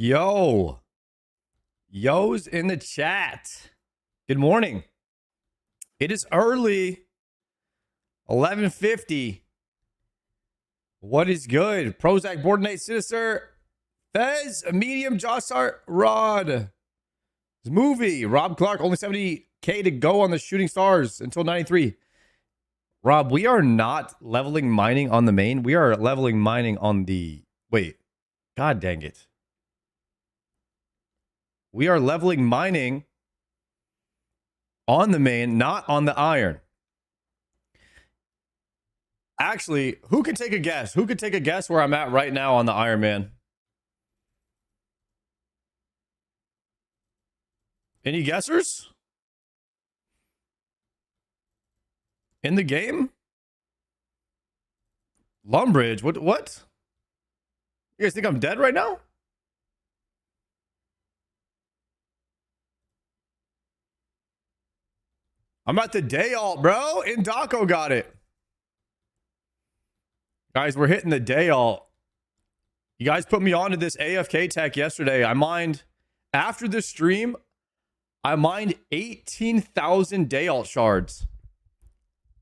Yo, yo's in the chat. Good morning. It is early, 11:50. What is good? Prozac, Boardinate, Sinister, Fez, Medium, Jossart, Rod. Movie, Rob Clark, only 70K to go on the Shooting Stars until 93. Rob, we are not leveling mining on the main. We are leveling mining on the... Wait, god dang it. We are leveling mining on the main, not on the iron. Actually, who can take a guess? Who could take a guess where I'm at right now on the Ironman? Any guessers? In the game? Lumbridge, what? You guys think I'm dead right now? I'm at the day alt, bro. Indako got it. Guys, we're hitting the day alt. You guys put me onto this AFK tech yesterday. I mined, after the stream, I mined 18,000 day alt shards.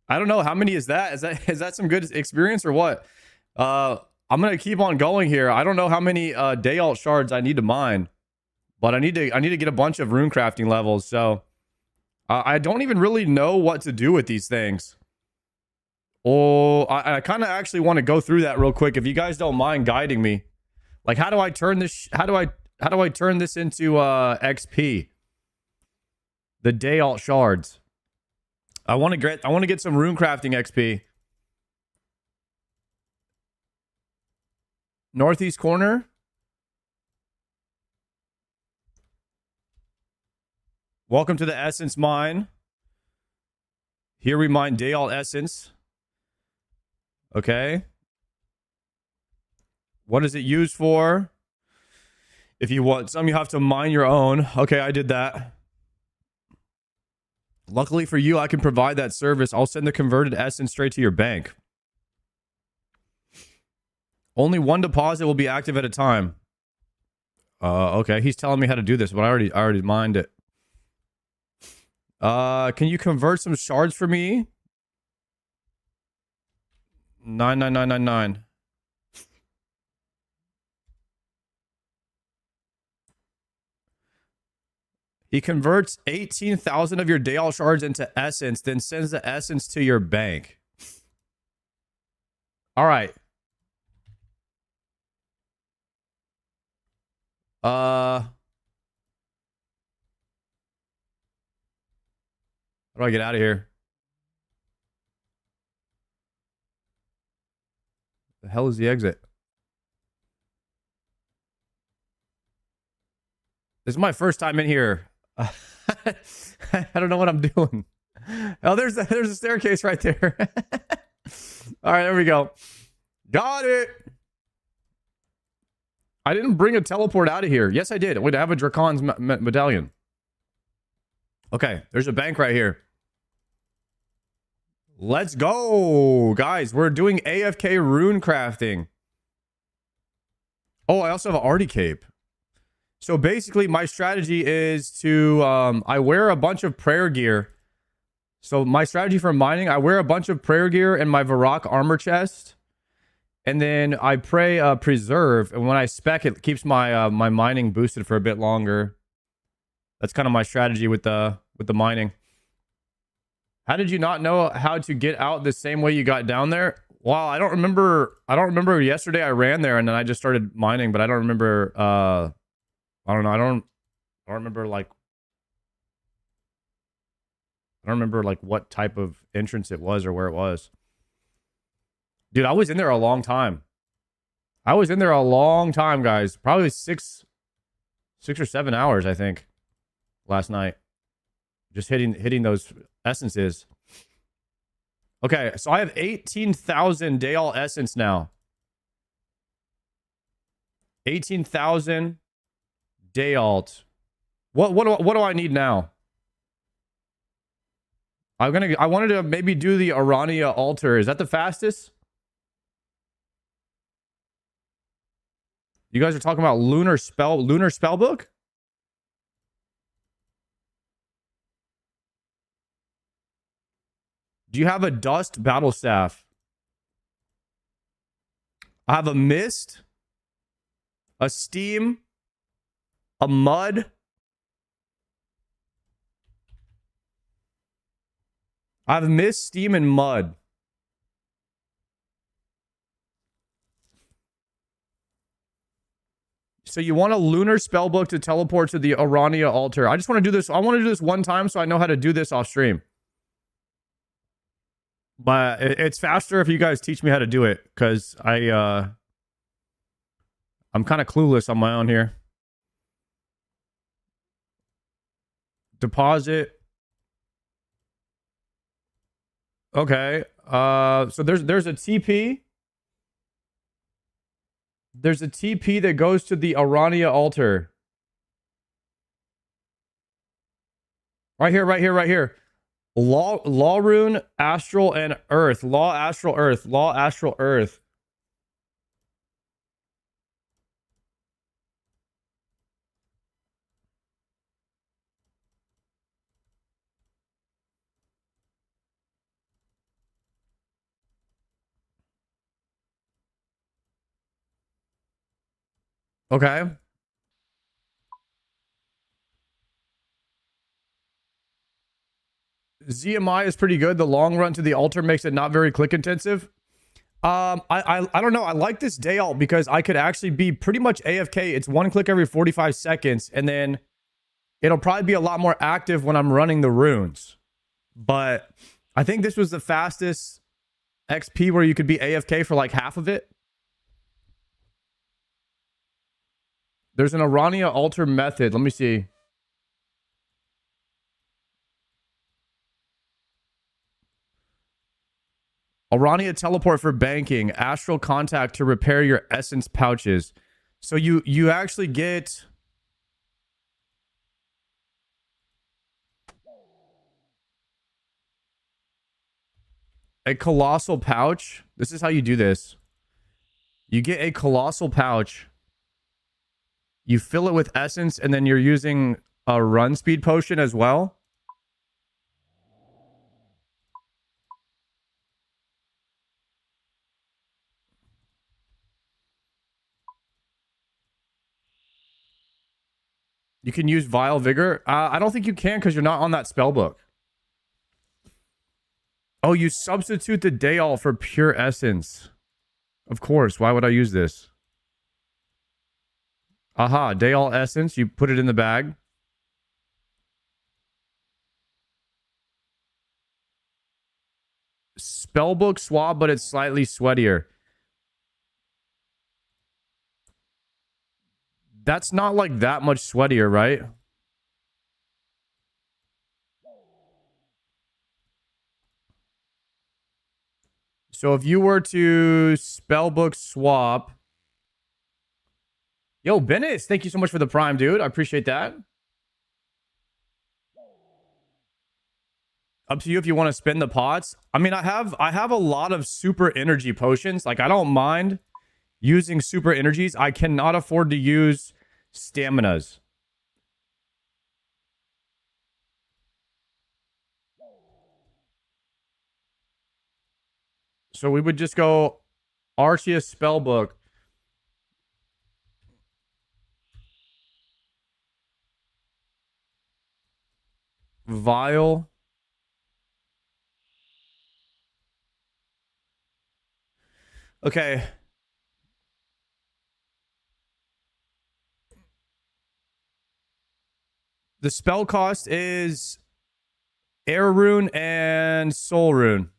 I don't know, how many is that? Is that some good experience or what? I'm gonna keep on going here. I don't know how many day alt shards I need to mine, but I need to get a bunch of rune crafting levels. So I don't even really know what to do with these things. Oh, I kind of actually want to go through that real quick, if you guys don't mind guiding me. Like, how do I turn this? How do I turn this into XP? The day alt shards. I want to get some rune crafting XP. Northeast corner. Welcome to the Essence Mine. Here we mine day alt essence. Okay. What is it used for? If you want some, you have to mine your own. Okay, I did that. Luckily for you, I can provide that service. I'll send the converted essence straight to your bank. Only one deposit will be active at a time. Okay, he's telling me how to do this, but I already mined it. Can you convert some shards for me? 99999. He converts 18,000 of your day alt shards into essence, then sends the essence to your bank. All right. How do I get out of here? The hell is the exit? This is my first time in here. I don't know what I'm doing. Oh, there's a staircase right there. All right, there we go. Got it. I didn't bring a teleport out of here. Yes, I did. Wait, I have a Dracon's medallion. Okay, there's a bank right here. Let's go, guys. We're doing AFK rune crafting. Oh, I also have an Artie cape. So basically, my strategy is to, I wear a bunch of prayer gear. So my strategy for mining, I wear a bunch of prayer gear in my Varrock armor chest. And then I pray preserve. And when I spec, it keeps my my mining boosted for a bit longer. That's kind of my strategy with the mining. How did you not know how to get out the same way you got down there? Wow, I don't remember. Yesterday I ran there and then I just started mining, but I don't remember. I don't know. I don't remember like what type of entrance it was or where it was. Dude, I was in there a long time. Guys. Probably six or 7 hours, I think, last night. Just hitting those essences. Okay, so I have 18,000 day alt essence now. 18,000 day alt. What do I need now? I wanted to maybe do the Arania altar. Is that the fastest? You guys are talking about lunar spellbook? Do you have a dust battle staff? I have a mist, a steam, a mud. I have mist, steam, and mud. So you want a lunar spellbook to teleport to the Arania altar. I just want to do this. I want to do this one time so I know how to do this off stream. But it's faster if you guys teach me how to do it, because I'm kind of clueless on my own here. Deposit. Okay. So there's a TP. There's a TP that goes to the Arania altar. Right here, right here, right here. Law rune, astral, and earth. Law, astral, earth. Law, astral, earth. Okay. ZMI is pretty good. The long run to the altar makes it not very click intensive. I don't know. I like this day alt because I could actually be pretty much AFK. It's one click every 45 seconds, and then it'll probably be a lot more active when I'm running the runes. But I think this was the fastest XP where you could be AFK for like half of it. There's an Arania altar method. Let me see. Arania teleport for banking. Astral contact to repair your essence pouches. So you actually get a colossal pouch. This is how you do this. You get a colossal pouch. You fill it with essence, and then you're using a run speed potion as well. You can use Vile Vigor. I don't think you can because you're not on that spell book. Oh, you substitute the Dayal for pure essence. Of course. Why would I use this? Aha, Dayal essence. You put it in the bag. Spellbook swab, but it's slightly sweatier. That's not like that much sweatier, right? So if you were to spellbook swap. Yo, Bennis, thank you so much for the prime, dude. I appreciate that. Up to you if you want to spin the pots. I mean, I have a lot of super energy potions. Like, I don't mind using super energies. I cannot afford to use staminas. So we would just go Arceus spellbook. Vial. Okay. The spell cost is Air Rune and Soul Rune.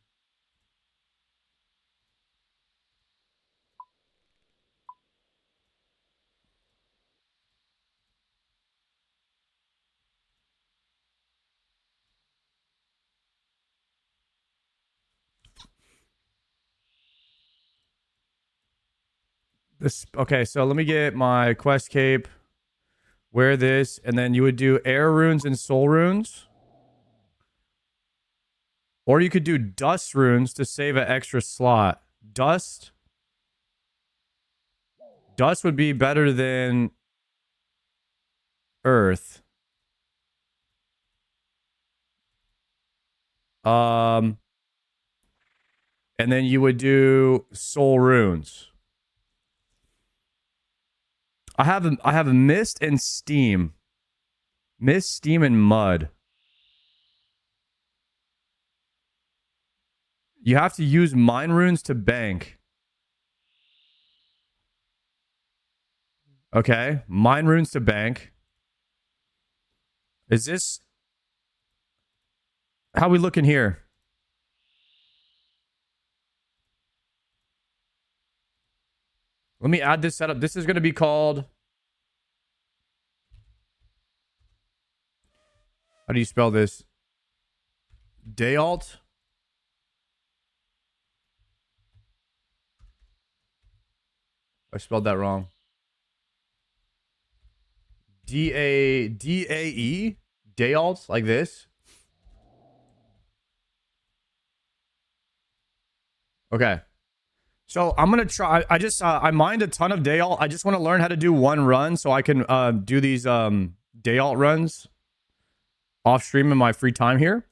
This okay, so let me get my quest cape. Wear this, and then you would do Air Runes and Soul Runes. Or you could do Dust Runes to save an extra slot. Dust Dust would be better than earth. And then you would do soul runes. I have a mist and steam. Mist, steam, and mud. You have to use mine runes to bank. Okay, mine runes to bank. Is this... How we looking here? Let me add this setup. This is going to be called... How do you spell this? Dayalt? I spelled that wrong. D-A-E? Dayalt? Like this? Okay. So I'm going to try. I mined a ton of Dayalt. I just want to learn how to do one run so I can do these Dayalt runs off stream in my free time here.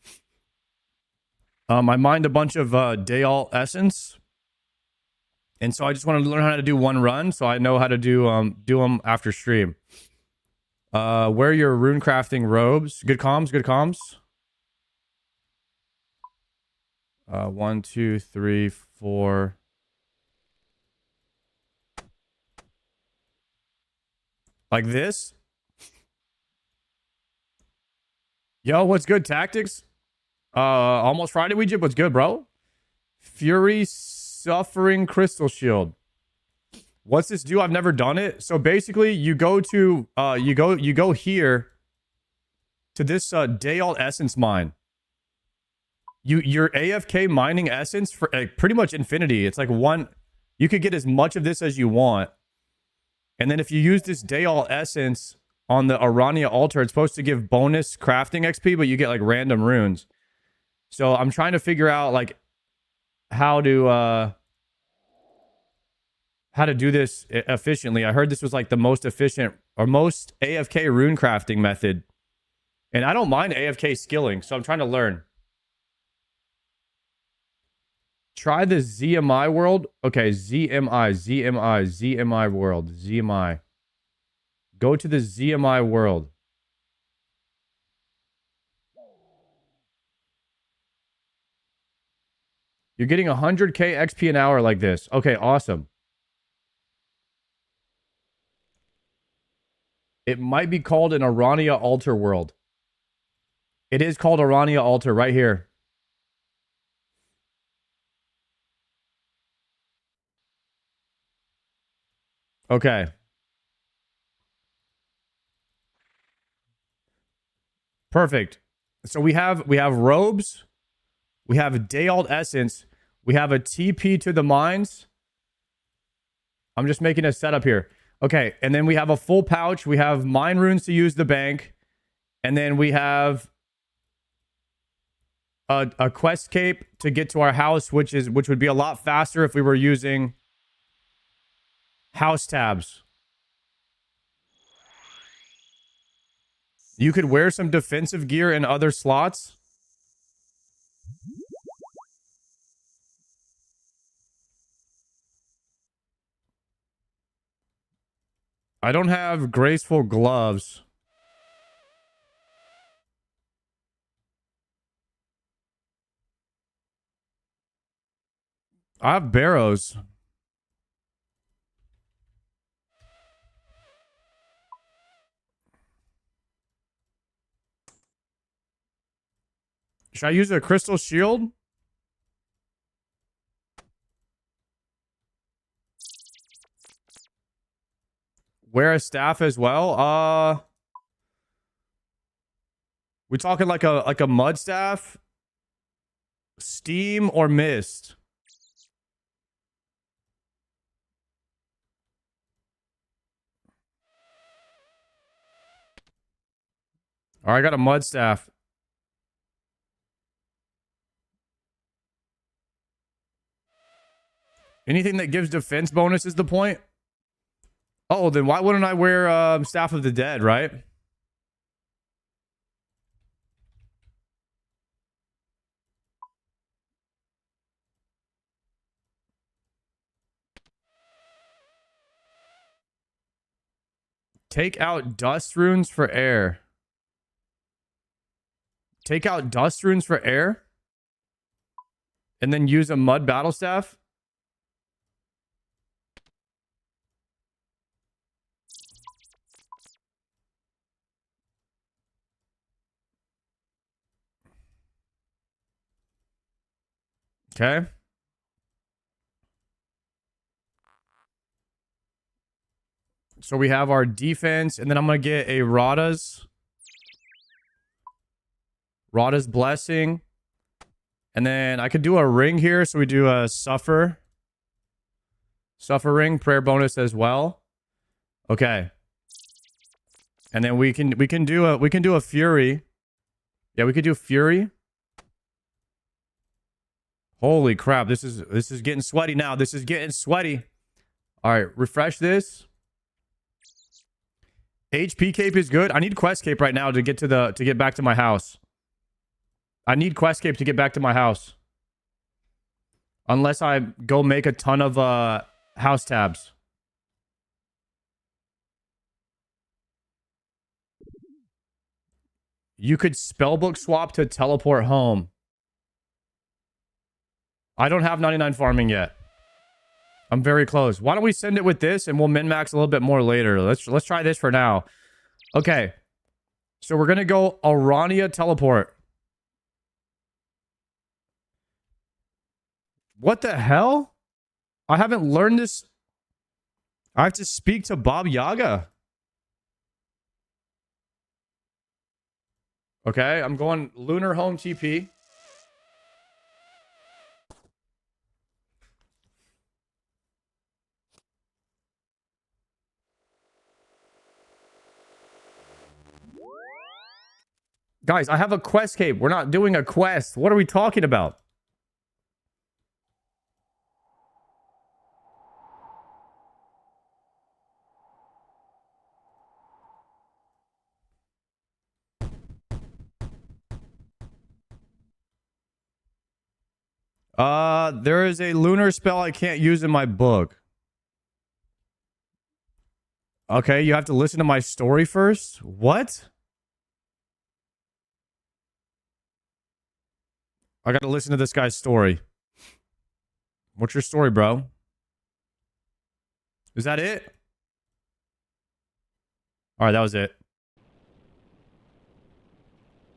I mined a bunch of Dayalt essence. And so I just want to learn how to do one run so I know how to do them after stream. Wear your rune crafting robes. Good comms, good comms. 1, 2, 3, 4. Like this. Yo, what's good, Tactics? Almost Friday, Egypt. What's good, bro? Fury Suffering Crystal Shield. What's this do? I've never done it. So basically, you go to you go here to this Dayalt Essence mine. Your AFK mining essence for pretty much infinity. It's like one. You could get as much of this as you want. And then if you use this Dayalt Essence on the Arania altar, it's supposed to give bonus crafting XP, but you get like random runes. So I'm trying to figure out like how to do this efficiently. I heard this was like the most efficient or most AFK rune crafting method. And I don't mind AFK skilling, so I'm trying to learn. Try the ZMI world. Okay, ZMI world. ZMI. Go to the ZMI world. You're getting 100k XP an hour like this. Okay, awesome. It might be called an Arania altar world. It is called Arania altar right here. Okay. Perfect. So we have robes. We have a Dayalt Essence. We have a TP to the mines. I'm just making a setup here. Okay, and then we have a full pouch. We have mine runes to use the bank. And then we have a quest cape to get to our house, which would be a lot faster if we were using house tabs. You could wear some defensive gear in other slots. I don't have graceful gloves. I have barrows. Should I use a crystal shield? Wear a staff as well? We talking like a mud staff? Steam or mist? All right, I got a mud staff. Anything that gives defense bonus is the point. Oh, then why wouldn't I wear Staff of the Dead, right? Take out dust runes for air. Take out dust runes for air? And then use a mud battle staff? Okay. So we have our defense, and then I'm going to get a Rada's Blessing. And then I could do a ring here, so we do a Suffer ring, prayer bonus as well. Okay. And then we can do a Fury. Yeah, we could do Fury. Holy crap, this is getting sweaty now. This is getting sweaty. All right, refresh this. HP cape is good. I need quest cape right now to get back to my house. I need quest cape to get back to my house. Unless I go make a ton of house tabs. You could spellbook swap to teleport home. I don't have 99 farming yet. I'm very close. Why don't we send it with this and we'll min-max a little bit more later. Let's try this for now. Okay. So we're going to go Arania teleport. What the hell? I haven't learned this. I have to speak to Baba Yaga. Okay, I'm going Lunar Home TP. Guys, I have a quest cape. We're not doing a quest. What are we talking about? There is a lunar spell I can't use in my book. Okay, you have to listen to my story first? What? I gotta listen to this guy's story. What's your story, bro? Is that it? Alright, that was it.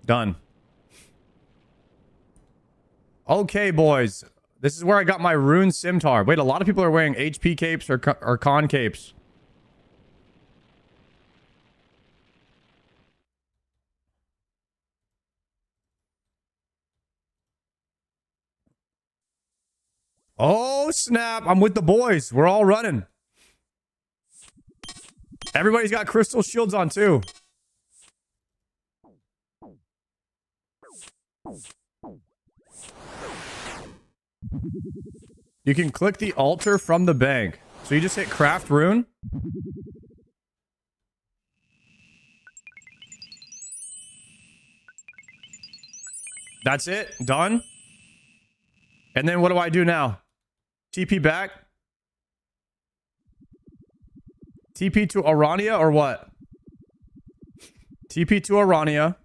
Done. Okay, boys. This is where I got my rune scimitar. Wait, a lot of people are wearing HP capes or con capes. Oh, snap. I'm with the boys. We're all running. Everybody's got crystal shields on, too. You can click the altar from the bank. So you just hit craft rune. That's it. Done. And then what do I do now? TP back? TP to Arania or what? TP to Arania.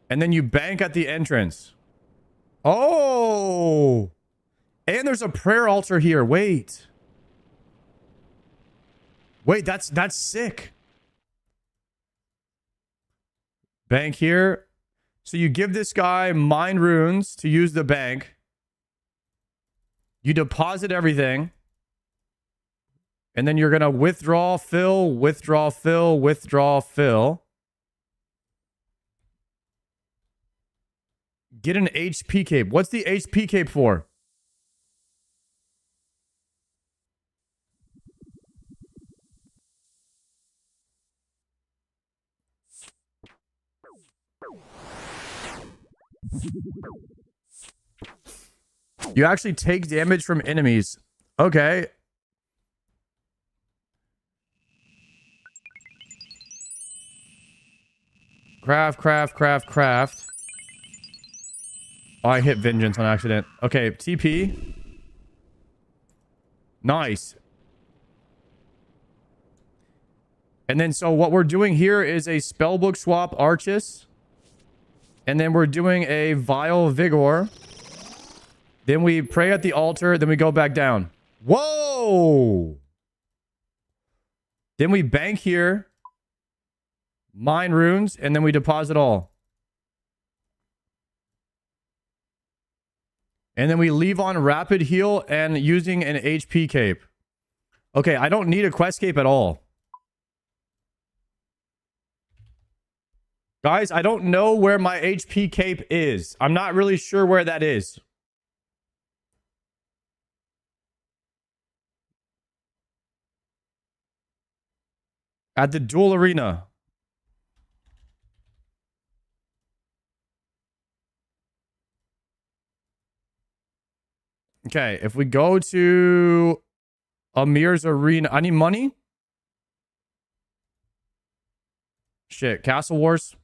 And then you bank at the entrance. Oh! And there's a prayer altar here. Wait. Wait, that's sick. Bank here. So you give this guy mind runes to use the bank. You deposit everything. And then you're going to withdraw, fill, withdraw, fill, withdraw, fill. Get an HP cape. What's the HP cape for? You actually take damage from enemies. Okay. Craft. Oh, I hit vengeance on accident. Okay, TP. Nice. And then, so what we're doing here is a spellbook swap Archis. And then we're doing a Vile Vigor. Then we pray at the altar. Then we go back down. Whoa! Then we bank here. Mine runes. And then we deposit all. And then we leave on rapid heal and using an HP cape. Okay, I don't need a quest cape at all. Guys, I don't know where my HP cape is. I'm not really sure where that is. At the duel arena. Okay, if we go to Amir's arena. I need money. Shit, Castle Wars.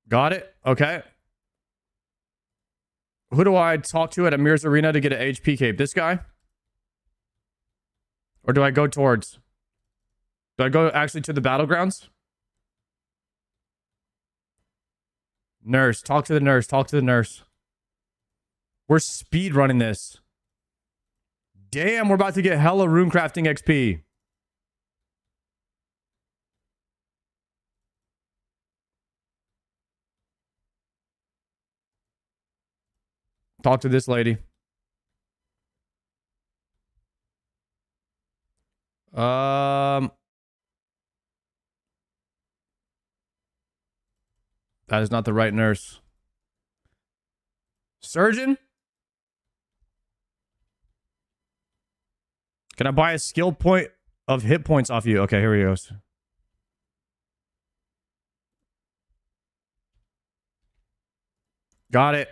Got it. Okay. Who do I talk to at Amir's arena to get an HP cape? This guy? Or do I go towards? Do I go actually to the battlegrounds? Nurse. Talk to the nurse. Talk to the nurse. We're speed running this. Damn, we're about to get hella rune crafting XP. Talk to this lady. That is not the right nurse. Surgeon? Can I buy a skill point of hit points off you? Okay, here he goes. Got it.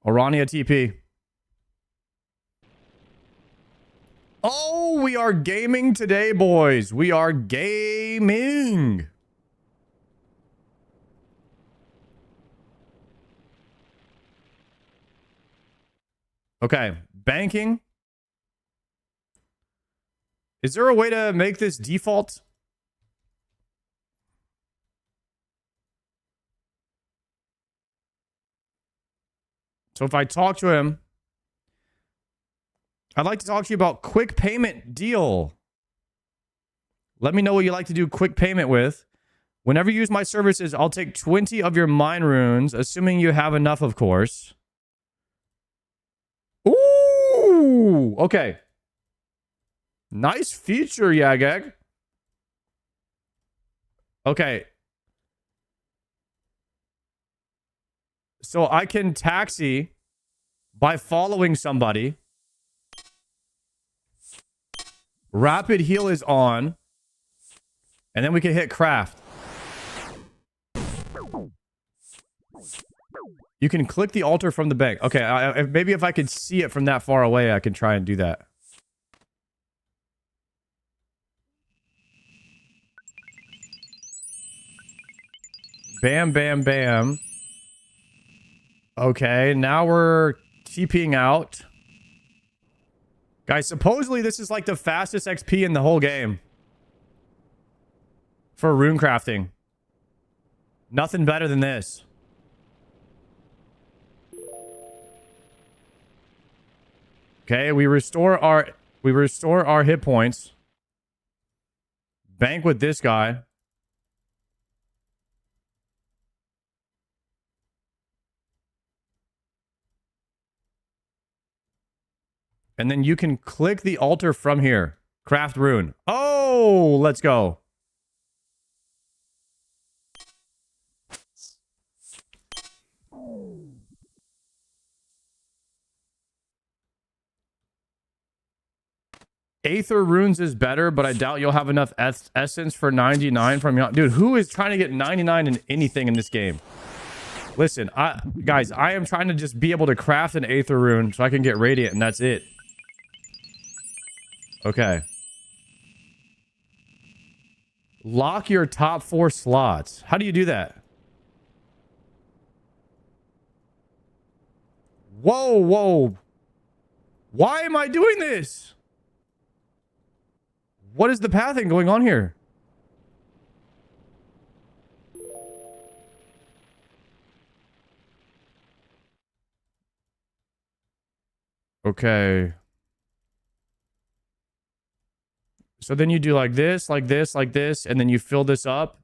Orania TP. Oh, we are gaming today, boys. We are gaming. Okay, banking. Is there a way to make this default? So if I talk to him, I'd like to talk to you about quick payment deal. Let me know what you like to do quick payment with. Whenever you use my services, I'll take 20 of your mine runes, assuming you have enough, of course. Ooh, okay. Nice feature, Yagag. Okay. So I can taxi by following somebody. Rapid heal is on. And then we can hit craft. You can click the altar from the bank. Okay, maybe if I could see it from that far away, I can try and do that. Bam, bam, bam. Okay, now we're TPing out. Guys, supposedly this is like the fastest XP in the whole game. For rune crafting. Nothing better than this. Okay, we restore our hit points. Bank with this guy. And then you can click the altar from here. Craft rune. Oh, let's go. Aether Runes is better, but I doubt you'll have enough essence for 99 from your... Dude, who is trying to get 99 in anything in this game? Listen, guys, I am trying to just be able to craft an Aether Rune so I can get Radiant, and that's it. Okay. Lock your top 4 slots. How do you do that? Whoa, whoa. Why am I doing this? What is the pathing going on here? Okay. So then you do like this, like this, like this, and then you fill this up.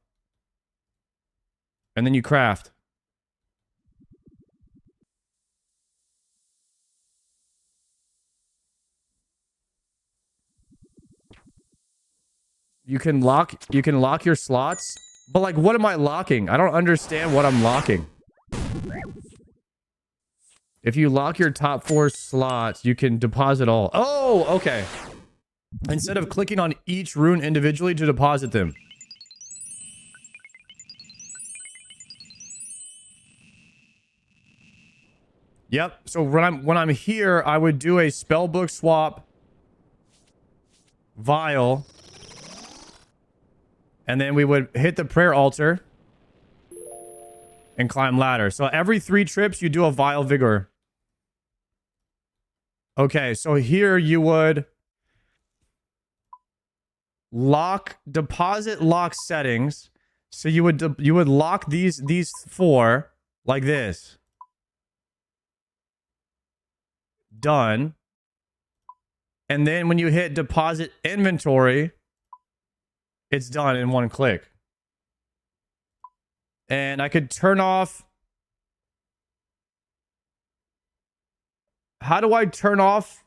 And then you craft. You can lock your slots, but like what am I locking? I don't understand what I'm locking. If you lock your top 4 slots, you can deposit all. Oh, okay. Instead of clicking on each rune individually to deposit them. Yep. So when I'm here, I would do a spellbook swap vial. And then we would hit the prayer altar and climb ladder. So every 3 trips, you do a vial vigor. Okay, so here you would deposit lock settings. So you would lock these 4 like this. Done. And then when you hit deposit inventory, it's done in 1 click. And I could turn off. How do I turn off?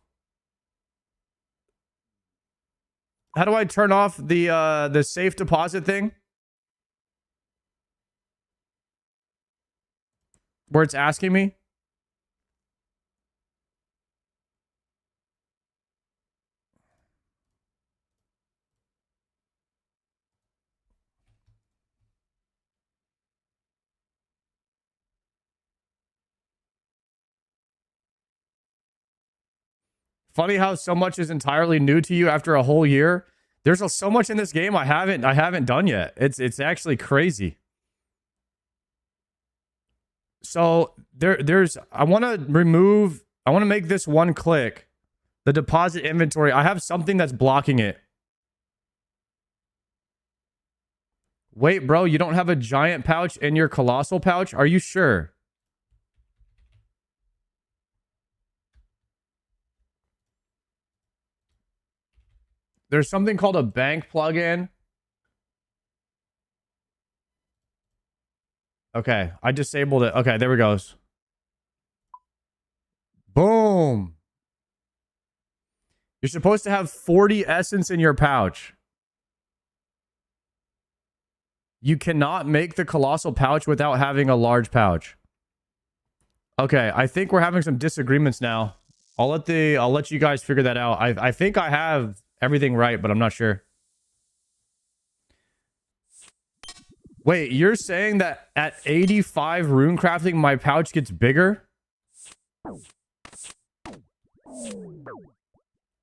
How do I turn off the safe deposit thing? Where it's asking me? Funny how so much is entirely new to you after a whole year. There's so much in this game I haven't done yet. It's actually crazy. So I want to make this 1 click. The deposit inventory. I have something that's blocking it. Wait, bro, you don't have a giant pouch in your colossal pouch? Are you sure? There's something called a bank plugin. Okay, I disabled it. Okay, there we go. Boom. You're supposed to have 40 essence in your pouch. You cannot make the colossal pouch without having a large pouch. Okay, I think we're having some disagreements now. I'll let you guys figure that out. I think I have everything right, but I'm not sure. Wait, you're saying that at 85 rune crafting, my pouch gets bigger?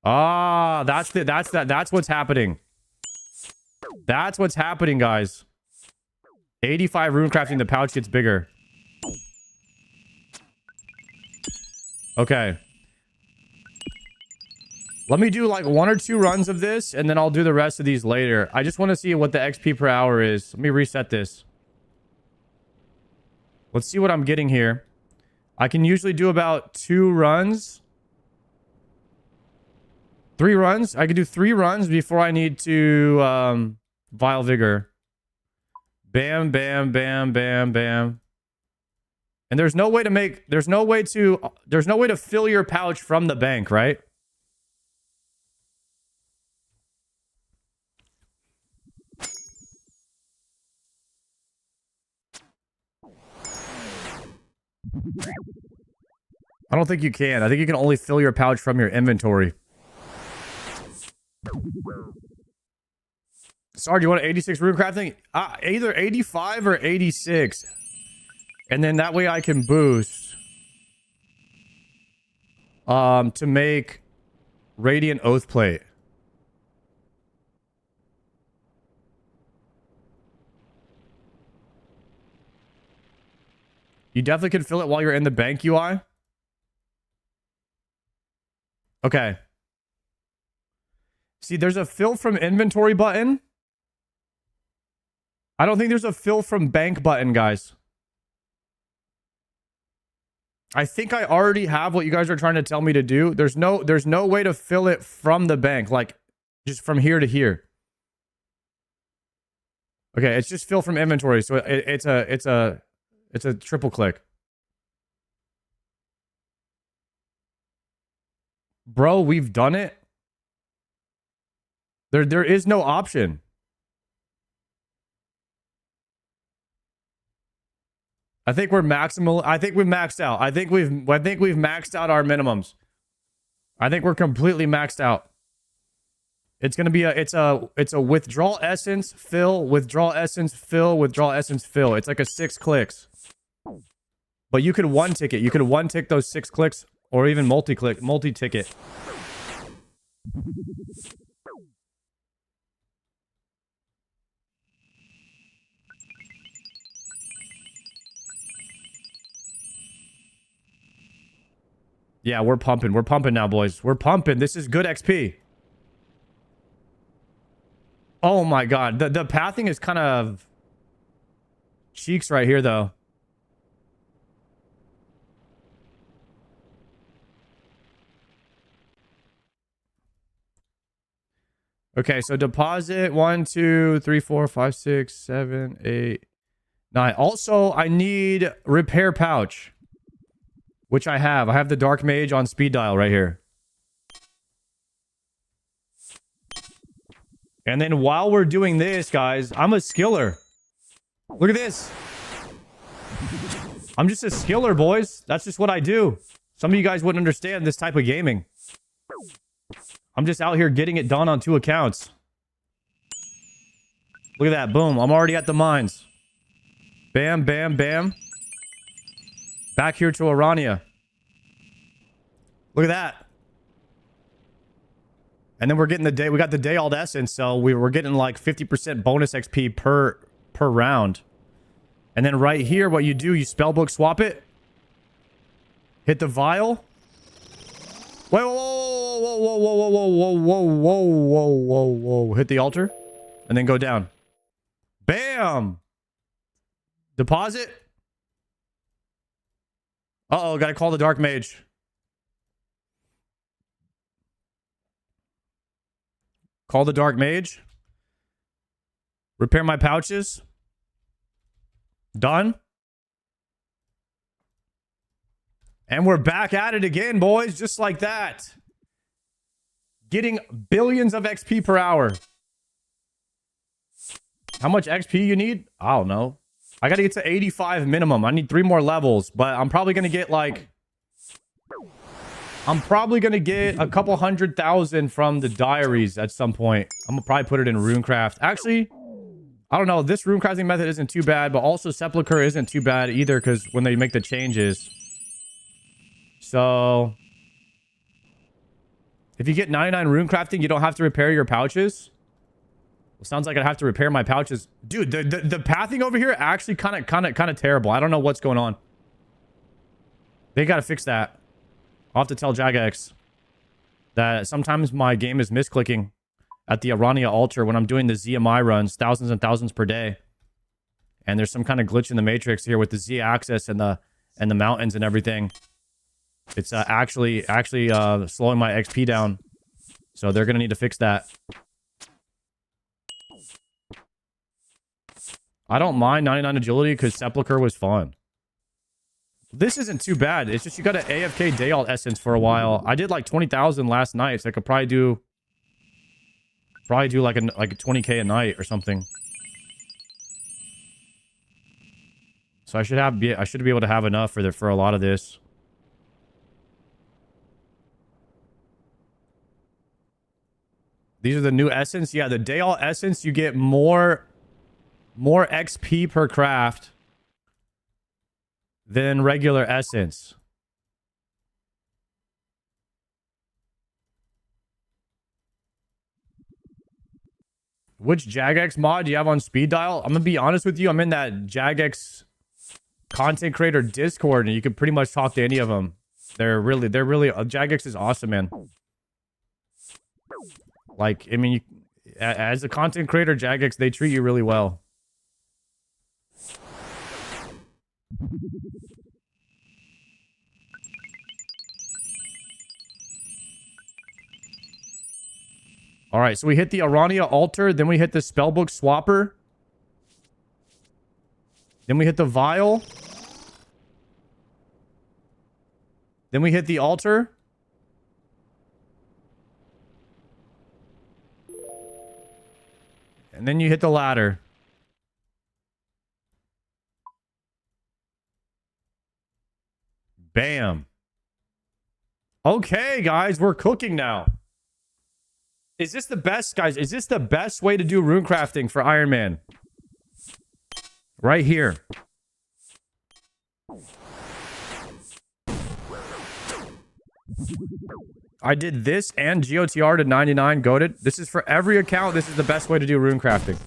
Ah, that's what's happening. That's what's happening, guys. 85 rune crafting, the pouch gets bigger. Okay. Let me do like 1 or 2 runs of this, and then I'll do the rest of these later. I just want to see what the XP per hour is. Let me reset this. Let's see what I'm getting here. I can usually do about 2 runs. 3 runs. I can do 3 runs before I need to Vile Vigor. Bam, bam, bam, bam, bam. And there's no way to fill your pouch from the bank, right? I don't think you can. I think you can only fill your pouch from your inventory. Sorry, do you want an 86 rune crafting? Either 85 or 86. And then that way I can boost. To make Radiant Oath Plate. You definitely can fill it while you're in the bank UI. Okay. See, there's a fill from inventory button. I don't think there's a fill from bank button, guys. I think I already have what you guys are trying to tell me to do. There's no way to fill it from the bank, like just from here to here. Okay, it's just fill from inventory, so it's a triple click. Bro, we've done it. There is no option. I think we're maximal. I think we've maxed out. I think we've maxed out our minimums. I think we're completely maxed out. It's gonna be it's a withdrawal essence, fill, withdrawal essence, fill, withdrawal essence, fill. It's like a 6 clicks. But you could one tick it. You could one tick those 6 clicks or even multi-tick it. Yeah, we're pumping. We're pumping now, boys. We're pumping. This is good XP. Oh my god. The pathing is kind of cheeks right here, though. Okay, so deposit 1, 2, 3, 4, 5, 6, 7, 8, 9. Also, I need repair pouch. Which I have. I have the Dark Mage on speed dial right here. And then while we're doing this, guys, I'm a skiller. Look at this. I'm just a skiller, boys. That's just what I do. Some of you guys wouldn't understand this type of gaming. I'm just out here getting it done on 2 accounts. Look at that. Boom. I'm already at the mines. Bam, bam, bam. Back here to Arania. Look at that. And then we're getting we got the day alt essence, so we're getting like 50% bonus XP per round. And then right here, what you do, you spellbook swap it. Hit the vial. Wait, whoa, whoa, whoa, whoa, whoa, whoa, whoa, whoa, whoa, whoa, whoa. Hit the altar. And then go down. Bam! Deposit. Uh-oh, gotta call the Dark Mage. Call the Dark Mage. Repair my pouches. Done. And we're back at it again, boys. Just like that. Getting billions of XP per hour. How much XP you need? I don't know. I gotta get to 85 minimum. I need 3 more levels, but I'm probably gonna get like... I'm probably gonna get a couple 100,000 from the diaries at some point. I'm gonna probably put it in runecraft. Actually, I don't know. This runecrafting method isn't too bad, but also sepulcher isn't too bad either because when they make the changes. So... if you get 99 runecrafting, you don't have to repair your pouches. Well, sounds like I'd have to repair my pouches. Dude, the pathing over here actually kind of terrible. I don't know what's going on. They gotta fix that. I'll have to tell Jagex that sometimes my game is misclicking at the Arania altar when I'm doing the ZMI runs, thousands and thousands per day. And there's some kind of glitch in the matrix here with the Z axis and the mountains and everything. It's actually slowing my XP down. So they're gonna need to fix that. I don't mind 99 agility because Sepulcher was fun. This isn't too bad. It's just you got an AFK day alt essence for a while. I did like 20,000 last night, so I could probably do like a 20k a night or something. So I should be able to have enough for a lot of this. These are the new essence. Yeah, the day alt essence, you get more XP per craft than regular essence. Which Jagex mod do you have on speed dial? I'm gonna be honest with you. I'm in that Jagex content creator Discord, and you can pretty much talk to any of them. They're really Jagex is awesome, man. Like, I mean, as a content creator, Jagex, they treat you really well. All right, so we hit the Arania altar, then we hit the spellbook swapper. Then we hit the vial. Then we hit the altar. And then you hit the ladder. Bam. Okay, guys, we're cooking now. Is this the best, guys? Is this the best way to do rune crafting for Iron Man? Right here. I did this and GOTR to 99 goated. This is for every account. This is the best way to do rune crafting.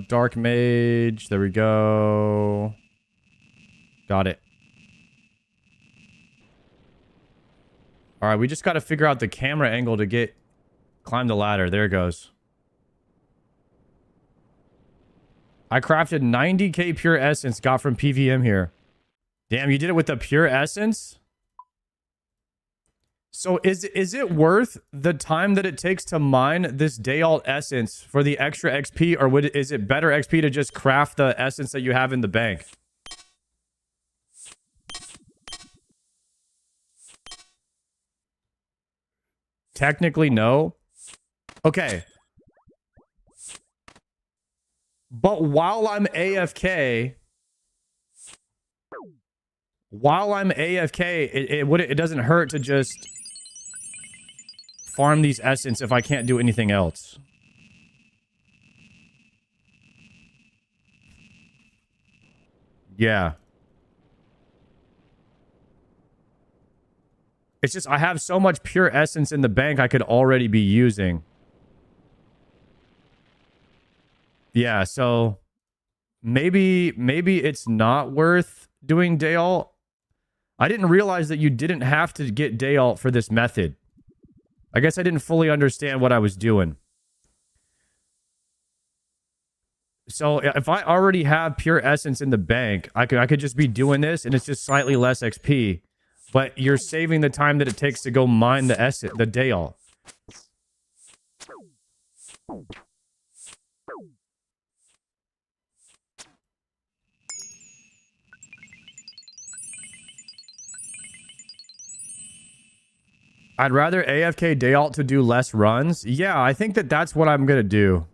Dark Mage. There we go. Got it. All right, we just got to figure out the camera angle to climb the ladder. There it goes. I crafted 90k pure essence, got from PVM here. Damn, you did it with the pure essence? So is it worth the time that it takes to mine this day alt essence for the extra XP, or is it better XP to just craft the essence that you have in the bank? Technically, no. Okay. But while I'm AFK, it doesn't hurt to just farm these essence if I can't do anything else. Yeah. It's just I have so much pure essence in the bank I could already be using. Yeah, so maybe it's not worth doing day alt. I didn't realize that you didn't have to get day alt for this method. I guess I didn't fully understand what I was doing. So if I already have pure essence in the bank, I could just be doing this and it's just slightly less XP. But you're saving the time that it takes to go mine the day alt. I'd rather AFK day alt to do less runs. Yeah, I think that's what I'm going to do.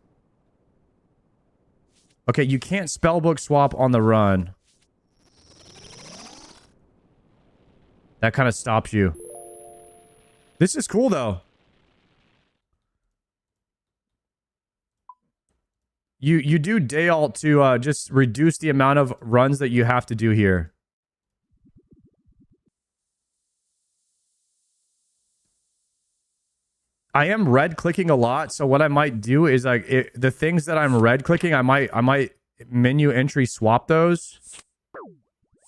Okay, you can't spellbook swap on the run. That kind of stops you. This is cool, though. You do day alt to just reduce the amount of runs that you have to do here. I am red clicking a lot, so what I might do is like the things that I'm red clicking, I might menu entry swap those,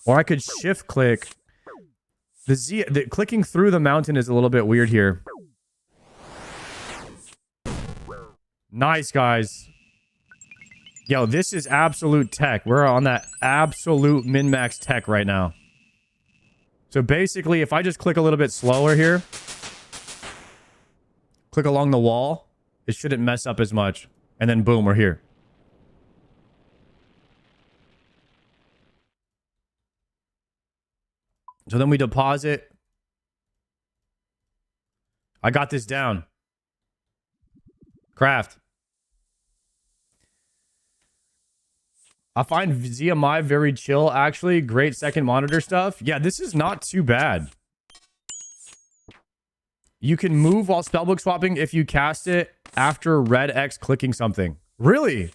or I could shift click. The clicking through the mountain is a little bit weird here. Nice, guys. Yo, this is absolute tech. We're on that absolute min-max tech right now. So basically, if I just click a little bit slower here, click along the wall, it shouldn't mess up as much. And then boom, we're here. So then we deposit. I got this down. Craft. I find ZMI very chill, actually. Great second monitor stuff. Yeah, this is not too bad. You can move while spellbook swapping if you cast it after red X clicking something. Really?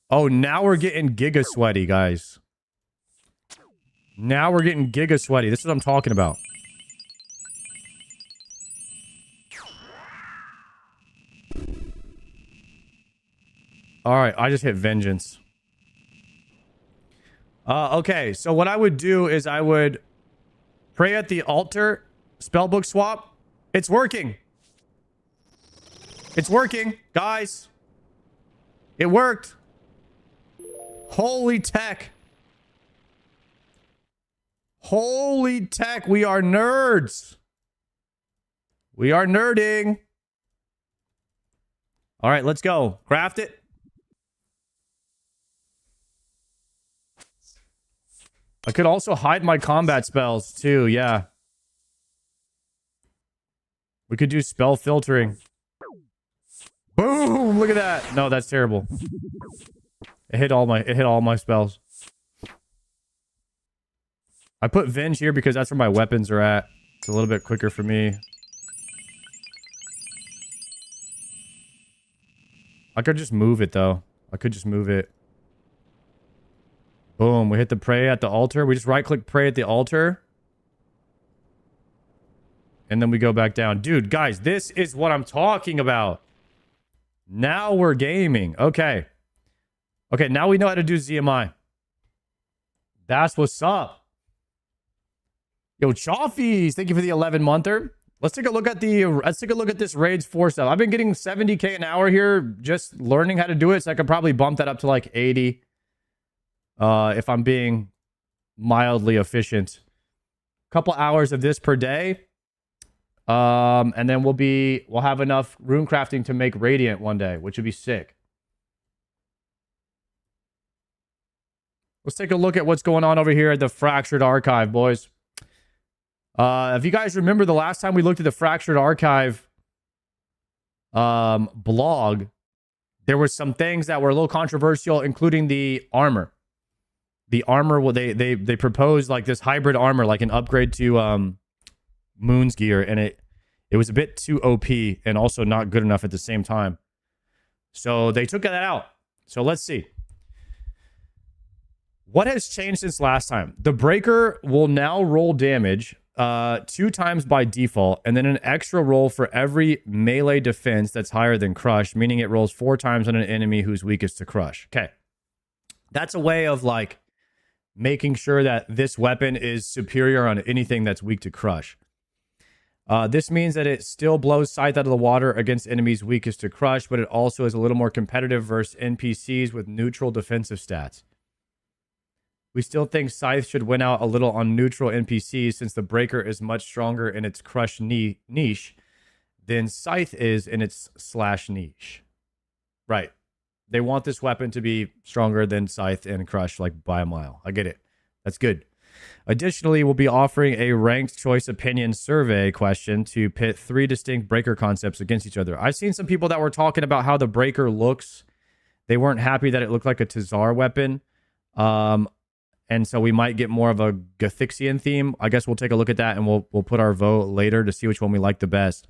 Oh, now we're getting giga sweaty, guys. Now we're getting giga sweaty. This is what I'm talking about. All right, I just hit vengeance. Okay, so what I would do is I would pray at the altar, spellbook swap. It's working. It's working, guys. It worked. Holy tech. Holy tech, we are nerds. We are nerding. All right, let's go. Craft it. I could also hide my combat spells too, yeah. We could do spell filtering. Boom! Look at that. No, that's terrible. It hit all my spells. I put Venge here because that's where my weapons are at. It's a little bit quicker for me. I could just move it though. I could just move it. Boom, we hit the pray at the altar. We just right-click pray at the altar. And then we go back down. Dude, guys, this is what I'm talking about. Now we're gaming. Okay. Okay, now we know how to do ZMI. That's what's up. Yo, Choffies, thank you for the 11-monther. Let's take a look at this Raids 4 stuff. I've been getting 70k an hour here, just learning how to do it, so I could probably bump that up to like 80. If I'm being mildly efficient. Couple hours of this per day. And then we'll have enough rune crafting to make Radiant one day, which would be sick. Let's take a look at what's going on over here at the Fractured Archive, boys. If you guys remember the last time we looked at the Fractured Archive blog, there were some things that were a little controversial, including the armor. The armor, well, they proposed like this hybrid armor, like an upgrade to Moon's gear, and it was a bit too OP and also not good enough at the same time. So they took that out. So let's see. What has changed since last time? The breaker will now roll damage 2 times by default, and then an extra roll for every melee defense that's higher than crush, meaning it rolls 4 times on an enemy who's weakest to crush. Okay. That's a way of like making sure that this weapon is superior on anything that's weak to crush. This means that it still blows Scythe out of the water against enemies weakest to crush, but it also is a little more competitive versus NPCs with neutral defensive stats. We still think Scythe should win out a little on neutral NPCs since the Breaker is much stronger in its crush niche than Scythe is in its slash niche. Right. They want this weapon to be stronger than Scythe and Crush, like by a mile. I get it. That's good. Additionally, we'll be offering a ranked choice opinion survey question to pit 3 distinct breaker concepts against each other. I've seen some people that were talking about how the breaker looks. They weren't happy that it looked like a Tazar weapon. And so we might get more of a Gothixian theme. I guess we'll take a look at that and we'll put our vote later to see which one we like the best.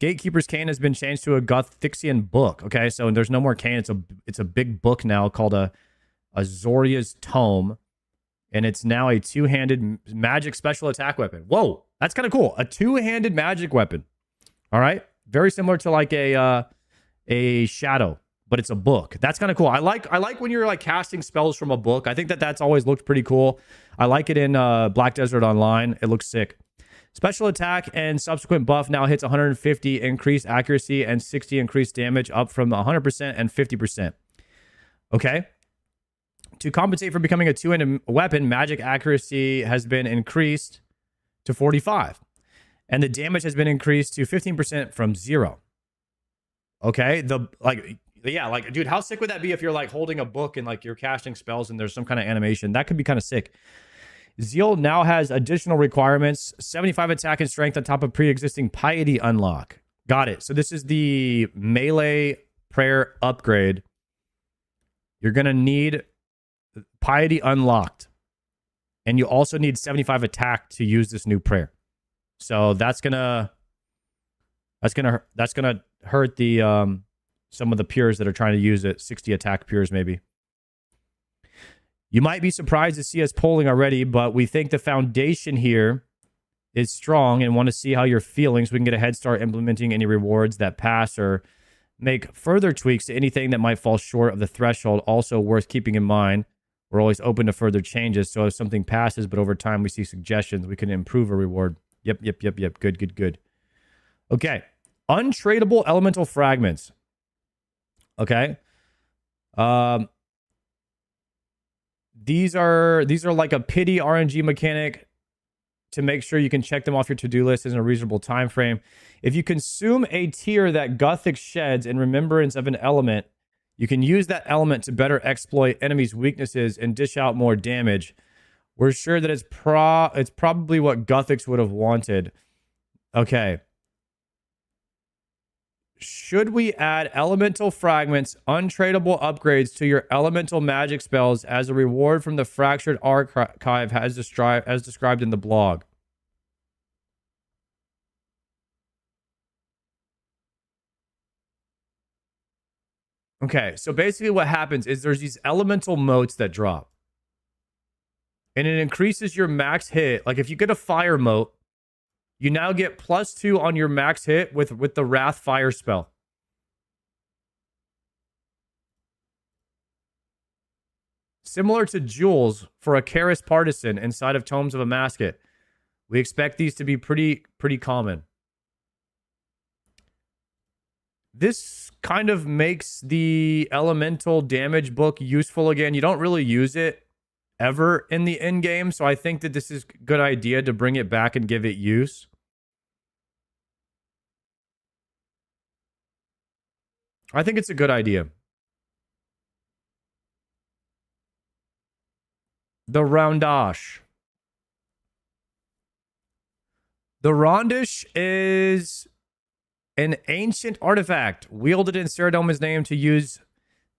Gatekeeper's Cane has been changed to a Gothixian book. Okay, so there's no more cane. It's a big book now called a Zoria's Tome. And it's now a 2-handed magic special attack weapon. Whoa, that's kind of cool. A 2-handed magic weapon. All right, very similar to like a shadow, but it's a book. That's kind of cool. I like when you're like casting spells from a book. I think that's always looked pretty cool. I like it in Black Desert Online. It looks sick. Special attack and subsequent buff now hits 150 increased accuracy and 60 increased damage, up from 100% and 50%. Okay. To compensate for becoming a 2-handed weapon, magic accuracy has been increased to 45. And the damage has been increased to 15% from 0. Okay? Dude, how sick would that be if you're like holding a book and like you're casting spells and there's some kind of animation? That could be kind of sick. Zeal now has additional requirements, 75 attack and strength on top of pre-existing piety unlock. Got it. So this is the melee prayer upgrade. You're going to need Piety Unlocked. And you also need 75 attack to use this new prayer. So that's gonna hurt the some of the peers that are trying to use it. 60 attack peers maybe. You might be surprised to see us polling already, but we think the foundation here is strong and want to see how you're feeling so we can get a head start implementing any rewards that pass or make further tweaks to anything that might fall short of the threshold. Also worth keeping in mind, we're always open to further changes. So if something passes, but over time we see suggestions, we can improve a reward. Yep. Good. Okay. Untradeable elemental fragments. Okay. These are like a pity RNG mechanic to make sure you can check them off your to-do list in a reasonable time frame. If you consume a tier that Gothic sheds in remembrance of an element, you can use that element to better exploit enemies' weaknesses and dish out more damage. We're sure that it's probably what Gothics would have wanted. Okay. Should we add elemental fragments, untradeable upgrades to your elemental magic spells as a reward from the Fractured Archive as described in the blog? Okay, so basically what happens is there's these elemental motes that drop. And it increases your max hit. Like if you get a fire mote, you now get +2 on your max hit with the Wrath Fire spell. Similar to jewels for a Karis Partisan inside of Tomes of a Masket. We expect these to be pretty common. This kind of makes the elemental damage book useful again. You don't really use it ever in the end game, so I think that this is a good idea to bring it back and give it use. I think it's a good idea. The Roundash. The Rondish is an ancient artifact wielded in Saradoma's name to use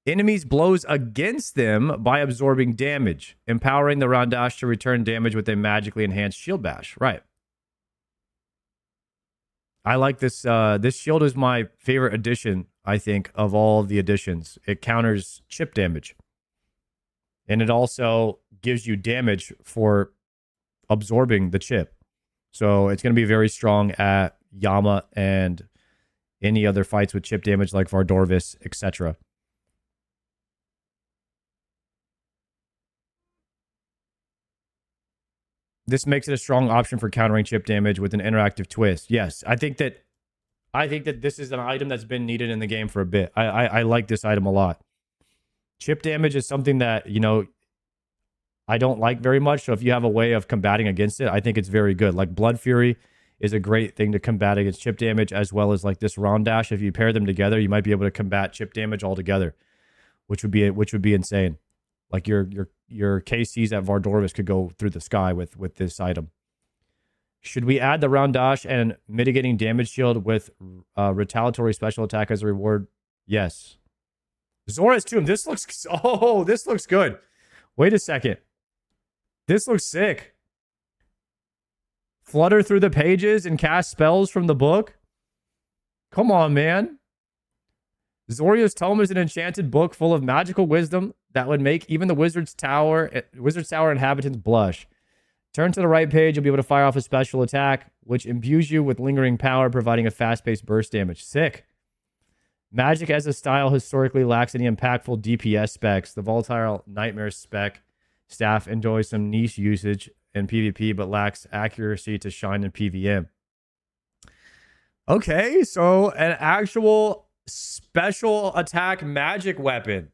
enemies' blows against them by absorbing damage, empowering the Roundash to return damage with a magically enhanced shield bash. Right. I like this. This shield is my favorite addition, I think, of all the additions. It counters chip damage. And it also gives you damage for absorbing the chip. So it's going to be very strong at Yama and any other fights with chip damage like Vardorvis, etc. This makes it a strong option for countering chip damage with an interactive twist. Yes, I think that this is an item that's been needed in the game for a bit. I like this item a lot. Chip damage is something that, you know, I don't like very much. So if you have a way of combating against it, I think it's very good. Like Blood Fury is a great thing to combat against chip damage, as well as like this Rondash. If you pair them together, you might be able to combat chip damage altogether, which would be insane. Like your KCs at Vardorvis could go through the sky with this item. Should we add the Roundash and mitigating damage shield with retaliatory special attack as a reward? Yes. Zora's Tomb. This looks good. Wait a second. This looks sick. Flutter through the pages and cast spells from the book? Come on, man. Zoria's Tome is an enchanted book full of magical wisdom that would make even the Wizard's Tower inhabitants blush. Turn to the right page, you'll be able to fire off a special attack, which imbues you with lingering power, providing a fast-paced burst damage. Sick. Magic as a style historically lacks any impactful DPS specs. The Volatile Nightmare spec staff enjoys some niche usage in PvP, but lacks accuracy to shine in PvM. Okay, so an actual special attack magic weapon.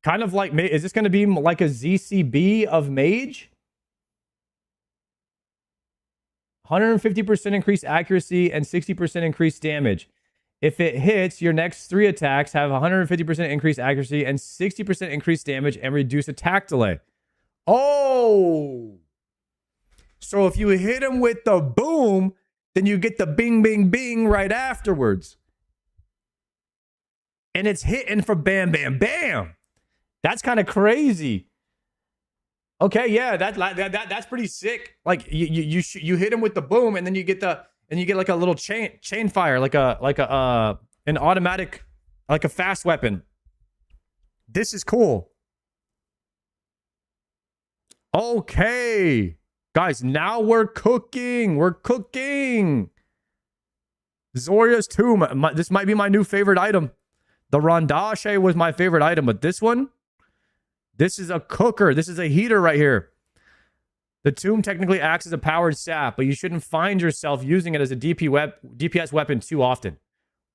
Kind of like, is this going to be like a ZCB of Mage? 150% increased accuracy and 60% increased damage. If it hits, your next 3 attacks have 150% increased accuracy and 60% increased damage and reduce attack delay. Oh! So if you hit him with the boom, then you get the bing, bing, bing right afterwards. And it's hitting for bam, bam, bam. That's kind of crazy. Okay, yeah, that's pretty sick. Like you hit him with the boom, and then you get like a little chain fire, like a an automatic, like a fast weapon. This is cool. Okay, guys, now we're cooking. We're cooking. Zoria's Tomb. This might be my new favorite item. The Rondashe was my favorite item, but this one, this is a cooker. This is a heater right here. The Tomb technically acts as a powered sap, but you shouldn't find yourself using it as a DPS weapon too often.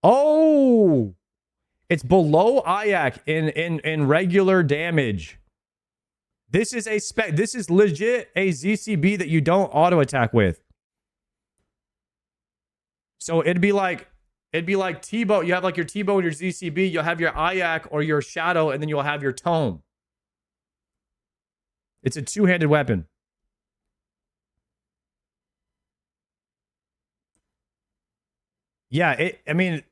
Oh, it's below Ayak in regular damage. This is a spec. This is legit a ZCB that you don't auto attack with. So it'd be like T-Bow. You have like your T-Bow and your ZCB. You'll have your Ayak or your Shadow, and then you'll have your Tome. It's a two-handed weapon. Yeah, I mean,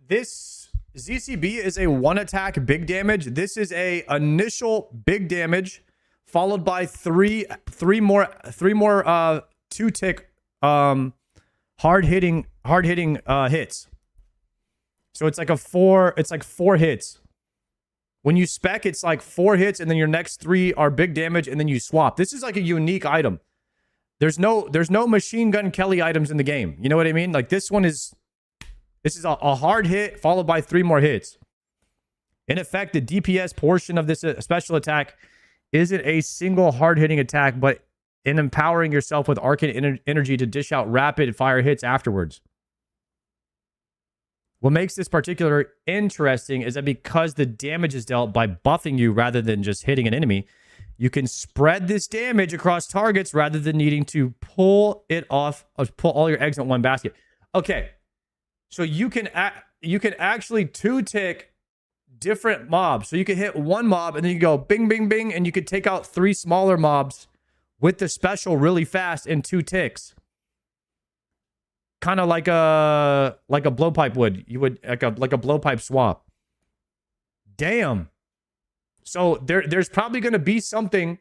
this ZCB is a one attack big damage. This is a initial big damage followed by three more two tick hard hitting hits. So it's like four hits. When you spec, it's like 4 hits, and then your next 3 are big damage, and then you swap. This is like a unique item. There's no Machine Gun Kelly items in the game. You know what I mean? Like this is a hard hit followed by 3 more hits. In effect, the DPS portion of this special attack isn't a single hard-hitting attack, but in empowering yourself with arcane energy to dish out rapid fire hits afterwards. What makes this particular interesting is that because the damage is dealt by buffing you rather than just hitting an enemy, you can spread this damage across targets rather than needing to pull it off, pull all your eggs in one basket. Okay, so you can actually 2-tick different mobs. So you can hit one mob and then you go bing, bing, bing, and you could take out 3 smaller mobs with the special really fast in 2 ticks. Kind of like a blowpipe would. You would like a blowpipe swap. Damn. So there's probably going to be something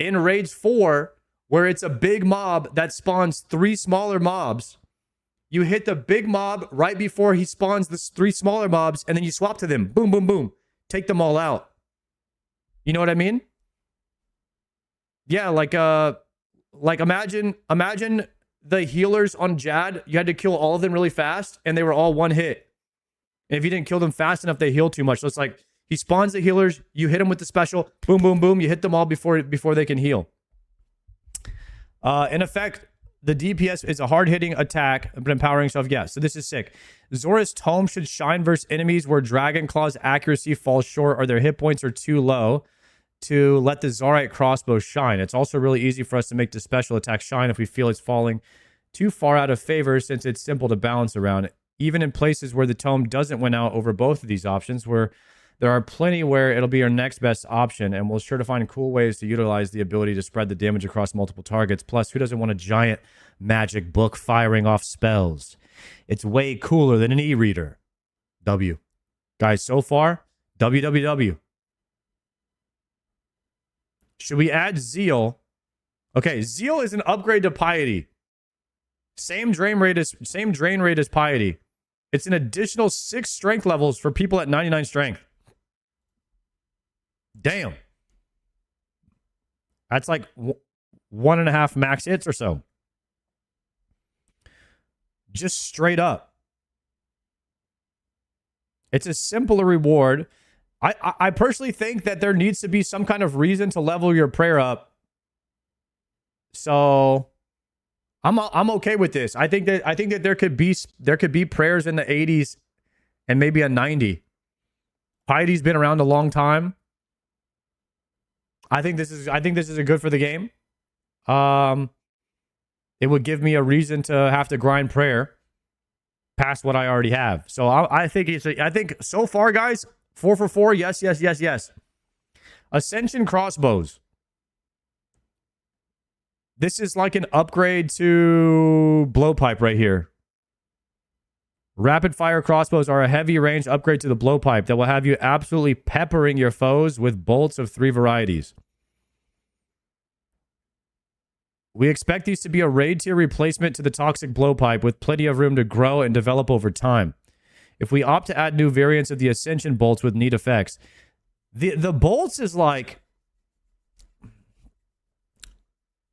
in Raids 4 where it's a big mob that spawns 3 smaller mobs. You hit the big mob right before he spawns the 3 smaller mobs, and then you swap to them. Boom, boom, boom. Take them all out. You know what I mean? Yeah, like imagine the healers on Jad. You had to kill all of them really fast, and they were all one hit. And if you didn't kill them fast enough, they heal too much. So it's like he spawns the healers, you hit them with the special, boom, boom, boom. You hit them all before they can heal. In effect, the DPS is a hard-hitting attack, but empowering yourself. Yeah, so this is sick. Zora's Tome should shine versus enemies where Dragon Claw's accuracy falls short or their hit points are too low to let the Zarite crossbow shine. It's also really easy for us to make the special attack shine if we feel it's falling too far out of favor, since it's simple to balance around. Even in places where the Tome doesn't win out over both of these options, where there are plenty where it'll be our next best option, and we'll sure to find cool ways to utilize the ability to spread the damage across multiple targets. Plus, who doesn't want a giant magic book firing off spells? It's way cooler than an e-reader. W. Guys, so far, WWW. Should we add Zeal? Okay, Zeal is an upgrade to Piety. Same drain rate as Piety. It's an additional 6 strength levels for people at 99 strength. Damn. That's like 1.5 max hits or so. Just straight up. It's a simpler reward. I personally think that there needs to be some kind of reason to level your prayer up. So I'm okay with this. I think that there could be prayers in the 80s and maybe a 90. Piety's been around a long time. I think this is a good for the game. It would give me a reason to have to grind prayer past what I already have. So I think so far, guys, 4 for 4. Yes. Ascension crossbows. This is like an upgrade to blowpipe right here. Rapid fire crossbows are a heavy range upgrade to the blowpipe that will have you absolutely peppering your foes with bolts of 3 varieties. We expect these to be a raid tier replacement to the toxic blowpipe with plenty of room to grow and develop over time. If we opt to add new variants of the Ascension bolts with neat effects, the bolts is like...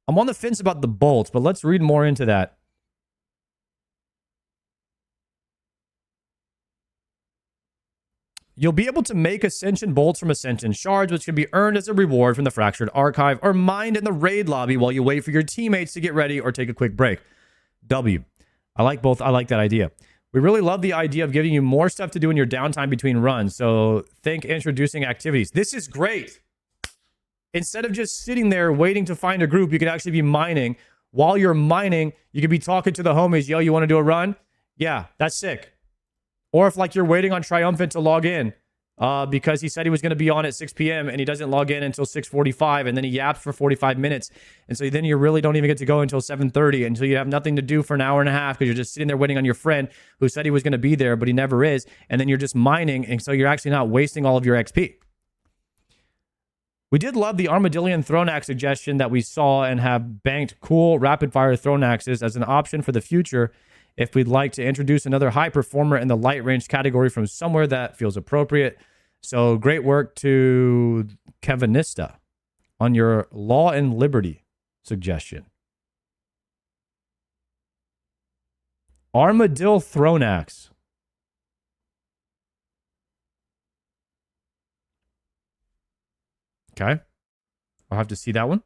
I'm on the fence about the bolts, but let's read more into that. You'll be able to make Ascension bolts from Ascension shards, which can be earned as a reward from the Fractured Archive or mined in the raid lobby while you wait for your teammates to get ready or take a quick break. W. I like both. I like that idea. We really love the idea of giving you more stuff to do in your downtime between runs, so think introducing activities. This is great. Instead of just sitting there waiting to find a group, you could actually be mining. While you're mining, you could be talking to the homies. Yo, you want to do a run? Yeah, that's sick. Or if like you're waiting on Triumphant to log in because he said he was going to be on at 6 p.m. and he doesn't log in until 6:45 and then he yaps for 45 minutes. And so then you really don't even get to go until 7:30 until you have nothing to do for an hour and a half because you're just sitting there waiting on your friend who said he was going to be there, but he never is. And then you're just mining. And so you're actually not wasting all of your XP. We did love the Armadillion Throne Axe suggestion that we saw and have banked cool rapid fire Throne Axes as an option for the future if we'd like to introduce another high performer in the light range category from somewhere that feels appropriate. So great work to Kevinista on your Law and Liberty suggestion. Armadillo Throne Axe. Okay. I'll have to see that one.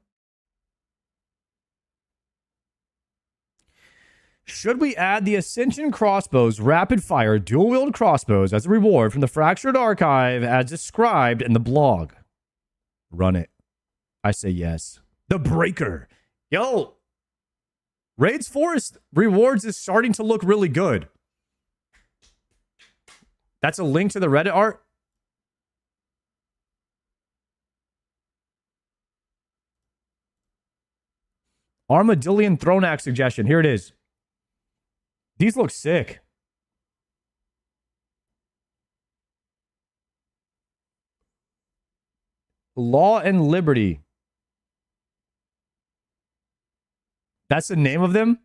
Should we add the Ascension Crossbows rapid fire dual wield crossbows as a reward from the Fractured Archive as described in the blog? Run it. I say yes. The Breaker. Yo. Raids Forest rewards is starting to look really good. That's a link to the Reddit art. Armadillion Throne Axe suggestion. Here it is. These look sick. Law and Liberty. That's the name of them?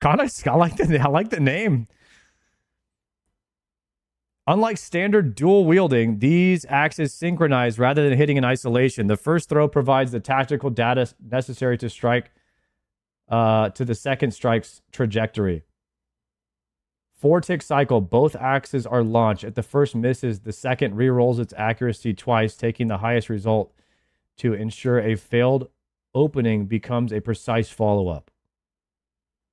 I like the name. Unlike standard dual wielding, these axes synchronize rather than hitting in isolation. The first throw provides the tactical data necessary to strike to the second strike's trajectory. 4-tick cycle. Both axes are launched. If the first misses, the second re-rolls its accuracy twice, taking the highest result to ensure a failed opening becomes a precise follow-up.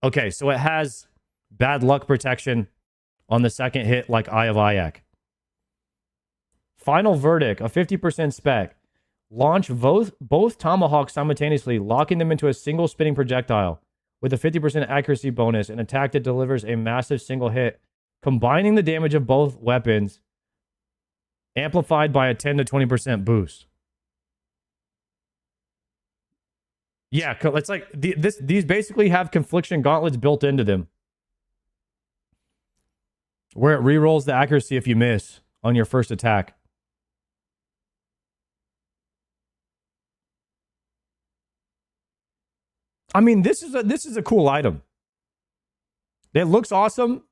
Okay, so it has bad luck protection on the second hit like Eye of Ayak. Final verdict, a 50% spec. Launch both tomahawks simultaneously, locking them into a single spinning projectile with a 50% accuracy bonus, an attack that delivers a massive single hit, combining the damage of both weapons, amplified by a 10 to 20% boost. Yeah, it's like these basically have confliction gauntlets built into them, where it re-rolls the accuracy if you miss on your first attack. I mean, this is a cool item. It looks awesome.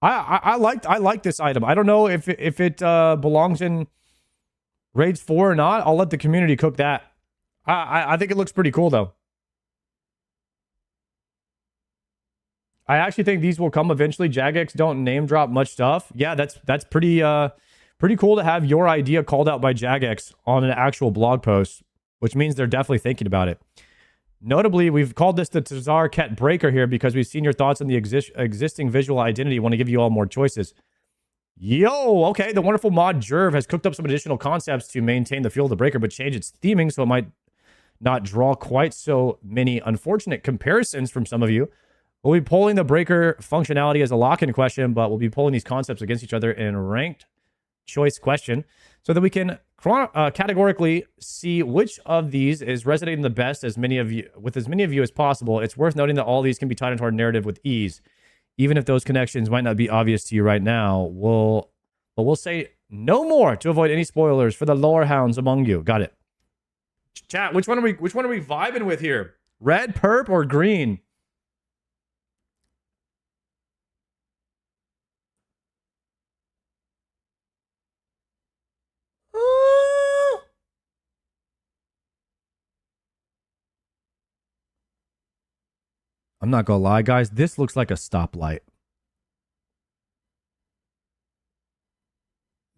I like this item. I don't know if it belongs in Raids 4 or not. I'll let the community cook that. I think it looks pretty cool though. I actually think these will come eventually. Jagex don't name drop much stuff. Yeah, that's pretty cool to have your idea called out by Jagex on an actual blog post, which means they're definitely thinking about it. Notably, we've called this the Tazar Ket Breaker here because we've seen your thoughts on the existing visual identity. Want to give you all more choices. Yo, okay. The wonderful mod Jerv has cooked up some additional concepts to maintain the feel of the breaker, but change its theming so it might not draw quite so many unfortunate comparisons from some of you. We'll be polling the breaker functionality as a lock-in question, but we'll be polling these concepts against each other in a ranked choice question so that we can categorically see which of these is resonating the best with as many of you as possible. It's worth noting that all these can be tied into our narrative with ease. even if those connections might not be obvious to you right now, we'll say no more to avoid any spoilers for the lore hounds among you. Got it. Chat, which one are we vibing with here? Red, perp, or green? I'm not gonna lie, guys. This looks like a stoplight.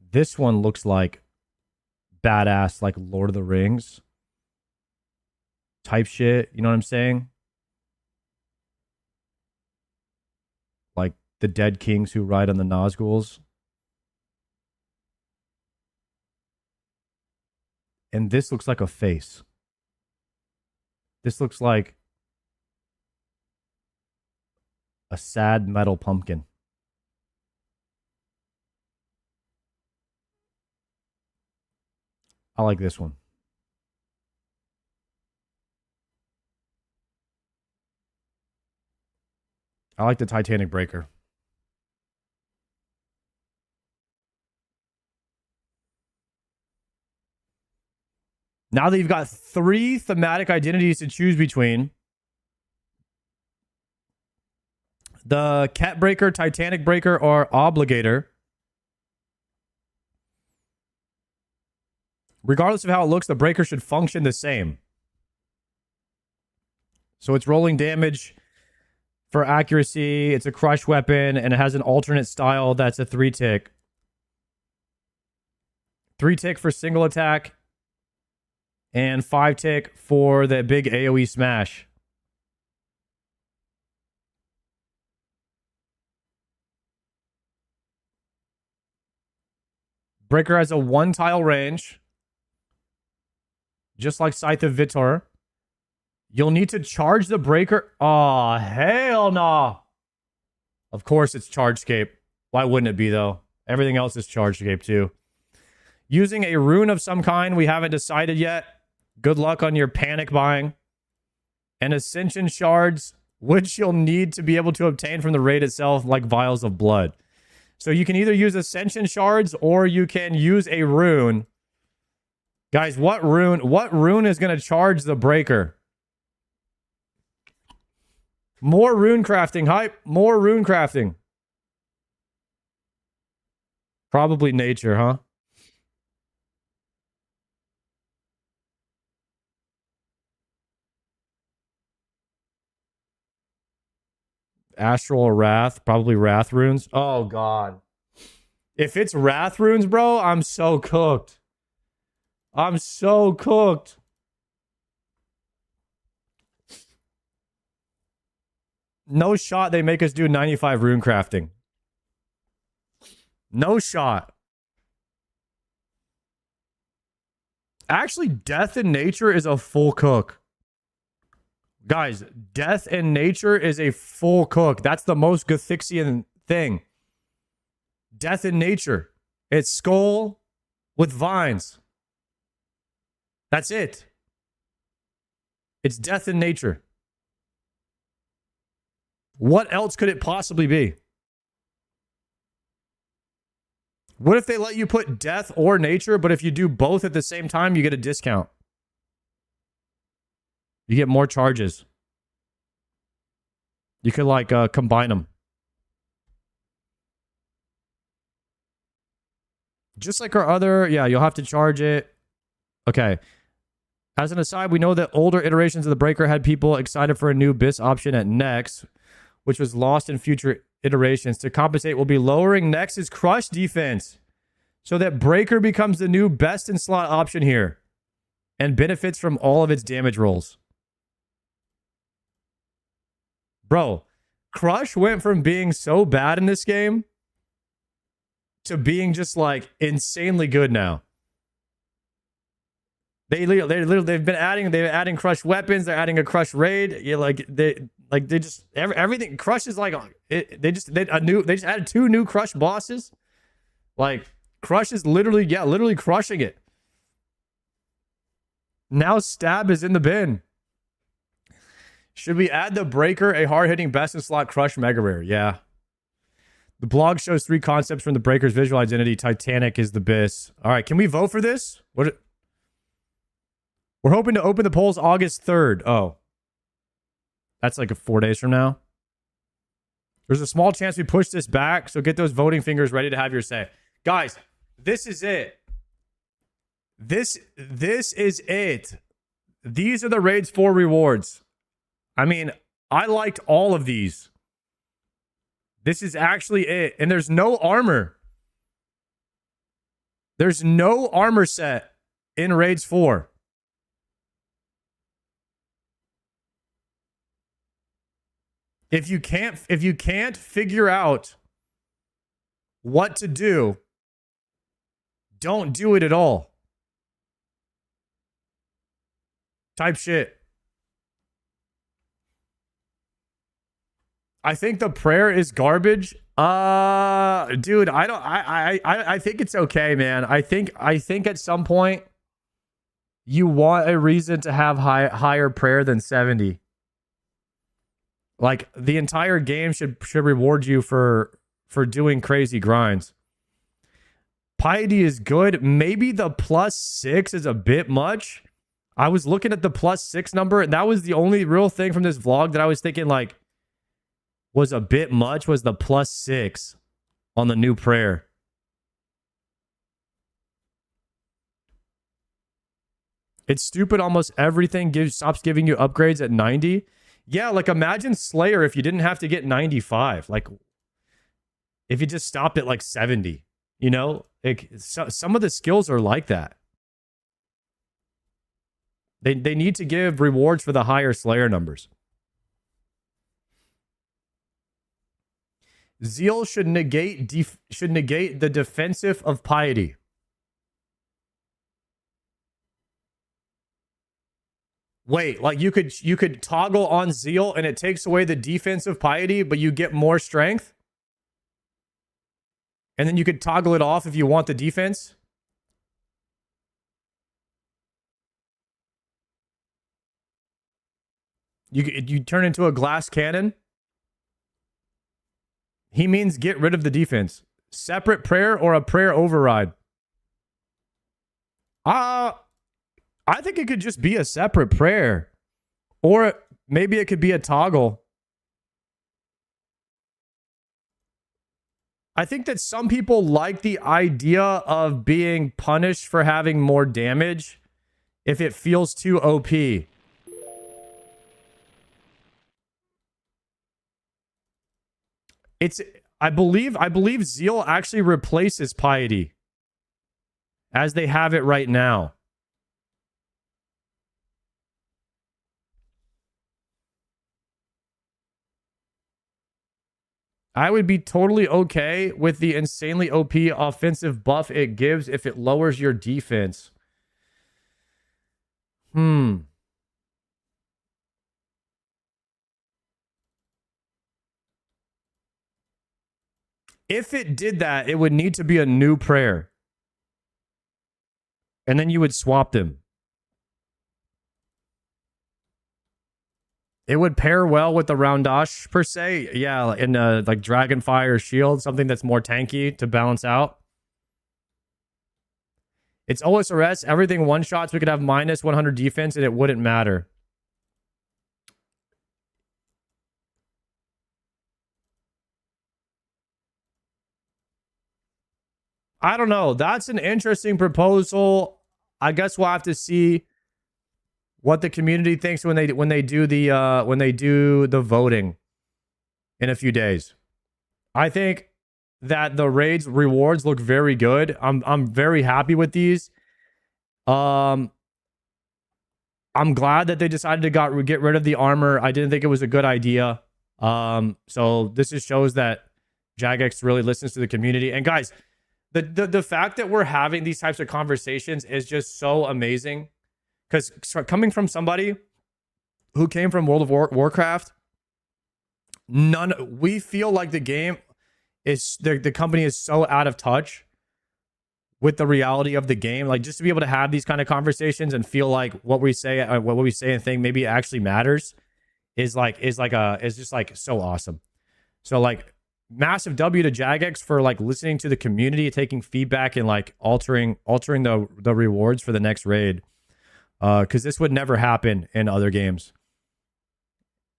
This one looks like badass, like Lord of the Rings type shit. You know what I'm saying? Like the dead kings who ride on the Nazguls. And this looks like a face. This looks like a sad metal pumpkin. I like this one. I like the Titanic Breaker. Now that you've got 3 thematic identities to choose between, the Cat Breaker, Titanic Breaker, or Obligator, regardless of how it looks, the breaker should function the same. So it's rolling damage for accuracy, it's a crush weapon, and it has an alternate style that's a 3-tick. 3-tick for single attack, and 5-tick for the big AoE smash. Breaker has a 1-tile range, just like Scythe of Vitor. You'll need to charge the breaker. Oh, hell no. Of course it's Chargescape. Why wouldn't it be, though? Everything else is Chargescape, too. Using a rune of some kind, we haven't decided yet. Good luck on your panic buying. And Ascension Shards, which you'll need to be able to obtain from the raid itself, like Vials of Blood. So you can either use Ascension Shards or you can use a rune. Guys, what rune is going to charge the breaker? More rune crafting, hype. More rune crafting. Probably nature, huh? Astral or Wrath. Probably Wrath runes. Oh, God. If it's Wrath runes, bro, I'm so cooked. I'm so cooked. No shot they make us do 95 rune crafting. No shot. Actually, Death in Nature is a full cook. Guys, Death in Nature is a full cook. That's the most Gothixian thing. Death in Nature. It's skull with vines. That's it. It's Death in Nature. What else could it possibly be? What if they let you put Death or Nature, but if you do both at the same time, you get a discount? You get more charges. You could, like, combine them. Just like our other... Yeah, you'll have to charge it. Okay. As an aside, we know that older iterations of the Breaker had people excited for a new BIS option at Nex, which was lost in future iterations. To compensate, we'll be lowering Nex's crush defense so that Breaker becomes the new best in slot option here and benefits from all of its damage rolls. Bro, Crush went from being so bad in this game to being just like insanely good now. They've been adding Crush weapons. They're adding a Crush raid. They just everything. Crush is like they just added 2 new Crush bosses. Like Crush is literally crushing it. Now Stab is in the bin. Should we add the Breaker a hard-hitting best in slot Crush mega rare? Yeah, The blog shows 3 concepts from the Breaker's visual identity. Titanic is the best. All right, can we vote for this? We're hoping to open the polls August 3rd. Oh. That's like 4 days from now. There's a small chance we push this back, so get those voting fingers ready to have your say. Guys, this is it. This is it. These are the Raids 4 rewards. I mean, I liked all of these. This is actually it. And there's no armor. There's no armor set in Raids 4. If you can't figure out what to do, don't do it at all. Type shit. I think the prayer is garbage. Dude, I think it's okay, man. I think at some point you want a reason to have higher prayer than 70. Like, the entire game should reward you for doing crazy grinds. Piety is good. Maybe the +6 is a bit much. I was looking at the +6 number, and that was the only real thing from this vlog that I was thinking, like, was a bit much, was the +6 on the new prayer. It's stupid. Almost everything stops giving you upgrades at 90. Yeah, like, imagine Slayer if you didn't have to get 95. Like, if you just stopped at like 70, you know? Like, some of the skills are like that. They need to give rewards for the higher Slayer numbers. Zeal should negate the defensive of piety. Wait, like you could toggle on zeal and it takes away the defensive piety, but you get more strength? And then you could toggle it off if you want the defense? You turn into a glass cannon? He means get rid of the defense. Separate prayer or a prayer override? I think it could just be a separate prayer. Or maybe it could be a toggle. I think that some people like the idea of being punished for having more damage if it feels too OP. I believe zeal actually replaces piety as they have it right now. I would be totally okay with the insanely OP offensive buff it gives if it lowers your defense. If it did that, it would need to be a new prayer. And then you would swap them. It would pair well with the Roundash, per se. Yeah, in like Dragonfire Shield, something that's more tanky to balance out. It's OSRS. Everything one-shots. We could have minus 100 defense, and it wouldn't matter. I don't know. That's an interesting proposal. I guess we'll have to see what the community thinks when they do the voting in a few days. I think that the raids rewards look very good. I'm very happy with these. I'm glad that they decided to get rid of the armor. I didn't think it was a good idea. So this just shows that Jagex really listens to the community. And guys, the fact that we're having these types of conversations is just so amazing. Because coming from somebody who came from World of Warcraft, we feel like the game is the company is so out of touch with the reality of the game. Like, just to be able to have these kind of conversations and feel like what we say and think maybe actually matters is just like so awesome. So like, massive W to Jagex for like listening to the community, taking feedback, and like altering the rewards for the next raid. Because this would never happen in other games,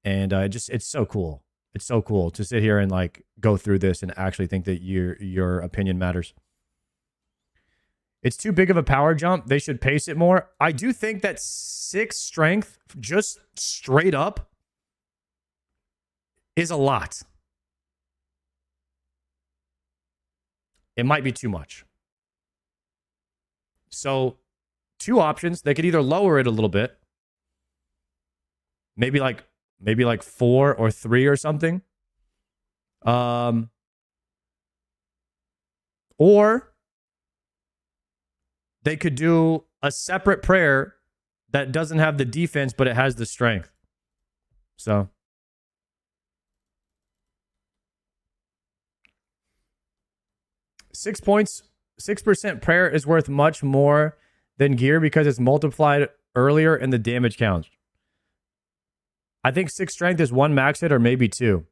and it's so cool. It's so cool to sit here and like go through this and actually think that your opinion matters. It's too big of a power jump. They should pace it more. I do think that 6 strength, just straight up, is a lot. It might be too much. So, 2 options. They could either lower it a little bit, maybe like 4 or 3 or something, or they could do a separate prayer that doesn't have the defense, but it has the strength. So 6 points, 6% prayer is worth much more than gear because it's multiplied earlier in the damage count. I think 6 strength is 1 max hit or maybe 2.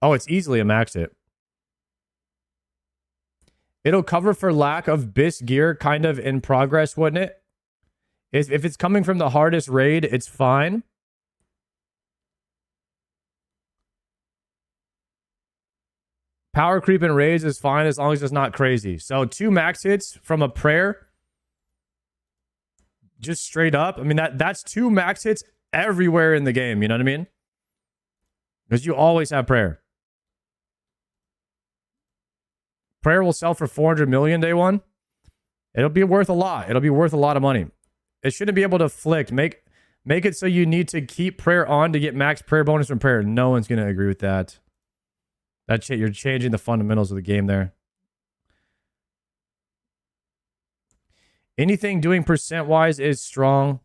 Oh, it's easily a max hit. It'll cover for lack of BIS gear kind of in progress, wouldn't it? If it's coming from the hardest raid, it's fine. Power creep and raids is fine as long as it's not crazy. So 2 max hits from a prayer, just straight up. I mean, that's 2 max hits everywhere in the game. You know what I mean? Because you always have prayer. Prayer will sell for 400 million day one. It'll be worth a lot. It'll be worth a lot of money. It shouldn't be able to flick. Make it so you need to keep prayer on to get max prayer bonus from prayer. No one's going to agree with that. You're changing the fundamentals of the game there. Anything doing percent-wise is strong.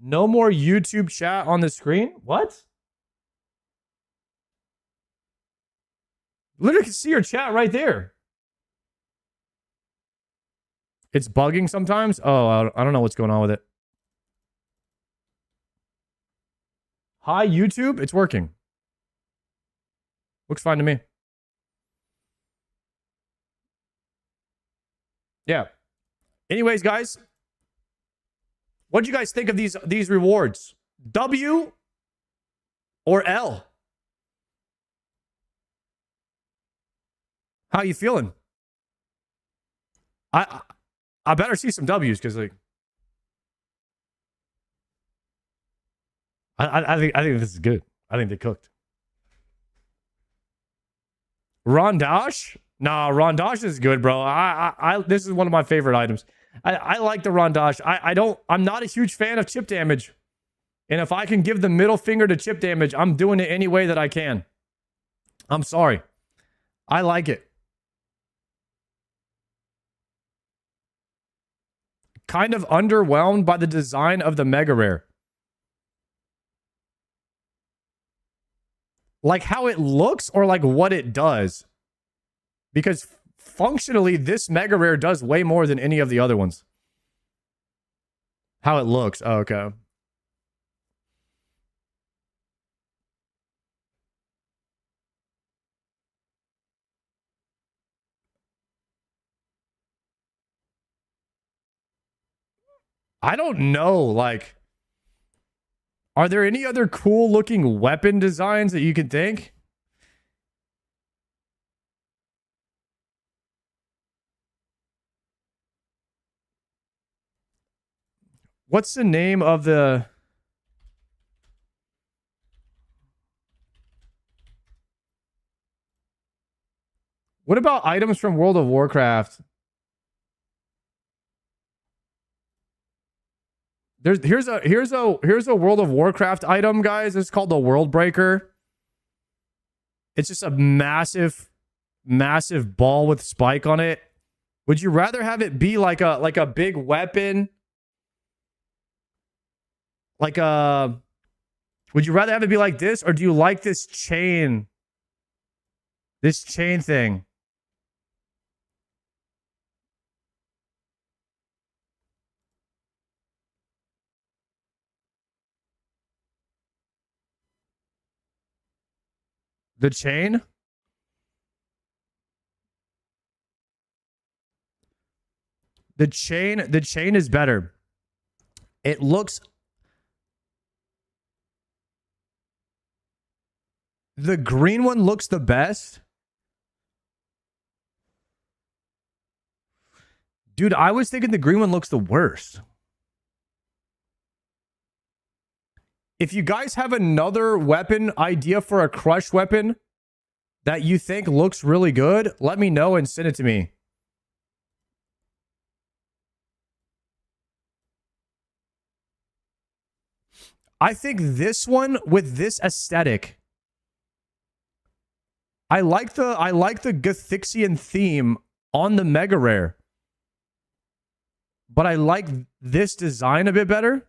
No more YouTube chat on the screen? What? Literally can see your chat right there. It's bugging sometimes. Oh, I don't know what's going on with it. Hi, YouTube. It's working. Looks fine to me. Yeah. Anyways, guys, what do you guys think of these rewards? W or L? How you feeling? I better see some W's because like I think this is good. I think they cooked. Rondash? Nah, Rondash is good, bro. This is one of my favorite items. I like the Rondash. I'm not a huge fan of chip damage. And if I can give the middle finger to chip damage, I'm doing it any way that I can. I'm sorry. I like it. Kind of underwhelmed by the design of the Mega Rare. Like how it looks or like what it does? Because functionally, this Mega Rare does way more than any of the other ones. How it looks. Oh, okay. I don't know. Like, are there any other cool looking weapon designs that you can think? What's the name of the... What about items from World of Warcraft? Here's a World of Warcraft item, guys. It's called the World Breaker. It's just a massive ball with spike on it. Would you rather have it be like a big weapon? Would you rather have it be like this, or do you like this chain? This chain thing. The chain? The chain is better. It looks... The green one looks the best. Dude, I was thinking the green one looks the worst. If you guys have another weapon idea for a crush weapon that you think looks really good, let me know and send it to me. I think this one with this aesthetic. I like the Gothixian theme on the Mega Rare. But I like this design a bit better.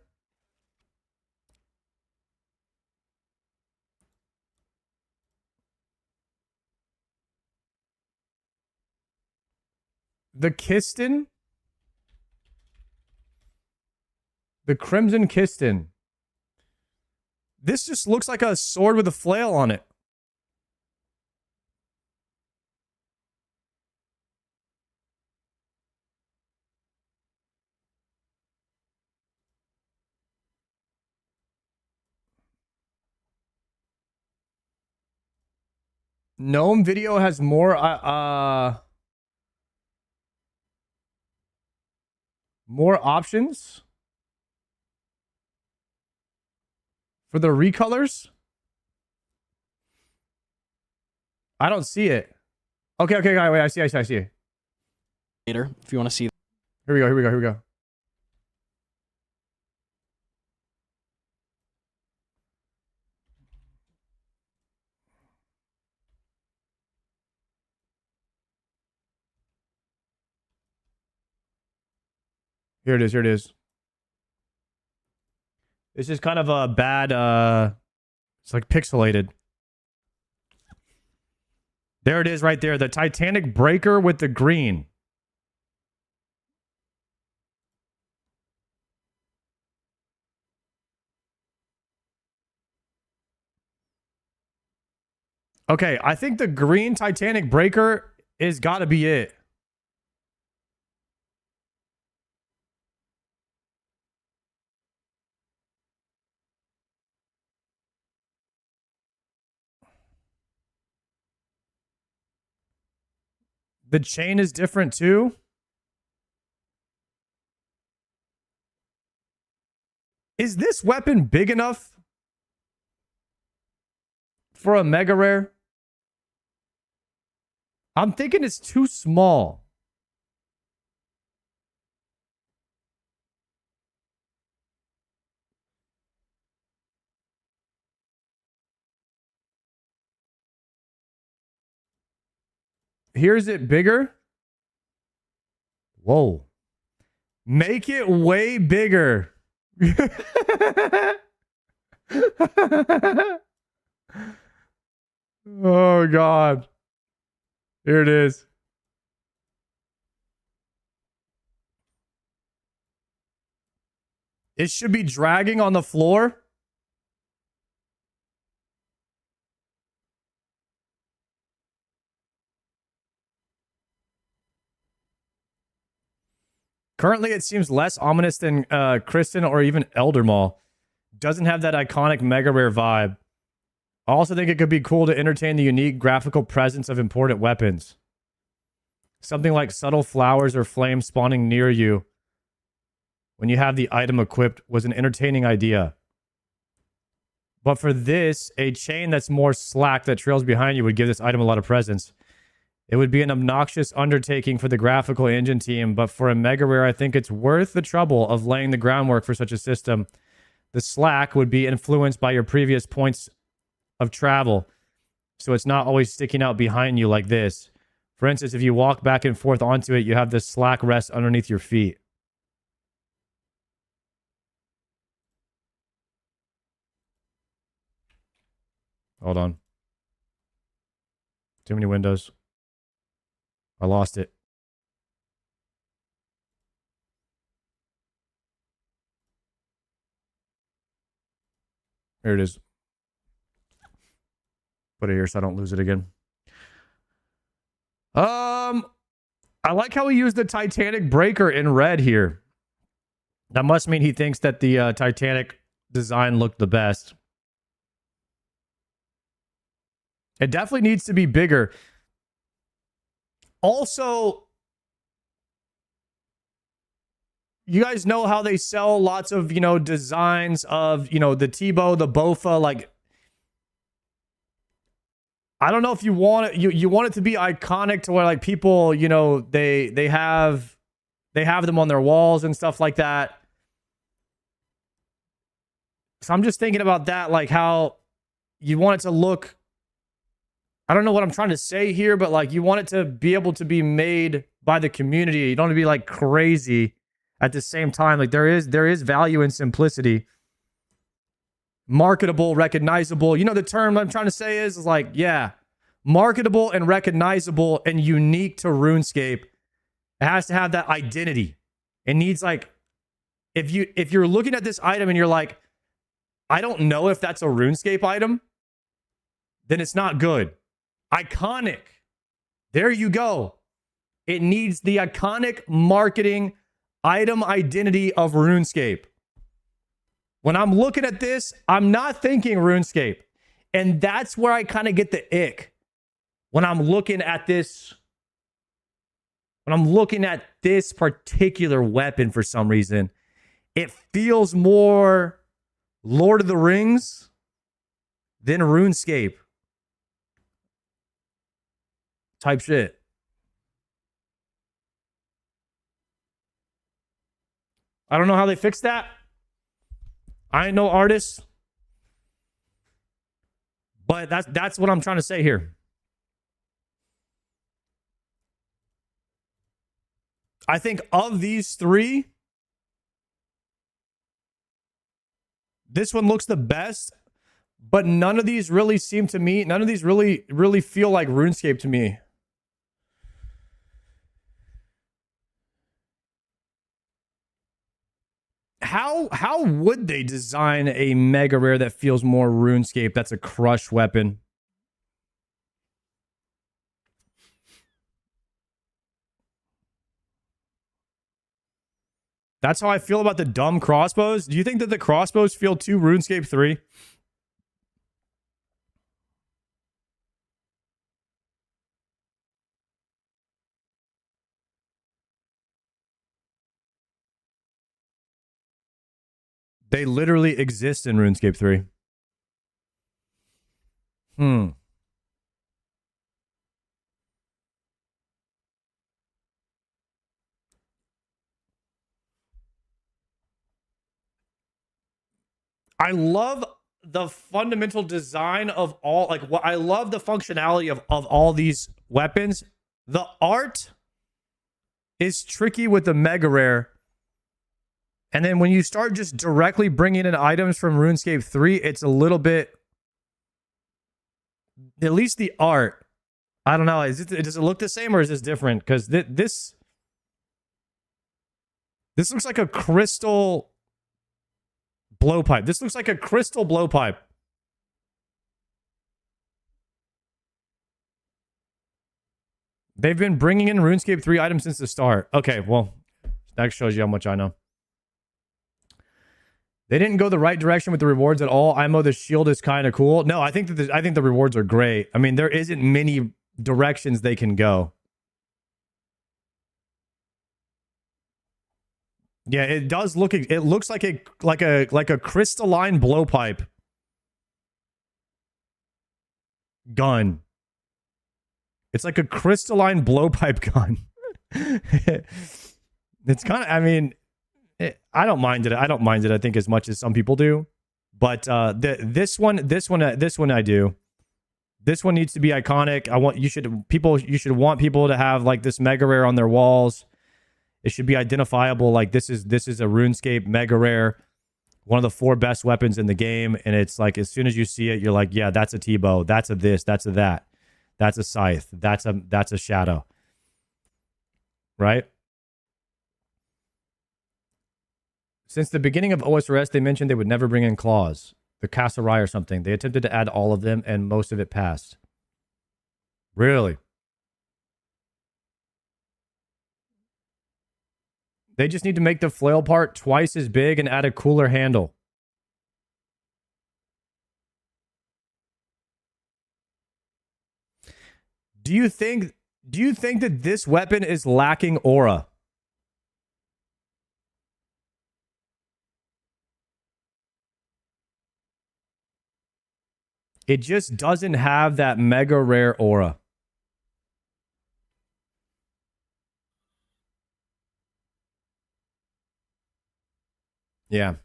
The Kiston. The Crimson Kiston. This just looks like a sword with a flail on it. Gnome video has more more options for the recolors. I don't see it. Okay, wait, I see it. Later, if you want to see. Here we go. Here it is. It's just kind of a bad, it's like pixelated. There it is right there. The Titanic Breaker with the green. Okay, I think the green Titanic Breaker is gotta be it. The chain is different too. Is this weapon big enough for a Mega Rare? I'm thinking it's too small. Here's it bigger. Whoa. Make it way bigger. Oh, God. Here it is. It should be dragging on the floor. Currently, it seems less ominous than Kristen or even Eldermaw. Doesn't have that iconic Mega Rare vibe. I also think it could be cool to entertain the unique graphical presence of important weapons. Something like subtle flowers or flames spawning near you when you have the item equipped was an entertaining idea. But for this, a chain that's more slack that trails behind you would give this item a lot of presence. It would be an obnoxious undertaking for the graphical engine team, but for a Mega Rare, I think it's worth the trouble of laying the groundwork for such a system. The slack would be influenced by your previous points of travel, so it's not always sticking out behind you like this. For instance, if you walk back and forth onto it, you have this slack rest underneath your feet. Hold on. Too many windows. I lost it. Here it is. Put it here so I don't lose it again. I like how he used the Titanic breaker in red here. That must mean he thinks that the Titanic design looked the best. It definitely needs to be bigger. Also, you guys know how they sell lots of, designs of, the Tebow, the Bofa, like, I don't know if you want it, you want it to be iconic to where like people, they have them on their walls and stuff like that. So I'm just thinking about that, like how you want it to look. I don't know what I'm trying to say here, but like you want it to be able to be made by the community. You don't want to be like crazy at the same time. Like there is value in simplicity. Marketable, recognizable. The term I'm trying to say is like, yeah, marketable and recognizable and unique to RuneScape. It has to have that identity. It needs like, if you're looking at this item and you're like, I don't know if that's a RuneScape item, then it's not good. Iconic. There you go. It needs the iconic marketing item identity of RuneScape. When I'm looking at this, I'm not thinking RuneScape. And that's where I kind of get the ick. When I'm looking at this particular weapon for some reason, it feels more Lord of the Rings than RuneScape type shit. I don't know how they fixed that. I ain't no artist. But that's what I'm trying to say here. I think of these three, this one looks the best, but none of these really seem to me, none of these really feel like RuneScape to me. How would they design a mega rare that feels more RuneScape? That's a crush weapon. That's how I feel about the dumb crossbows. Do you think that the crossbows feel too RuneScape 3? They literally exist in RuneScape 3. I love the fundamental design of all, like, what I love the functionality of all these weapons. The art is tricky with the mega rare. And then when you start just directly bringing in items from RuneScape 3, it's a little bit, at least the art, I don't know, does it look the same or is this different? Because this looks like a crystal blowpipe. This looks like a crystal blowpipe. They've been bringing in RuneScape 3 items since the start. Okay, well, that shows you how much I know. They didn't go the right direction with the rewards at all. IMO, the shield is kind of cool. No, I think the rewards are great. I mean, there isn't many directions they can go. Yeah, it does look. It looks like a crystalline blowpipe gun. It's like a crystalline blowpipe gun. It's kind of. I mean, I don't mind it. I don't mind it. I think as much as some people do, but this one, I do. This one needs to be iconic. You should want people to have like this mega rare on their walls. It should be identifiable. Like this is a RuneScape mega rare, one of the 4 best weapons in the game, and it's like as soon as you see it, you're like, yeah, that's a Tebow, that's a this, that's a that, that's a scythe, that's a shadow, right? Since the beginning of OSRS, they mentioned they would never bring in claws. the Kasserai or something. They attempted to add all of them, and most of it passed. Really? They just need to make the flail part twice as big and add a cooler handle. Do you think that this weapon is lacking aura? It just doesn't have that mega rare aura. Yeah.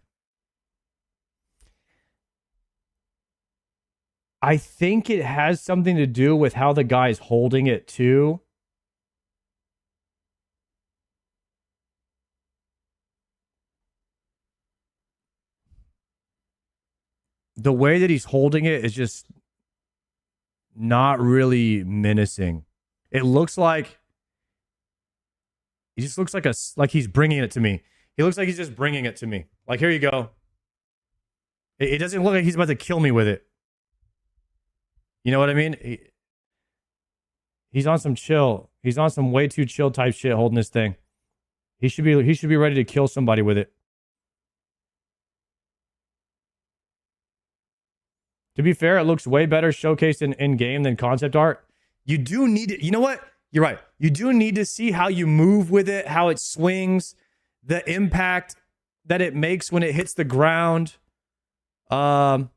I think it has something to do with how the guy's holding it too. The way that he's holding it is just not really menacing. It looks like he just looks like he's bringing it to me. He looks like he's just bringing it to me. Like, here you go. It doesn't look like he's about to kill me with it. You know what I mean? He's on some chill. He's on some way too chill type shit holding this thing. He should be ready to kill somebody with it. To be fair, it looks way better showcased in game than concept art. You do need it. You know what? You're right. You do need to see how you move with it, how it swings, the impact that it makes when it hits the ground. You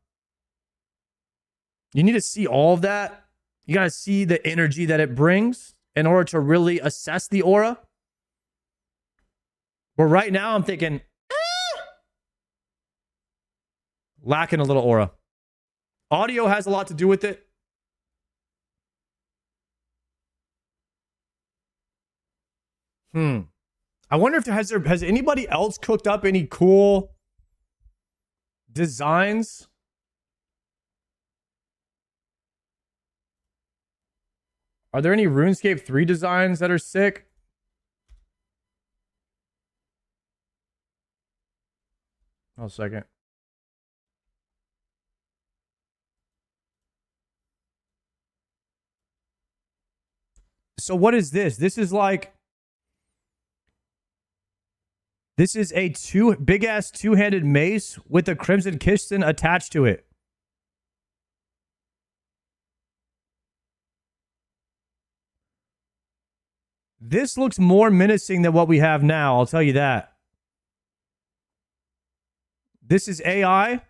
need to see all of that. You got to see the energy that it brings in order to really assess the aura. But right now, I'm thinking, lacking a little aura. Audio has a lot to do with it. I wonder if has anybody else cooked up any cool designs? Are there any RuneScape 3 designs that are sick? Hold a second. So what is this? This is a big ass two-handed mace with a crimson piston attached to it. This looks more menacing than what we have now, I'll tell you that. This is AI.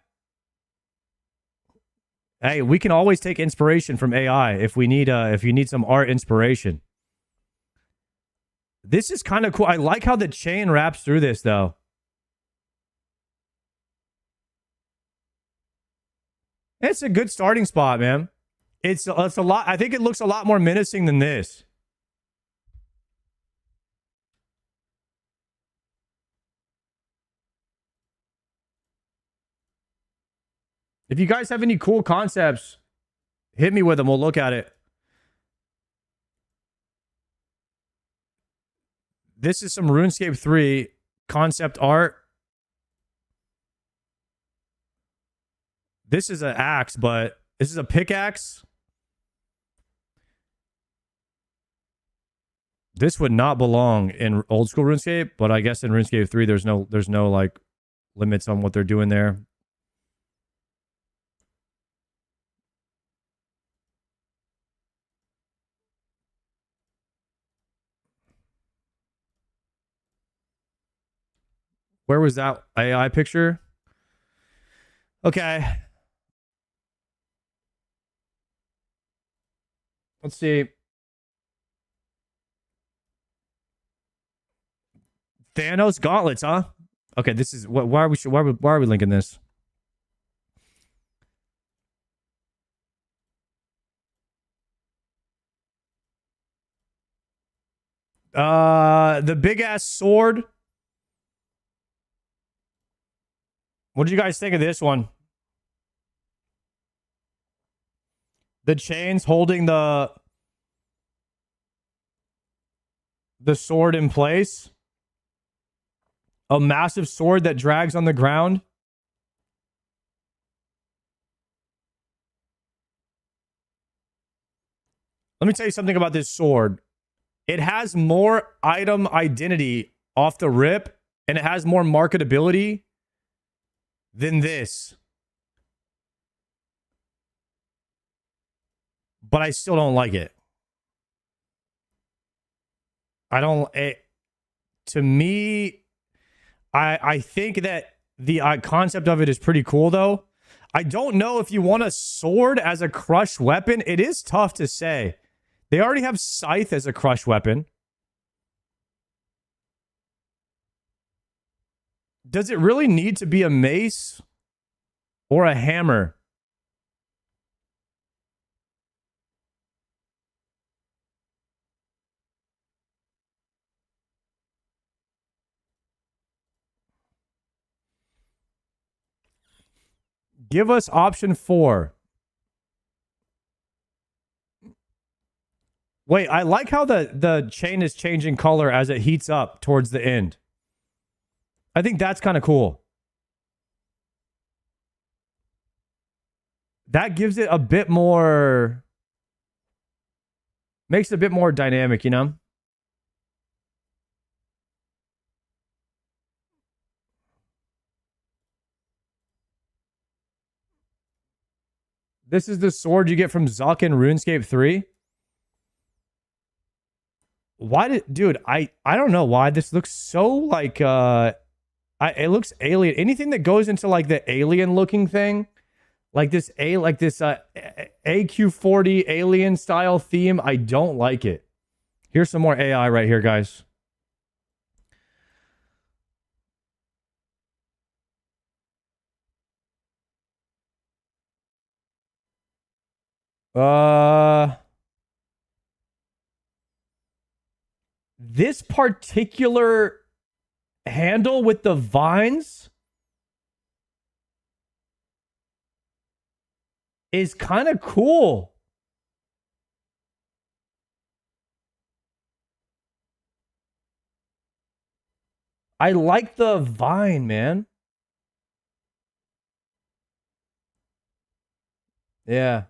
Hey, we can always take inspiration from AI if you need some art inspiration. This is kind of cool. I like how the chain wraps through this though. It's a good starting spot, man. It's a lot. I think it looks a lot more menacing than this. If you guys have any cool concepts, hit me with them. We'll look at it. This is some RuneScape 3 concept art. This is an axe, but this is a pickaxe. This would not belong in old school RuneScape, but I guess in RuneScape 3 there's no like limits on what they're doing there. Where was that AI picture? Okay. Let's see. Thanos gauntlets, huh? Okay, this is why are we linking this? The big ass sword. What did you guys think of this one? The chains holding the sword in place. A massive sword that drags on the ground. Let me tell you something about this sword. It has more item identity off the rip, and it has more marketability than this. But I still don't like it. To me, I think that the concept of it is pretty cool, though. I don't know if you want a sword as a crush weapon. It is tough to say. They already have Scythe as a crush weapon. Does it really need to be a mace or a hammer? Give us option 4. Wait, I like how the chain is changing color as it heats up towards the end. I think that's kind of cool. That gives it a bit more... Makes it a bit more dynamic, you know? This is the sword you get from Zuck in RuneScape 3. Dude, I don't know why this looks so like it looks alien. Anything that goes into like the alien looking thing, like this AQ40 alien style theme, I don't like it. Here's some more AI right here, guys. This particular handle with the vines is kind of cool. I like the vine, man. Yeah.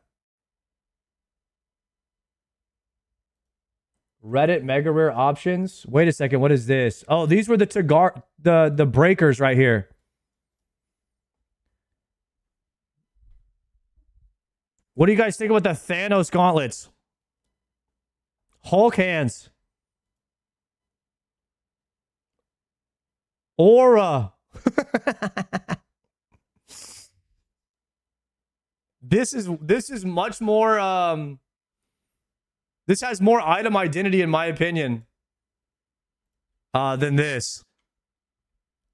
Reddit mega rare options. Wait a second. What is this? Oh, these were the breakers right here. What do you guys think about the Thanos gauntlets? Hulk hands. Aura. This is much more this has more item identity in my opinion than this.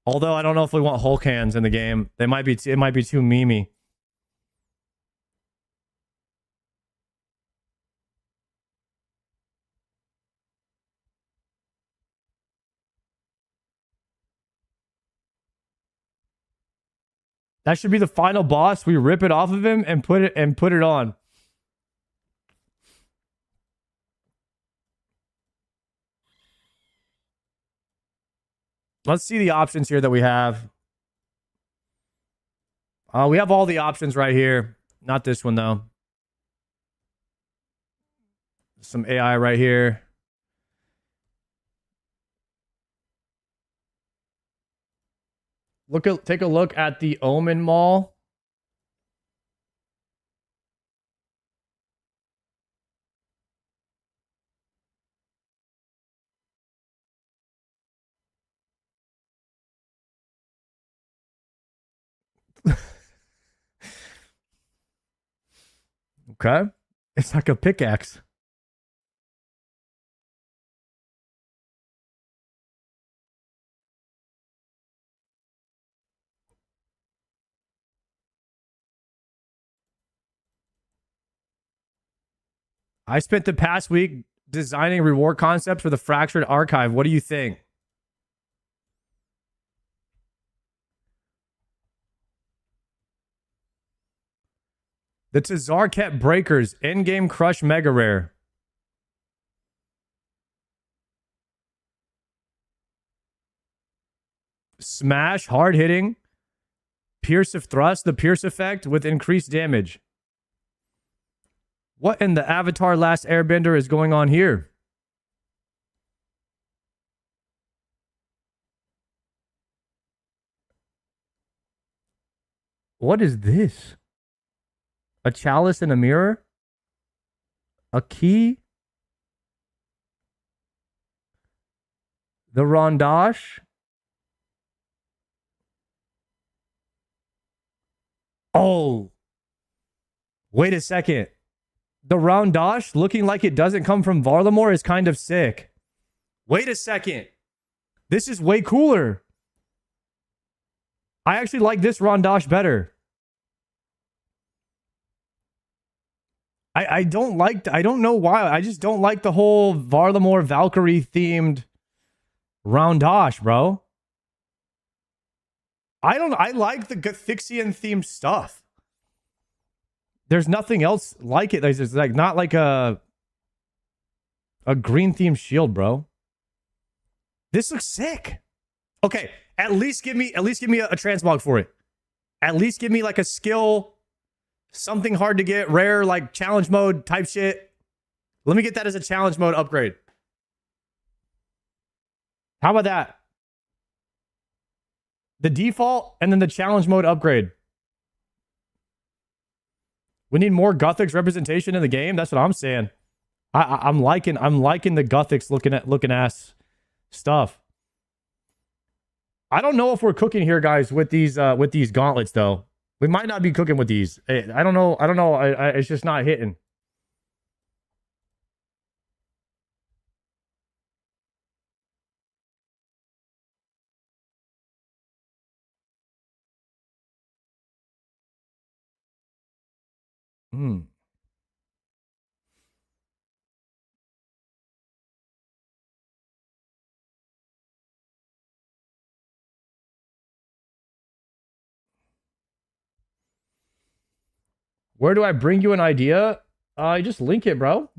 Although I don't know if we want Hulk hands in the game. It might be too memey. That should be the final boss. We rip it off of him and put it on. Let's see the options here that we have. We have all the options right here. Not this one, though. Some AI right here. Take a look at the Omen Mall. Okay. It's like a pickaxe. I spent the past week designing reward concepts for the Fractured Archive. What do you think? The Tazarket Breakers, in-game crush mega rare. Smash, hard hitting. Pierce of thrust, the pierce effect with increased damage. What in the Avatar Last Airbender is going on here? What is this? A chalice and a mirror? A key? The Rondash? Oh. Wait a second. The Rondash looking like it doesn't come from Varlamore is kind of sick. Wait a second. This is way cooler. I actually like this Rondash better. I don't know why. I just don't like the whole Varlamore Valkyrie themed Rondash, bro. I like the Gothixian themed stuff. There's nothing else like it. There's like not like a green themed shield, bro. This looks sick. Okay, at least give me a transmog for it. At least give me like a skill, something hard to get, rare, like challenge mode type shit. Let me get that as a challenge mode upgrade. How about that? The default and then the challenge mode upgrade. We need more Gothics representation in the game. That's what I'm saying. I'm liking the Gothics looking ass stuff. I don't know if we're cooking here, guys, with these gauntlets though. We might not be cooking with these. I don't know. It's just not hitting. Where do I bring you an idea? I just link it, bro.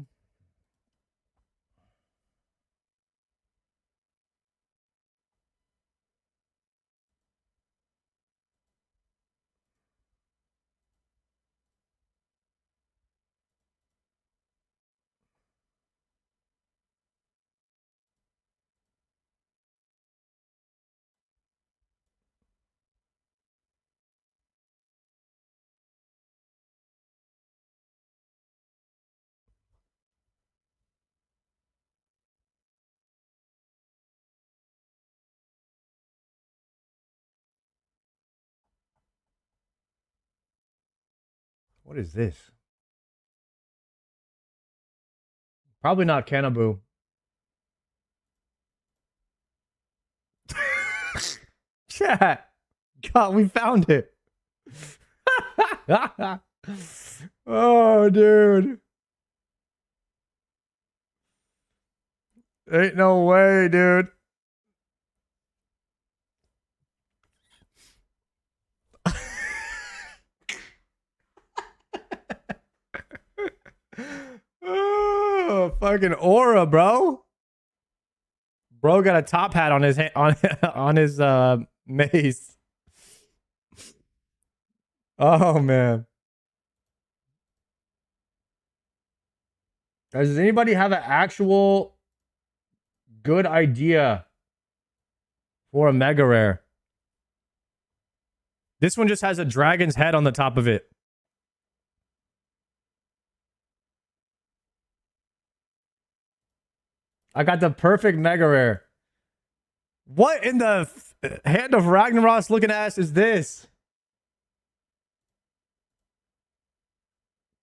What is this? Probably not Cannaboo. Chat. God, we found it. Oh, dude. Ain't no way, dude. Oh, fucking aura, bro. Bro got a top hat on his on his mace. Oh man. Does anybody have an actual good idea for a mega rare? This one just has a dragon's head on the top of it. I got the perfect mega rare. What in the Hand of Ragnaros looking ass is this?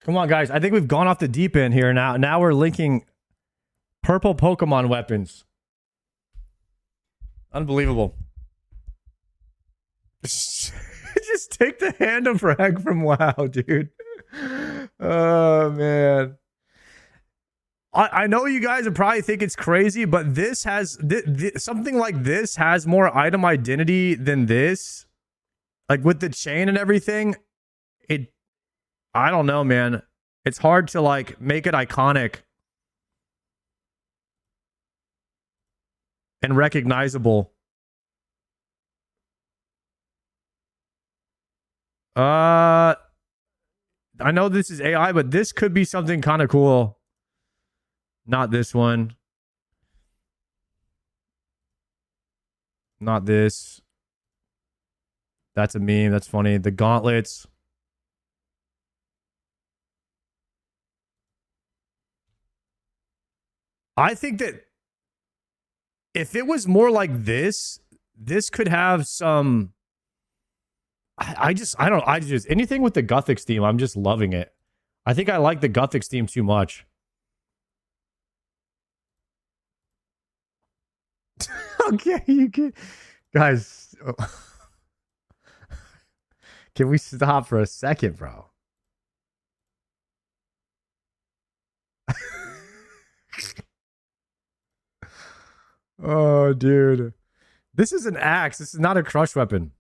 Come on, guys. I think we've gone off the deep end here now. Now we're linking purple Pokemon weapons. Unbelievable. Just take the Hand of Rag from WoW, dude. Oh, man. I know you guys would probably think it's crazy, but this has something like this has more item identity than this. Like with the chain and everything, I don't know, man. It's hard to like make it iconic and recognizable. I know this is AI, but this could be something kind of cool. Not this one. Not this. That's a meme. That's funny. The gauntlets. I think that if it was more like this, this could have some. I don't. Anything with the Gothic theme, I'm just loving it. I think I like the Gothic theme too much. Okay, you can, guys. Can we stop for a second, bro? Oh, dude. This is an axe. This is not a crush weapon.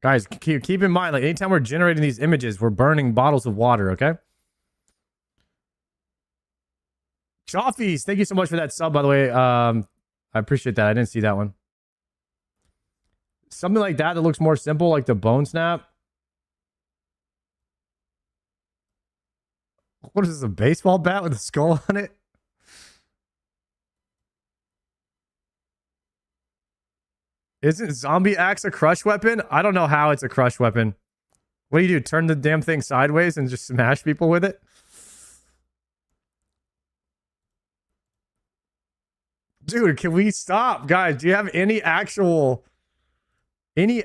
Guys, keep in mind, like anytime we're generating these images, we're burning bottles of water, okay? Choffies, thank you so much for that sub, by the way. I appreciate that. I didn't see that one. Something like that looks more simple, like the bone snap. What is this, a baseball bat with a skull on it? Isn't zombie axe a crush weapon? I don't know how it's a crush weapon. What do? Turn the damn thing sideways and just smash people with it? Dude, can we stop? Guys, do you have any actual good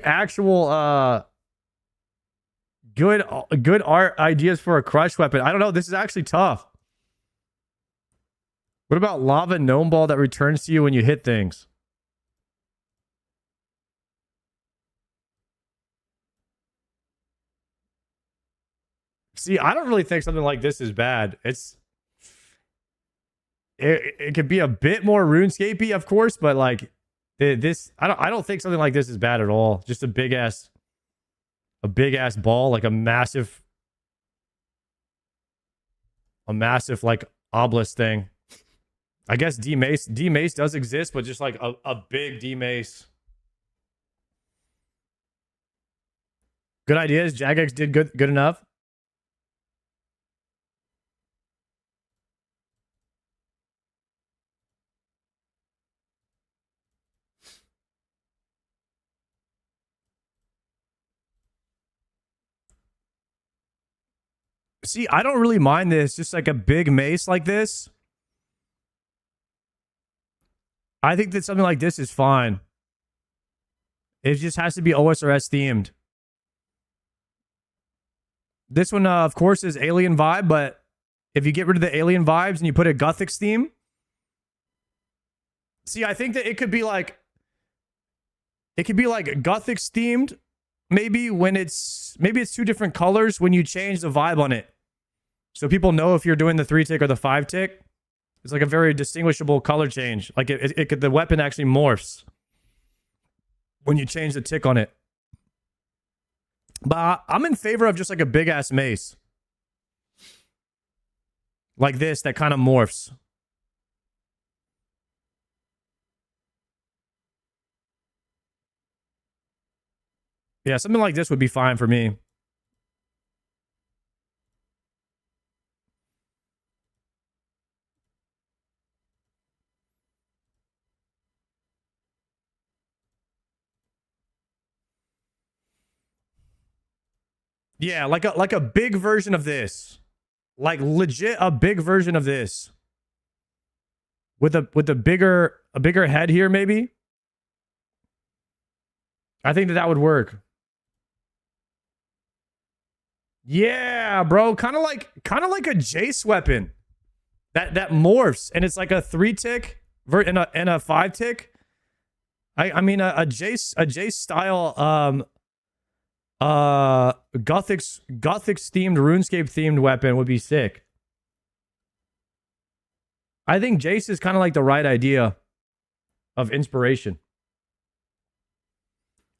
art ideas for a crush weapon? I don't know. This is actually tough. What about lava gnome ball that returns to you when you hit things? See, I don't really think something like this is bad. It could be a bit more RuneScapey, of course, but like this, I don't think something like this is bad at all. Just a big ass ball, like a massive like obelisk thing. I guess D mace does exist, but just like a big D mace. Good ideas. Jagex did good enough. See, I don't really mind this. Just like a big mace like this. I think that something like this is fine. It just has to be OSRS themed. This one, of course, is alien vibe, but if you get rid of the alien vibes and you put a Gothic theme. See, I think that it could be like Gothic themed. Maybe it's two different colors when you change the vibe on it. So people know if you're doing the 3-tick or the 5-tick. It's like a very distinguishable color change. Like the weapon actually morphs when you change the tick on it. But I'm in favor of just like a big ass mace. Like this, that kind of morphs. Yeah, something like this would be fine for me. Yeah, like a big version of this. Like legit a big version of this. With a bigger head here maybe. I think that would work. Yeah, bro, kind of like a Jace weapon. That morphs and it's like a 3-tick and a 5-tick. I mean a Jace style Gothic themed RuneScape themed weapon would be sick. I think Jace is kind of like the right idea of inspiration.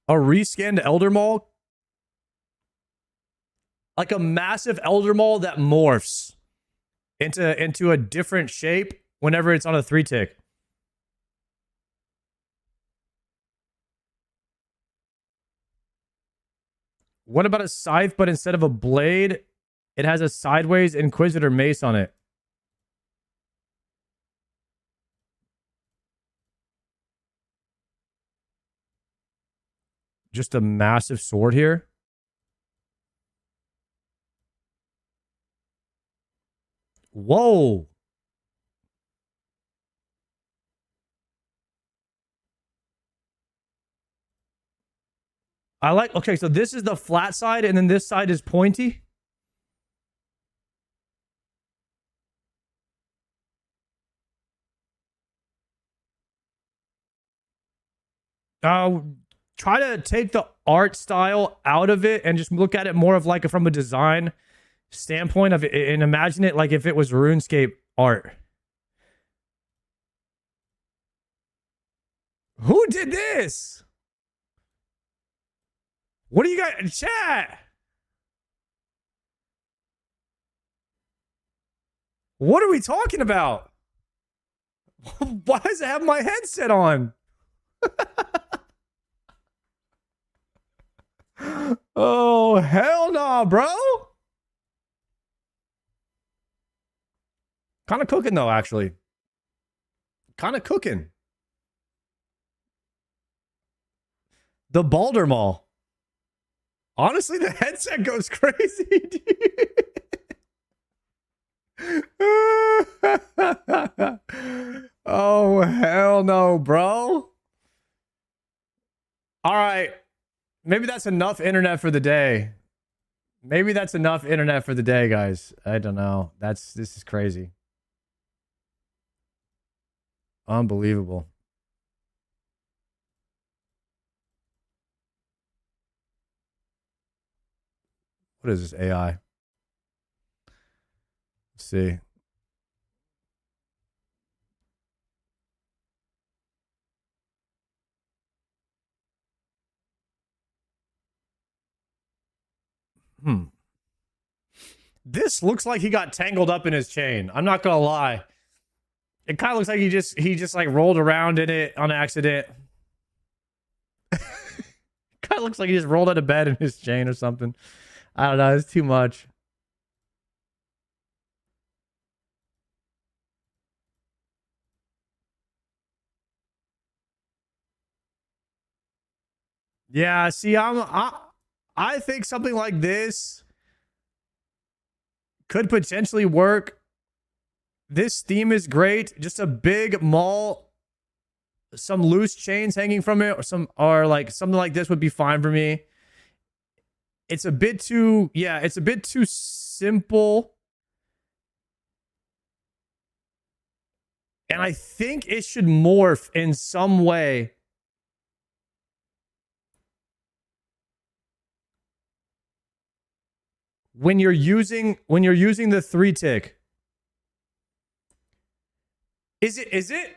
A reskinned Elder Maul, like a massive Elder Maul that morphs into a different shape whenever it's on a 3-tick. What about a scythe, but instead of a blade, it has a sideways Inquisitor mace on it? Just a massive sword here? Whoa. I like, okay, so this is the flat side and then this side is pointy. Try to take the art style out of it and just look at it more of like from a design standpoint of it, and imagine it like if it was RuneScape art. Who did this? What do you got in chat? What are we talking about? Why does it have my headset on? Oh, hell no, bro. Kind of cooking, though, actually. Kind of cooking. The Balder Mall. Honestly, the headset goes crazy, dude. Oh, hell no, bro. All right. Maybe that's enough internet for the day. Maybe that's enough internet for the day, guys. I don't know. This is crazy. Unbelievable. What is this AI? Let's see. This looks like he got tangled up in his chain. I'm not gonna lie. It kind of looks like he just like rolled around in it on accident. Kind of looks like he just rolled out of bed in his chain or something. I don't know. It's too much. Yeah. See, I think something like this could potentially work. This theme is great. Just a big mall, some loose chains hanging from it, or like something like this would be fine for me. It's a bit too, yeah, it's a bit too simple. And I think it should morph in some way. When you're using the 3-tick. Is it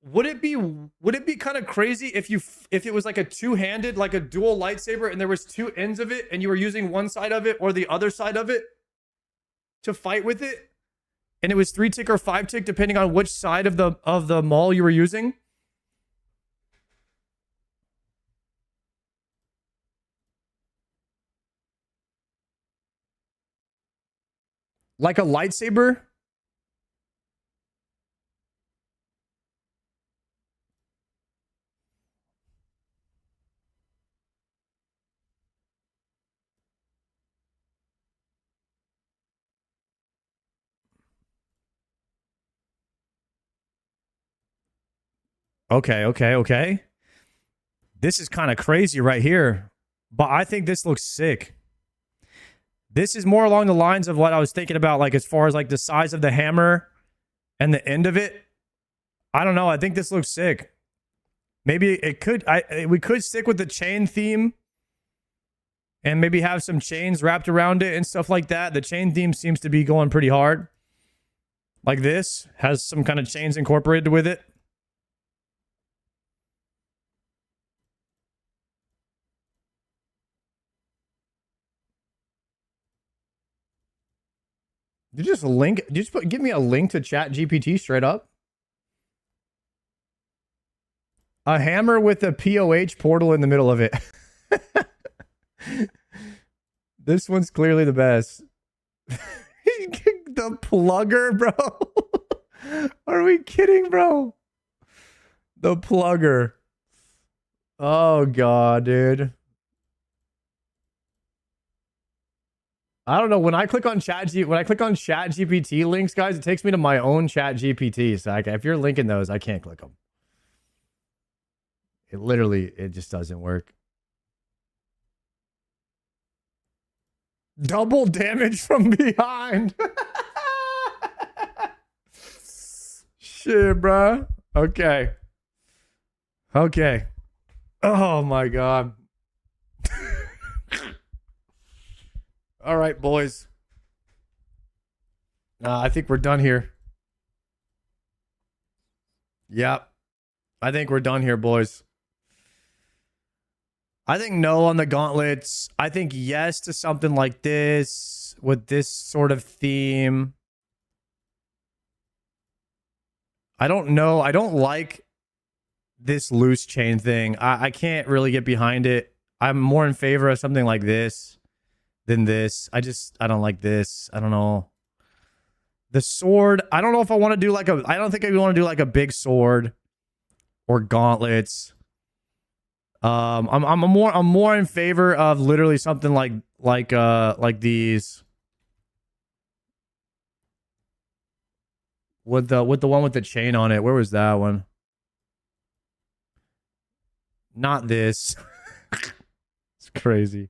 would it be kind of crazy if it was like a two-handed, like a dual lightsaber, and there was two ends of it and you were using one side of it or the other side of it to fight with it, and it was 3-tick or 5-tick depending on which side of the maul you were using? Like a lightsaber? Okay. This is kind of crazy right here, but I think this looks sick. This is more along the lines of what I was thinking about, like as far as like the size of the hammer and the end of it. I don't know. I think this looks sick. Maybe it could. We could stick with the chain theme and maybe have some chains wrapped around it and stuff like that. The chain theme seems to be going pretty hard. Like this has some kind of chains incorporated with it. You just give me a link to Chat GPT straight up. A hammer with a POH portal in the middle of it. This one's clearly the best. The plugger, bro. Are we kidding, bro? The plugger. Oh god, dude. I don't know. When I click on ChatGPT links, guys, it takes me to my own ChatGPT. So if you're linking those, I can't click them. It just doesn't work. Double damage from behind. Shit, bro. Okay. Okay. Oh my god. All right, boys. I think we're done here. Yep. I think we're done here, boys. I think no on the gauntlets. I think yes to something like this with this sort of theme. I don't know. I don't like this loose chain thing. I can't really get behind it. I'm more in favor of something like this than this. I don't like this. I don't know. The sword, I don't know if I want to do like I don't think I want to do like a big sword or gauntlets. I'm more in favor of literally something like these. With the one with the chain on it. Where was that one? Not this. It's crazy.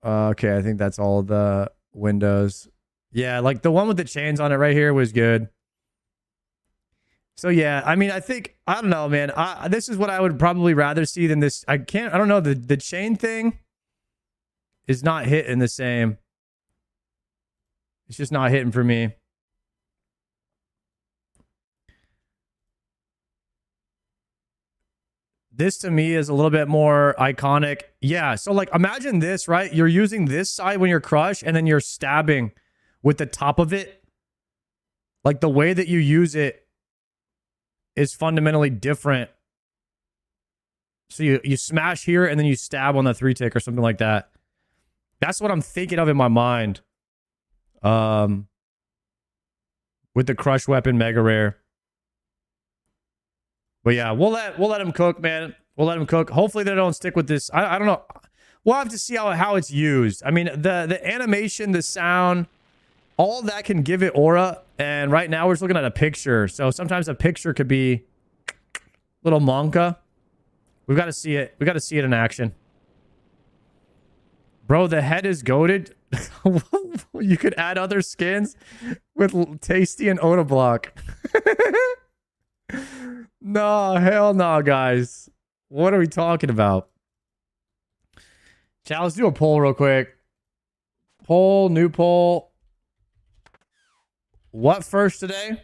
Okay, I think that's all the windows. Yeah, like the one with the chains on it right here was good. So yeah, I mean, I don't know, man. This is what I would probably rather see than this. I don't know. The chain thing is not hitting the same. It's just not hitting for me. This to me is a little bit more iconic. Yeah, so like imagine this, right? You're using this side when you're crushed and then you're stabbing with the top of it. Like the way that you use it is fundamentally different. So you smash here and then you stab on the 3-tick or something like that. That's what I'm thinking of in my mind. With the crush weapon mega rare. But yeah, we'll let him cook, man. We'll let him cook. Hopefully they don't stick with this. I don't know. We'll have to see how it's used. I mean, the animation, the sound, all that can give it aura. And right now we're just looking at a picture. So sometimes a picture could be a little monka. We've got to see it. We got to see it in action. Bro, the head is goated. You could add other skins with Tasty and Oda Block. No, hell no, guys. What are we talking about? Chat, let's do a poll real quick. Poll, new poll. What first today?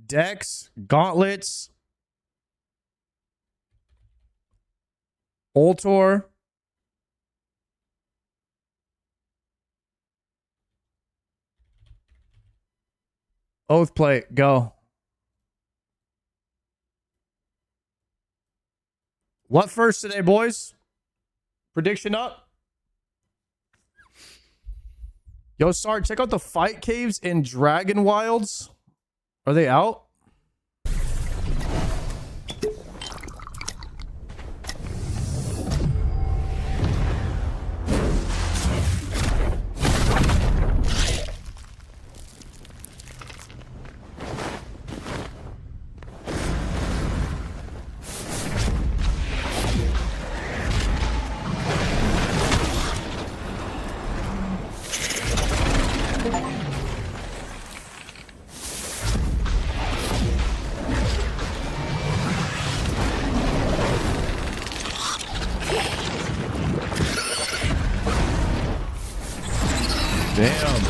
Decks, gauntlets, Ultor, Oath plate, go. What first today, boys? Prediction up. Yo, Sarge, check out the fight caves in Dragon Wilds. Are they out? Damn.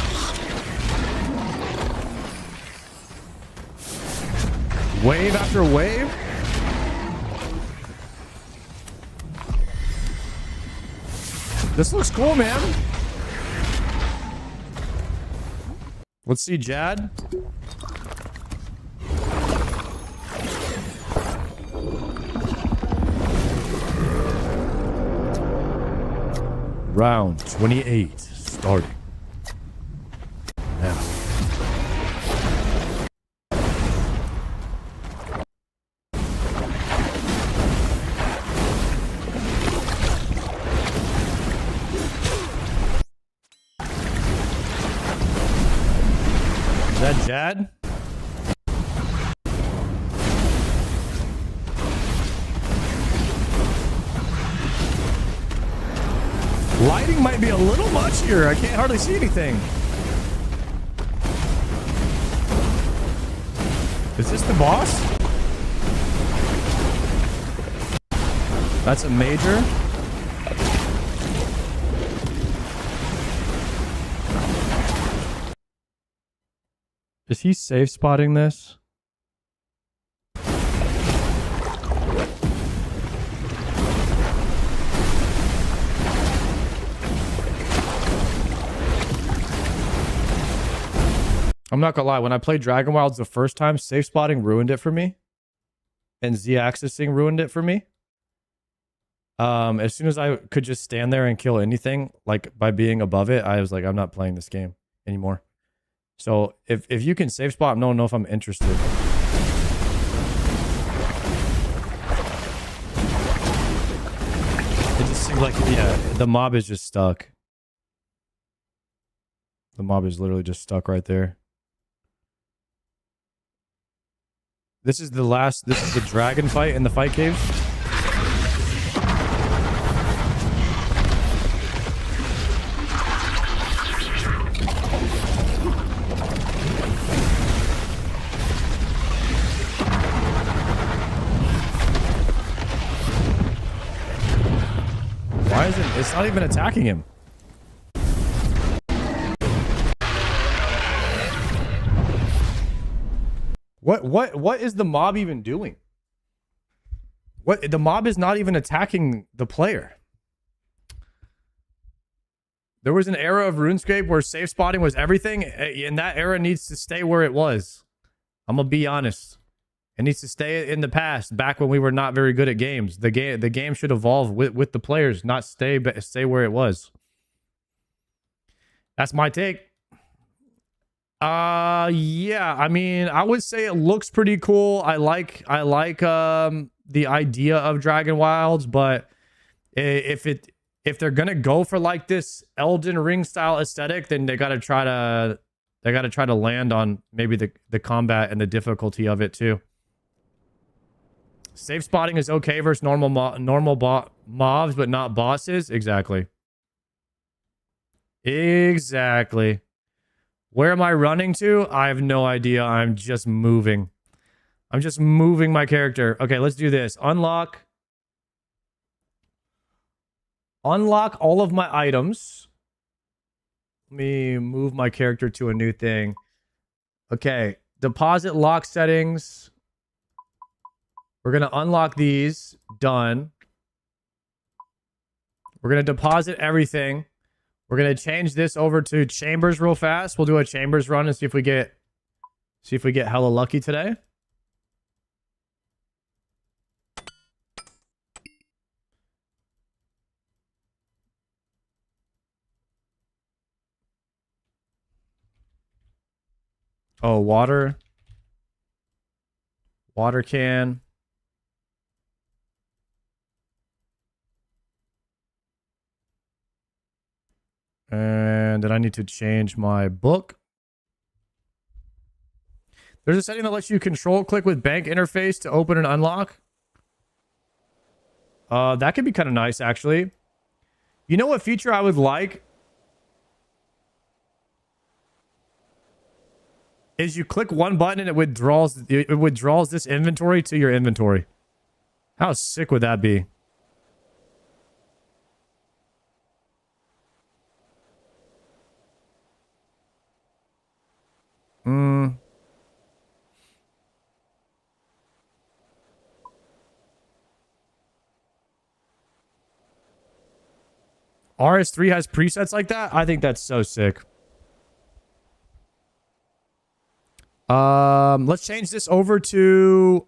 Wave after wave? This looks cool, man. Let's see, Jad. Round 28 starting now. Is that Jad? Lighting might be a little much here. I can't hardly see anything. Is this the boss? That's a major. Is he safe spotting this? I'm not gonna lie, when I played Dragon Wilds the first time, safe spotting ruined it for me. And Z-axising ruined it for me. As soon as I could just stand there and kill anything, like by being above it, I was like, I'm not playing this game anymore. So if you can safe spot, I don't know if I'm interested. It just seems like, yeah, the mob is just stuck. The mob is literally just stuck right there. This is the dragon fight in the fight caves. Why isn't it's not even attacking him? What is the mob even doing? What the mob is not even attacking the player. There was an era of RuneScape where safe spotting was everything, and that era needs to stay where it was. I'm gonna be honest. It needs to stay in the past, back when we were not very good at games. The game should evolve with the players, not stay where it was. That's my take. Yeah, I mean, I would say it looks pretty cool. I like the idea of Dragon Wilds, but if they're gonna go for like this Elden Ring style aesthetic, then they gotta try to land on maybe the combat and the difficulty of it too. Safe spotting is okay versus normal mobs, but not bosses. Exactly. Exactly. Where am I running to? I have no idea. I'm just moving. I'm just moving my character. Okay, let's do this. Unlock all of my items. Let me move my character to a new thing. Okay, deposit lock settings. We're going to unlock these. Done. We're going to deposit everything. We're going to change this over to chambers real fast. We'll do a chambers run and see if we get hella lucky today. Oh, water. Water can. And then I need to change my book. There's a setting that lets you control click with bank interface to open and unlock. That could be kind of nice, actually. You know what feature I would like? Is you click one button and it withdraws this inventory to your inventory. How sick would that be? RS3 has presets like that? I think that's so sick. Let's change this over to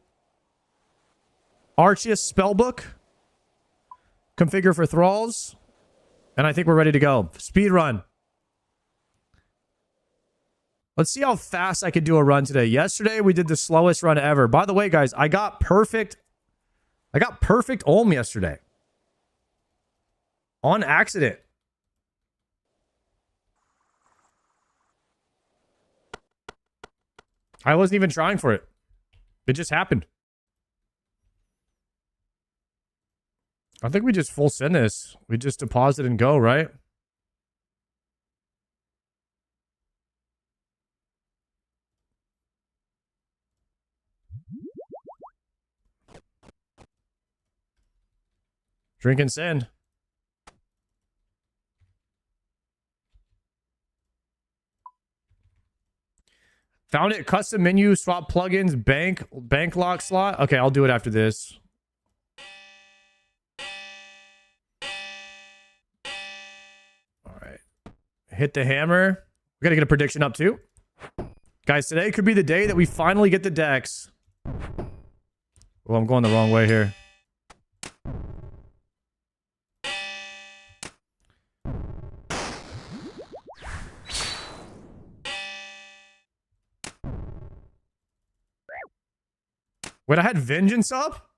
Arceus Spellbook. Configure for thralls. And I think we're ready to go. Speed run. Let's see how fast I can do a run today. Yesterday, we did the slowest run ever. By the way, guys, I got perfect Olm yesterday. On accident. I wasn't even trying for it. It just happened. I think we just full send this. We just deposit and go, right? Drink and send. Found it. Custom menu, swap plugins, bank lock slot. Okay, I'll do it after this. All right. Hit the hammer. We got to get a prediction up too. Guys, today could be the day that we finally get the decks. Well, I'm going the wrong way here. Wait, I had Vengeance up?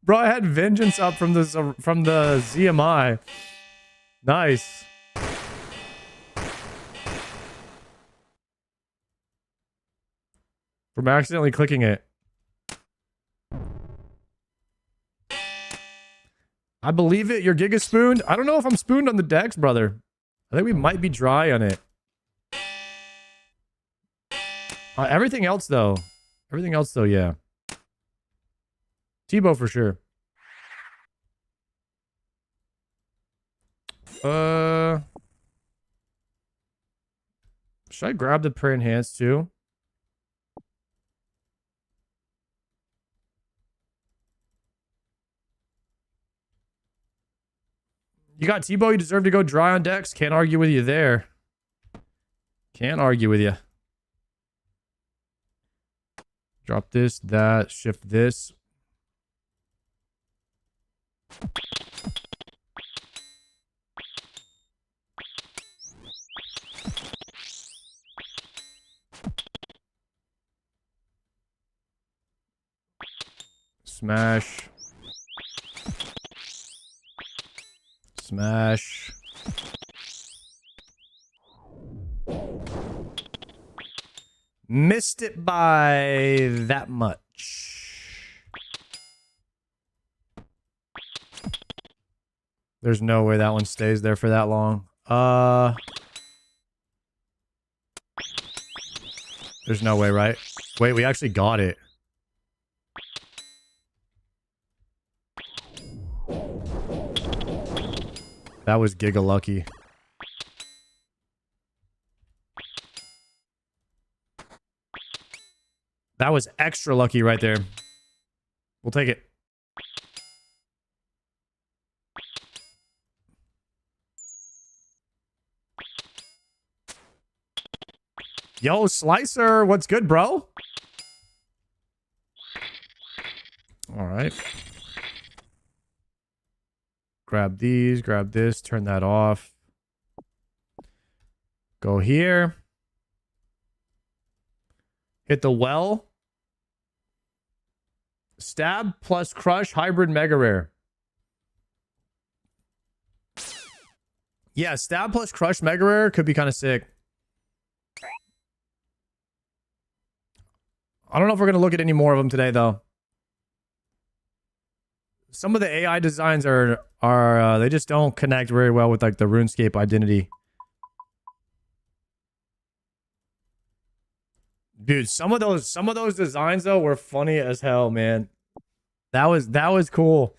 Bro, I had Vengeance up from the ZMI. Nice. From accidentally clicking it. I believe it. You're Giga spooned. I don't know if I'm spooned on the decks, brother. I think we might be dry on it. Everything else, though, yeah. Tebow for sure. Should I grab the prayer enhanced too? You got Tebow, you deserve to go dry on decks. Can't argue with you there. Can't argue with you. Drop this, that, shift this. Smash. Smash. Missed it by that much. There's no way that one stays there for that long. There's no way, right? Wait, we actually got it. That was giga lucky. That was extra lucky right there. We'll take it. Yo, Slicer, what's good, bro? All right. Grab these, grab this, turn that off. Go here. Hit the well. Stab plus crush hybrid mega rare. Yeah, stab plus crush mega rare could be kind of sick. I don't know if we're going to look at any more of them today, though. Some of the AI designs are they just don't connect very well with like the RuneScape identity. Dude, some of those designs though were funny as hell, man. That was cool.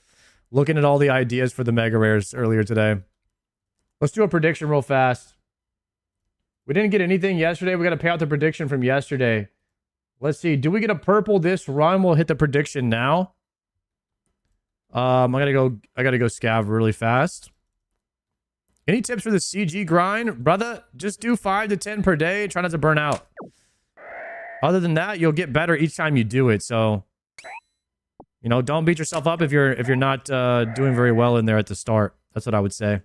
Looking at all the ideas for the mega rares earlier today. Let's do a prediction real fast. We didn't get anything yesterday. We got to pay out the prediction from yesterday. Let's see. Do we get a purple this run? We'll hit the prediction now. I gotta go scav really fast. Any tips for the CG grind? Brother, just do 5 to 10 per day. Try not to burn out. Other than that, you'll get better each time you do it. So, you know, don't beat yourself up if you're not doing very well in there at the start. That's what I would say.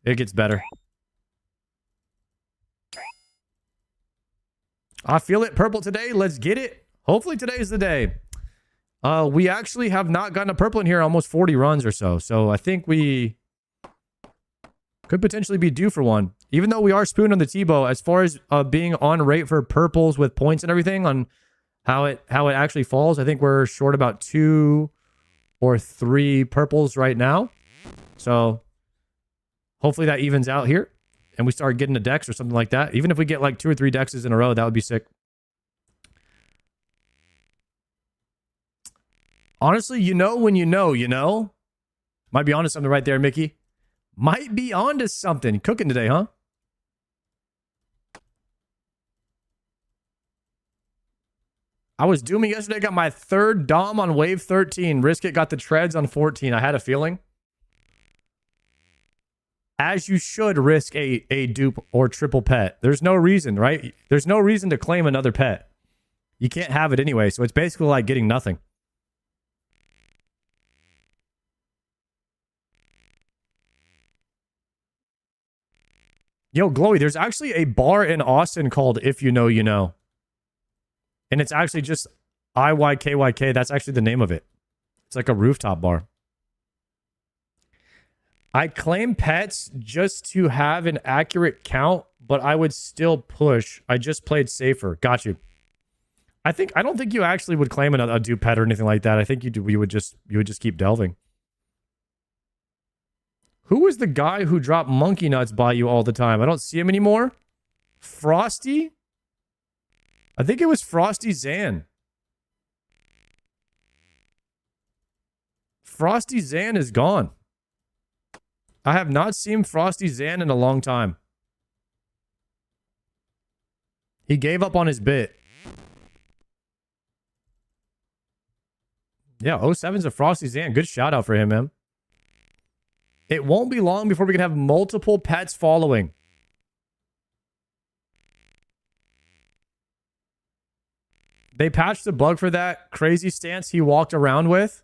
It gets better. I feel it. Purple today. Let's get it. Hopefully today is the day. We actually have not gotten a purple in here almost 40 runs or so. So I think we could potentially be due for one. Even though we are spooned on the Tebow, as far as being on rate for purples with points and everything on how it actually falls, I think we're short about 2 or 3 purples right now. So hopefully that evens out here and we start getting a dex or something like that. Even if we get like 2 or 3 dexes in a row, that would be sick. Honestly, you know when you know. Might be onto something right there, Mickey. Might be onto something. Cooking today, huh? I was dooming yesterday, got my 3rd Dom on wave 13. Risk it, got the treads on 14. I had a feeling. As you should risk a dupe or triple pet. There's no reason, right? There's no reason to claim another pet. You can't have it anyway, so it's basically like getting nothing. Yo, Glowy, there's actually a bar in Austin called If You Know, You Know. And it's actually just IYKYK. That's actually the name of it. It's like a rooftop bar. I claim pets just to have an accurate count, but I would still push. I just played safer. Got you. I don't think you actually would claim a dupe pet or anything like that. I think you would just keep delving. Who was the guy who dropped monkey nuts by you all the time? I don't see him anymore. Frosty? I think it was Frosty Zan. Frosty Zan is gone. I have not seen Frosty Zan in a long time. He gave up on his bit. Yeah, 07's a Frosty Zan. Good shout out for him, man. It won't be long before we can have multiple pets following. They patched the bug for that crazy stance he walked around with.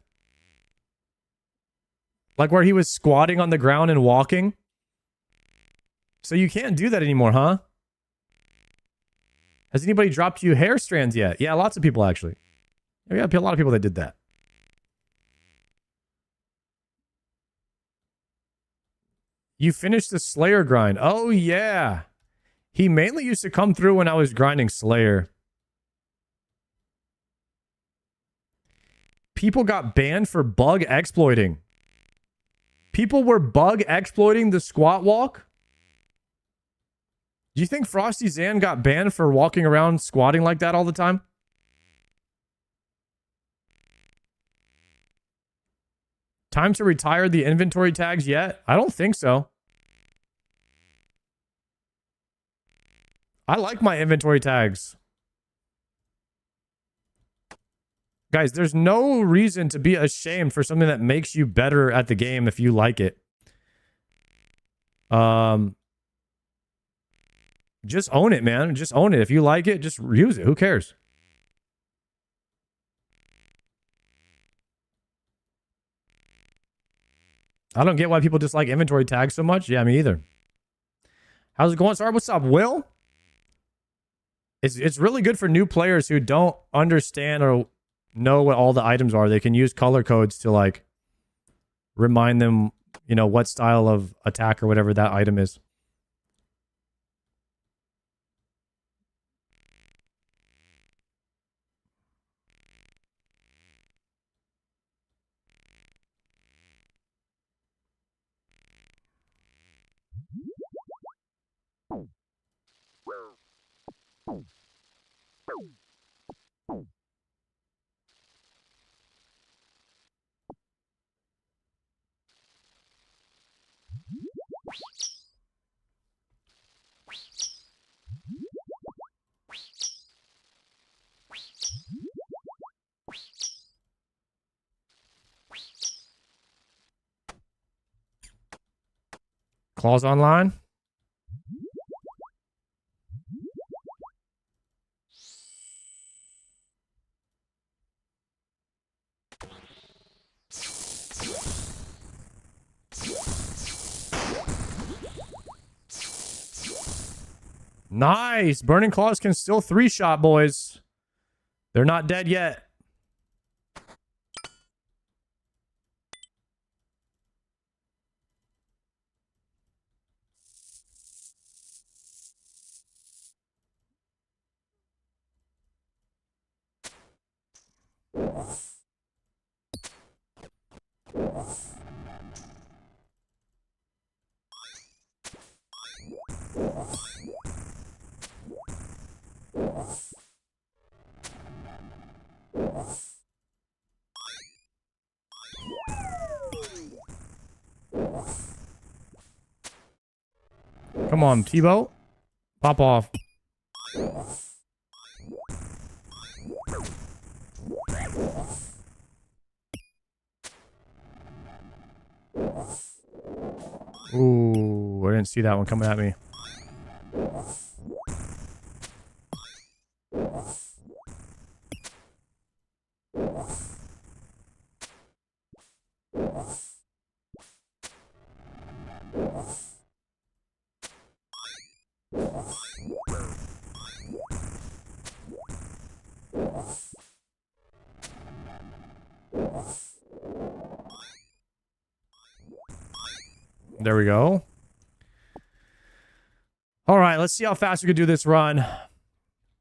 Like where he was squatting on the ground and walking. So you can't do that anymore, huh? Has anybody dropped you hair strands yet? Yeah, lots of people actually. We got a lot of people that did that. You finished the Slayer grind. Oh, yeah. He mainly used to come through when I was grinding Slayer. People got banned for bug exploiting. People were bug exploiting the squat walk? Do you think Frosty Zan got banned for walking around squatting like that all the time? Time to retire the inventory tags yet? I don't think so. I like my inventory tags. Guys, there's no reason to be ashamed for something that makes you better at the game if you like it. Just own it, man. Just own it. If you like it, just use it. Who cares? I don't get why people dislike inventory tags so much. Yeah, me either. How's it going, Sar? What's up, Will? It's really good for new players who don't understand or know what all the items are. They can use color codes to like remind them, you know, what style of attack or whatever that item is. Claws online. Nice. Burning Claws can still 3-shot, boys. They're not dead yet. Come on, T-Boat. Pop off. Ooh, I didn't see that one coming at me. There we go. All right, let's see how fast we can do this run.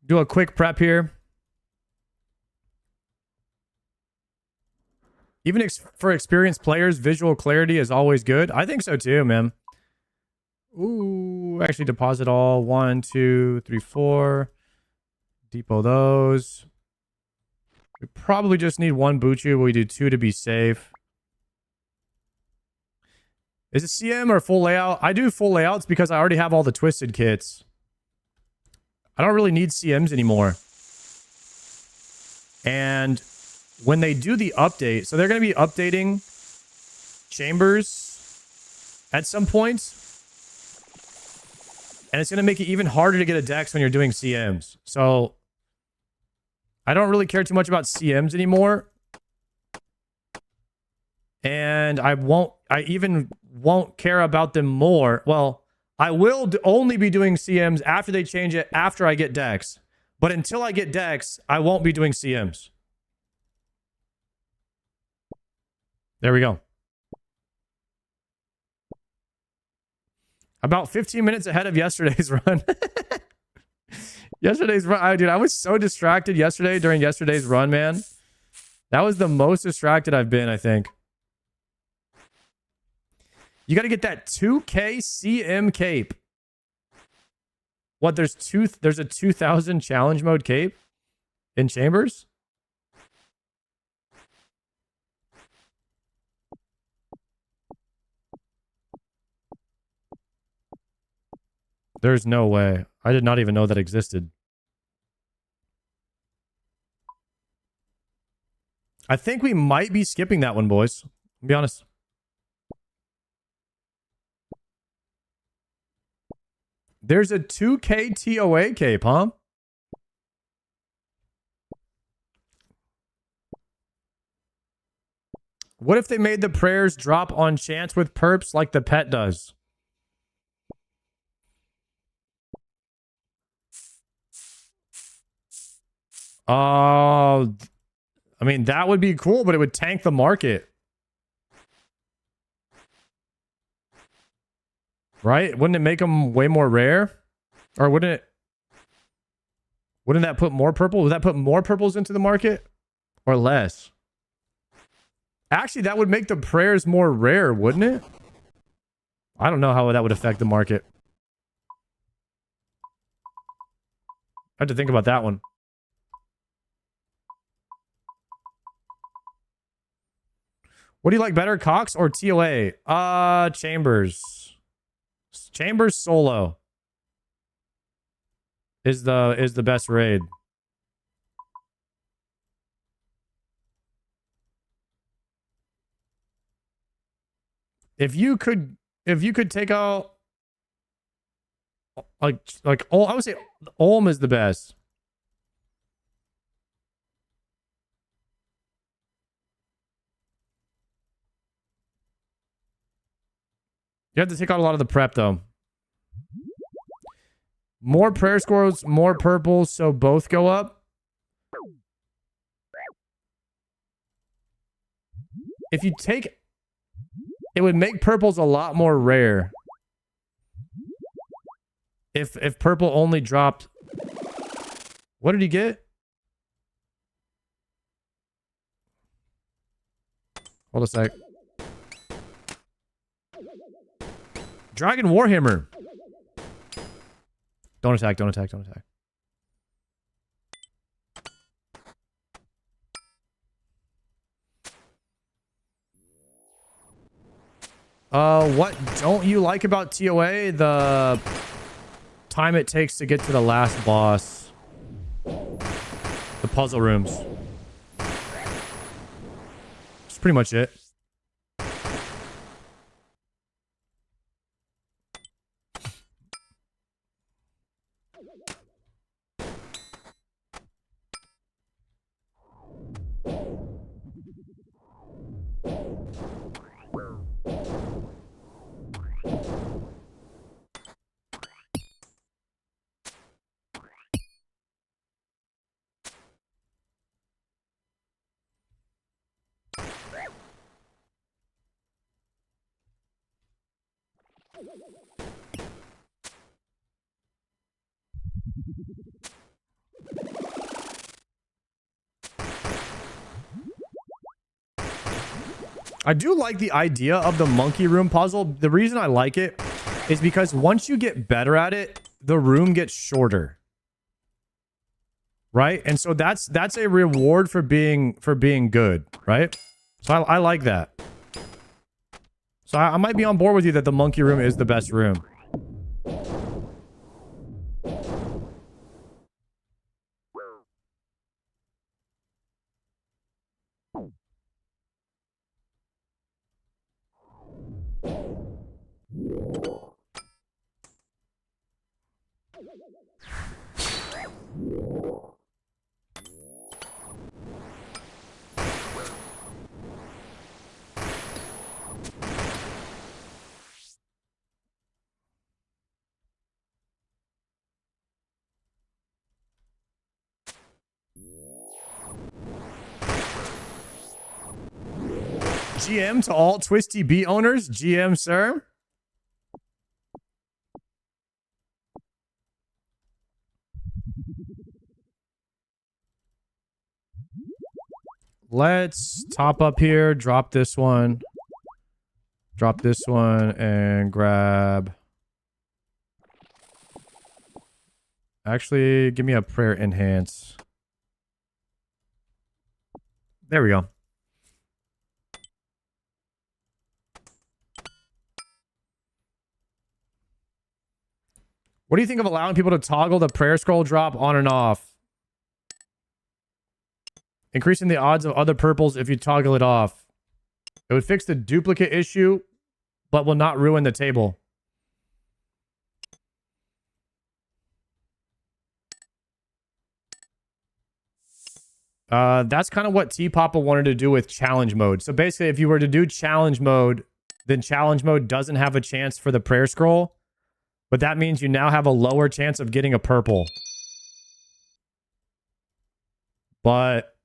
Do a quick prep here. Even for experienced players, visual clarity is always good. I think so too, man. Ooh, actually deposit all. 1, 2, 3, 4. Depot those. We probably just need 1 Buchu, but we do 2 to be safe. Is it CM or full layout? I do full layouts because I already have all the twisted kits. I don't really need CMs anymore. And when they do the update, so they're going to be updating chambers at some point. And it's going to make it even harder to get a dex when you're doing CMs. So I don't really care too much about CMs anymore. And I even won't care about them more. Well, I will only be doing CMs after they change it, after I get dex. But until I get dex, I won't be doing CMs. There we go. About 15 minutes ahead of yesterday's run. Yesterday's run. Dude, I was so distracted yesterday during yesterday's run, man. That was the most distracted I've been, I think. You got to get that 2K CM cape. What, there's a 2000 challenge mode cape in chambers? There's no way. I did not even know that existed. I think we might be skipping that one, boys. I'll be honest. There's a 2K TOA cape, huh? What if they made the prayers drop on chance with perps like the pet does? I mean, that would be cool, but it would tank the market. Right? Wouldn't it make them way more rare? Or wouldn't that put more purple? Would that put more purples into the market? Or less? Actually, that would make the prayers more rare, wouldn't it? I don't know how that would affect the market. I have to think about that one. What do you like better, Cox or TOA? Chambers. Chambers solo is the best raid. If you could if you could take out like oh, I would say Olm is the best. You have to take out a lot of the prep though. More prayer scrolls, more purples, so both go up. If you take, it would make purples a lot more rare. If purple only dropped, what did he get? Hold a sec. Dragon Warhammer. Don't attack, don't attack, don't attack. What don't you like about TOA? The time it takes to get to the last boss. The puzzle rooms. That's pretty much it. I do like the idea of the monkey room puzzle. The reason I like it is because once you get better at it, the room gets shorter. Right? And so that's a reward for being good, right? So I like that. So I might be on board with you that the monkey room is the best room. GM to all Twisty B owners. GM, sir. Let's top up here. Drop this one. Drop this one and grab... Actually, give me a prayer enhance. There we go. What do you think of allowing people to toggle the prayer scroll drop on and off? Increasing the odds of other purples if you toggle it off. It would fix the duplicate issue, but will not ruin the table. That's kind of what T-Papa wanted to do with challenge mode. So basically, if you were to do challenge mode, then challenge mode doesn't have a chance for the prayer scroll. But that means you now have a lower chance of getting a purple. But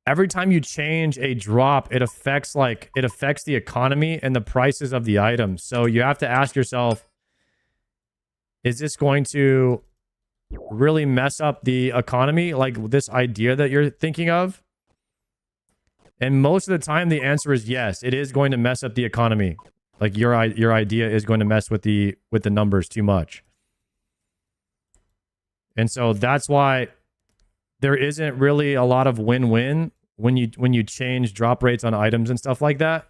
every time you change a drop, it affects the economy and the prices of the items. So you have to ask yourself, is this going to really mess up the economy, like this idea that you're thinking of? And most of the time, the answer is yes. It is going to mess up the economy. Like your idea is going to mess with the numbers too much. And so that's why there isn't really a lot of win-win when you change drop rates on items and stuff like that.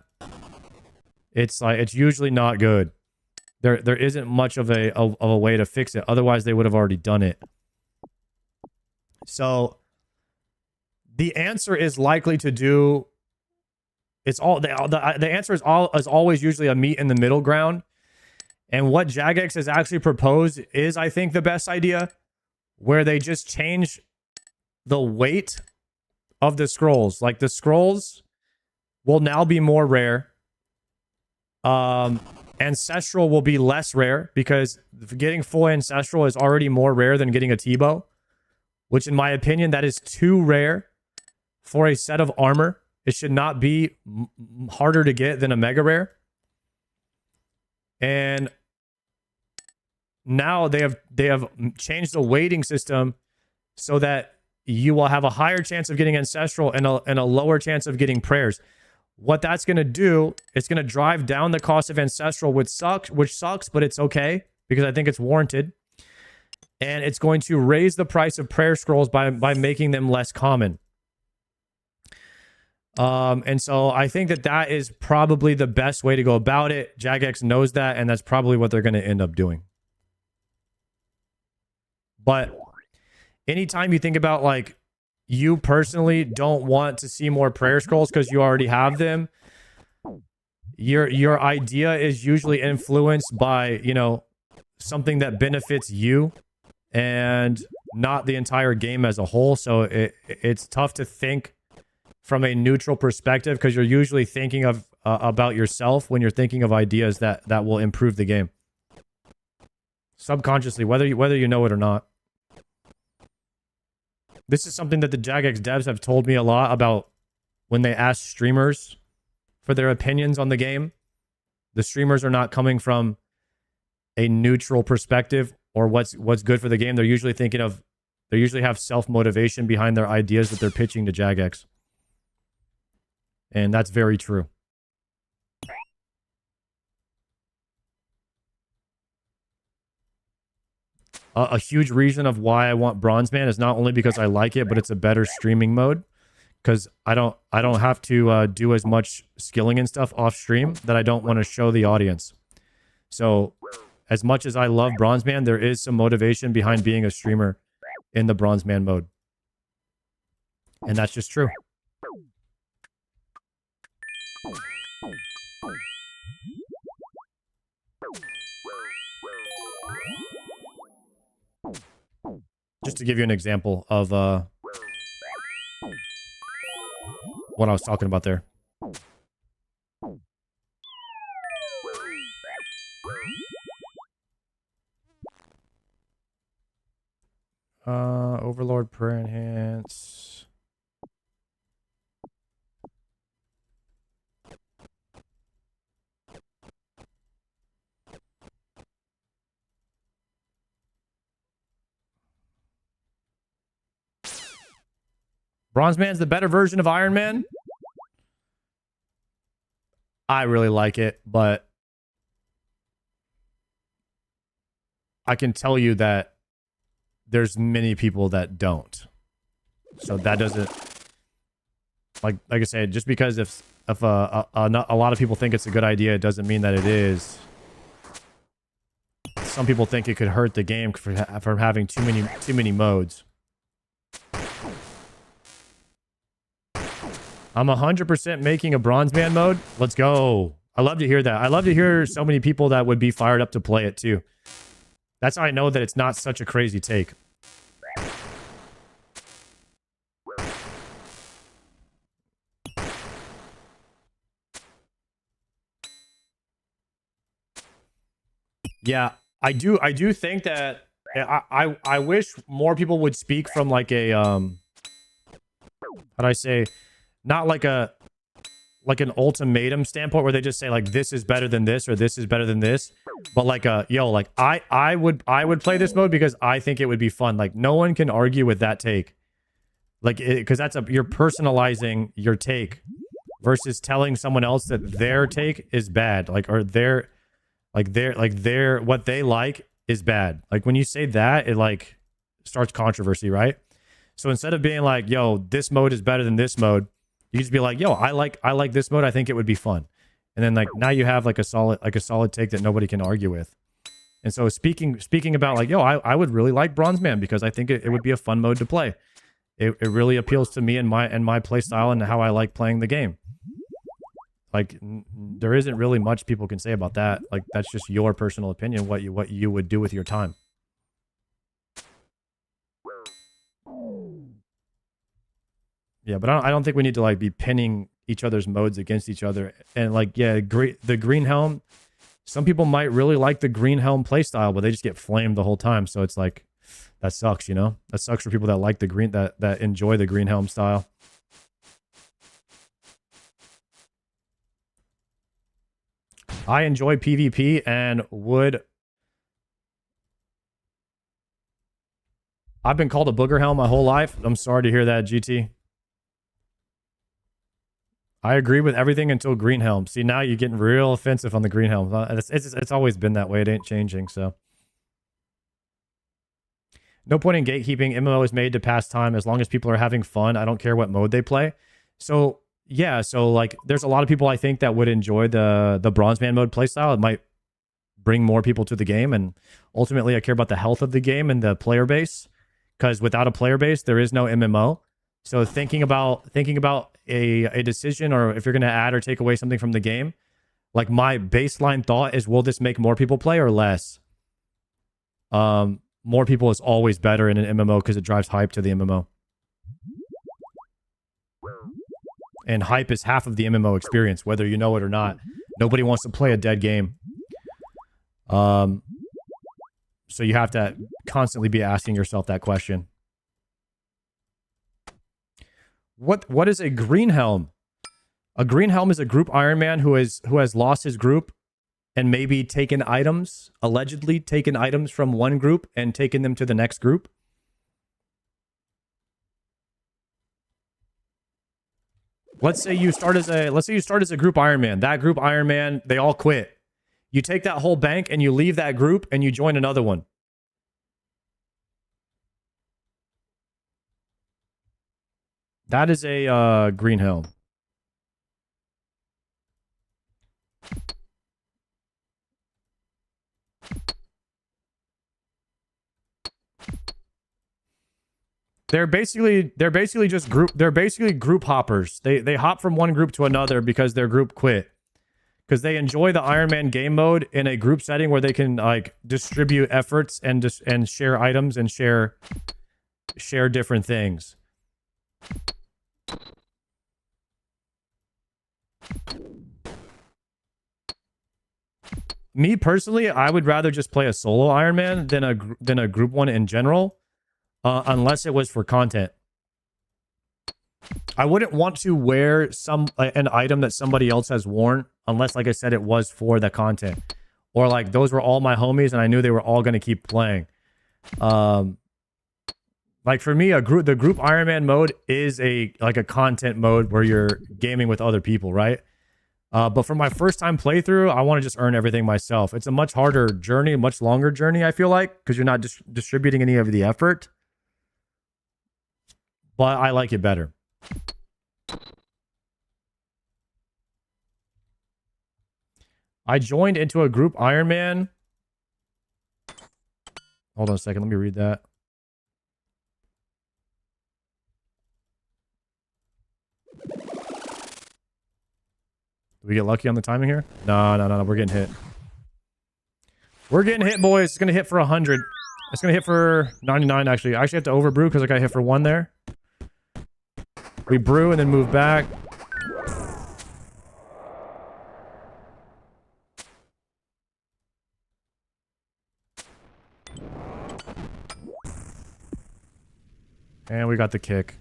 It's usually not good. There isn't much of a way to fix it. Otherwise, they would have already done it. So the answer is likely to do It's all the answer is always usually a meet in the middle ground. And what Jagex has actually proposed is, I think, the best idea, where they just change the weight of the scrolls. Like, the scrolls will now be more rare. Ancestral will be less rare, because getting full Ancestral is already more rare than getting a T-bow, which in my opinion, that is too rare for a set of armor. It should not be harder to get than a mega rare. And now they have changed the weighting system so that you will have a higher chance of getting Ancestral and a lower chance of getting prayers. What that's going to do, it's going to drive down the cost of Ancestral, which sucks, but it's okay, because I think it's warranted. And it's going to raise the price of prayer scrolls by making them less common. And so I think that is probably the best way to go about it. Jagex knows that, and that's probably what they're going to end up doing. But anytime you think about, like, you personally don't want to see more prayer scrolls because you already have them, your idea is usually influenced by, you know, something that benefits you and not the entire game as a whole. So it's tough to think from a neutral perspective, because you're usually thinking of about yourself when you're thinking of ideas that will improve the game subconsciously, whether you know it or not. This is something that the Jagex devs have told me a lot about when they ask streamers for their opinions on the game. The streamers are not coming from a neutral perspective or what's good for the game. They're usually they usually have self-motivation behind their ideas that they're pitching to Jagex. And that's very true. A huge reason of why I want Bronze Man is not only because I like it, but it's a better streaming mode. Because I don't have to do as much skilling and stuff off stream that I don't want to show the audience. So as much as I love Bronze Man, there is some motivation behind being a streamer in the Bronze Man mode. And that's just true. Just to give you an example of what I was talking about there. Overlord Prayer Enhance. Bronze Man's the better version of Iron Man. I really like it, but I can tell you that there's many people that don't. So that doesn't, like I said, just because if a lot of people think it's a good idea, it doesn't mean that it is. Some people think it could hurt the game from having too many modes. I'm 100% making a Bronze Man mode. Let's go. I love to hear that. I love to hear so many people that would be fired up to play it too. That's how I know that it's not such a crazy take. Yeah, I do think that I wish more people would speak from like a how'd I say, not like an ultimatum standpoint where they just say like this is better than this or this is better than this, but like like I would play this mode because I think it would be fun. Like no one can argue with that take, like because you're personalizing your take versus telling someone else that their take is bad, like or their what they like is bad. Like when you say that, it like starts controversy, right? So instead of being like, yo, this mode is better than this mode, you just be like, yo, I like this mode. I think it would be fun. And then like now you have like a solid take that nobody can argue with. And so speaking about like, yo, I would really like Bronze Man because I think it would be a fun mode to play. It really appeals to me and my play style and how I like playing the game. Like there isn't really much people can say about that. Like that's just your personal opinion, what you would do with your time. Yeah, but I don't think we need to like be pinning each other's modes against each other. And like, yeah, the green helm. Some people might really like the green helm playstyle, but they just get flamed the whole time. So it's like that sucks, you know. That sucks for people that like the green that enjoy the green helm style. I enjoy PvP and would. I've been called a booger helm my whole life. I'm sorry to hear that, GT. I agree with everything until green helm. See, now you're getting real offensive on the green helm. It's always been that way. It ain't changing, so. No point in gatekeeping. MMO is made to pass time as long as people are having fun. I don't care what mode they play. So, yeah, so like there's a lot of people I think that would enjoy the bronze man mode playstyle. It might bring more people to the game, and ultimately I care about the health of the game and the player base, because without a player base there is no MMO. So thinking about a decision, or if you're going to add or take away something from the game, like my baseline thought is, will this make more people play or less? More people is always better in an MMO because it drives hype to the MMO. And hype is half of the MMO experience, whether you know it or not. Nobody wants to play a dead game. So you have to constantly be asking yourself that question. What is a green helm? A green helm is a group Ironman who has lost his group and maybe taken items, allegedly taken items from one group and taken them to the next group. Let's say you start as a group Ironman. That group Ironman, they all quit. You take that whole bank and you leave that group and you join another one. That is a green helm. They're basically group hoppers. They hop from one group to another because their group quit. Because they enjoy the Iron Man game mode in a group setting where they can like distribute efforts and share items and share different things. Me personally, I would rather just play a solo Iron Man than a group one in general, unless it was for content. I wouldn't want to wear an item that somebody else has worn unless, like I said, it was for the content, or like those were all my homies and I knew they were all going to keep playing. Like for me, the group Iron Man mode is a content mode where you're gaming with other people, right? But for my first time playthrough, I want to just earn everything myself. It's a much harder journey, much longer journey, I feel like, because you're not distributing any of the effort. But I like it better. I joined into a group Ironman. Hold on a second. Let me read that. Did we get lucky on the timing here? No. We're getting hit. We're getting hit, boys. It's going to hit for 100. It's going to hit for 99, actually. I actually have to overbrew because I got hit for 1 there. We brew and then move back. And we got the kick.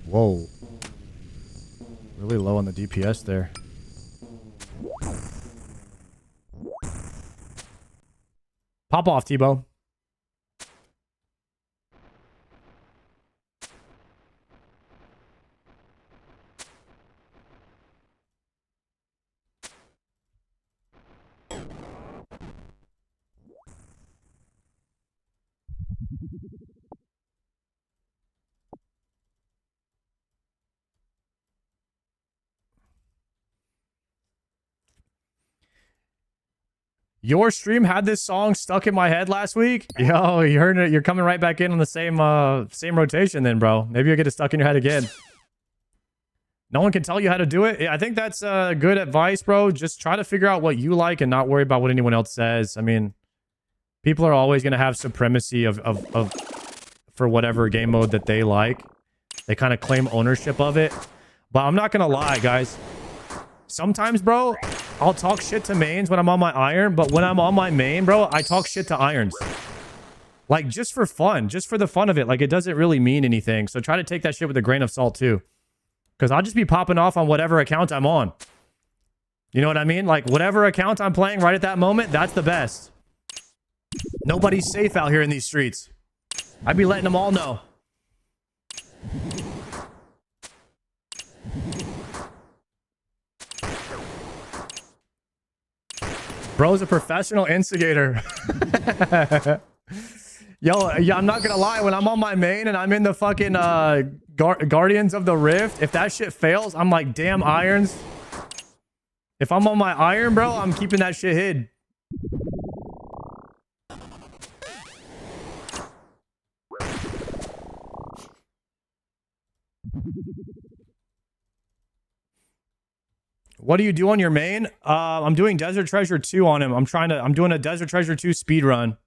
Whoa. Really low on the DPS there. Pop off, Tebow. Your stream had this song stuck in my head last week. Yo, you heard it. You're coming right back in on the same rotation then, bro. Maybe you'll get it stuck in your head again. No one can tell you how to do it. I think that's good advice, bro. Just try to figure out what you like and not worry about what anyone else says. I mean, people are always going to have supremacy of for whatever game mode that they like. They kind of claim ownership of it. But I'm not going to lie, guys. Sometimes, bro, I'll talk shit to mains when I'm on my iron, but when I'm on my main, bro, I talk shit to irons. Like, just for fun, just for the fun of it. Like, it doesn't really mean anything. So try to take that shit with a grain of salt, too. Because I'll just be popping off on whatever account I'm on. You know what I mean? Like, whatever account I'm playing right at that moment, that's the best. Nobody's safe out here in these streets. I'd be letting them all know. Bro's a professional instigator. Yo, yeah, I'm not gonna lie. When I'm on my main and I'm in the fucking Guardians of the Rift, if that shit fails, I'm like, damn irons. If I'm on my iron, bro, I'm keeping that shit hid. What do you do on your main? I'm doing Desert Treasure 2 on him. I'm doing a Desert Treasure 2 speed run.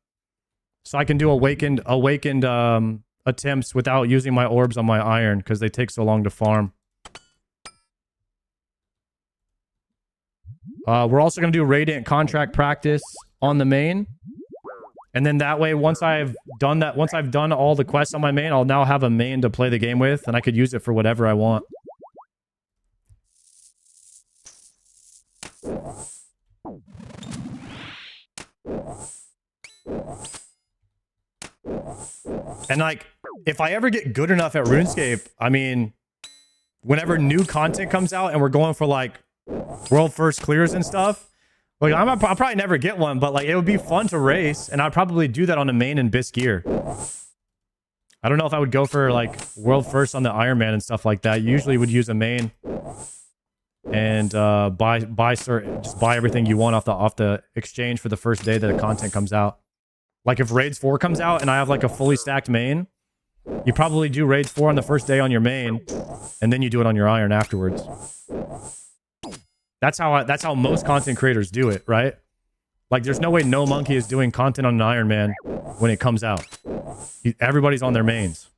So I can do awakened attempts without using my orbs on my iron because they take so long to farm. We're also going to do Radiant contract practice on the main. And then that way, once I've done all the quests on my main, I'll now have a main to play the game with, and I could use it for whatever I want. And like, if I ever get good enough at RuneScape, I mean, whenever new content comes out and we're going for like world first clears and stuff, like I'll probably never get one, but like it would be fun to race, and I'd probably do that on a main and Bisc gear. I don't know if I would go for like world first on the Ironman and stuff like that. You usually would use a main and just buy everything you want off the exchange for the first day that the content comes out. Like if Raids 4 comes out and I have like a fully stacked main, you probably do Raids 4 on the first day on your main, and then you do it on your iron afterwards. That's how most content creators do it, right? Like there's no way No Monkey is doing content on an Iron Man when it comes out. Everybody's on their mains.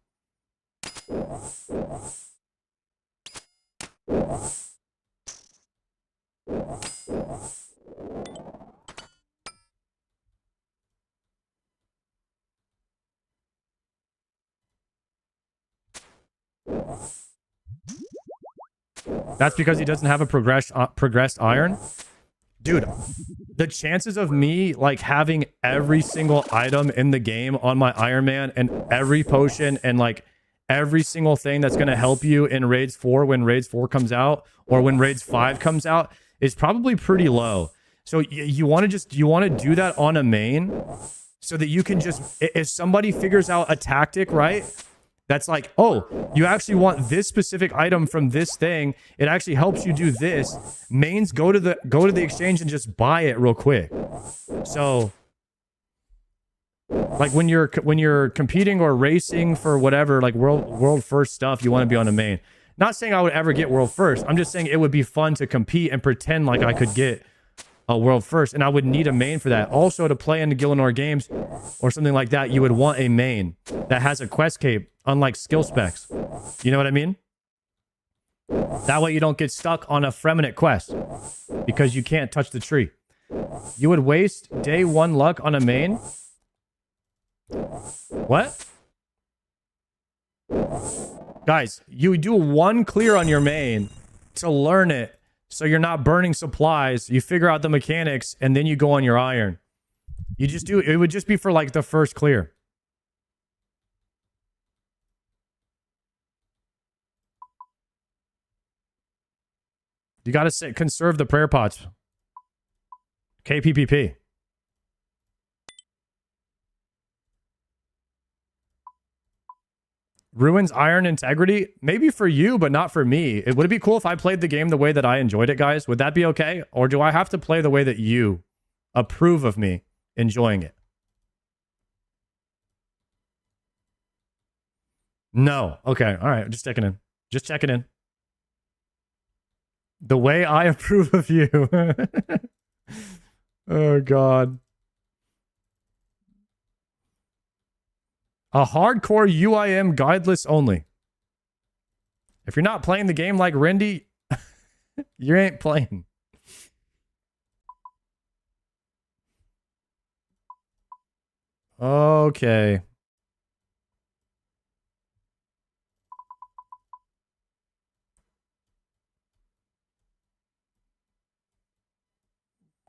That's because he doesn't have a progressed iron. Dude, the chances of me like having every single item in the game on my Iron Man and every potion and like every single thing that's going to help you in Raids 4 when Raids 4 comes out or when Raids 5 comes out is probably pretty low. So you want to do that on a main so that you can just, if somebody figures out a tactic, right? That's like, oh, you actually want this specific item from this thing. It actually helps you do this. Mains, go to the exchange and just buy it real quick. So, like when you're competing or racing for whatever, like world first stuff, you want to be on a main. Not saying I would ever get world first. I'm just saying it would be fun to compete and pretend like I could get a world first, and I would need a main for that. Also, to play in the Gillinor games or something like that, you would want a main that has a quest cape, unlike skill specs. You know what I mean? That way you don't get stuck on a Freminate quest because you can't touch the tree. You would waste day 1 luck on a main? What? Guys, you do 1 clear on your main to learn it. So you're not burning supplies. You figure out the mechanics, and then you go on your iron. You just do it. Would just be for like the first clear. You got to conserve the prayer pots. KPPP. Ruins iron integrity? Maybe for you, but not for me. Would it be cool if I played the game the way that I enjoyed it, guys? Would that be okay? Or do I have to play the way that you approve of me enjoying it? No. Okay. All right. Just checking in. Just checking in. The way I approve of you. Oh, God. A hardcore UIM guideless only. If you're not playing the game like Rindy, you ain't playing. Okay.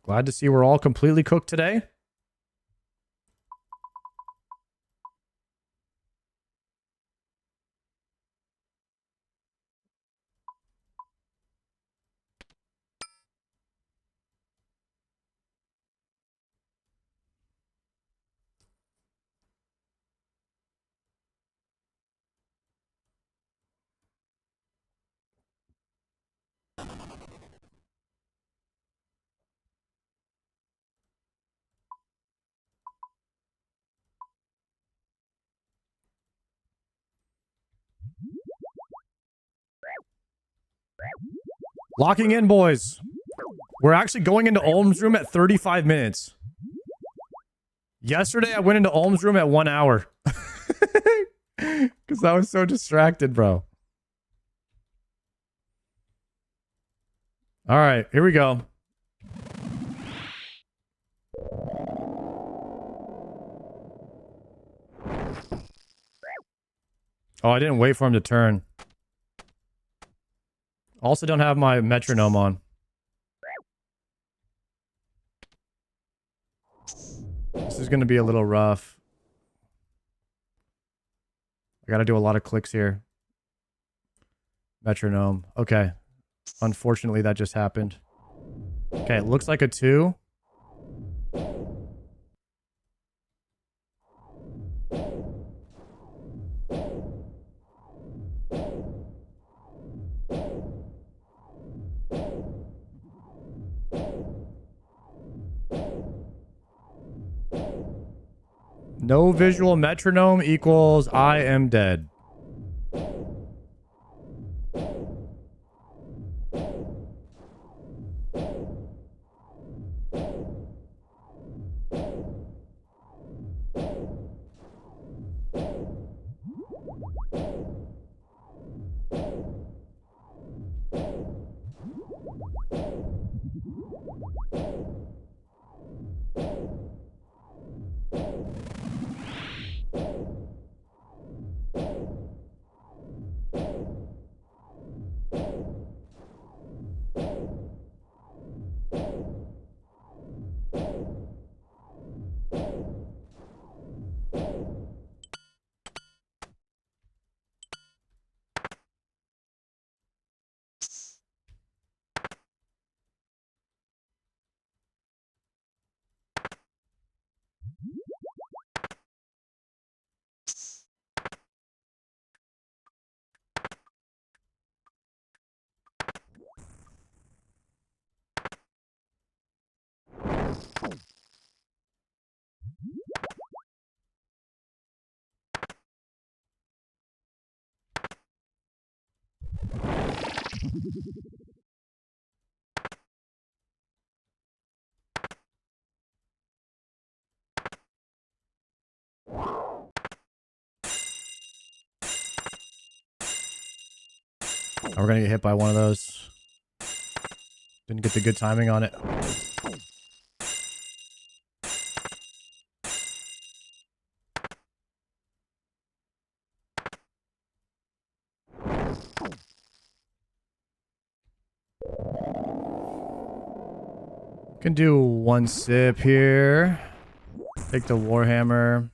Glad to see we're all completely cooked today. Locking in, boys. We're actually going into Olm's room at 35 minutes. Yesterday, I went into Olm's room at 1 hour. Because I was so distracted, bro. All right, here we go. Oh, I didn't wait for him to turn. Also don't have my metronome on. This is going to be a little rough. I got to do a lot of clicks here. Metronome. Okay. Unfortunately, that just happened. Okay, it looks like a 2. No visual metronome equals I am dead. Oh, we're going to get hit by one of those. Didn't get the good timing on it. Can do one sip here. Take the Warhammer.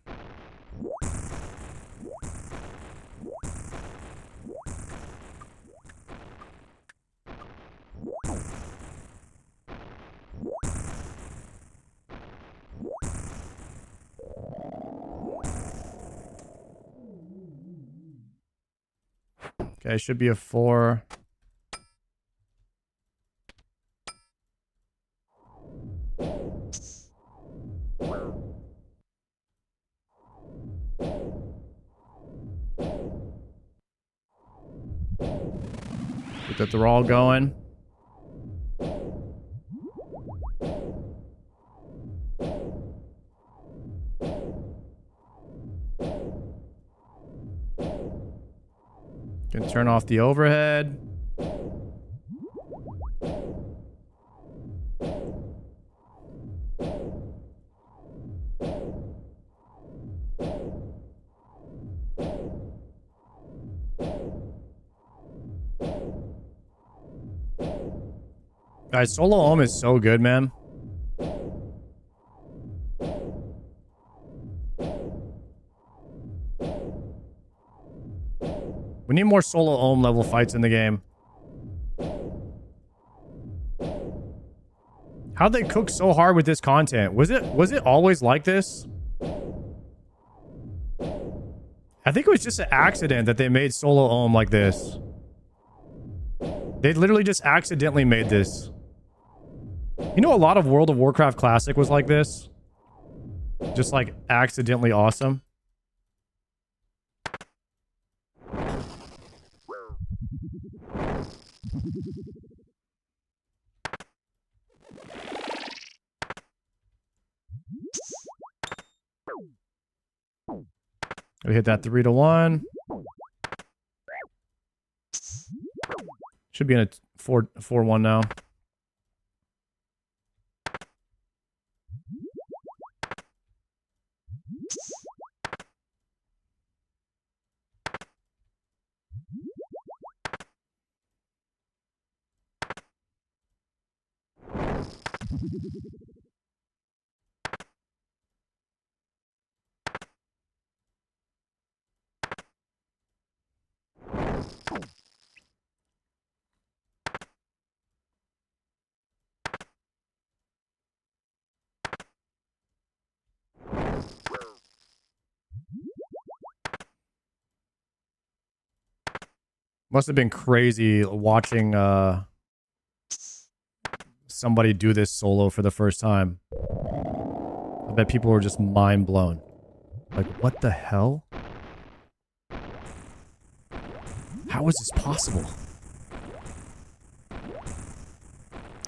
Okay, should be a 4. Get that they're all going. Can turn off the overhead. Guys, solo ohm is so good, man. We need more solo ohm level fights in the game. How'd they cook so hard with this content? Was it always like this? I think it was just an accident that they made solo ohm like this. They literally just accidentally made this. You know, a lot of World of Warcraft Classic was like this. Just like accidentally awesome. We hit that 3-1. Should be in a 4-1 now. Must have been crazy watching somebody do this solo for the first time. I bet people were just mind blown. Like, what the hell? How is this possible?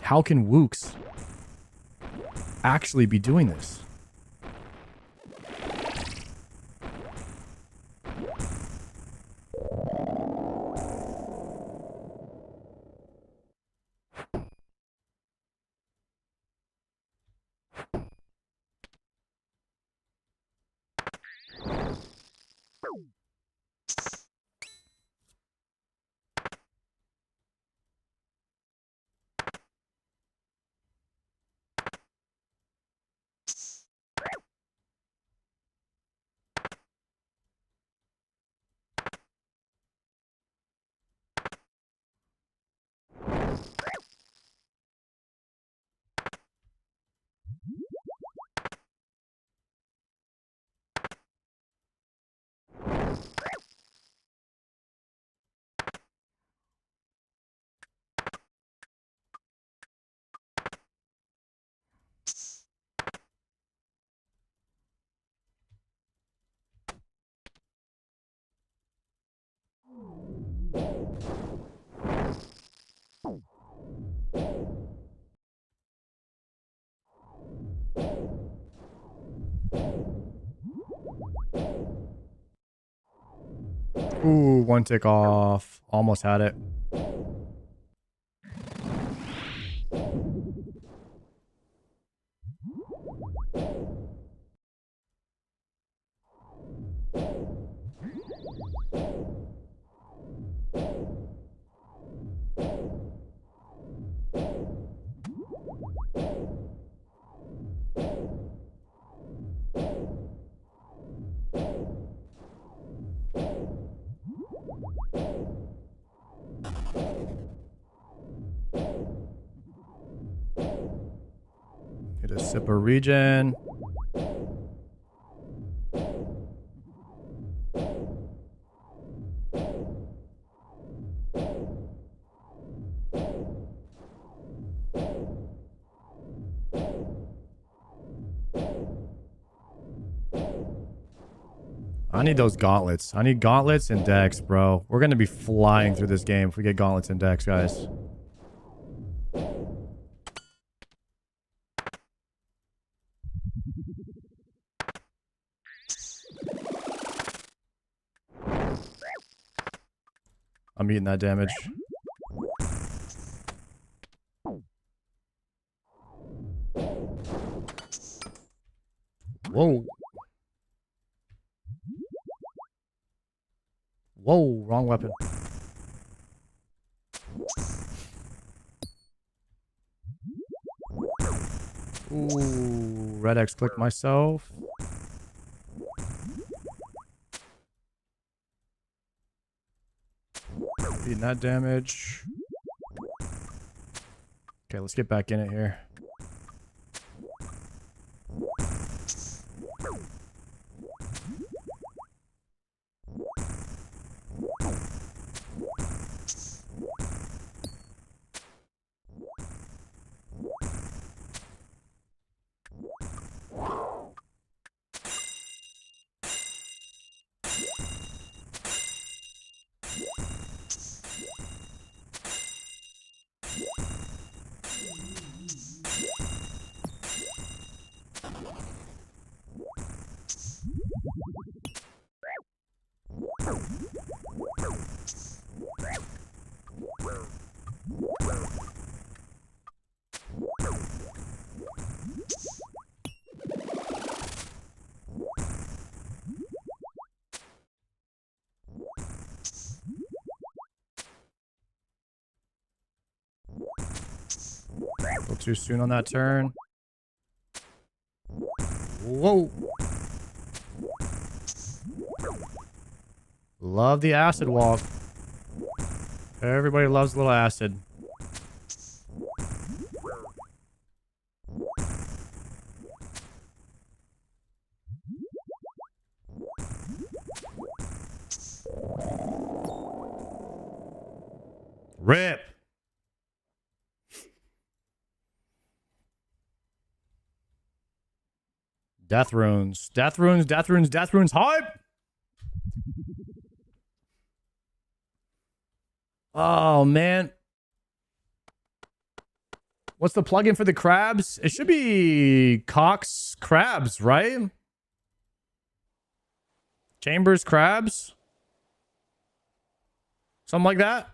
How can Wooks actually be doing this? Ooh, one tick off. Almost had it. Hit a sip of regen. I need those gauntlets. I need gauntlets and decks, bro. We're going to be flying through this game if we get gauntlets and decks, guys. I'm eating that damage. Whoa. Whoa, wrong weapon. Ooh, red X clicked myself. Eating that damage. Okay, let's get back in it here. A little too soon on that turn. Whoa. Love the acid walk. Everybody loves a little acid. Rip. Death runes. Death runes, death runes, death runes. Hype! Oh, man. What's the plugin for the crabs? It should be Cox Crabs, right? Chambers Crabs? Something like that?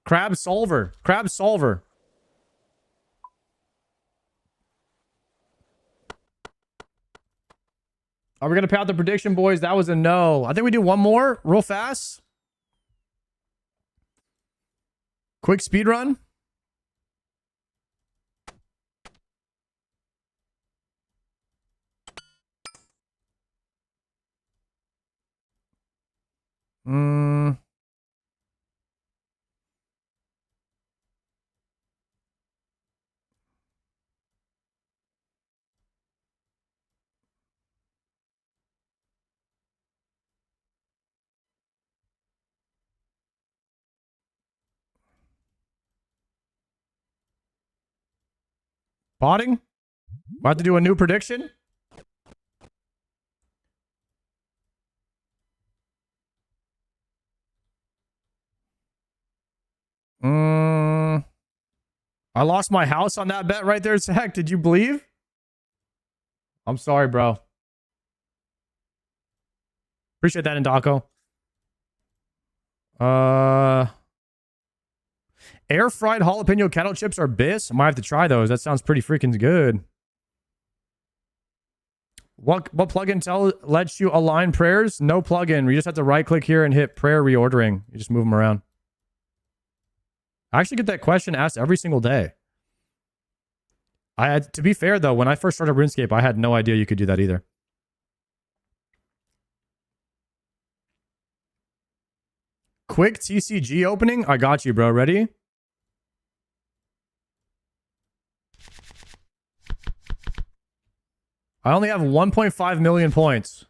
Crab Solver. Crab Solver. Are we going to pay out the prediction, boys? That was a no. I think we do one more real fast. Quick speed run. Botting? About to do a new prediction? I lost my house on that bet right there, Zach. Did you believe? I'm sorry, bro. Appreciate that, Indako. Air fried jalapeno kettle chips are bis. I might have to try those. That sounds pretty freaking good. What plugin lets you align prayers? No plugin. You just have to right click here and hit prayer reordering. You just move them around. I actually get that question asked every single day. To be fair though, when I first started RuneScape, I had no idea you could do that either. Quick TCG opening? I got you, bro. Ready? I only have 1.5 million points.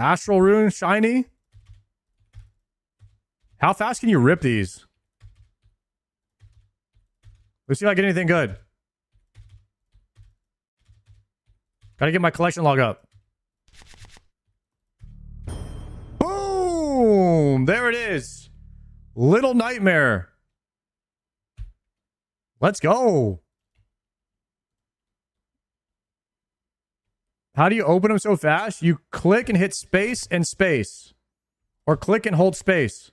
Astral Rune, shiny. How fast can you rip these? Let's see if I get anything good. Gotta get my collection log up. Boom! There it is. Little Nightmare. Let's go. How do you open them so fast? You click and hit space and space. Or click and hold space.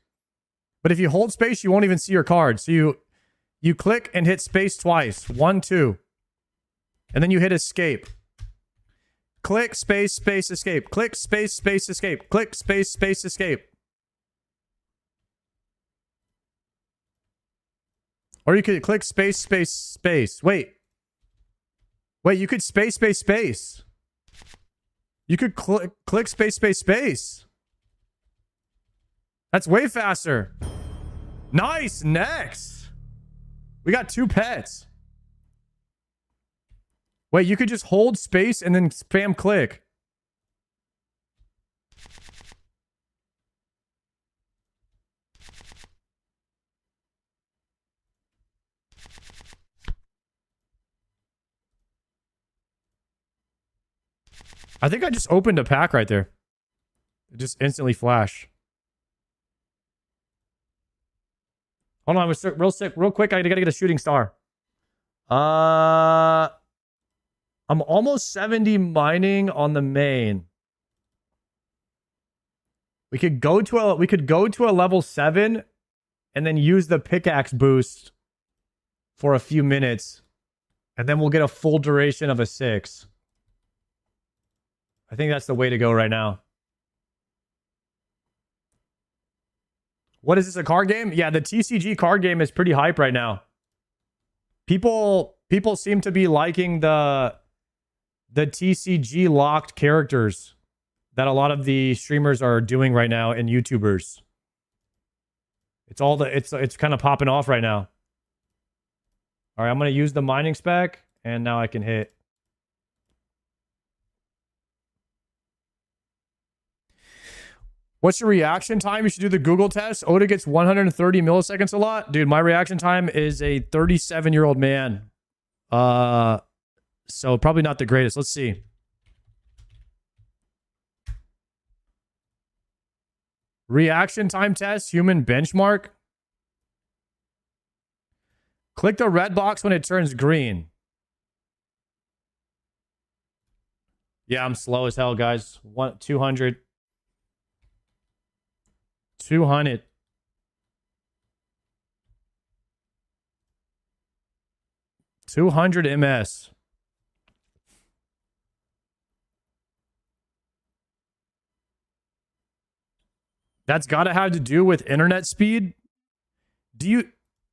But if you hold space, you won't even see your card. So you click and hit space twice. 1, 2. And then you hit escape. Click, space, space, escape. Click, space, space, escape. Click, space, space, escape. Or you could click space, space, space. Wait, you could space, space, space. You could click space, space, space. That's way faster. Nice. Next. We got 2 pets. Wait, you could just hold space and then spam click. I think I just opened a pack right there. It just instantly flashed. Hold on, real quick. I gotta get a shooting star. I'm almost 70 mining on the main. We could go to a level 7 and then use the pickaxe boost for a few minutes. And then we'll get a full duration of a 6. I think that's the way to go right now. What is this, a card game? Yeah, the TCG card game is pretty hype right now. People seem to be liking the TCG locked characters that a lot of the streamers are doing right now and YouTubers. It's kind of popping off right now. All right, I'm going to use the mining spec and now I can hit. What's your reaction time? You should do the Google test. Oda gets 130 milliseconds a lot. Dude, my reaction time is a 37-year-old man. So probably not the greatest. Let's see. Reaction time test, human benchmark. Click the red box when it turns green. Yeah, I'm slow as hell, guys. 200. 200. MS. That's got to have to do with internet speed.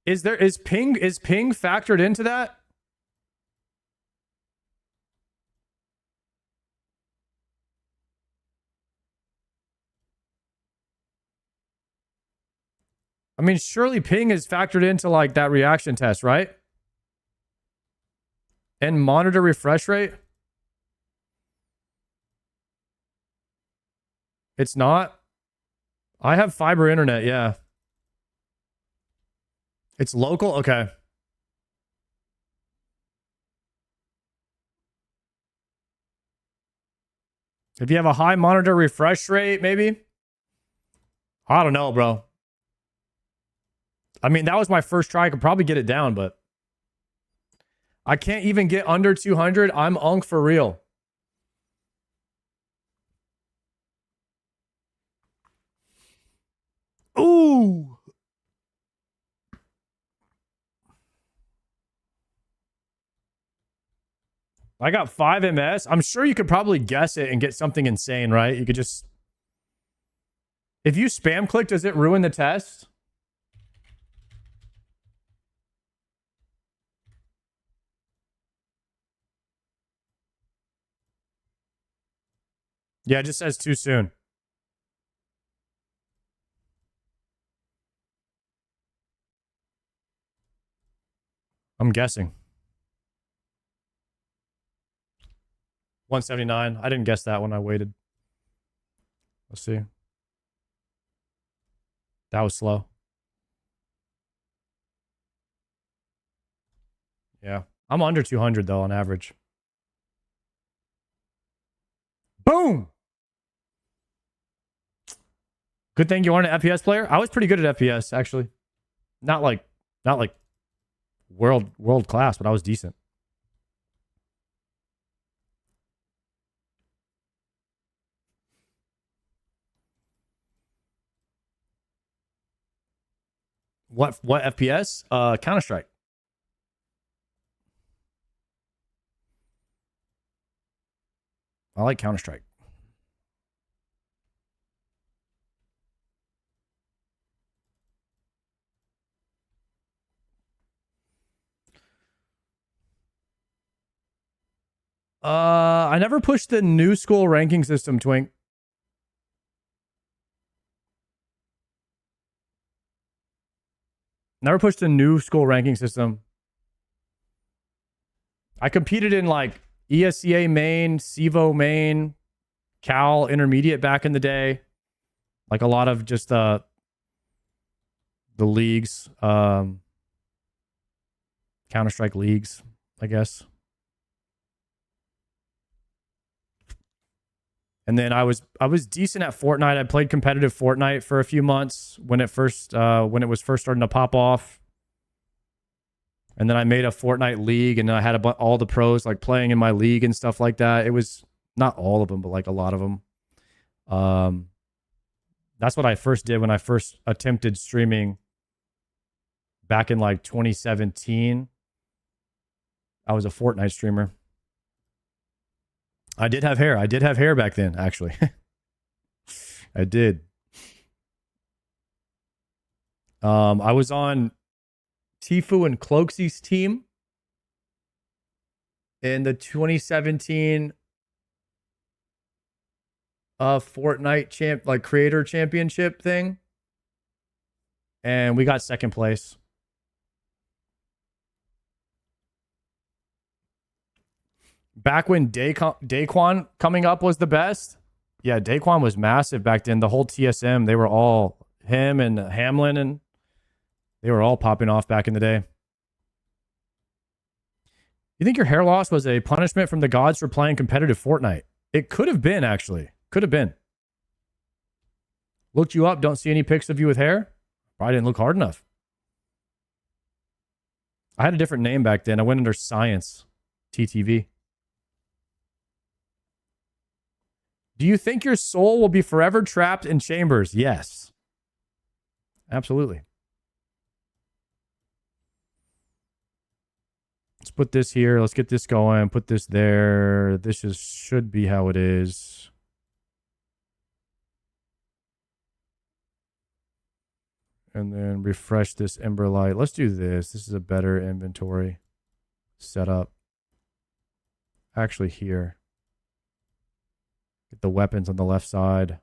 Is ping factored into that? I mean, surely ping is factored into like that reaction test, right? And monitor refresh rate? It's not? I have fiber internet, yeah. It's local? Okay. If you have a high monitor refresh rate, maybe? I don't know, bro. I mean, that was my first try. I could probably get it down, but I can't even get under 200. I'm unk for real. Ooh. I got 5 MS. I'm sure you could probably guess it and get something insane, right? You could just... If you spam click, does it ruin the test? Yeah, it just says too soon. I'm guessing. 179. I didn't guess that when I waited. Let's see. That was slow. Yeah. I'm under 200 though on average. Boom. Good thing you aren't an FPS player. I was pretty good at FPS actually. Not like world class, but I was decent. What FPS? Counter-Strike. I like Counter-Strike. I never pushed the new school ranking system, Twink. Never pushed a new school ranking system. I competed in like ESCA main, CEVO main, Cal intermediate back in the day. Like a lot of just the leagues, Counter-Strike leagues, I guess. And then I was decent at Fortnite. I played competitive Fortnite for a few months when it was first starting to pop off. And then I made a Fortnite league, and I had all the pros like playing in my league and stuff like that. It was not all of them, but like a lot of them. That's what I first did when I first attempted streaming back in like 2017. I was a Fortnite streamer. I did have hair. I did have hair back then, actually. I did. I was on Tfue and Cloaksy's team in the 2017 Fortnite creator championship thing. And we got second place. Back when Daquan coming up was the best. Yeah, Daquan was massive back then. The whole TSM, they were all him and Hamlin, and they were all popping off back in the day. You think your hair loss was a punishment from the gods for playing competitive Fortnite? It could have been, actually. Could have been. Looked you up, don't see any pics of you with hair? Probably didn't look hard enough. I had a different name back then. I went under Science. TTV. Do you think your soul will be forever trapped in chambers? Yes. Absolutely. Let's put this here. Let's get this going. Put this there. This should be how it is. And then refresh this Ember Light. Let's do this. This is a better inventory setup. Actually here. Get the weapons on the left side.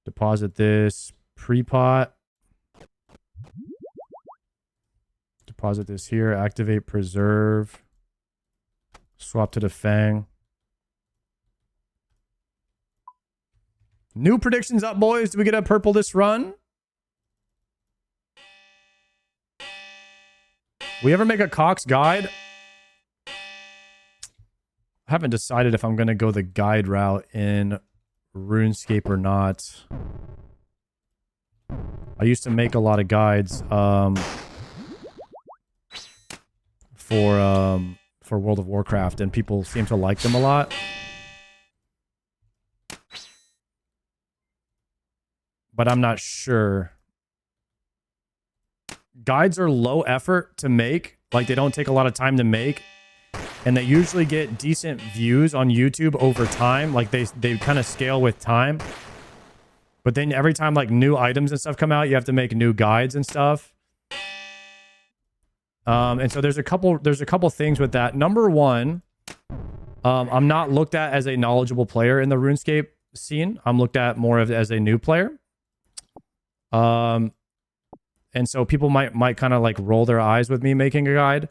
Deposit this pre-pot. Deposit this here. Activate preserve. Swap to the Fang. New predictions up, boys. Do we get a purple this run? We ever make a Cox guide? I haven't decided if I'm going to go the guide route in RuneScape or not. I used to make a lot of guides for World of Warcraft, and people seem to like them a lot. But I'm not sure. Guides are low effort to make. Like, they don't take a lot of time to make. And they usually get decent views on YouTube over time. Like, they kind of scale with time. But then every time, like, new items and stuff come out, you have to make new guides and stuff. And so there's a couple things with that. Number one, I'm not looked at as a knowledgeable player in the RuneScape scene. I'm looked at more as a new player. And so people might kind of like roll their eyes with me making a guide.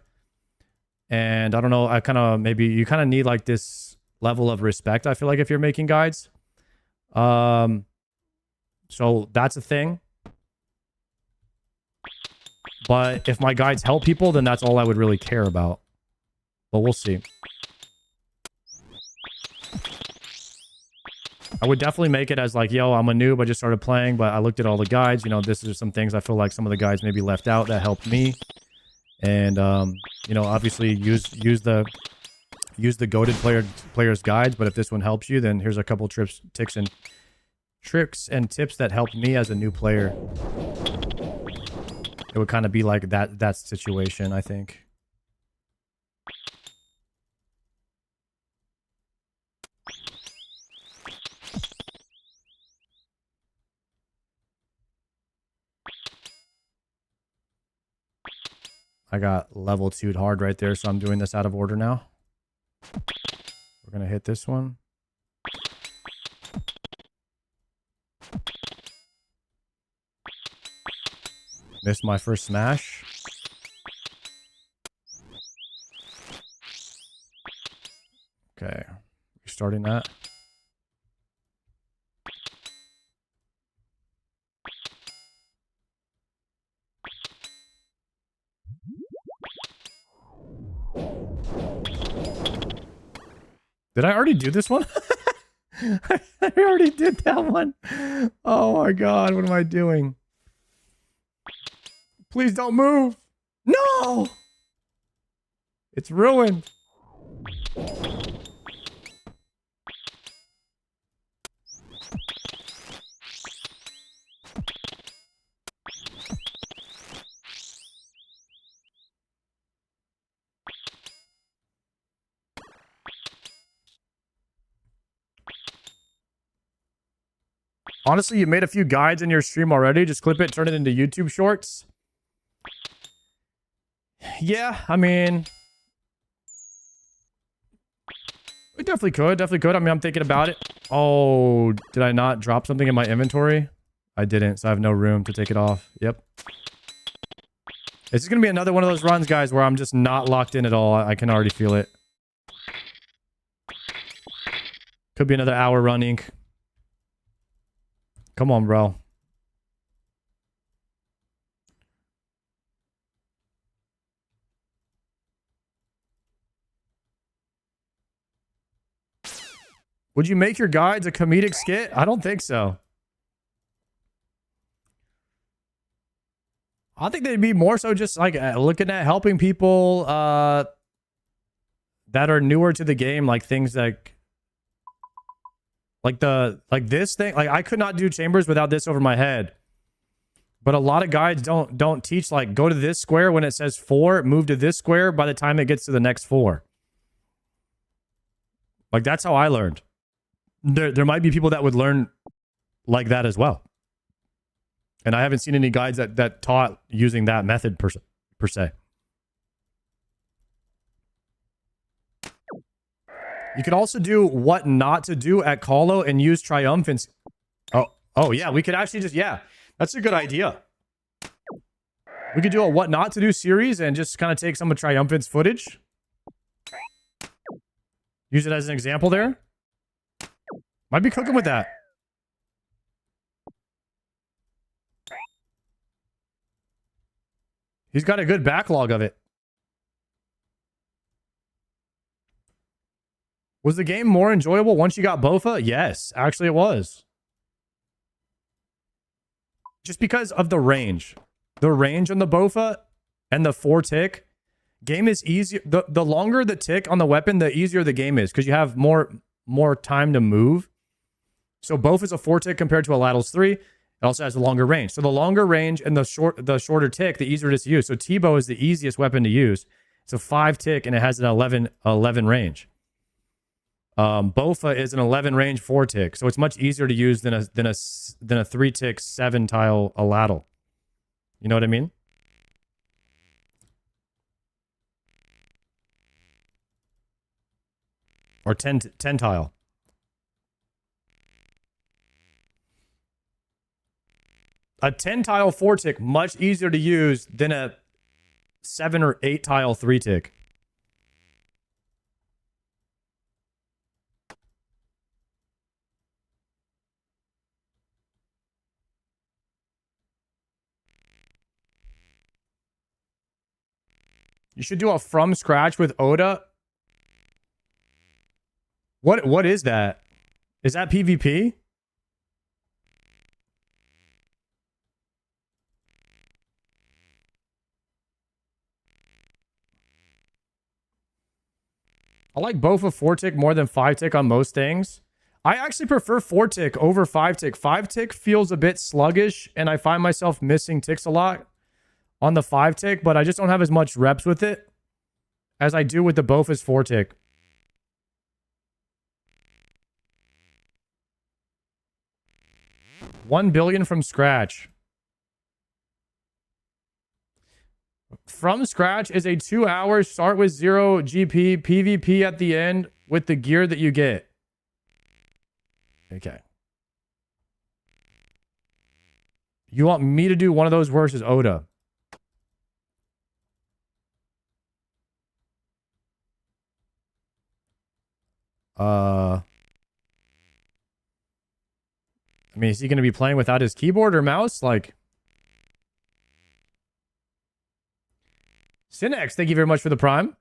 And I don't know, maybe you kind of need like this level of respect, I feel like, if you're making guides. So that's a thing. But if my guides help people, then that's all I would really care about. But we'll see. I would definitely make it as like, yo, I'm a noob. I just started playing, but I looked at all the guides. You know, this is some things I feel like some of the guides maybe left out that helped me. And, you know, obviously use the goated player's guides. But if this one helps you, then here's a couple tricks and tips that helped me as a new player. It would kind of be like that situation, I think. I got level 2'd hard right there, so I'm doing this out of order now. We're going to hit this one. Missed my first smash. Okay. Restarting that. Did I already do this one? I already did that one. Oh my god, what am I doing? Please don't move. No! It's ruined. Honestly, you made a few guides in your stream already. Just clip it, turn it into YouTube shorts. Yeah, I mean... we definitely could. Definitely could. I mean, I'm thinking about it. Oh, did I not drop something in my inventory? I didn't, so I have no room to take it off. Yep. It's going to be another one of those runs, guys, where I'm just not locked in at all. I can already feel it. Could be another hour running. Come on, bro. Would you make your guides a comedic skit? I don't think so. I think they'd be more so just like looking at helping people that are newer to the game, like things like this thing. Like I could not do chambers without this over my head. But a lot of guides don't teach like go to this square when it says 4, move to this square by the time it gets to the next 4. Like that's how I learned. There might be people that would learn like that as well. And I haven't seen any guides that taught using that method per se. You could also do what not to do at Colo and use triumphants. Oh yeah, we could actually just, yeah, that's a good idea. We could do a what not to do series and just kind of take some of Triumphant's footage. Use it as an example there. Might be cooking with that. He's got a good backlog of it. Was the game more enjoyable once you got Bofa? Yes, actually it was. Just because of the range. The range on the Bofa and the 4 tick. Game is easier. The longer the tick on the weapon, the easier the game is. Because you have more time to move. So Bofa is a 4 tick compared to a Ladle's 3. It also has a longer range. So the longer range and the shorter tick, the easier it is to use. So T-Bow is the easiest weapon to use. It's a 5 tick and it has an 11 range. Bofa is an 11 range 4 tick, so it's much easier to use than a 3 tick 7 tile Aladal. You know what I mean? Or 10 tile. A 10 tile 4 tick much easier to use than a 7 or 8 tile 3 tick. You should do a from scratch with Oda. What is that? Is that PvP? I like both a 4-tick more than 5-tick on most things. I actually prefer 4-tick over 5-tick. 5-tick feels a bit sluggish, and I find myself missing ticks a lot on the 5-tick, but I just don't have as much reps with it as I do with the Bofus 4-tick. $1 billion from scratch. From scratch is a 2-hour start with 0 GP PvP at the end with the gear that you get. Okay. You want me to do one of those versus Oda? I mean, is he going to be playing without his keyboard or mouse? Like, Synex, thank you very much for the Prime.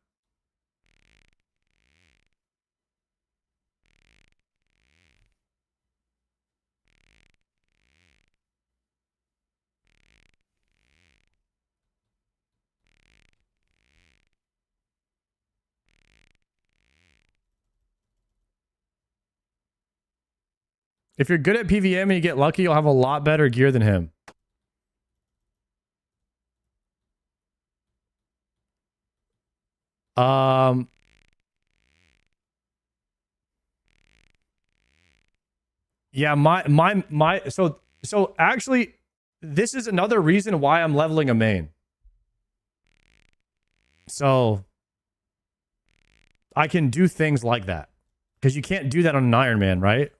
If you're good at PVM and you get lucky, you'll have a lot better gear than him. Yeah, so actually, this is another reason why I'm leveling a main. So I can do things like that. Because you can't do that on an Ironman, right?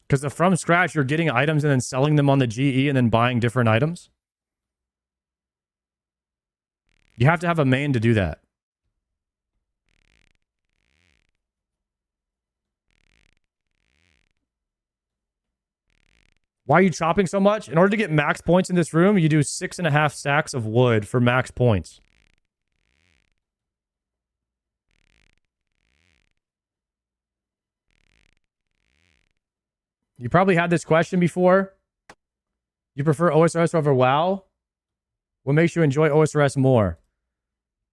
Because the from scratch, you're getting items and then selling them on the GE and then buying different items. You have to have a main to do that. Why are you chopping so much? In order to get max points in this room, you do 6.5 stacks of wood for max points. You probably had this question before. You prefer OSRS over WoW? What makes you enjoy OSRS more?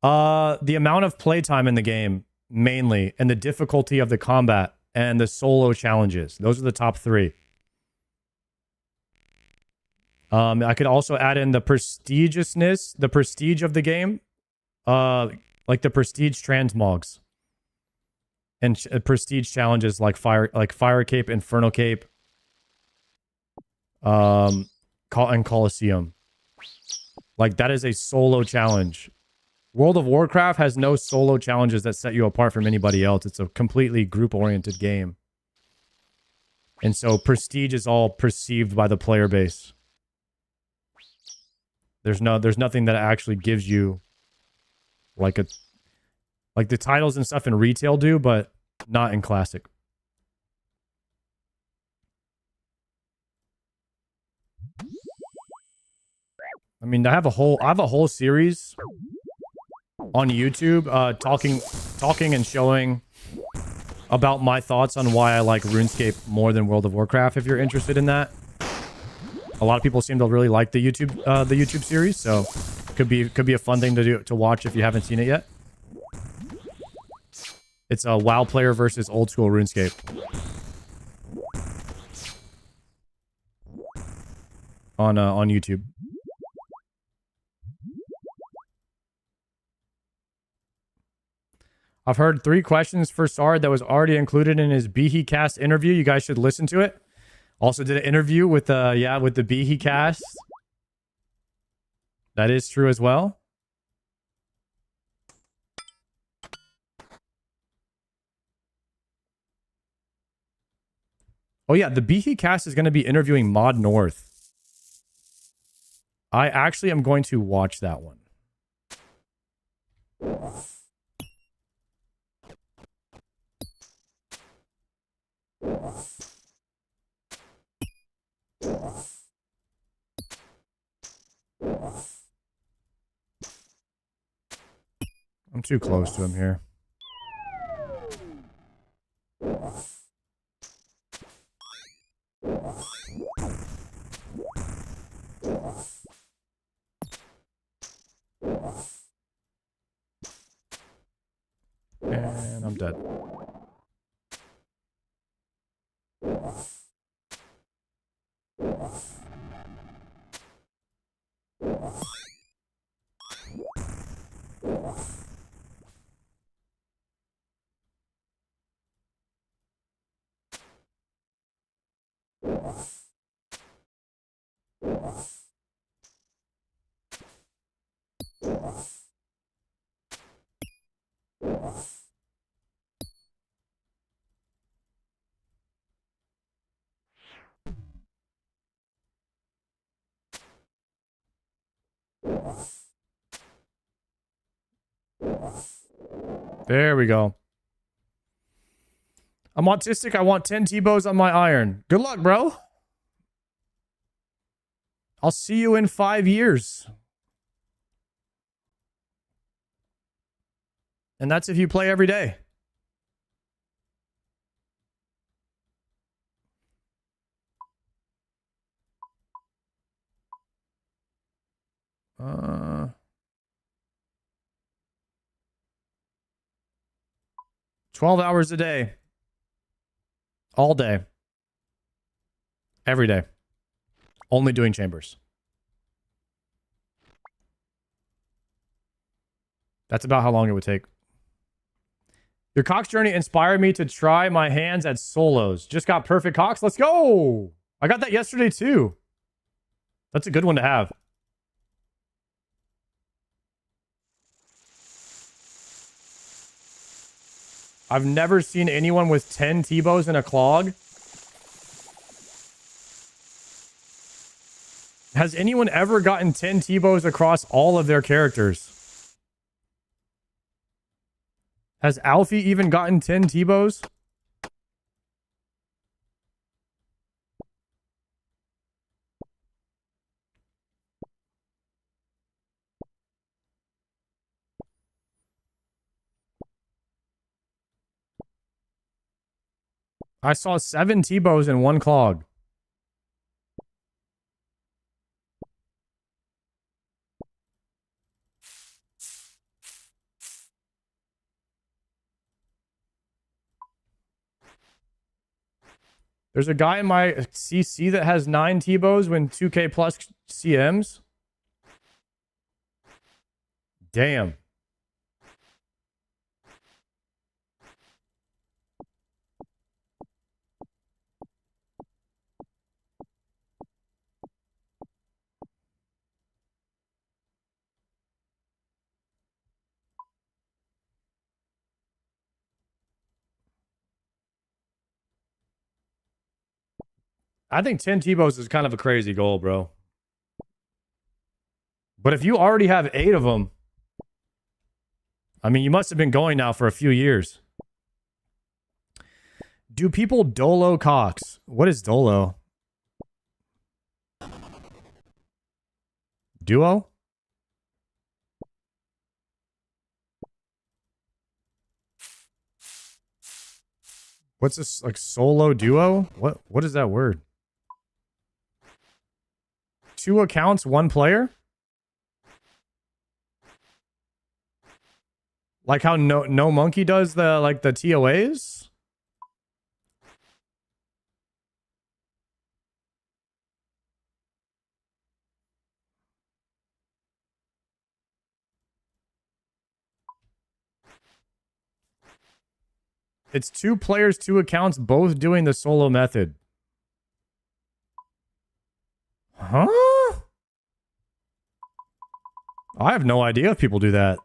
The amount of playtime in the game, mainly, and the difficulty of the combat and the solo challenges. Those are the top 3. I could also add in the prestigiousness, the prestige of the game, like the prestige transmogs and prestige challenges like Fire Cape, Inferno Cape, and Coliseum. Like that is a solo challenge. World of Warcraft has no solo challenges that set you apart from anybody else. It's a completely group-oriented game. And so prestige is all perceived by the player base. There's nothing that actually gives you like the titles and stuff in retail do, but not in classic. I mean, I have a whole series on YouTube talking and showing about my thoughts on why I like RuneScape more than World of Warcraft, if you're interested in that. A lot of people seem to really like the YouTube series, so could be a fun thing to watch if you haven't seen it yet. It's a WoW player versus old school RuneScape. On YouTube. I've heard 3 questions for Sard that was already included in his Behe Cast interview. You guys should listen to it. Also did an interview with the Behe Cast. That is true as well. Oh yeah, the Behe Cast is going to be interviewing Mod North. I actually am going to watch that one. I'm too close to him here. And I'm dead. There we go. I'm autistic. I want 10 T-bows on my iron. Good luck, bro. I'll see you in 5 years. And that's if you play every day. Uh, 12 hours a day. All day. Every day. Only doing chambers. That's about how long it would take. Your Cox journey inspired me to try my hands at solos. Just got perfect Cox. Let's go. I got that yesterday too. That's a good one to have. I've never seen anyone with 10 T-bows in a clog. Has anyone ever gotten 10 T-bows across all of their characters? Has Alfie even gotten 10 T-bows? I saw 7 T-bows in one clog. There's a guy in my CC that has 9 T-bows when 2K plus CMs. Damn. I think 10 T-bows is kind of a crazy goal, bro. But if you already have 8 of them, I mean, you must have been going now for a few years. Do people dolo Cox? What is dolo? Duo? What's this, like solo duo? What is that word? 2 accounts, 1 player? Like how no monkey does the the TOAs? It's 2 players, 2 accounts, both doing the solo method. Huh? I have no idea if people do that.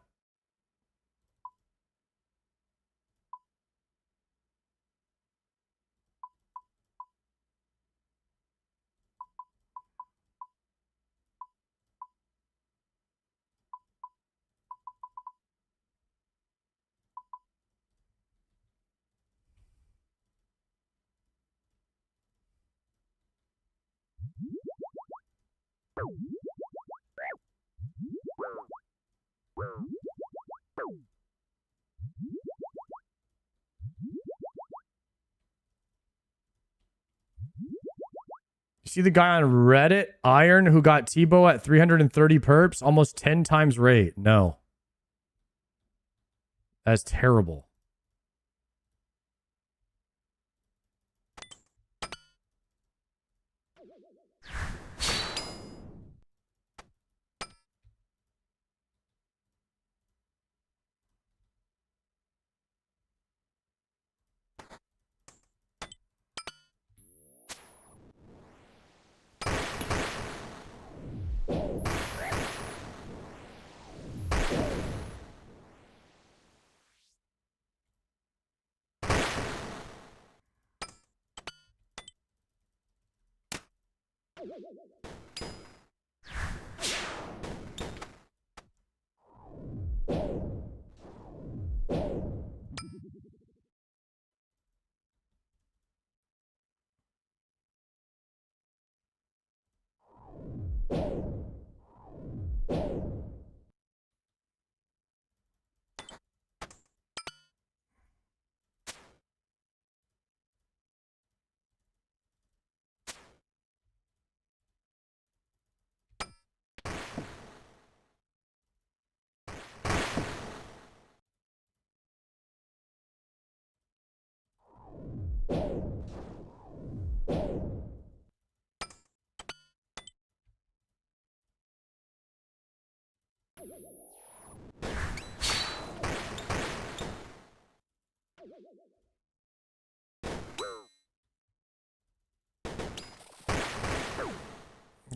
see the guy on Reddit, Iron, who got Tebow at 330 perps, almost 10 times rate? No. That's terrible.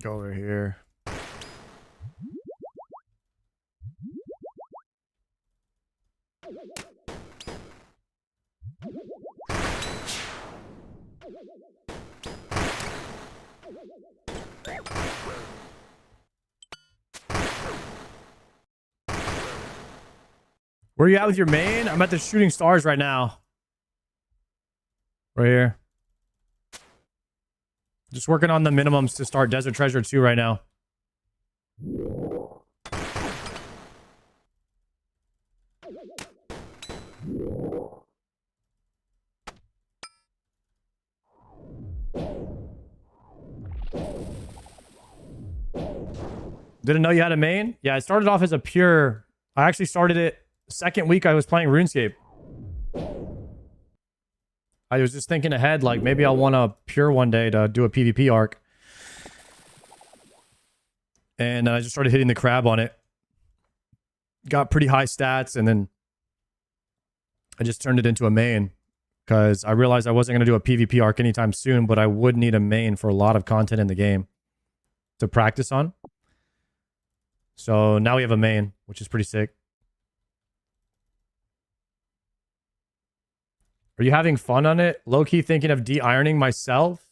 Go over here. Where are you at with your main? I'm at the Shooting Stars right now. Right here. Just working on the minimums to start Desert Treasure 2 right now. Didn't know you had a main? Yeah, I started off as a pure. I actually started it the second week I was playing RuneScape. I was just thinking ahead, like maybe I'll want a pure one day to do a PvP arc. And I just started hitting the crab on it. Got pretty high stats, and then I just turned it into a main. Because I realized I wasn't going to do a PvP arc anytime soon, but I would need a main for a lot of content in the game to practice on. So now we have a main, which is pretty sick. Are you having fun on it? Low-key thinking of de-ironing myself?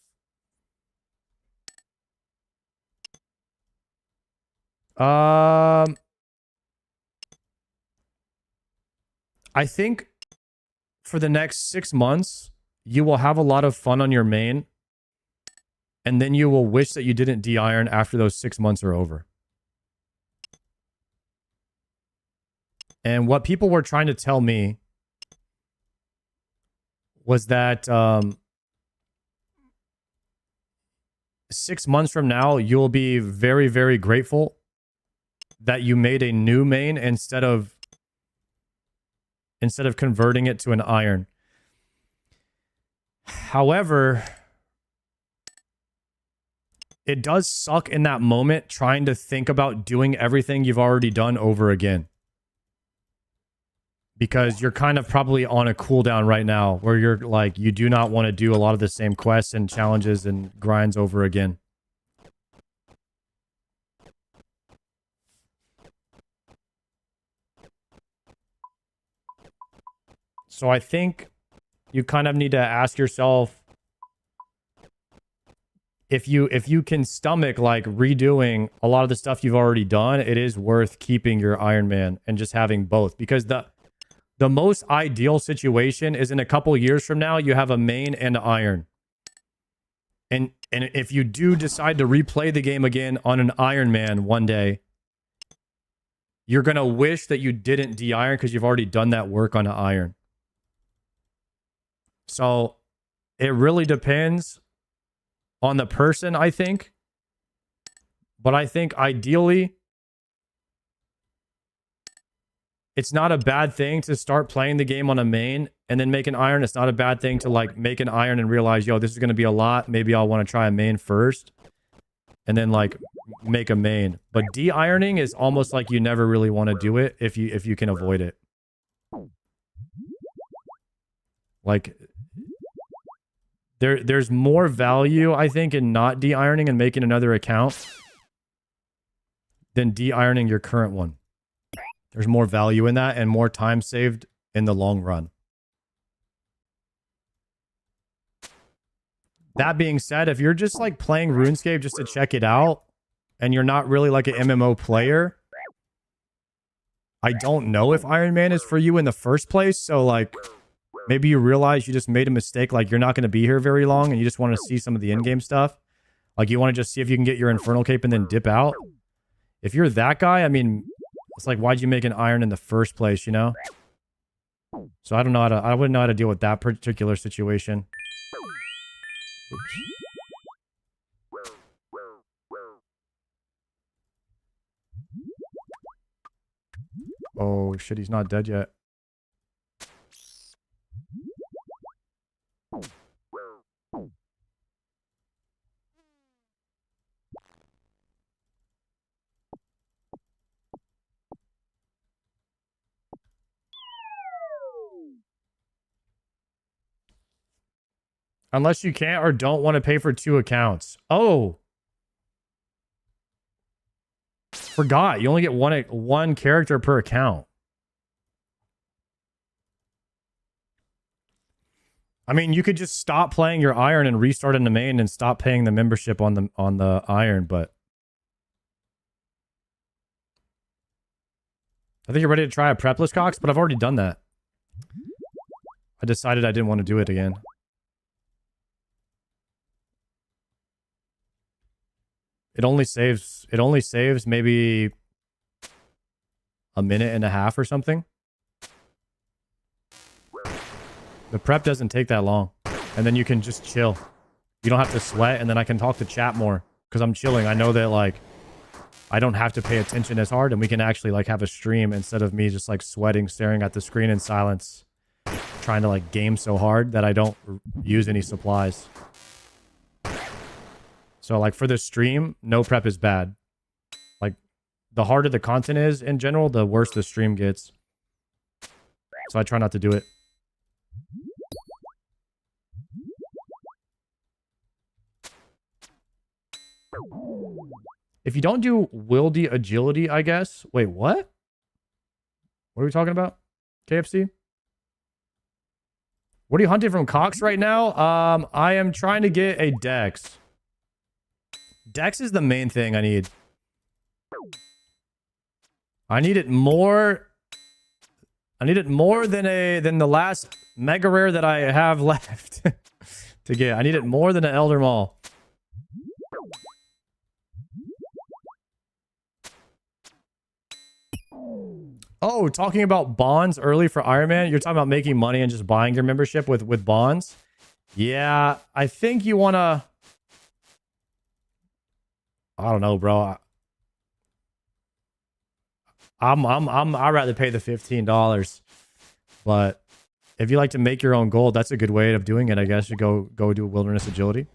I think for the next 6 months, you will have a lot of fun on your main. And then you will wish that you didn't de-iron after those 6 months are over. And what people were trying to tell me was that 6 months from now, you'll be very, very grateful that you made a new main instead of converting it to an iron. However, it does suck in that moment trying to think about doing everything you've already done over again. Because you're kind of probably on a cooldown right now where you're like, you do not want to do a lot of the same quests and challenges and grinds over again. So I think you kind of need to ask yourself if you can stomach like redoing a lot of the stuff you've already done, it is worth keeping your Ironman and just having both, because the most ideal situation is in a couple years from now, you have a main and iron. And if you do decide to replay the game again on an Ironman one day, you're going to wish that you didn't de-iron because you've already done that work on an iron. So it really depends on the person, I think. But I think ideally, it's not a bad thing to start playing the game on a main and then make an iron. It's not a bad thing to like make an iron and realize, yo, this is going to be a lot. Maybe I'll want to try a main first and then like make a main. But de-ironing is almost like you never really want to do it if you can avoid it. Like there's more value, I think, in not de-ironing and making another account than de-ironing your current one. There's more value in that and more time saved in the long run. That being said, if you're just like playing RuneScape just to check it out and you're not really like an MMO player, I don't know if Ironman is for you in the first place. So like maybe you realize you just made a mistake, like you're not going to be here very long and you just want to see some of the in-game stuff. Like you want to just see if you can get your Infernal Cape and then dip out. If you're that guy, I mean, it's like, why'd you make an iron in the first place, you know? So I don't know I wouldn't know how to deal with that particular situation. Oops. Oh shit, he's not dead yet. Unless you can't or don't want to pay for 2 accounts. Oh. Forgot. You only get one character per account. I mean, you could just stop playing your iron and restart in the main and stop paying the membership on the iron, but I think you're ready to try a prepless Cox, but I've already done that. I decided I didn't want to do it again. It only saves maybe a minute and a half or something. The prep doesn't take that long. And then you can just chill. You don't have to sweat, and then I can talk to chat more because I'm chilling. I know that like I don't have to pay attention as hard, and we can actually like have a stream instead of me just like sweating, staring at the screen in silence, trying to like game so hard that I don't use any supplies. So like for the stream, no prep is bad. Like the harder the content is in general, the worse the stream gets. So I try not to do it. If you don't do wildy agility, I guess. Wait, what? What are we talking about? KFC? What are you hunting from Cox right now? I am trying to get a Dex. Dex is the main thing I need. I need it more. I need it more than the last mega rare that I have left to get. I need it more than an Elder Maul. Oh, talking about bonds early for Ironman. You're talking about making money and just buying your membership with bonds. Yeah, I think you want to. I don't know, bro. I'd rather pay the $15. But if you like to make your own gold, that's a good way of doing it, I guess. You go do wilderness agility.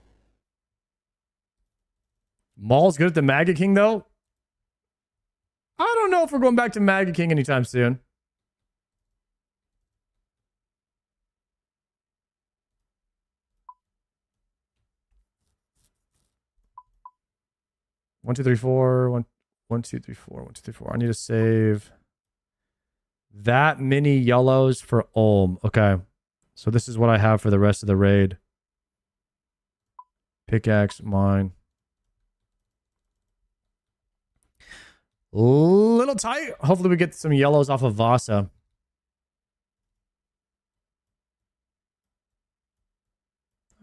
Maul's good at the Mega King though. I don't know if we're going back to Mega King anytime soon. One, two, three, four. One, two, three, four. 1, 2, 3, 4. I need to save that many yellows for Ulm. Okay. So this is what I have for the rest of the raid. Pickaxe, mine. Little tight. Hopefully we get some yellows off of Vasa.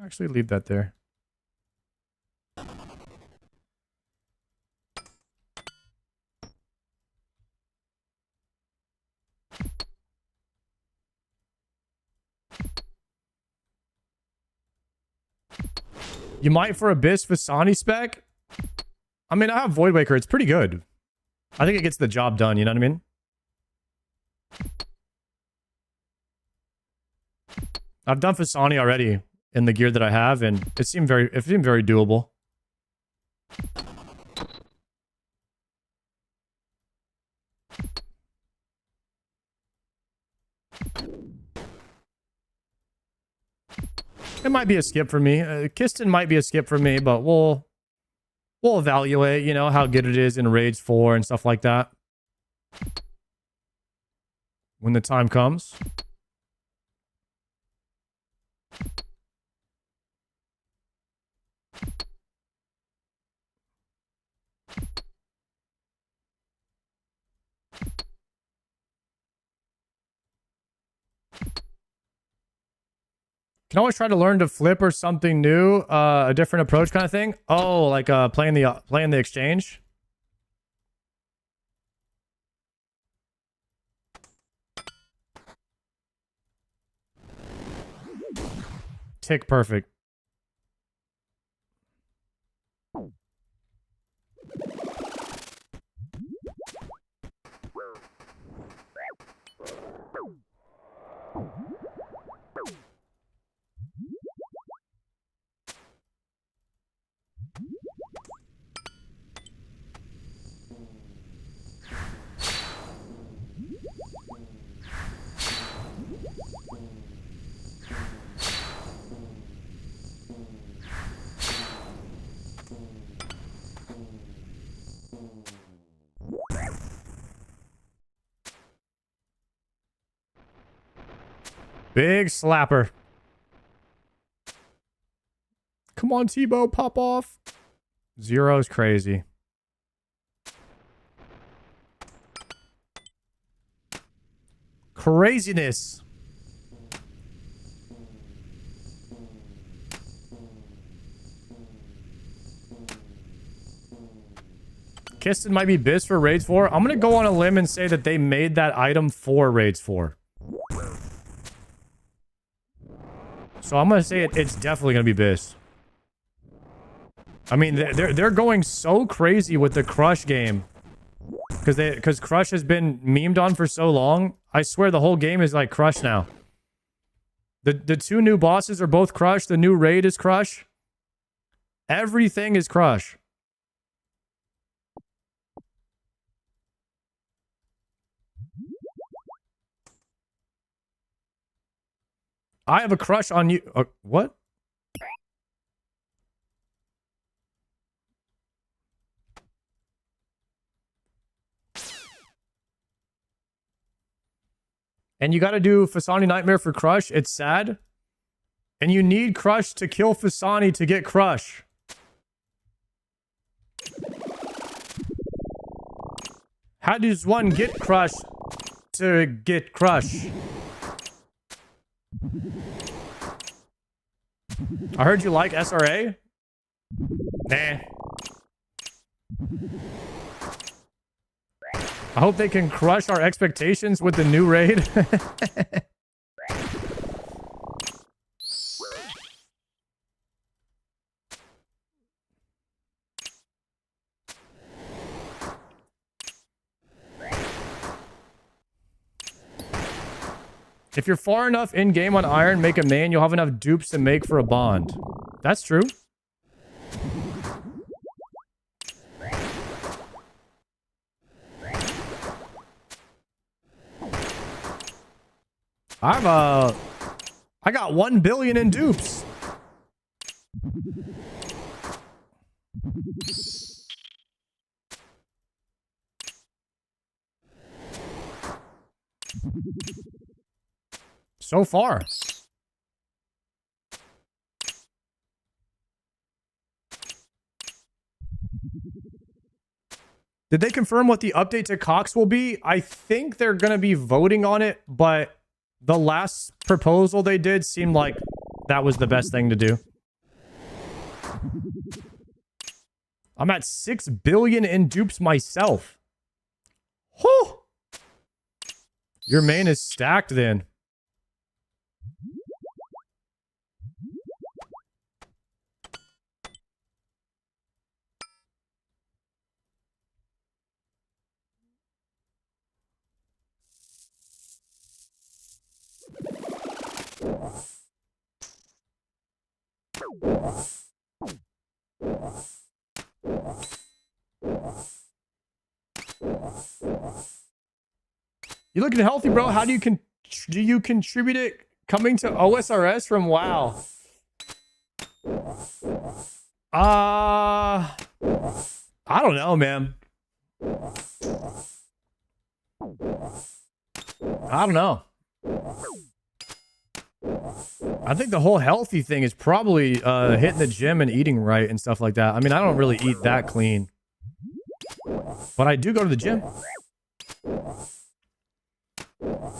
Actually, leave that there. You might for Abyss Visani spec? I mean, I have Voidwaker. It's pretty good. I think it gets the job done, you know what I mean? I've done Visani already in the gear that I have, and it seemed very doable. It might be a skip for me. Kiston might be a skip for me, but we'll evaluate, you know, how good it is in Raids 4 and stuff like that when the time comes. Can always try to learn to flip or something new, a different approach kind of thing. Oh, like playing the exchange. Tick perfect. Big slapper. Come on, Tebow, pop off. Zero's crazy. Craziness. Kiston might be Biz for Raids 4. I'm going to go on a limb and say that they made that item for Raids 4. So I'm going to say it's definitely going to be Biz. I mean, they're going so crazy with the Crush game. Because Crush has been memed on for so long. I swear the whole game is like Crush now. The two new bosses are both Crush. The new raid is Crush. Everything is Crush. I have a crush on you. What? And you got to do Fasani Nightmare for Crush. It's sad. And you need Crush to kill Fasani to get Crush. How does one get Crush to get Crush? I heard you like SRA? Nah. I hope they can crush our expectations with the new raid. If you're far enough in-game on Iron, make a main, you'll have enough dupes to make for a bond. That's true. I got 1 billion in dupes. So far. Did they confirm what the update to Cox will be? I think they're going to be voting on it, but the last proposal they did seemed like that was the best thing to do. I'm at 6 billion in dupes myself. Whew. Your main is stacked then. You looking healthy, bro. How do you contribute it coming to OSRS from WoW? I don't know, man. I don't know. I think the whole healthy thing is probably hitting the gym and eating right and stuff like that. I mean, I don't really eat that clean, but I do go to the gym.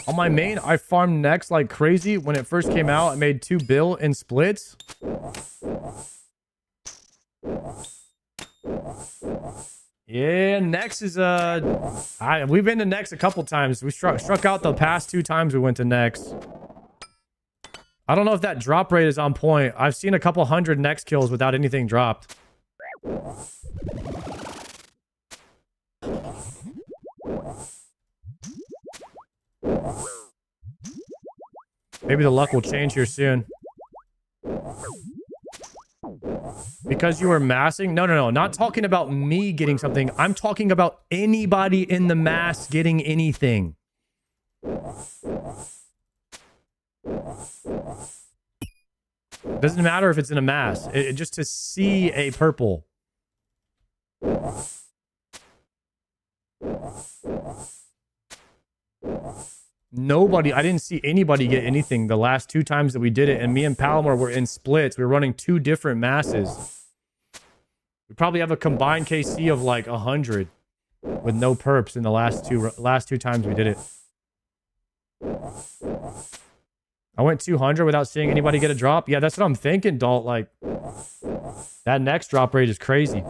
On my main, I farmed next like crazy. When it first came out, I made 2 bill in splits. Yeah, next is we've been to next a couple times. We struck out the past 2 times we went to next. I don't know if that drop rate is on point. I've seen a couple hundred next kills without anything dropped. Maybe the luck will change here soon. Because you were massing? No. Not talking about me getting something. I'm talking about anybody in the mass getting anything. Doesn't matter if it's in a mass. Just to see a purple. Nobody, I didn't see anybody get anything the last 2 times that we did it, and me and Palomar were in splits. We were running 2 different masses. We probably have a combined KC of like 100 with no perps in the last two times we did it. I went 200 without seeing anybody get a drop. Yeah, that's what I'm thinking, Dalt. Like, that next drop rate is crazy.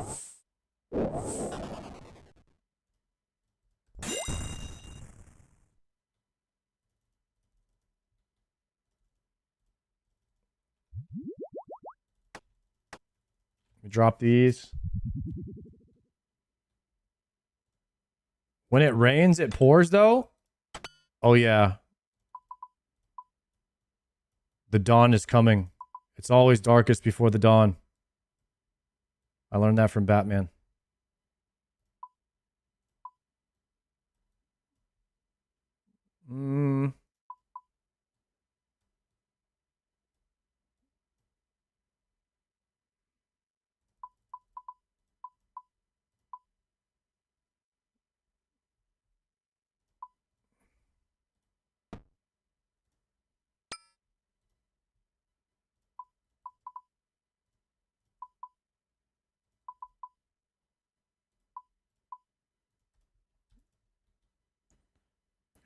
Drop these. When it rains, it pours, though? Oh, yeah. The dawn is coming. It's always darkest before the dawn. I learned that from Batman.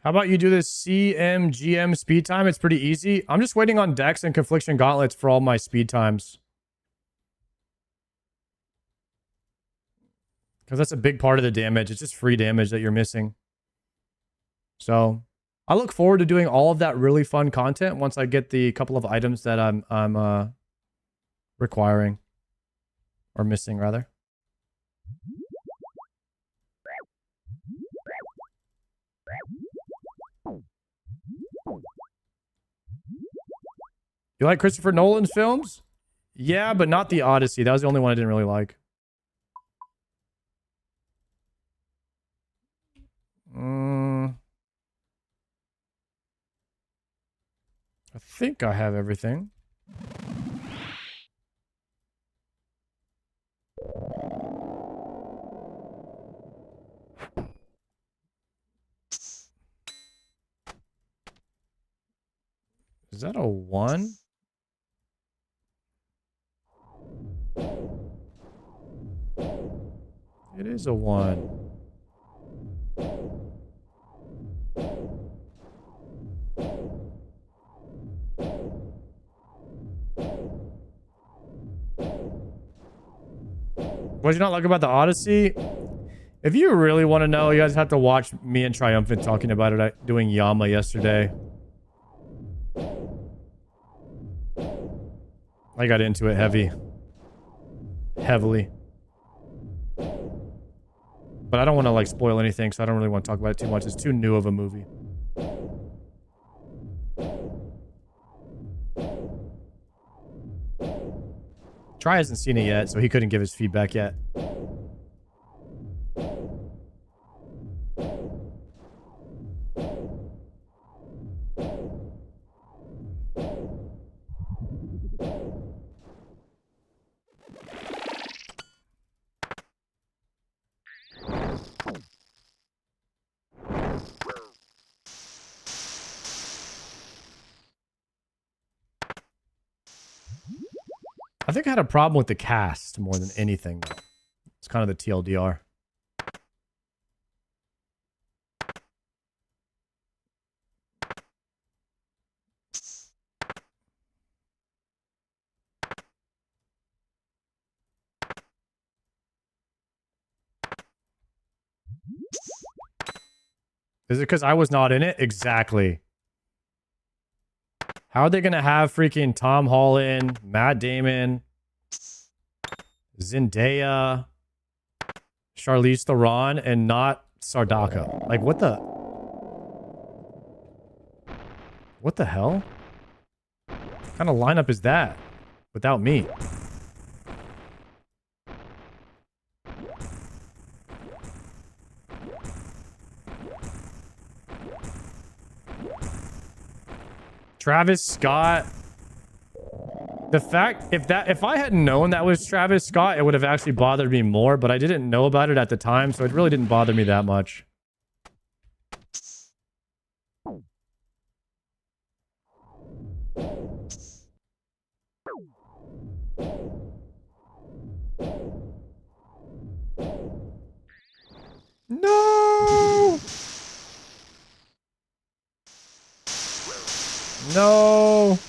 How about you do this CMGM speed time? It's pretty easy. I'm just waiting on Dex and Confliction Gauntlets for all my speed times. Because that's a big part of the damage. It's just free damage that you're missing. So I look forward to doing all of that really fun content once I get the couple of items that I'm requiring. Or missing, rather. You like Christopher Nolan's films? Yeah, but not the Odyssey. That was the only one I didn't really like. I think I have everything. Is that a 1? It is a 1. What did you not like about the Odyssey? If you really want to know, you guys have to watch me and Triumphant talking about it doing Yama yesterday. I got into it heavily. But I don't want to like spoil anything, so I don't really want to talk about it too much. It's too new of a movie. Try hasn't seen it yet, so he couldn't give his feedback yet. I think I had a problem with the cast more than anything, though. It's kind of the TLDR. Is it because I was not in it? Exactly. How are they going to have freaking Tom Holland, Matt Damon, Zendaya, Charlize Theron, and not Sardaka? Like, what the... What the hell? What kind of lineup is that? Without me. Travis Scott. The fact, if I hadn't known that was Travis Scott, it would have actually bothered me more, but I didn't know about it at the time, so it really didn't bother me that much. No! No!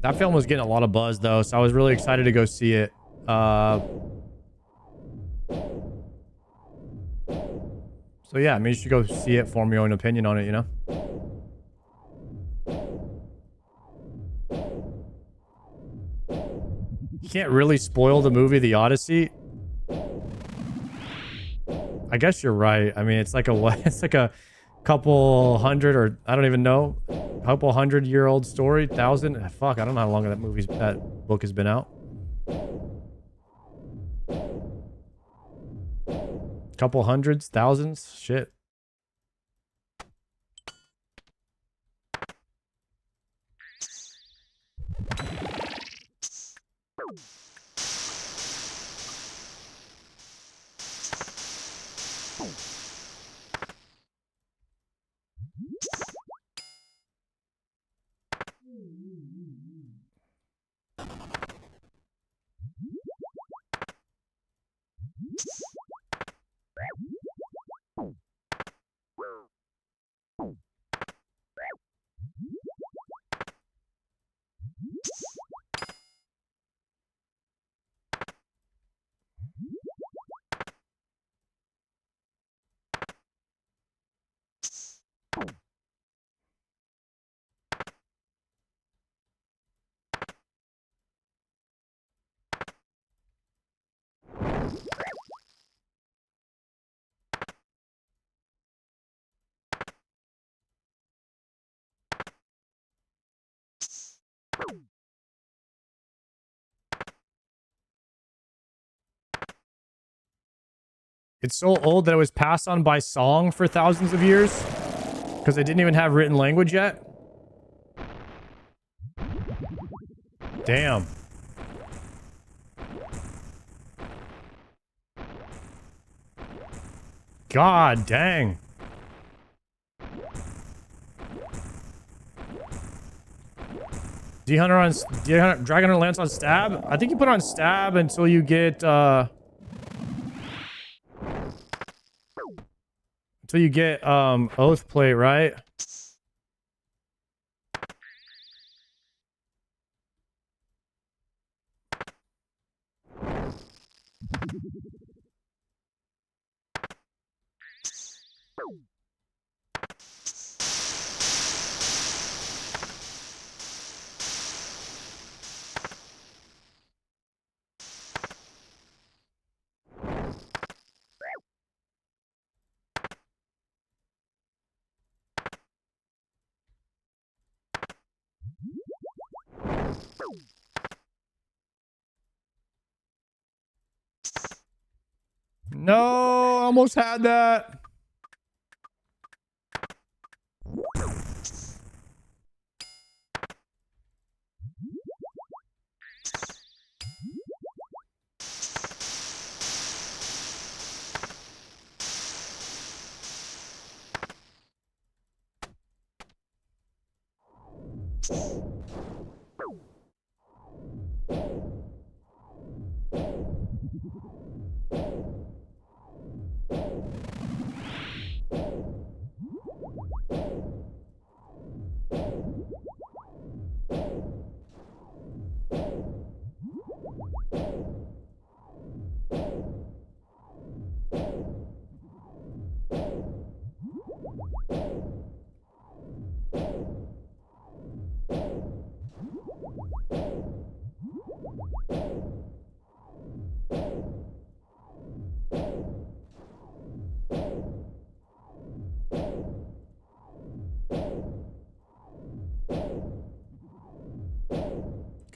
That film was getting a lot of buzz, though, so I was really excited to go see it. So yeah, I mean, you should go see it, form your own opinion on it, you know? You can't really spoil the movie The Odyssey. I guess you're right. I mean, it's like a what? It's like a couple hundred, or I don't even know, couple 100-year-old story, 1,000. Fuck, I don't know how long that book has been out. Couple hundreds, thousands, shit. It's so old that it was passed on by song for thousands of years because they didn't even have written language yet. Damn. God dang. D-Hunter on Dragon Hunter Lance on stab? I think you put on stab until you get Oath Plate, right? No, almost had that.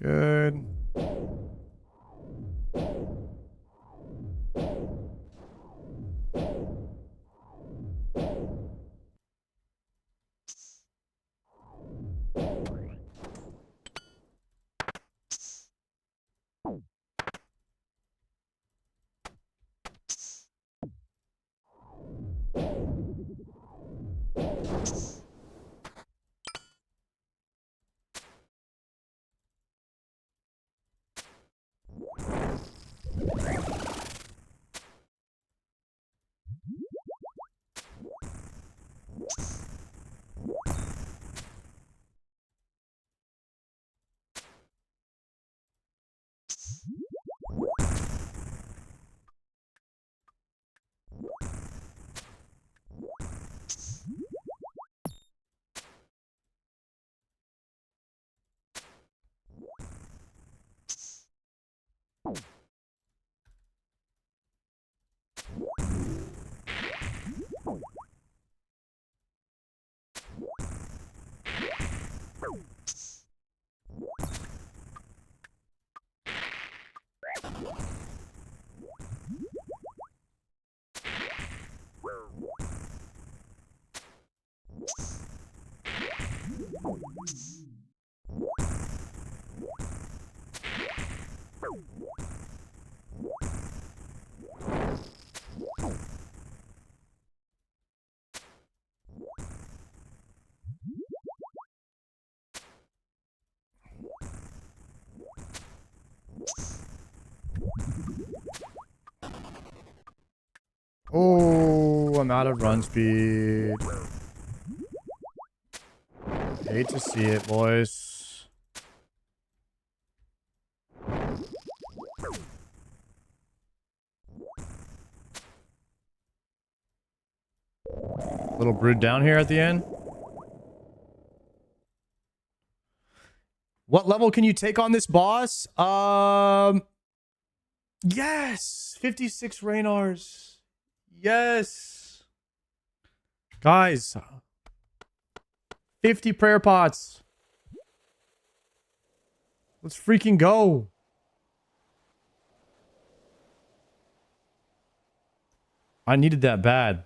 Good. Oh, I'm out of run speed. Hate to see it, boys. Little brood down here at the end. What level can you take on this boss? Yes, 56 Raynars. Yes. Guys, 50 prayer pots. Let's freaking go. I needed that bad.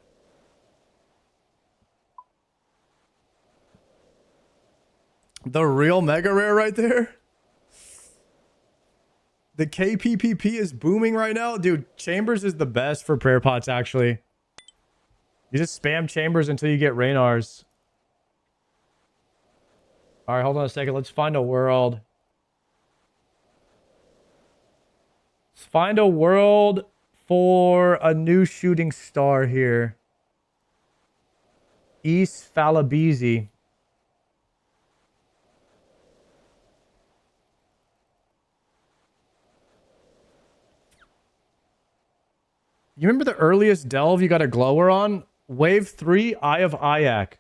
The real mega rare right there. The KPPP is booming right now. Dude, Chambers is the best for prayer pots, actually. You just spam Chambers until you get Raynars. All right, hold on a second. Let's find a world. Let's find a world for a new shooting star here. East Falabizi. You remember the earliest delve you got a glower on? Wave 3, Eye of Ayak.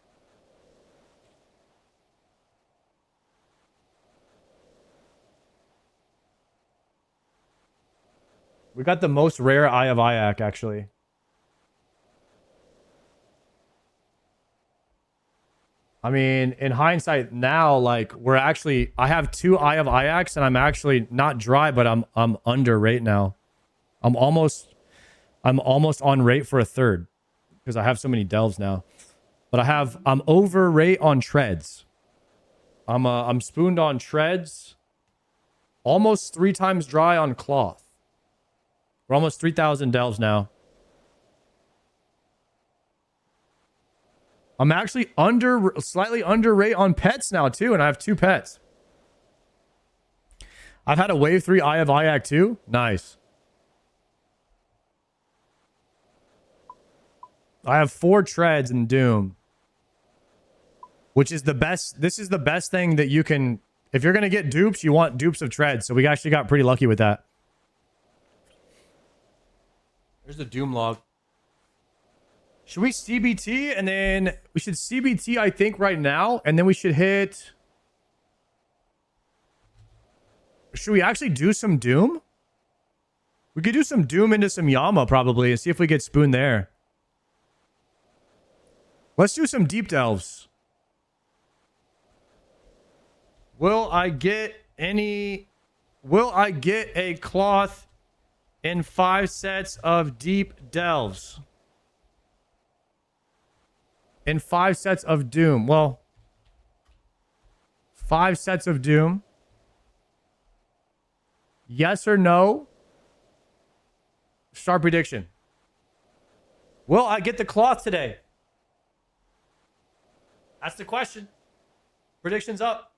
We got the most rare Eye of Ayak, actually. I mean, in hindsight now, like we're actually, I have 2 Eye of Ayaks and I'm actually not dry, but I'm under rate now. I'm almost on rate for a third because I have so many delves now. But I'm over rate on treads. I'm spooned on treads. Almost 3 times dry on cloth. We're almost 3,000 delves now. I'm actually slightly under rate on pets now too, and I have 2 pets. I've had a wave 3 Eye of Ayak too. Nice. I have 4 treads in Doom, which is the best. This is the best thing that you can. If you're gonna get dupes, you want dupes of treads. So we actually got pretty lucky with that. There's the Doom log. Should we CBT and then we should CBT, I think, right now, and then we should hit. Should we actually do some Doom? We could do some Doom into some Yama probably and see if we get spooned there. Let's do some deep delves. Will I get a cloth in 5 sets of deep delves? In 5 sets of Doom. Well, 5 sets of Doom. Yes or no? Star prediction. Will I get the cloth today? That's the question. Predictions up.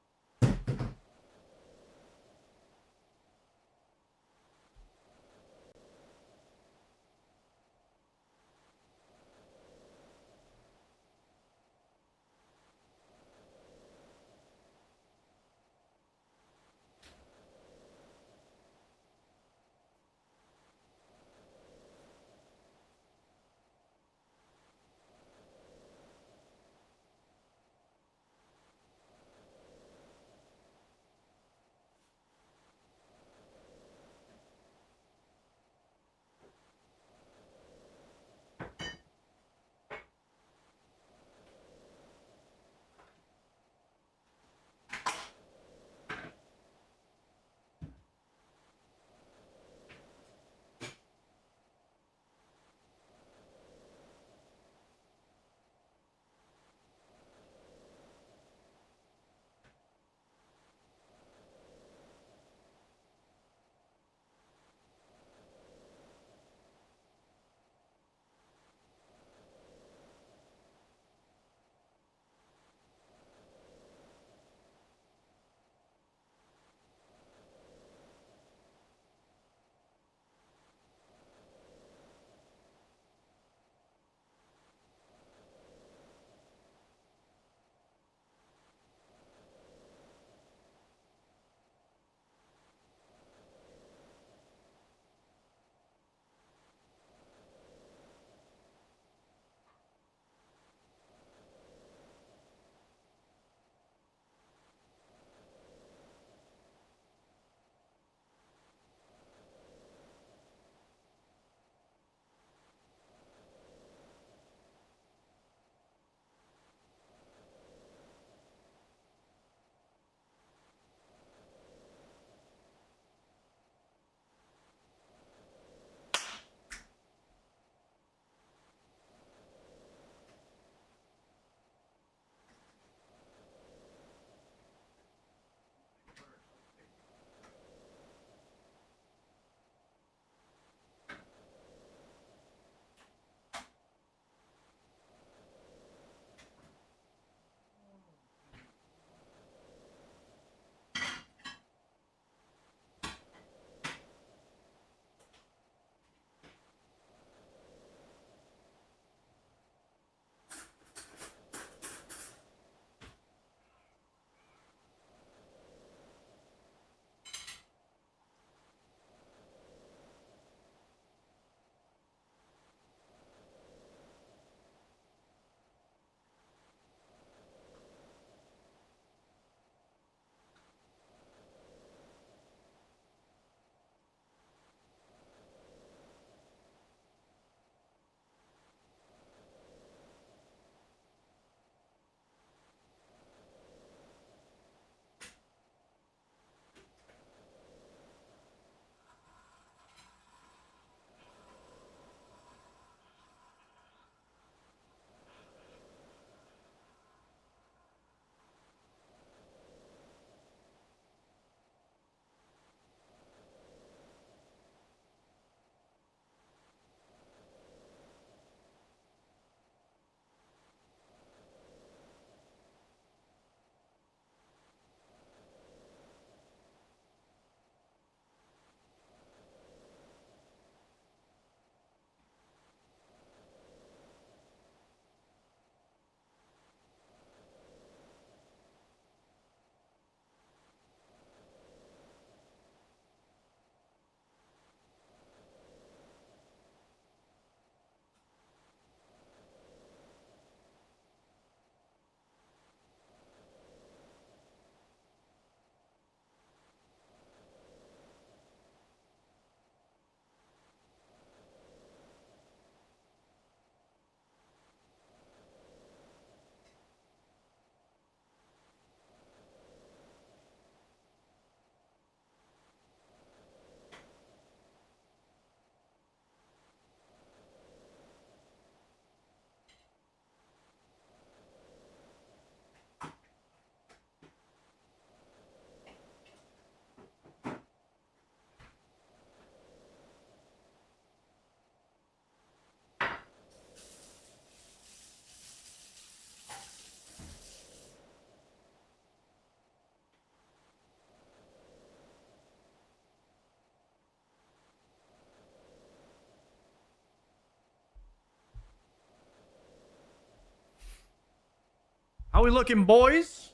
How we looking, boys?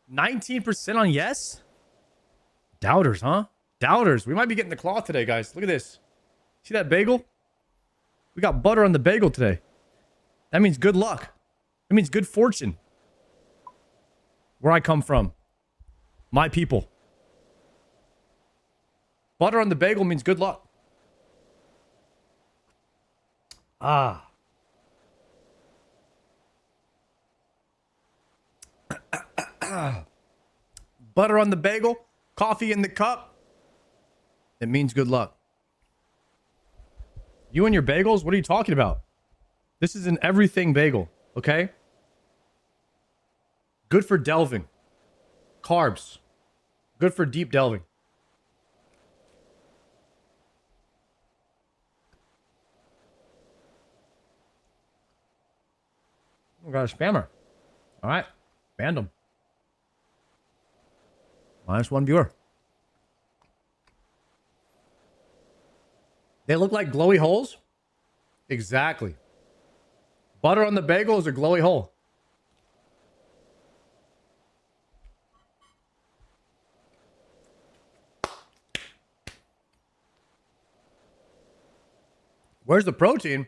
19% on yes? Doubters, huh? Doubters. We might be getting the cloth today, guys. Look at this. See that bagel? We got butter on the bagel today. That means good luck. That means good fortune. Where I come from. My people. Butter on the bagel means good luck. Ah. Butter on the bagel, coffee in the cup. It means good luck. You and your bagels? What are you talking about? This is an everything bagel, okay? Good for delving. Carbs. Good for deep delving. We got a spammer. All right. Banned him. -1 viewer. They look like glowy holes? Exactly. Butter on the bagel is a glowy hole. Where's the protein?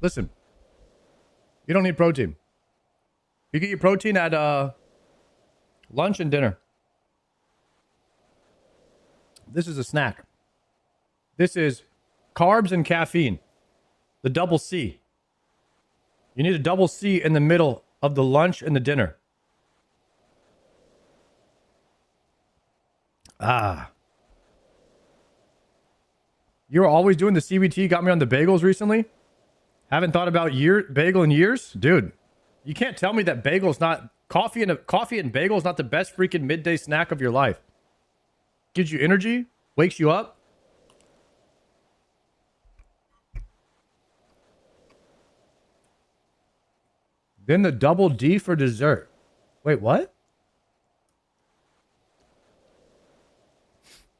Listen. You don't need protein. You get your protein at lunch and dinner. This is a snack. This is carbs and caffeine. The double C. You need a double C in the middle of the lunch and the dinner. Ah. You were always doing the CBT, got me on the bagels recently? Haven't thought about bagel in years? Dude, you can't tell me that bagel's not... Coffee and bagel is not the best freaking midday snack of your life. Gives you energy, wakes you up. Then the double D for dessert. Wait, what?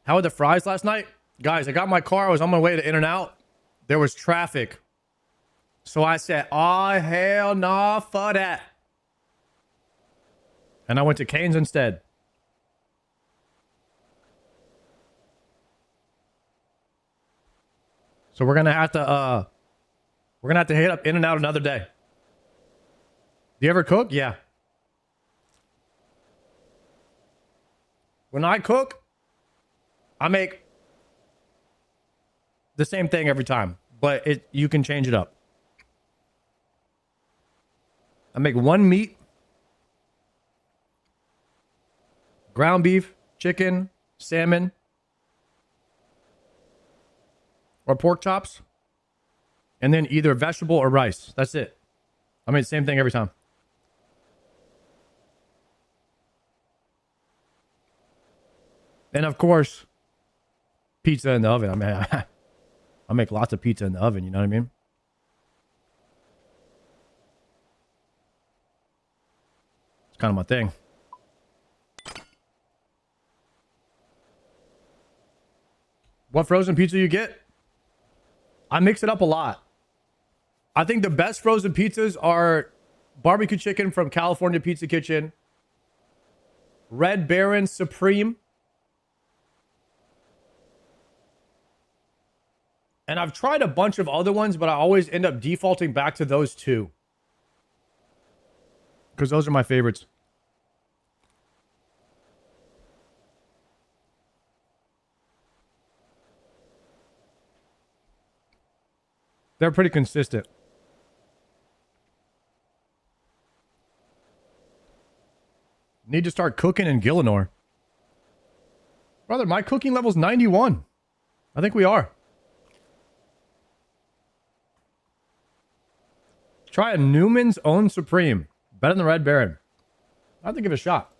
How were the fries last night? Guys, I got my car. I was on my way to In-N-Out. There was traffic. So I said, oh, hell nah for that. And I went to Cane's instead. So we're gonna have to hit up In-N-Out another day. Do you ever cook? Yeah. When I cook, I make the same thing every time, but you can change it up. I make one meat, ground beef, chicken, salmon, or pork chops, and then either vegetable or rice. That's it. I make the same thing every time. And of course, pizza in the oven. I mean, I make lots of pizza in the oven. You know what I mean? It's kind of my thing. What frozen pizza you get? I mix it up a lot. I think the best frozen pizzas are barbecue chicken from California Pizza Kitchen, Red Baron Supreme, and I've tried a bunch of other ones, but I always end up defaulting back to those two. Because those are my favorites. They're pretty consistent. Need to start cooking in Gillinor. Brother, my cooking level's 91. I think we are. Try a Newman's Own Supreme. Better than Red Baron. I have to give it a shot.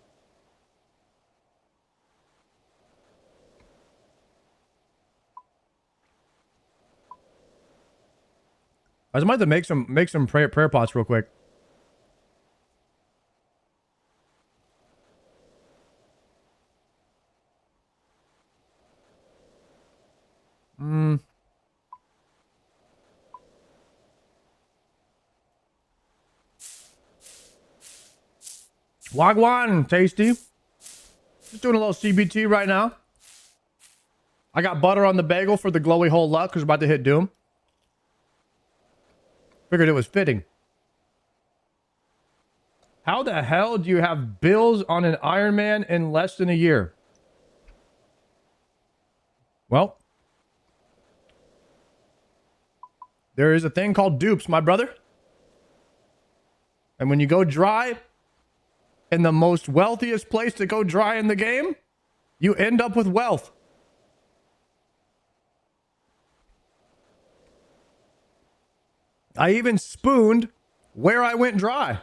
I just might have to make some prayer pots real quick. Wagwan, tasty. Just doing a little CBT right now. I got butter on the bagel for the glowy hole luck because we're about to hit doom. Figured it was fitting. How the hell do you have bills on an Ironman in less than a year? Well, there is a thing called dupes, my brother. And when you go dry in the most wealthiest place to go dry in the game, you end up with wealth. I even spooned where I went dry.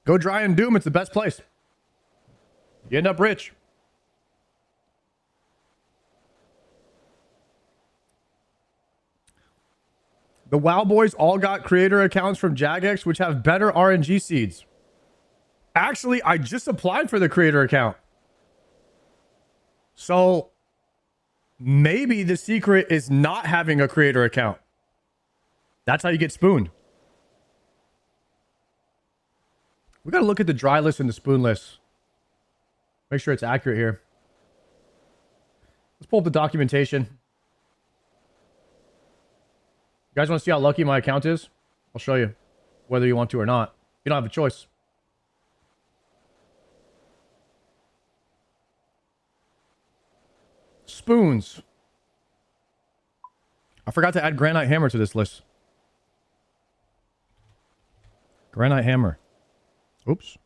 Go dry in Doom. It's the best place. You end up rich. The WoW boys all got creator accounts from Jagex, which have better RNG seeds. Actually, I just applied for the creator account. So maybe the secret is not having a creator account. That's how you get spooned. We got to look at the dry list and the spoon list. Make sure it's accurate here. Let's pull up the documentation. You guys want to see how lucky my account is? I'll show you whether you want to or not. You don't have a choice. Spoons. I forgot to add Granite Hammer to this list. Granite Hammer. Oops.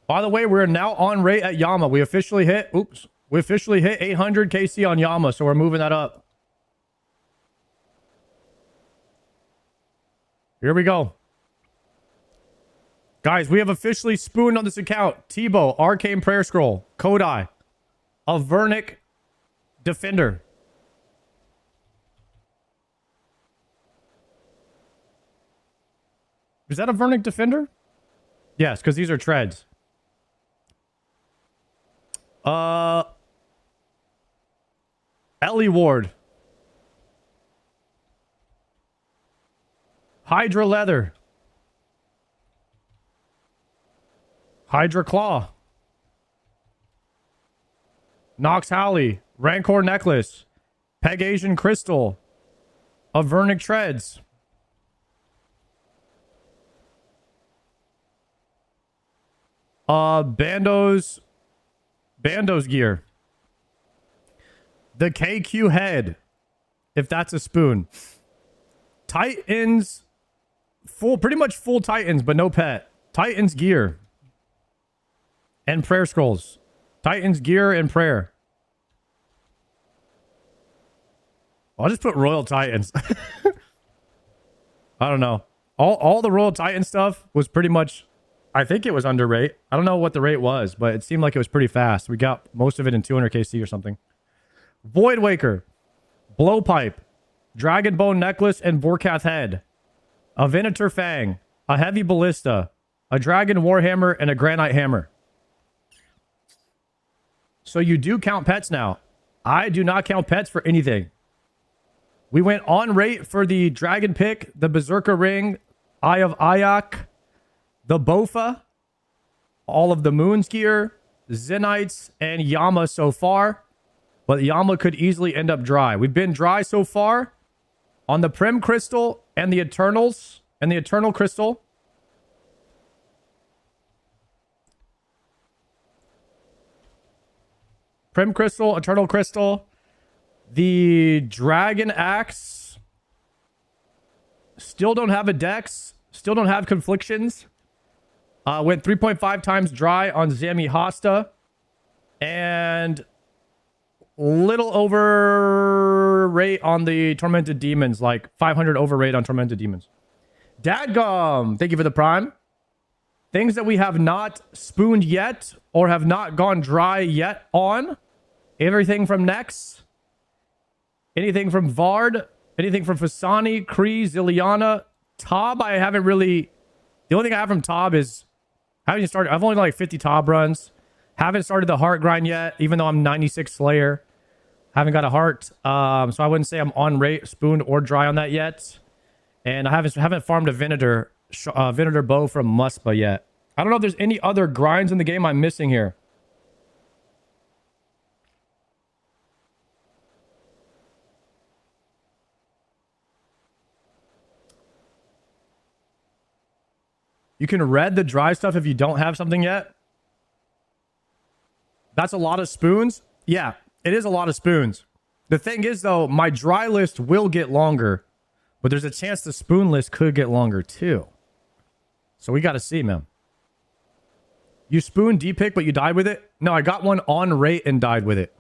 By the way, we're now on rate at Yama. We officially hit 800 KC on Yama, so we're moving that up. Here we go. Guys, we have officially spooned on this account. Tebow, Arcane Prayer Scroll, Kodai, Avernic Defender. Is that a Vernic Defender? Yes, because these are treads. Ellie Ward. Hydra Leather. Hydra Claw. Nox Halley. Rancor Necklace. Peg Asian Crystal. Avernic Treads. Bando's gear. The KQ head, if that's a spoon. Titans, pretty much full Titans, but no pet. Titans gear. And prayer scrolls. Titans gear and prayer. I'll just put Royal Titans. I don't know. All the Royal Titan stuff was pretty much, I think it was under rate. I don't know what the rate was, but it seemed like it was pretty fast. We got most of it in 200 KC or something. Void Waker, Blowpipe, Dragonbone Necklace and Vorkath Head, a Venator Fang, a Heavy Ballista, a Dragon Warhammer, and a Granite Hammer. So you do count pets now. I do not count pets for anything. We went on rate for the Dragon Pick, the Berserker Ring, Eye of Ayak, the Bofa, all of the Moon's gear, Zenites, and Yama so far. But Yama could easily end up dry. We've been dry so far on the Prim Crystal and the Eternals and the Eternal Crystal. Prim Crystal, Eternal Crystal. The Dragon Axe. Still don't have a Dex. Still don't have Conflictions. Went 3.5 times dry on Zami Hasta. And little over rate on the Tormented Demons. Like 500 over rate on Tormented Demons. Dadgum, thank you for the prime. Things that we have not spooned yet or have not gone dry yet on. Everything from Nex. Anything from Vard. Anything from Fasani, Kree, Ziliana. Tob, I haven't really... The only thing I have from Tob is... I haven't started... I've only done like 50 Tob runs. Haven't started the Heart Grind yet, even though I'm 96 Slayer. Haven't got a heart. So I wouldn't say I'm on rate, spooned, or dry on that yet. And I haven't farmed a Venator bow from Muspa yet. I don't know if there's any other grinds in the game I'm missing here. You can red the dry stuff if you don't have something yet. That's a lot of spoons. Yeah, it is a lot of spoons. The thing is, though, my dry list will get longer, but there's a chance the spoon list could get longer, too. So we got to see, man. You spoon D-pick, but you died with it? No, I got one on rate and died with it.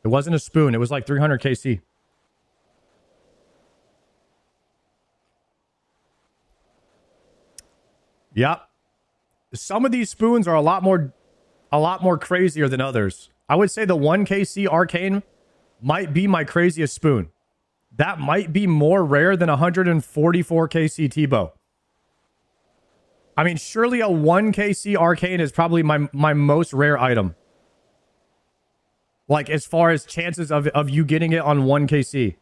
It wasn't a spoon. It was like 300 KC. Yep. Some of these spoons are a lot more crazier than others. I would say the 1 KC Arcane might be my craziest spoon. That might be more rare than 144 KC Tebow. I mean, surely a 1 KC Arcane is probably my most rare item. Like, as far as chances of you getting it on 1 KC.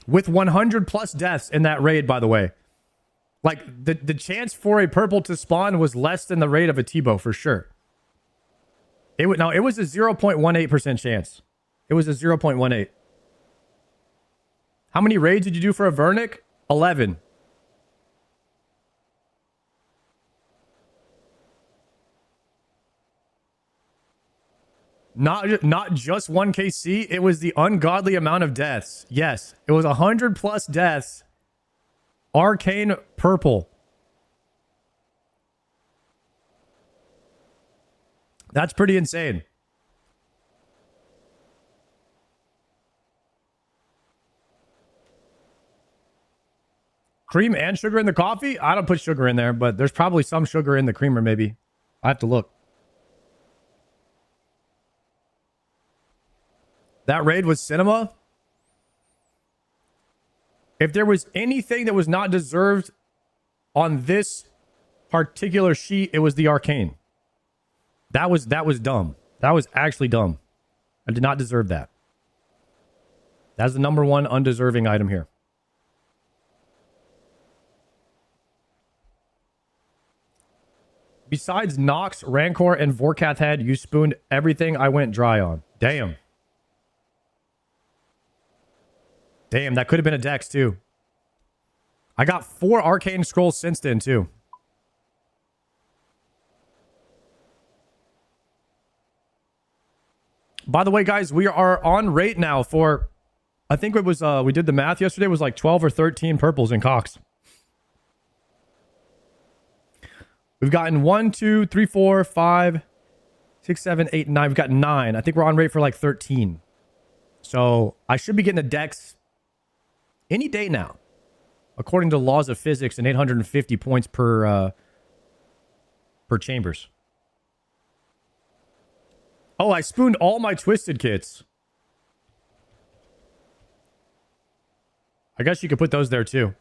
With 100 plus deaths in that raid, by the way. Like, the chance for a purple to spawn was less than the rate of a Tebow, for sure. It was a 0.18% chance. It was a 0.18. How many raids did you do for a Vernic? 11. Not just 1 KC, it was the ungodly amount of deaths. Yes, it was 100 plus deaths. Arcane purple. That's pretty insane. Cream and sugar in the coffee? I don't put sugar in there, but there's probably some sugar in the creamer, maybe. I have to look. That raid was cinema. If there was anything that was not deserved on this particular sheet, it was the Arcane. That was dumb. That was actually dumb. I did not deserve that. That's the number one undeserving item here. Besides Nox, Rancor, and Vorkath Head, you spooned everything I went dry on. Damn. Damn, that could have been a Dex, too. I got 4 Arcane Scrolls since then, too. By the way, guys, we are on rate now for... I think it was... we did the math yesterday. It was like 12 or 13 purples in Cox. We've gotten 1, 2, 3, 4, 5, 6, 7, 8, 9. We've got 9. I think we're on rate for like 13. So I should be getting a Dex any day now, according to laws of physics, and 850 points per chambers. Oh, I spooned all my twisted kits. I guess you could put those there too.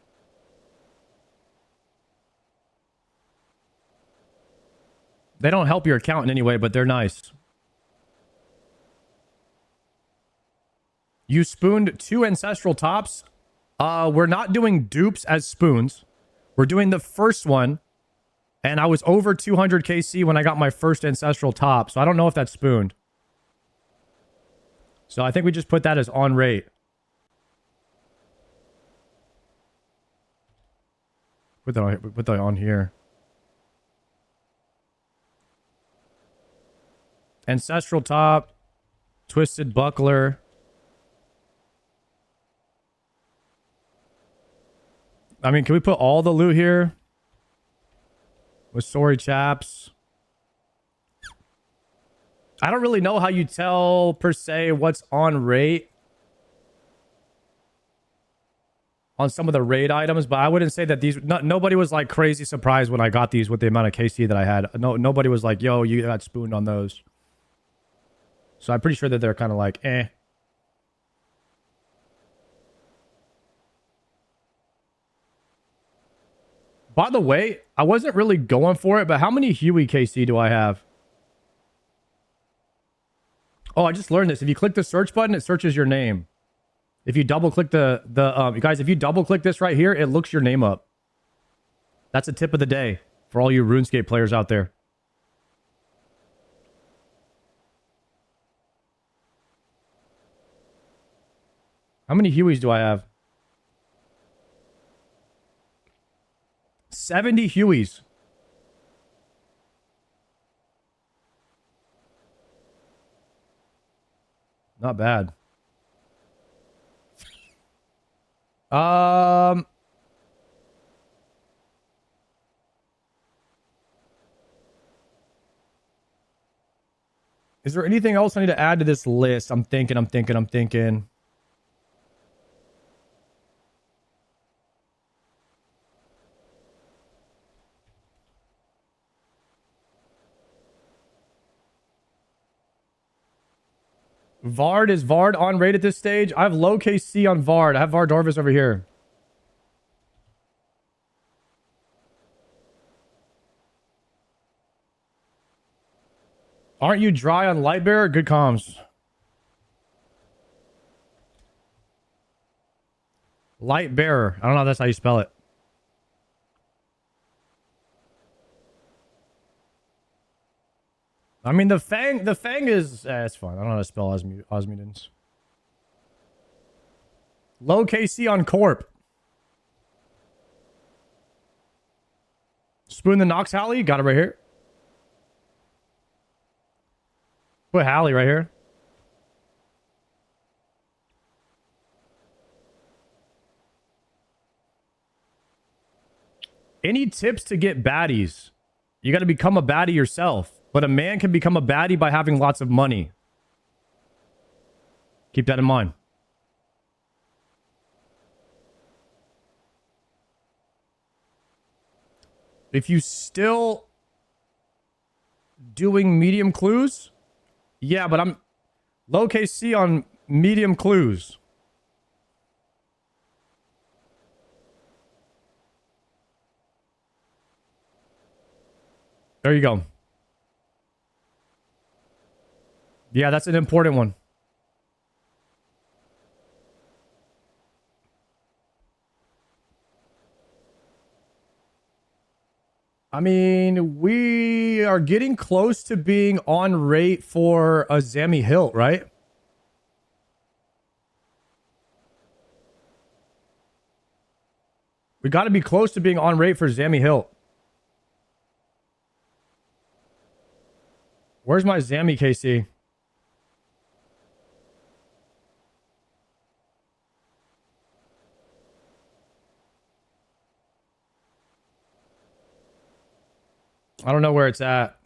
They don't help your account in any way, but they're nice. You spooned 2 ancestral tops. We're not doing dupes as spoons. We're doing the first one. And I was over 200 KC when I got my first ancestral top. So I don't know if that's spooned. So I think we just put that as on rate. Put that on here. Ancestral top. Twisted buckler. I mean, can we put all the loot here? With sorry chaps. I don't really know how you tell, per se, what's on rate. On some of the raid items, but I wouldn't say that these... nobody was like crazy surprised when I got these with the amount of KC that I had. Nobody was like, yo, you got spooned on those. So I'm pretty sure that they're kind of like, eh. By the way, I wasn't really going for it, but how many Huey KC do I have? Oh, I just learned this. If you click the search button, it searches your name. If you double click you guys, if you double click this right here, it looks your name up. That's a tip of the day for all you RuneScape players out there. How many Hueys do I have? 70 Hueys. Not bad. Is there anything else I need to add to this list? I'm thinking. Vard, is Vard on raid at this stage? I have low KC on Vard. I have Vard Dorvis over here. Aren't you dry on Lightbearer? Good comms. Lightbearer. I don't know if that's how you spell it. I mean, the Fang is... it's fine. I don't know how to spell Osmudans. Low KC on Corp. Spoon the Nox Hallie. Got it right here. Put Hallie right here. Any tips to get baddies? You got to become a baddie yourself. But a man can become a baddie by having lots of money. Keep that in mind. If you still doing medium clues, yeah, but I'm low KC on medium clues. There you go. Yeah, that's an important one. I mean, we are getting close to being on rate for a Zammy Hilt, right? We got to be close to being on rate for Zammy Hilt. Where's my Zammy KC? I don't know where it's at.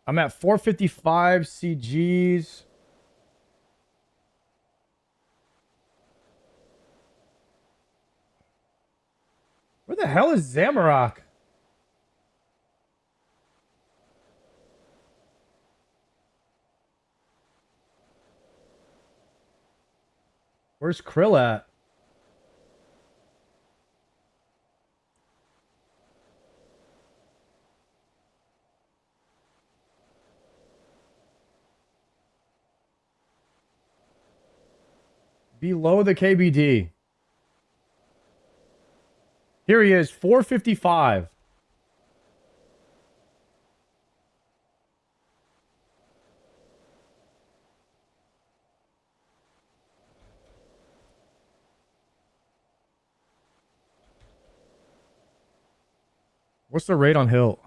I'm at 455 CGs. Where the hell is Zamarok? Where's Krill at? Below the KBD. Here he is, 455. What's the rate on Hilt?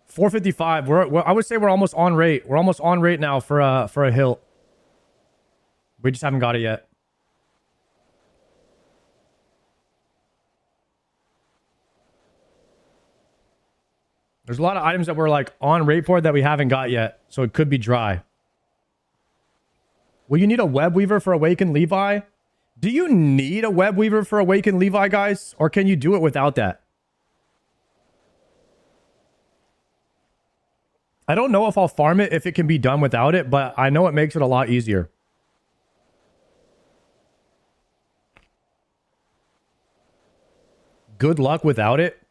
455. I would say we're almost on rate. We're almost on rate now for a Hilt. We just haven't got it yet. There's a lot of items that we're like on rate for that we haven't got yet, so it could be dry. Will you need a web weaver for Awakened Levi? Do you need a web weaver for Awakened Levi, guys? Or can you do it without that? I don't know if I'll farm it if it can be done without it, but I know it makes it a lot easier. Good luck without it.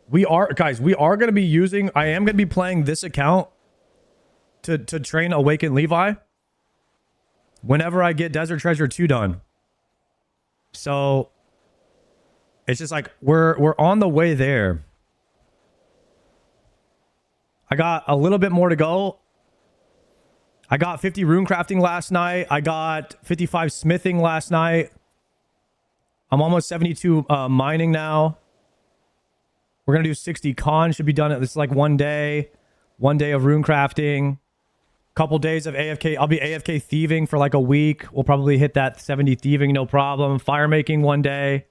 We are, guys, we are going to be using, I am going to be playing this account to train Awakened Levi whenever I get Desert Treasure 2 done. So it's just like we're on the way there. I got a little bit more to go. I got 50 rune crafting last night. I got 55 smithing last night. I'm almost 72 mining now. We're going to do 60 con. Should be done. It's like one day of rune crafting. Couple days of AFK. I'll be AFK thieving for like a week. We'll probably hit that 70 thieving, no problem. Fire making one day.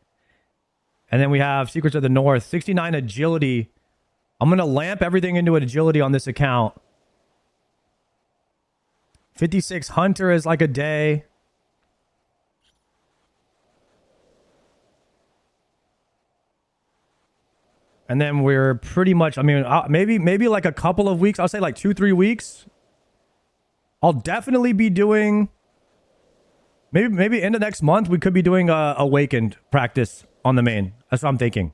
And then we have Secrets of the North. 69 agility. I'm going to lamp everything into an agility on this account. 56 hunter is like a day. And then we're pretty much, I mean, maybe like a couple of weeks. I'll say like 2-3 weeks. I'll definitely be doing, maybe into next month, we could be doing a Awakened practice on the main. That's what I'm thinking.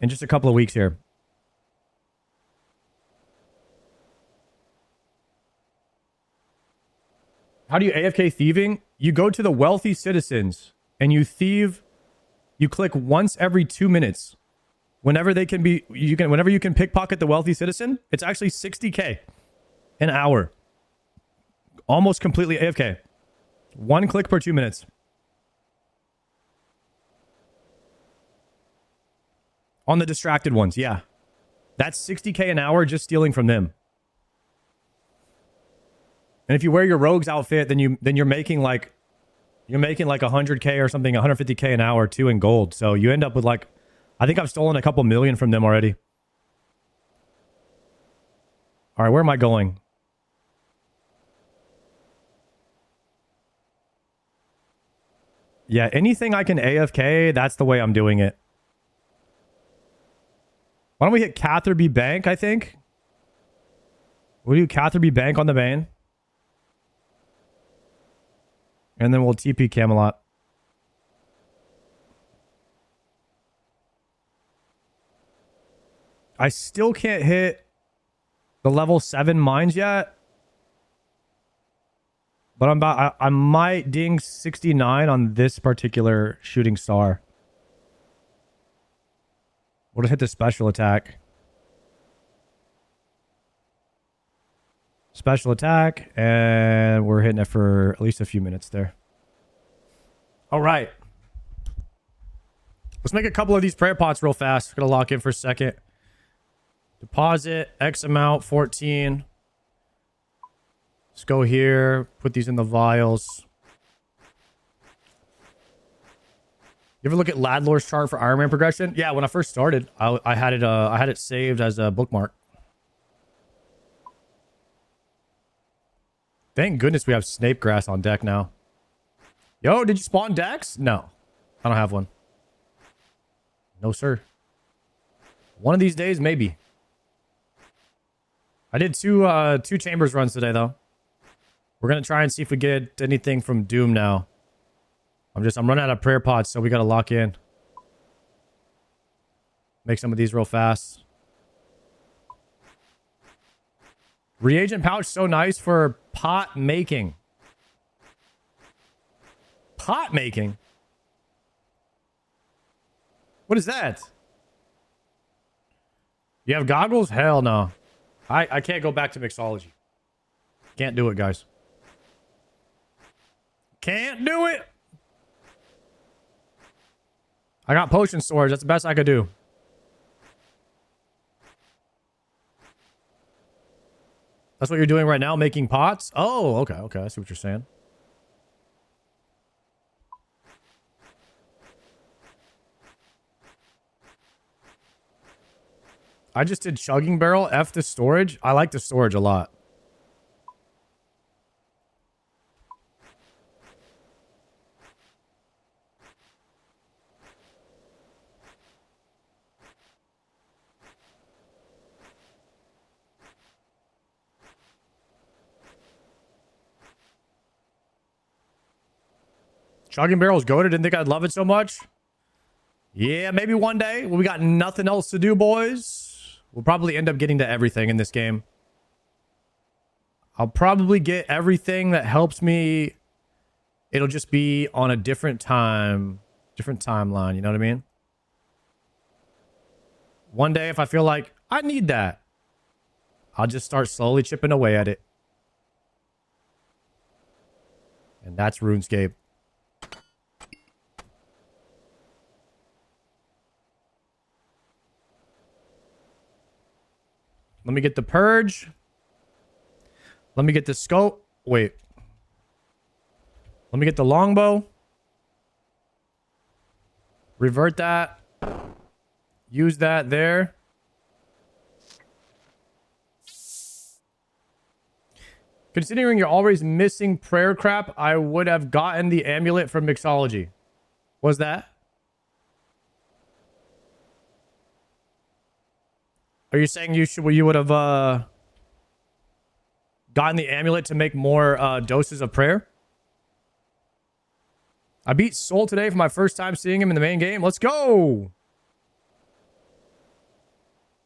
In just a couple of weeks here. How do you AFK thieving? You go to the wealthy citizens and you thieve. You click once every 2 minutes. Whenever they can be, whenever you can pickpocket the wealthy citizen, it's actually 60k an hour. Almost completely AFK. One click per 2 minutes. On the distracted ones, yeah. That's 60k an hour just stealing from them. And if you wear your rogue's outfit, then you're making like 100k or something, 150k an hour too in gold. So you end up with like, I think I've stolen a couple million from them already. All right, where am I going? Yeah, anything I can AFK, that's the way I'm doing it. Why don't we hit Catherby Bank, I think? We'll do Catherby Bank on the main. And then we'll TP Camelot. I still can't hit the level 7 mines yet. But I might ding 69 on this particular shooting star. We'll hit the special attack. Special attack. And we're hitting it for at least a few minutes there. All right. Let's make a couple of these prayer pots real fast. Gonna lock in for a second. Deposit. X amount. 14. Let's go here. Put these in the vials. You ever look at Ladlor's chart for Ironman progression? Yeah, when I first started, I had it saved as a bookmark. Thank goodness we have Snape grass on deck now. Yo, did you spawn Dex? No, I don't have one. No, sir. One of these days, maybe. I did two chambers runs today, though. We're gonna try and see if we get anything from Doom now. I'm running out of prayer pots, so we gotta lock in. Make some of these real fast. Reagent pouch, so nice for pot making. Pot making? What is that? You have goggles? Hell no. I can't go back to mixology. Can't do it, guys. Can't do it. I got potion storage. That's the best I could do. That's what you're doing right now, making pots? Oh, okay, okay. I see what you're saying. I just did chugging barrel. F the storage. I like the storage a lot. Chugging barrel's goated. Didn't think I'd love it so much. Yeah, maybe one day when we got nothing else to do, boys. We'll probably end up getting to everything in this game. I'll probably get everything that helps me. It'll just be on a different timeline. You know what I mean? One day, if I feel like I need that, I'll just start slowly chipping away at it. And that's RuneScape. Let me get the purge. Let me get the scope. Wait. Let me get the longbow. Revert that. Use that there. Considering you're always missing prayer crap, I would have gotten the amulet from mixology. Was that? Are you saying you would have gotten the amulet to make more doses of prayer? I beat Soul today for my first time seeing him in the main game. Let's go!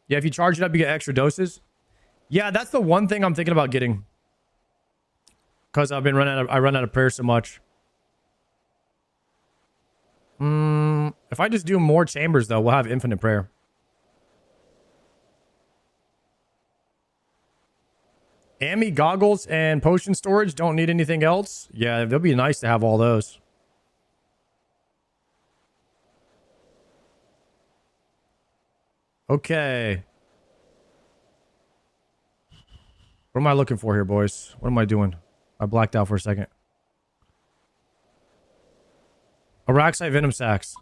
Yeah, if you charge it up, you get extra doses. Yeah, that's the one thing I'm thinking about getting. Because I run out of prayer so much. If I just do more chambers, though, we'll have infinite prayer. Ammi goggles and potion storage don't need anything else. Yeah, they'll be nice to have all those. Okay. What am I looking for here, boys? What am I doing? I blacked out for a second. Araxite venom sacks.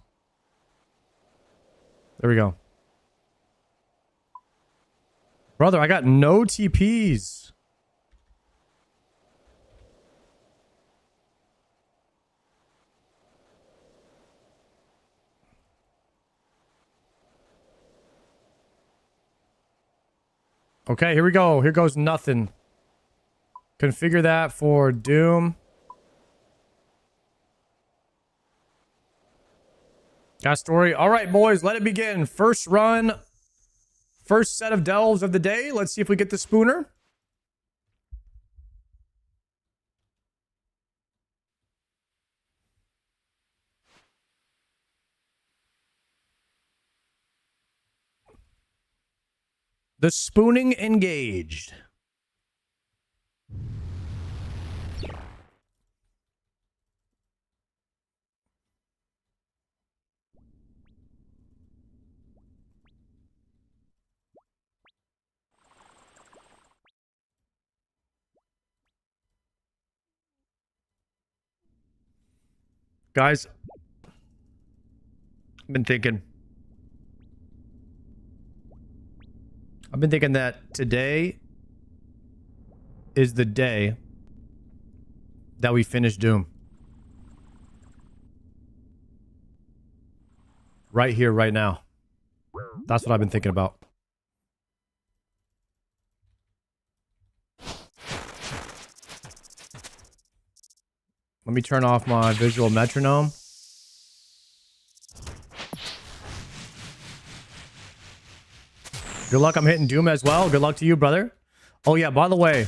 There we go. Brother, I got no TPs. Okay, here we go. Here goes nothing. Configure that for Doom. Got story. All right, boys, let it begin. First run. First set of delves of the day. Let's see if we get the spooner. The spooning engaged. Guys, I've been thinking that today is the day that we finish Doom. Right here, right now. That's what I've been thinking about. Let me turn off my visual metronome. Good luck. I'm hitting Doom as well. Good luck to you, brother. Oh, yeah. By the way,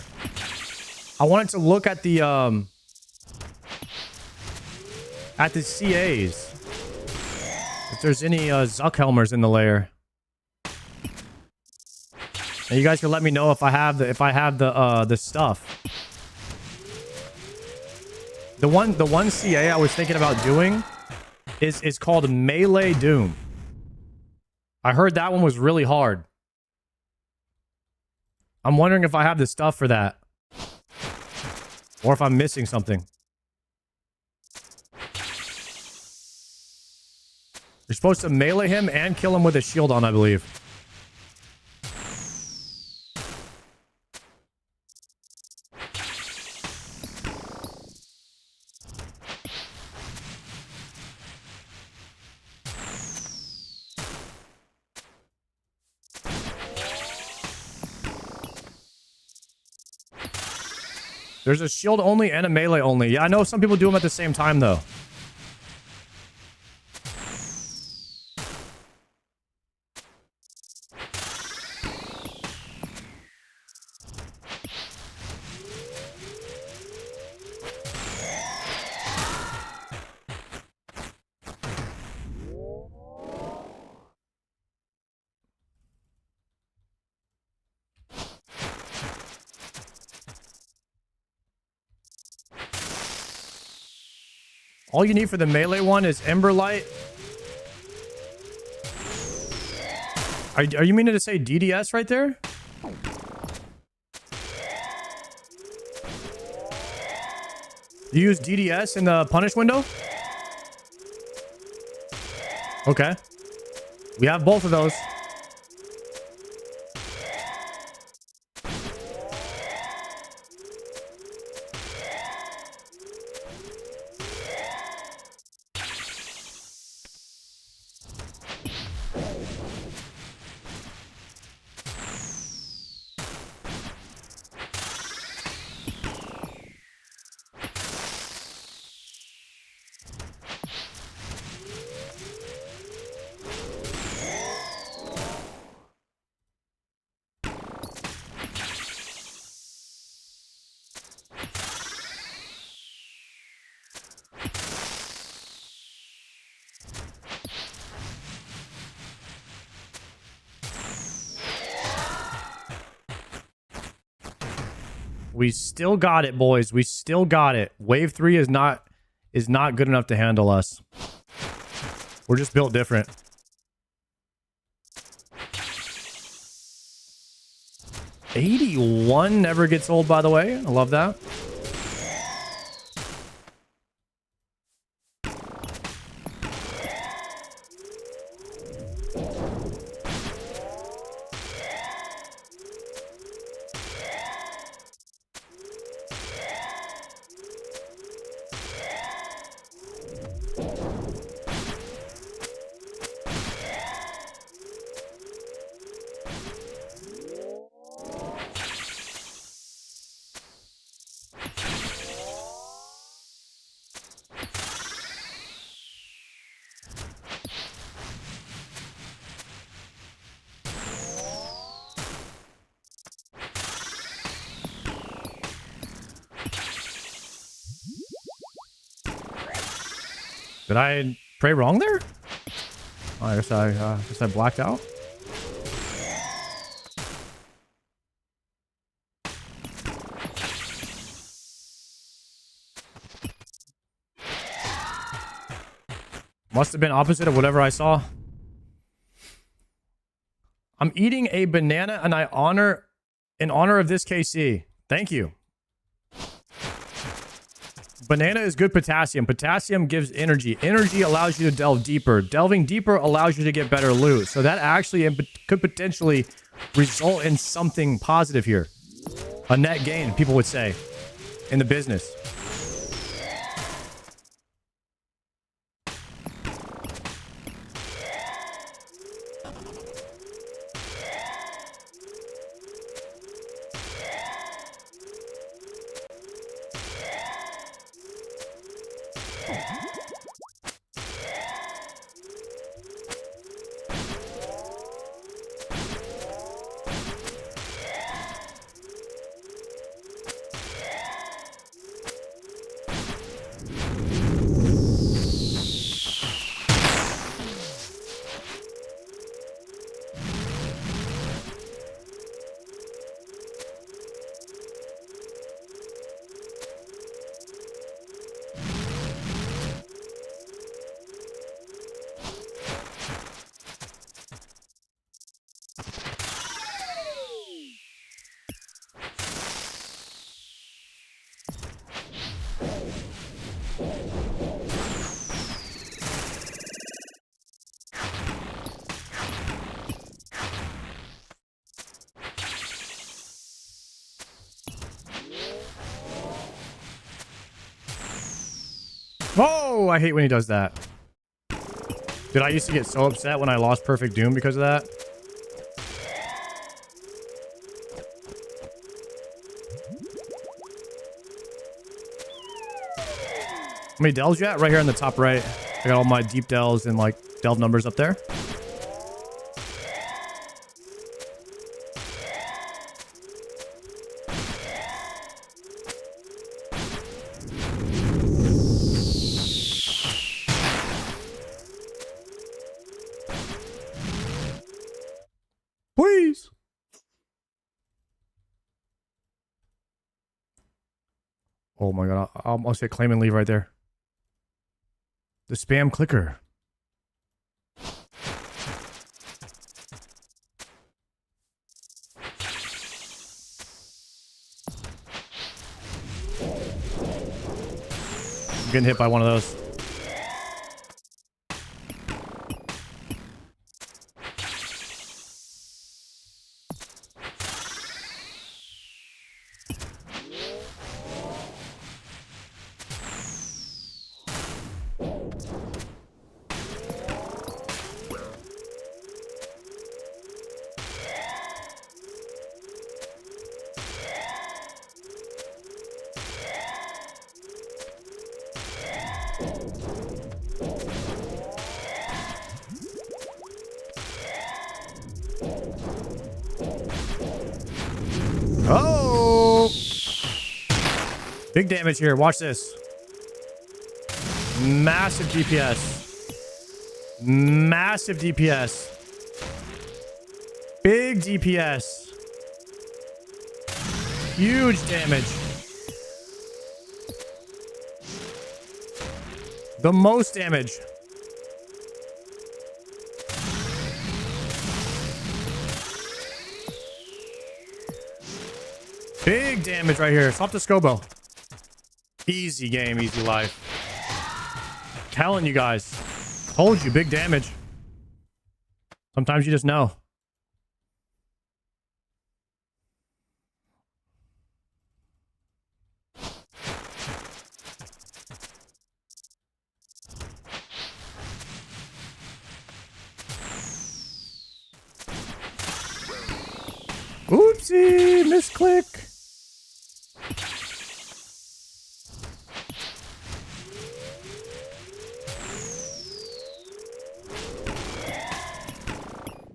I wanted to look at the CAs. If there's any Zuckhelmers in the lair. And you guys can let me know if I have the stuff. The one CA I was thinking about doing is called Melee Doom. I heard that one was really hard. I'm wondering if I have the stuff for that. Or if I'm missing something. You're supposed to melee him and kill him with a shield on, I believe. There's a shield only and a melee only. Yeah, I know some people do them at the same time, though. All you need for the melee one is Ember Light. Are you meaning to say DDS right there? You use DDS in the punish window? Okay. We have both of those. We still got it, boys. We still got it. Wave 3 is not good enough to handle us. We're just built different. $81 never gets old, by the way. I love that. Did I pray wrong there? Oh, I guess I blacked out. Must have been opposite of whatever I saw. I'm eating a banana and in honor of this KC. Thank you. Banana is good potassium. Potassium gives energy. Energy allows you to delve deeper. Delving deeper allows you to get better loot. So that actually could potentially result in something positive here. A net gain, people would say, in the business. Oh, I hate when he does that. Dude, I used to get so upset when I lost Perfect Doom because of that. How many delves you at? Right here on the top right. I got all my deep delves and like delve numbers up there. Please. Oh my god, I'll say claim and leave right there. The spam clicker. I'm getting hit by one of those. Oh! Big damage here. Watch this. Massive DPS. Massive DPS. Big DPS. Huge damage. The most damage. Big damage right here. Stop the Scobo. Easy game, easy life. Telling you guys. Told you, big damage. Sometimes you just know. Oopsie, misclick.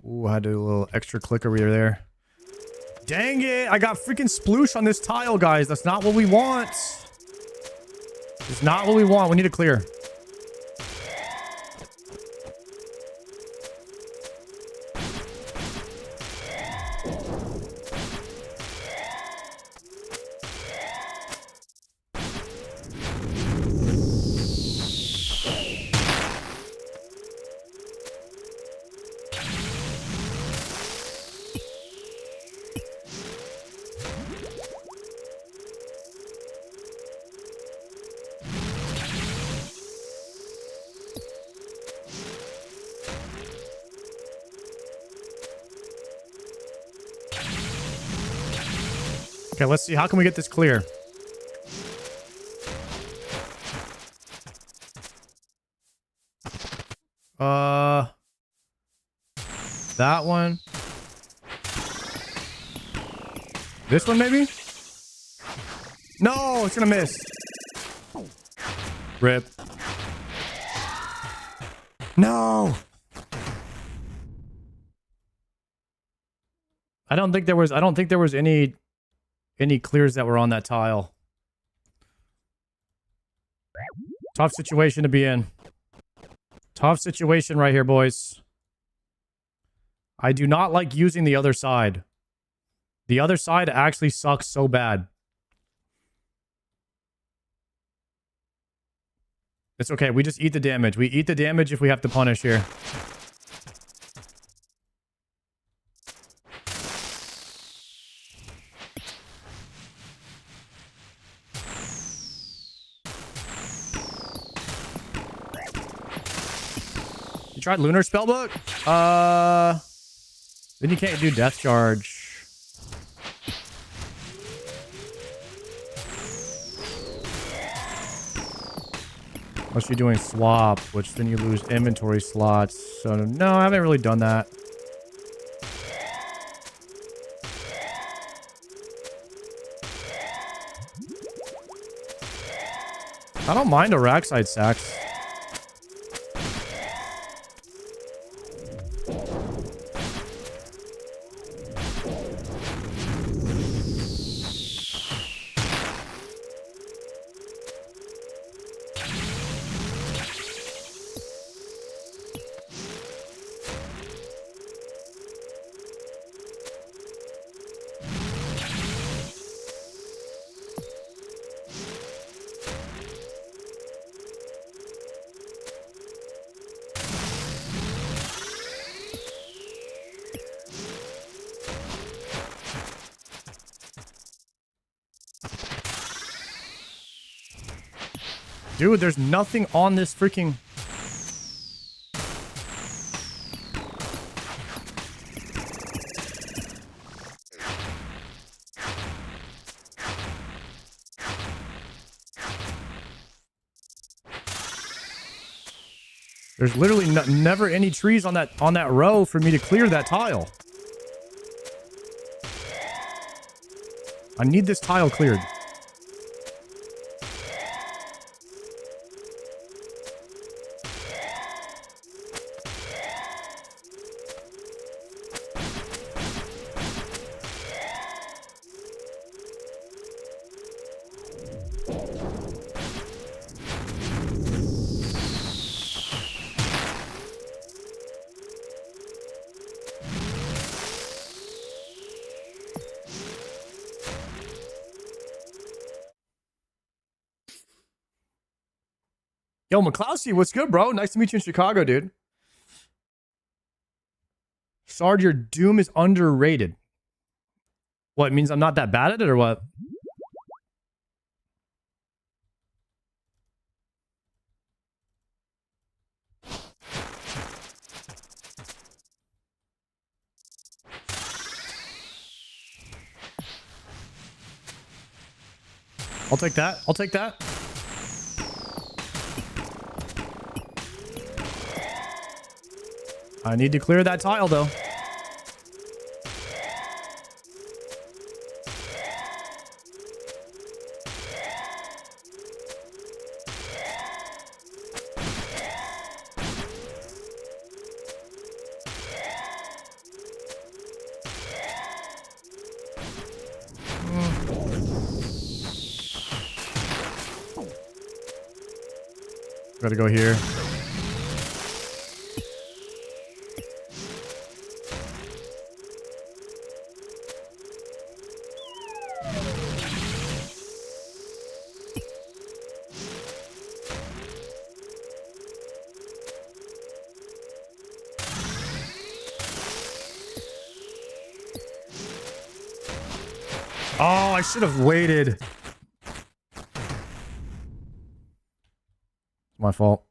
Ooh, I had to do a little extra click over there. Dang it, I got freaking sploosh on this tile, guys. That's not what we want. It's not what we want. We need to clear. Okay, let's see. How can we get this clear? That one. This one, maybe? No, it's gonna miss. Rip. No. I don't think there was any clears that were on that tile. Tough situation to be in. Tough situation right here, boys. I do not like using the other side. The other side actually sucks so bad. It's okay. We just eat the damage. We eat the damage if we have to punish here. You tried Lunar Spellbook? Then you can't do Death Charge. Unless you're doing Swap, which then you lose inventory slots. So no, I haven't really done that. I don't mind a Rackside Sax. Dude, there's nothing on this freaking... There's literally never any trees on that row for me to clear that tile. I need this tile cleared. Yo, McClousey, what's good, bro? Nice to meet you in Chicago, dude. Sard, your Doom is underrated. What, it means I'm not that bad at it, or what? I'll take that. I'll take that. I need to clear that tile, though. Gotta go here. Oh, I should have waited. My fault.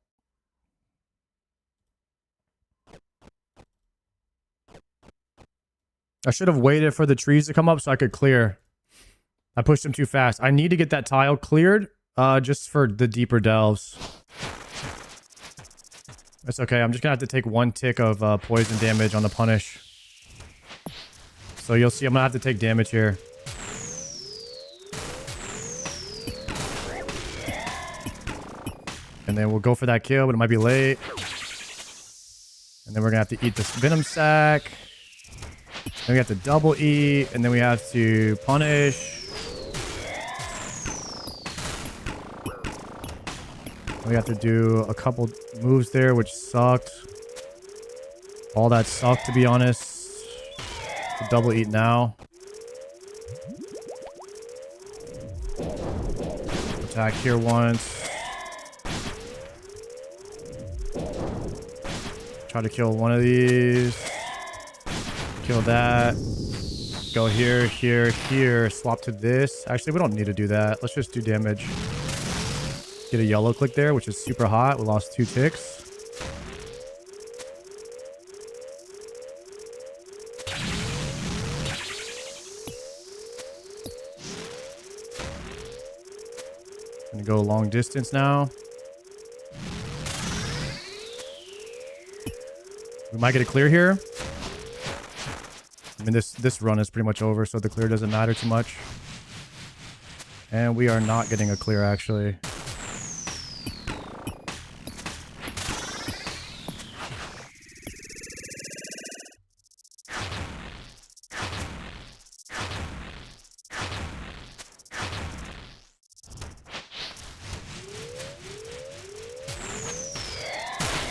I should have waited for the trees to come up so I could clear. I pushed them too fast. I need to get that tile cleared just for the deeper delves. That's okay. I'm just gonna have to take one tick of poison damage on the punish. So you'll see I'm gonna have to take damage here. And then we'll go for that kill, but it might be late. And then we're going to have to eat this venom sac. Then we have to double eat. And then we have to punish. We have to do a couple moves there, which sucked. All that sucked, to be honest. So double eat now. Attack here once. Try to kill one of these. Kill that. Go here, here, here. Swap to this. Actually, we don't need to do that. Let's just do damage. Get a yellow click there, which is super hot. We lost 2 ticks. Gonna go long distance now. We might get a clear here. I mean, this run is pretty much over, so the clear doesn't matter too much. And we are not getting a clear, actually.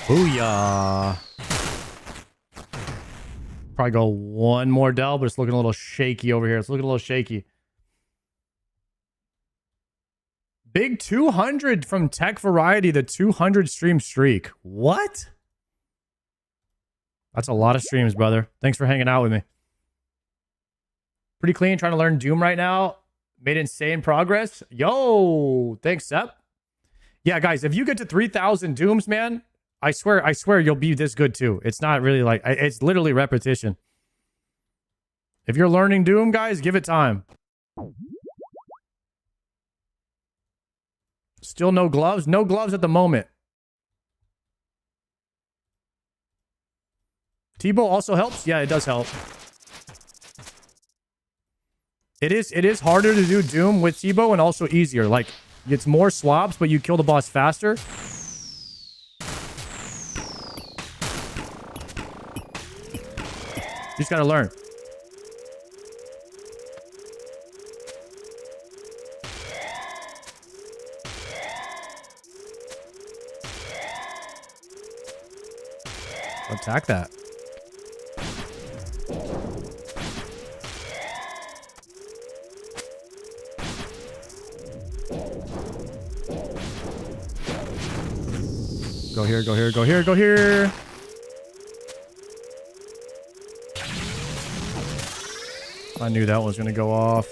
Booyah. Probably go one more delve, but it's looking a little shaky over here. It's looking a little shaky. Big 200 from Tech Variety, the 200 stream streak. What? That's a lot of streams, brother. Thanks for hanging out with me. Pretty clean, trying to learn Doom right now. Made insane progress. Yo, thanks, Sep. Yeah, guys, if you get to 3,000 dooms, man, I swear you'll be this good too. It's not really like, it's literally repetition. If you're learning Doom, guys, give it time. Still no gloves? No gloves at the moment. T-bow also helps? Yeah, it does help. It is harder to do Doom with T-bow and also easier. Like, it's more swabs, but you kill the boss faster. You just gotta learn. Attack that. Go here, go here, go here, go here. I knew that was gonna go off.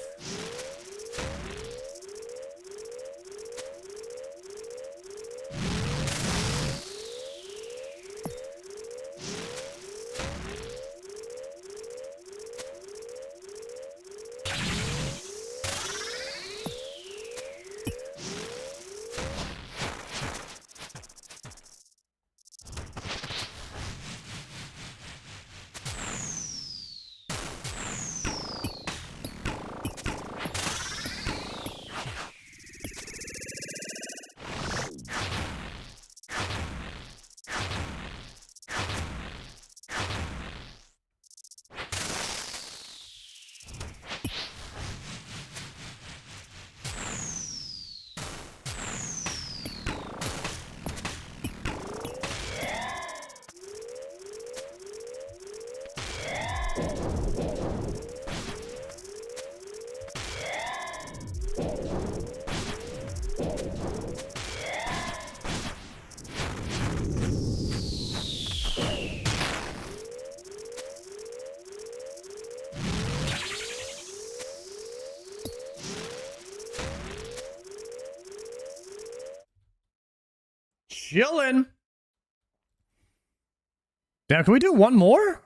Chillin'. Damn, can we do one more?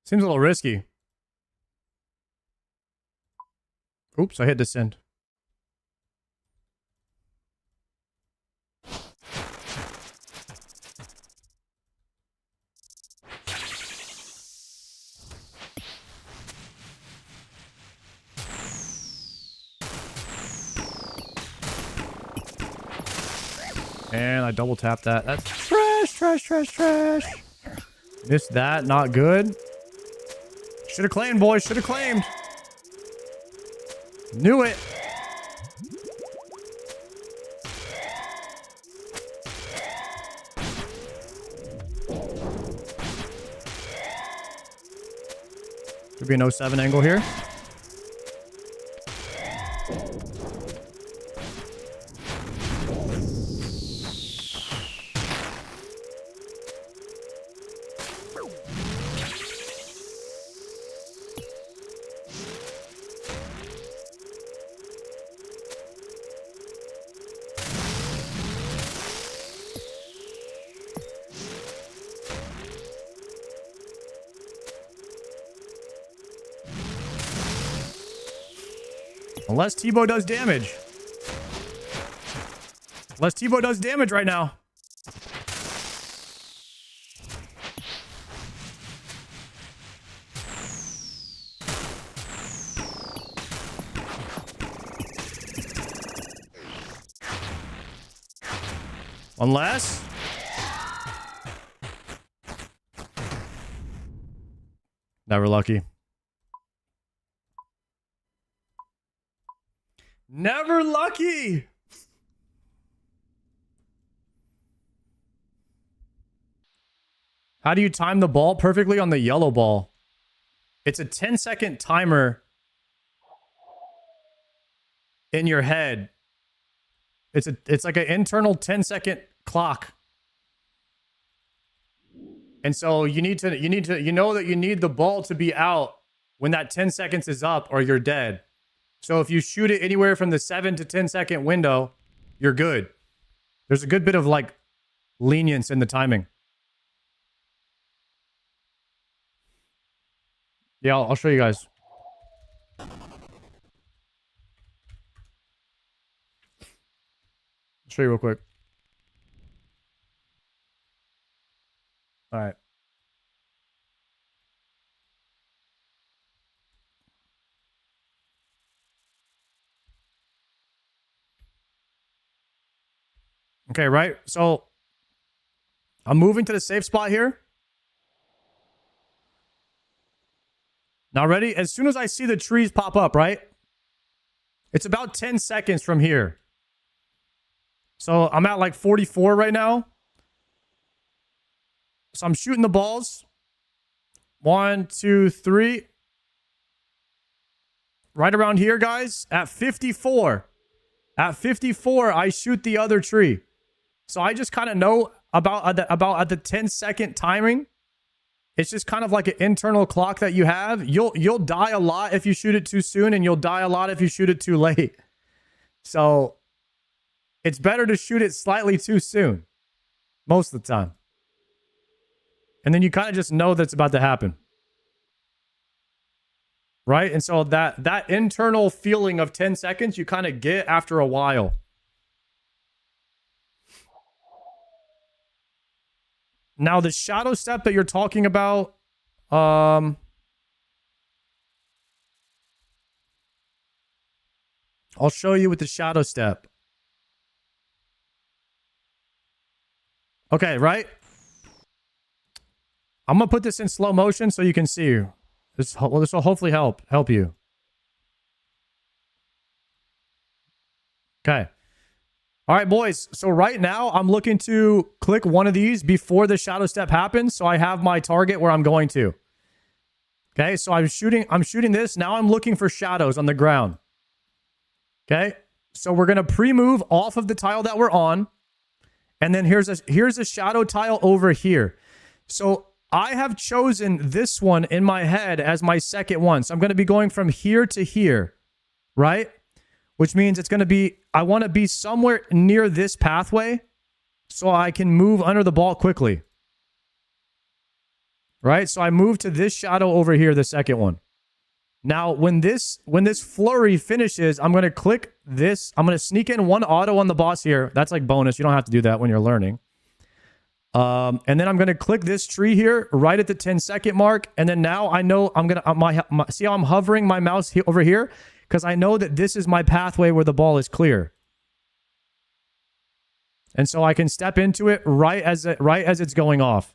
Seems a little risky. Oops, I hit descend. And I double tap that. That's trash, trash, trash, trash. Missed that. Not good. Should have claimed, boys. Should have claimed. Knew it. Could be an 07 angle here. Unless T-bow does damage. Unless T-bow does damage right now. Unless... Never lucky. Never lucky. How do you time the ball perfectly on the yellow ball? It's a 10-second timer in your head. It's like an internal 10-second clock. And so you know that you need the ball to be out when that 10 seconds is up or you're dead. So if you shoot it anywhere from the 7 to 10 second window, you're good. There's a good bit of like lenience in the timing. Yeah, I'll show you guys. I'll show you real quick. All right. Okay, right? So I'm moving to the safe spot here. Now, ready? As soon as I see the trees pop up, right? It's about 10 seconds from here. So I'm at like 44 right now. So I'm shooting the balls. 1, 2, 3. Right around here, guys. At 54. At 54, I shoot the other tree. So I just kind of know about at the 10-second timing. It's just kind of like an internal clock that you have. You'll die a lot if you shoot it too soon, and you'll die a lot if you shoot it too late. So it's better to shoot it slightly too soon most of the time. And then you kind of just know that's about to happen. Right? And so that internal feeling of 10 seconds you kind of get after a while. Now, the shadow step that you're talking about, I'll show you with the shadow step. Okay, right? I'm going to put this in slow motion so you can see. This will hopefully help you. Okay. All right, boys. So right now I'm looking to click one of these before the shadow step happens. So I have my target where I'm going to. Okay. So I'm shooting this. Now I'm looking for shadows on the ground. Okay. So we're going to pre-move off of the tile that we're on. And then here's a shadow tile over here. So I have chosen this one in my head as my second one. So I'm going to be going from here to here, right? Which means it's going to be, I want to be somewhere near this pathway so I can move under the ball quickly. Right? So I move to this shadow over here, the second one. Now, when this flurry finishes, I'm going to click this. I'm going to sneak in one auto on the boss here. That's like bonus. You don't have to do that when you're learning. And then I'm going to click this tree here right at the 10-second mark. And then now I know I'm going to, see how I'm hovering my mouse over here? Because I know that this is my pathway where the ball is clear. And so I can step into it right as it's going off.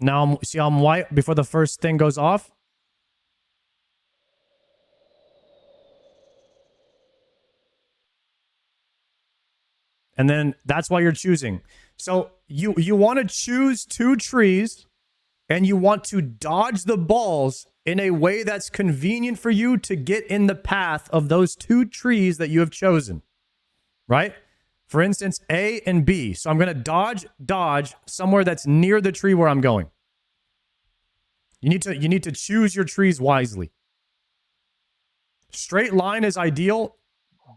Now, see how I'm white before the first thing goes off? And then that's why you're choosing. So you want to choose two trees and you want to dodge the balls in a way that's convenient for you to get in the path of those two trees that you have chosen, right? For instance, A and B. So I'm going to dodge somewhere that's near the tree where I'm going. You need to choose your trees wisely. Straight line is ideal,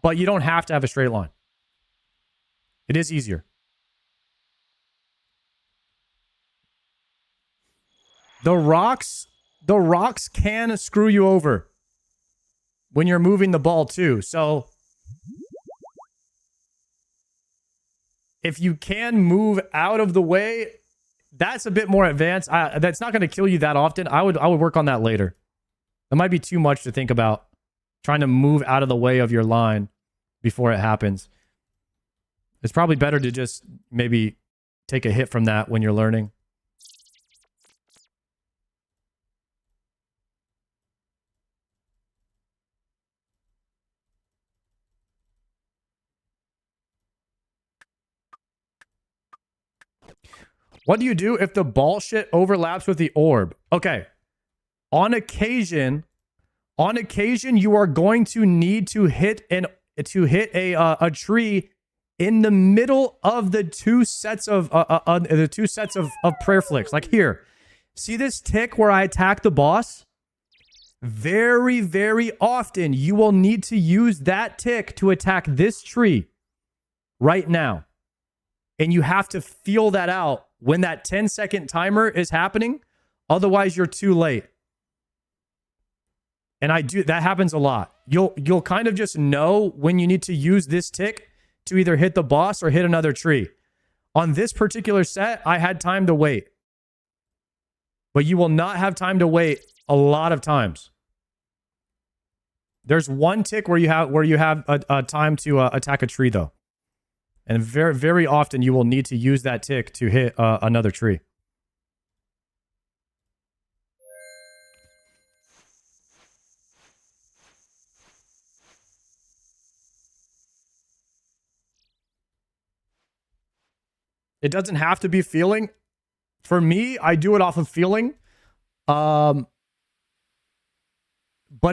but you don't have to have a straight line. It is easier. The rocks can screw you over when you're moving the ball too. So if you can move out of the way, that's a bit more advanced. That's not going to kill you that often. I would work on that later. That might be too much to think about, trying to move out of the way of your line before it happens. It's probably better to just maybe take a hit from that when you're learning. What do you do if the ball shit overlaps with the orb? Okay. On occasion, you are going to need to hit a tree in the middle of the two sets of prayer flicks. Like here. See this tick where I attack the boss? very, very often you will need to use that tick to attack this tree right now. And you have to feel that out when that 10-second timer is happening. Otherwise, you're too late. And that happens a lot. You'll kind of just know when you need to use this tick to either hit the boss or hit another tree. On this particular set, I had time to wait. But you will not have time to wait a lot of times. There's one tick where you have a time to attack a tree though. And very, very often you will need to use that tick to hit another tree. It doesn't have to be feeling. For me, I do it off of feeling. But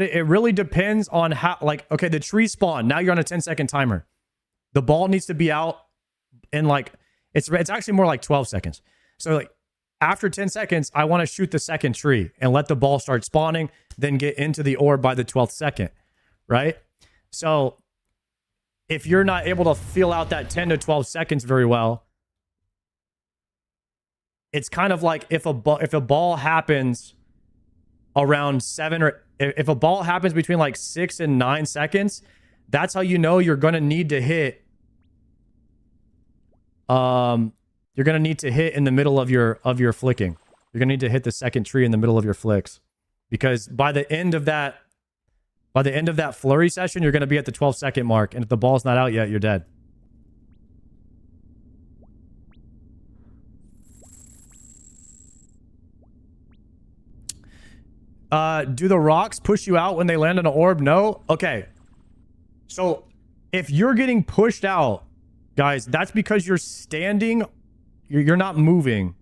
it really depends on how, like, okay, the tree spawn. Now you're on a 10-second timer. The ball needs to be out in like, it's actually more like 12 seconds. So like after 10 seconds, I want to shoot the second tree and let the ball start spawning, then get into the orb by the 12th second, right? So if you're not able to feel out that 10 to 12 seconds very well, it's kind of like if a ball happens around 7 or if a ball happens between like 6 and 9 seconds, that's how you know you're going to need to hit. You're going to need to hit in the middle of your flicking. You're going to need to hit the second tree in the middle of your flicks, because by the end of that flurry session, you're going to be at the 12-second mark, and if the ball's not out yet, you're dead. Do the rocks push you out when they land on an orb? No? Okay. So, if you're getting pushed out, guys, that's because you're standing. You're not moving.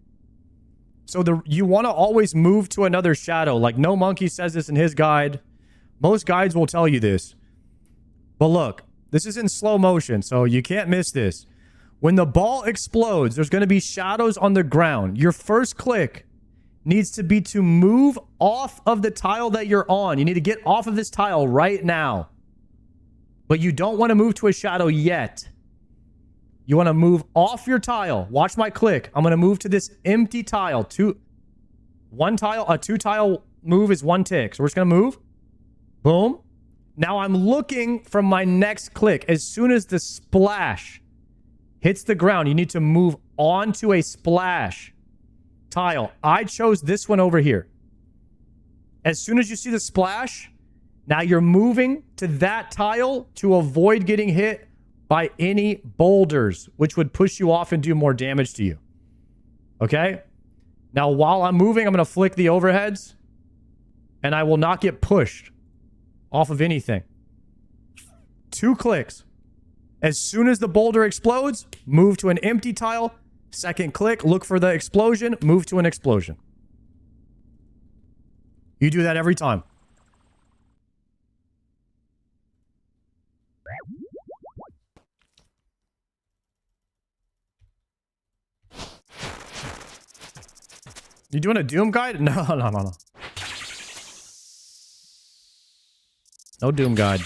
So, you want to always move to another shadow. Like, No Monkey says this in his guide. Most guides will tell you this. But look, this is in slow motion, so you can't miss this. When the ball explodes, there's going to be shadows on the ground. Your first click needs to be to move off of the tile that you're on. You need to get off of this tile right now. But you don't want to move to a shadow yet. You want to move off your tile. Watch my click. I'm going to move to this empty tile. A 2-tile move is 1 tick. So we're just going to move. Boom. Now I'm looking from my next click. As soon as the splash hits the ground, you need to move onto a splash tile. I chose this one over here. As soon as you see the splash, now you're moving to that tile to avoid getting hit by any boulders, which would push you off and do more damage to you. Okay? Now, while I'm moving, I'm going to flick the overheads, and I will not get pushed off of anything. 2 clicks. As soon as the boulder explodes, move to an empty tile. Second click, look for the explosion, move to an explosion. You do that every time. You doing a Doom guide? No. No Doom guide.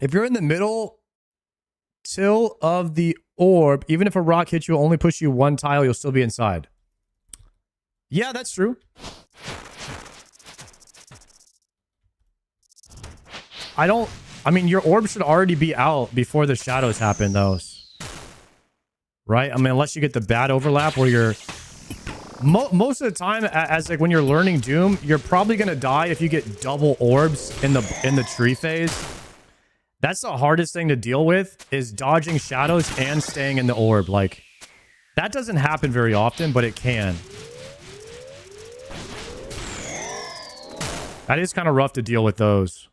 If you're in the middle till of the orb, even if a rock hits you, it'll only push you 1 tile, you'll still be inside. Yeah, that's true. I mean, your orb should already be out before the shadows happen, though. Right? I mean, unless you get the bad overlap where Most of the time, as like when you're learning Doom, you're probably gonna die if you get double orbs in the tree phase. That's the hardest thing to deal with, is dodging shadows and staying in the orb. Like, that doesn't happen very often, but it can. That is kind of rough to deal with those.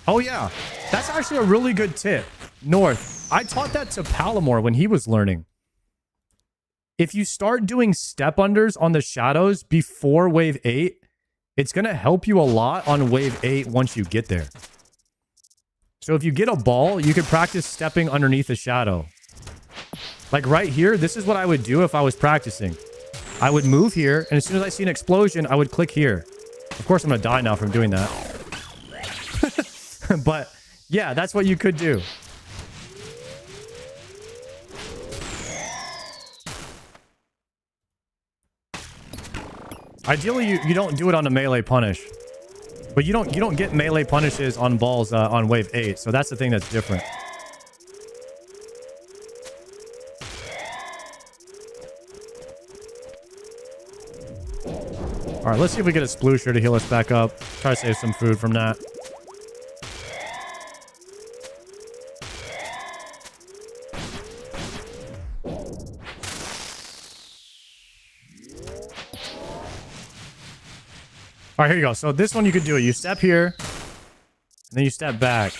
Oh yeah, that's actually a really good tip. North, I taught that to Palomore when he was learning. If you start doing step unders on the shadows before wave 8, it's going to help you a lot on wave 8 once you get there. So if you get a ball, you could practice stepping underneath a shadow. Like right here, this is what I would do if I was practicing. I would move here, and as soon as I see an explosion, I would click here. Of course, I'm going to die now from doing that. But yeah, that's what you could do. Ideally, you don't do it on a melee punish. But you don't get melee punishes on balls on wave 8, so that's the thing that's different. Alright, let's see if we get a sploosher to heal us back up. Try to save some food from that. All right, here you go. So this one you could do it. You step here, and then you step back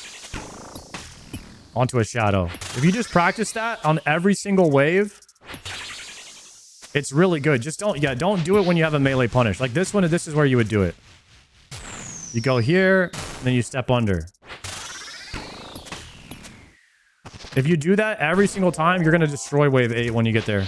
onto a shadow. If you just practice that on every single wave, it's really good. Just don't do it when you have a melee punish. Like this one, this is where you would do it. You go here, and then you step under. If you do that every single time, you're going to destroy wave 8 when you get there.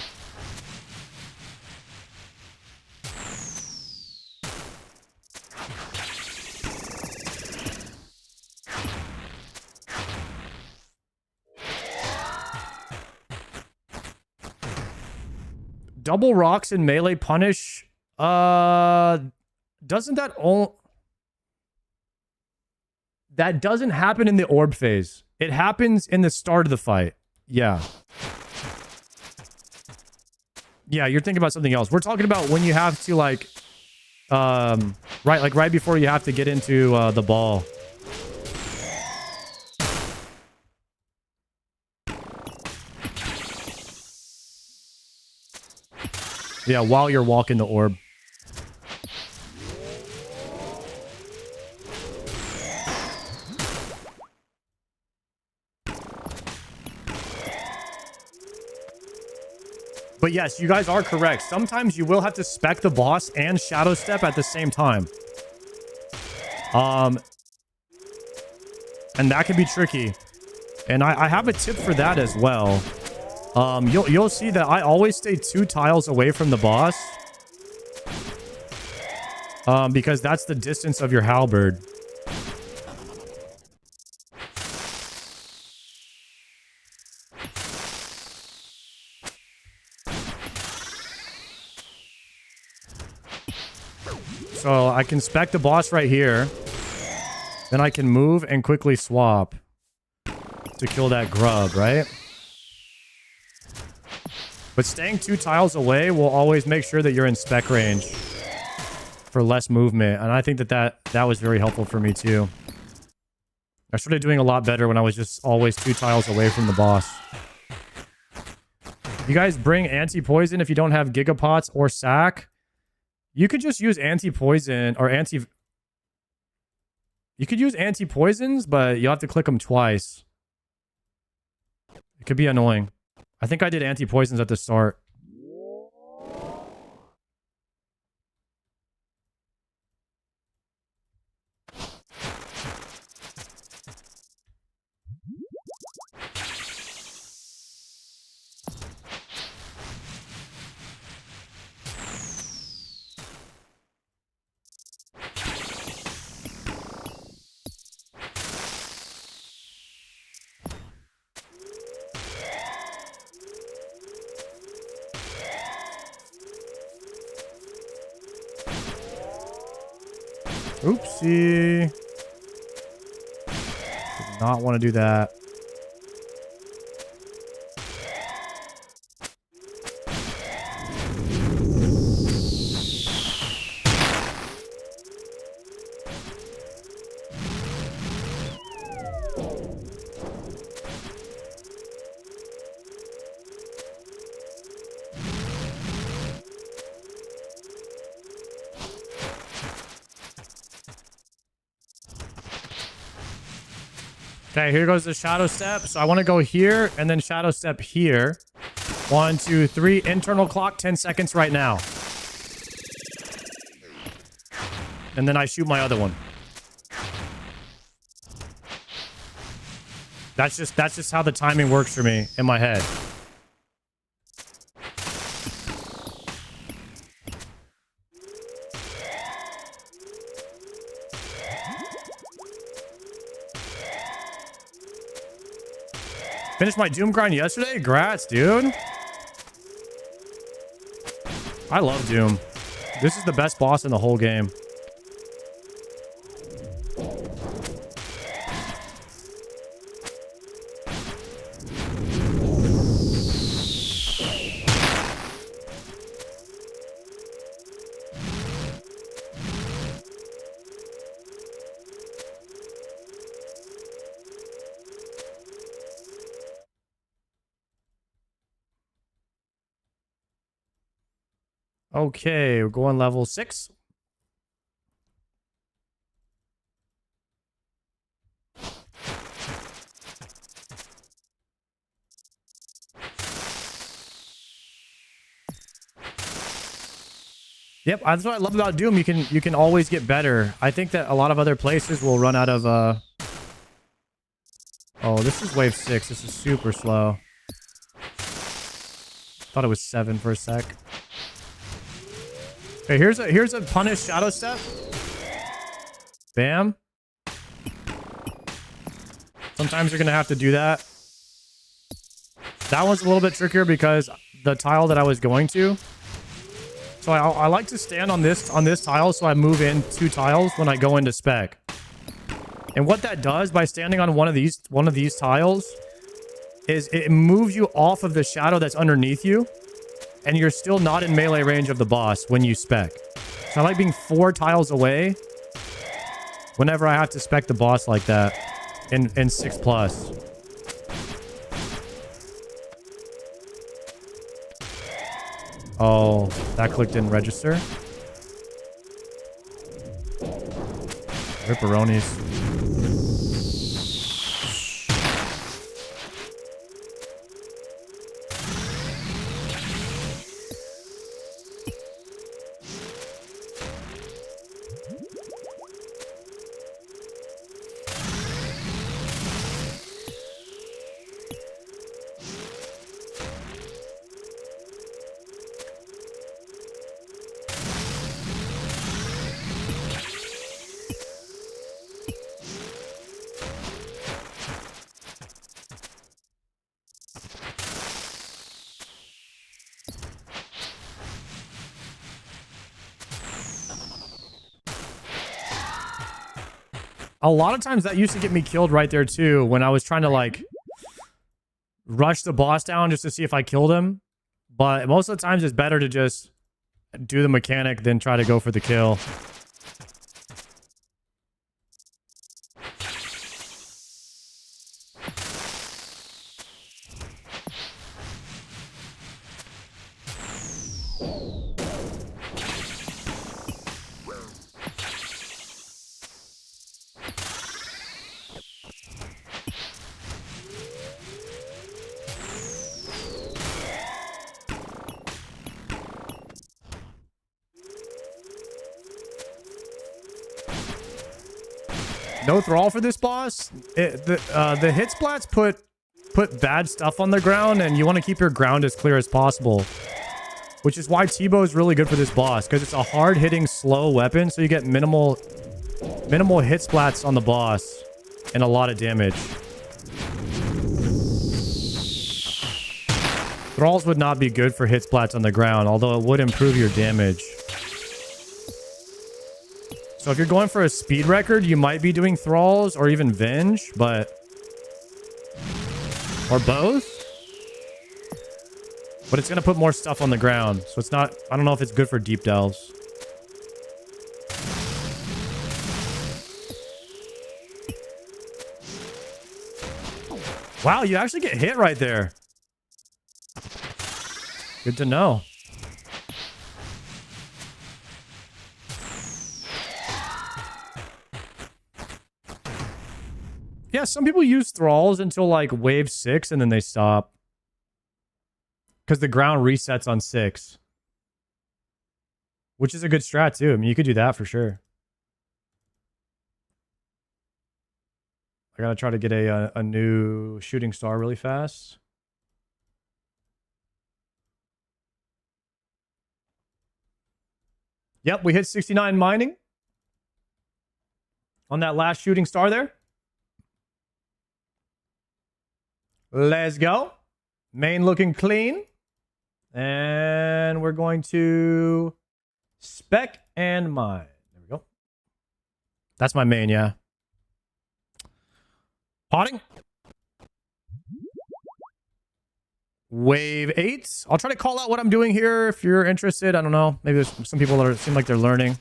Double rocks in melee punish. Doesn't that all... That doesn't happen in the orb phase. It happens in the start of the fight. Yeah. Yeah, you're thinking about something else. We're talking about when you have to like... right before you have to get into the ball. Yeah, while you're walking the orb. But yes, you guys are correct. Sometimes you will have to spec the boss and shadow step at the same time. And that can be tricky. And I have a tip for that as well. You'll see that I always stay 2 tiles away from the boss. Because that's the distance of your halberd. So I can spec the boss right here. Then I can move and quickly swap to kill that grub, right? But staying 2 tiles away will always make sure that you're in spec range for less movement. And I think that was very helpful for me too. I started doing a lot better when I was just always 2 tiles away from the boss. You guys bring anti-poison if you don't have gigapots or sack. You could just use anti-poison or anti... You could use anti-poisons, but you'll have to click them twice. It could be annoying. I think I did anti-poisons at the start. Oopsie. Did not want to do that. Okay, here goes the shadow step. So I want to go here and then shadow step here. 1, 2, 3. Internal clock, 10 seconds right now. And then I shoot my other one. That's just how the timing works for me in my head. Finished my Doom grind yesterday? Grats, dude. I love Doom. This is the best boss in the whole game. Okay, we're going level 6. Yep, that's what I love about Doom. You can always get better. I think that a lot of other places will run out of Oh, this is wave 6. This is super slow. Thought it was 7 for a sec. Okay, here's a punish shadow step. Bam. Sometimes you're gonna have to do that. That one's a little bit trickier because the tile that I was going to. So I like to stand on this tile, so I move in 2 tiles when I go into spec. And what that does by standing on one of these tiles is it moves you off of the shadow that's underneath you. And you're still not in melee range of the boss when you spec. So I like being 4 tiles away whenever I have to spec the boss like that in 6+. Oh, that click didn't register. Ripperonis. A lot of times that used to get me killed right there too when I was trying to like rush the boss down just to see if I killed him. But most of the times it's better to just do the mechanic than try to go for the kill. No thrall for this boss. The hit splats put bad stuff on the ground, and you want to keep your ground as clear as possible. Which is why T-bow is really good for this boss, because it's a hard-hitting, slow weapon, so you get minimal hit splats on the boss and a lot of damage. Thralls would not be good for hit splats on the ground, although it would improve your damage. So if you're going for a speed record, you might be doing thralls or even venge, but... Or both. But it's going to put more stuff on the ground. So it's not... I don't know if it's good for deep delves. Wow, you actually get hit right there. Good to know. Yeah, some people use thralls until like wave 6 and then they stop. Because the ground resets on 6. Which is a good strat too. I mean, you could do that for sure. I gotta try to get a new shooting star really fast. Yep, we hit 69 mining. On that last shooting star there. Let's go. Main looking clean. And we're going to spec and mine. There we go. That's my main, yeah. Potting. Wave 8. I'll try to call out what I'm doing here if you're interested. I don't know. Maybe there's some people that seem like they're learning.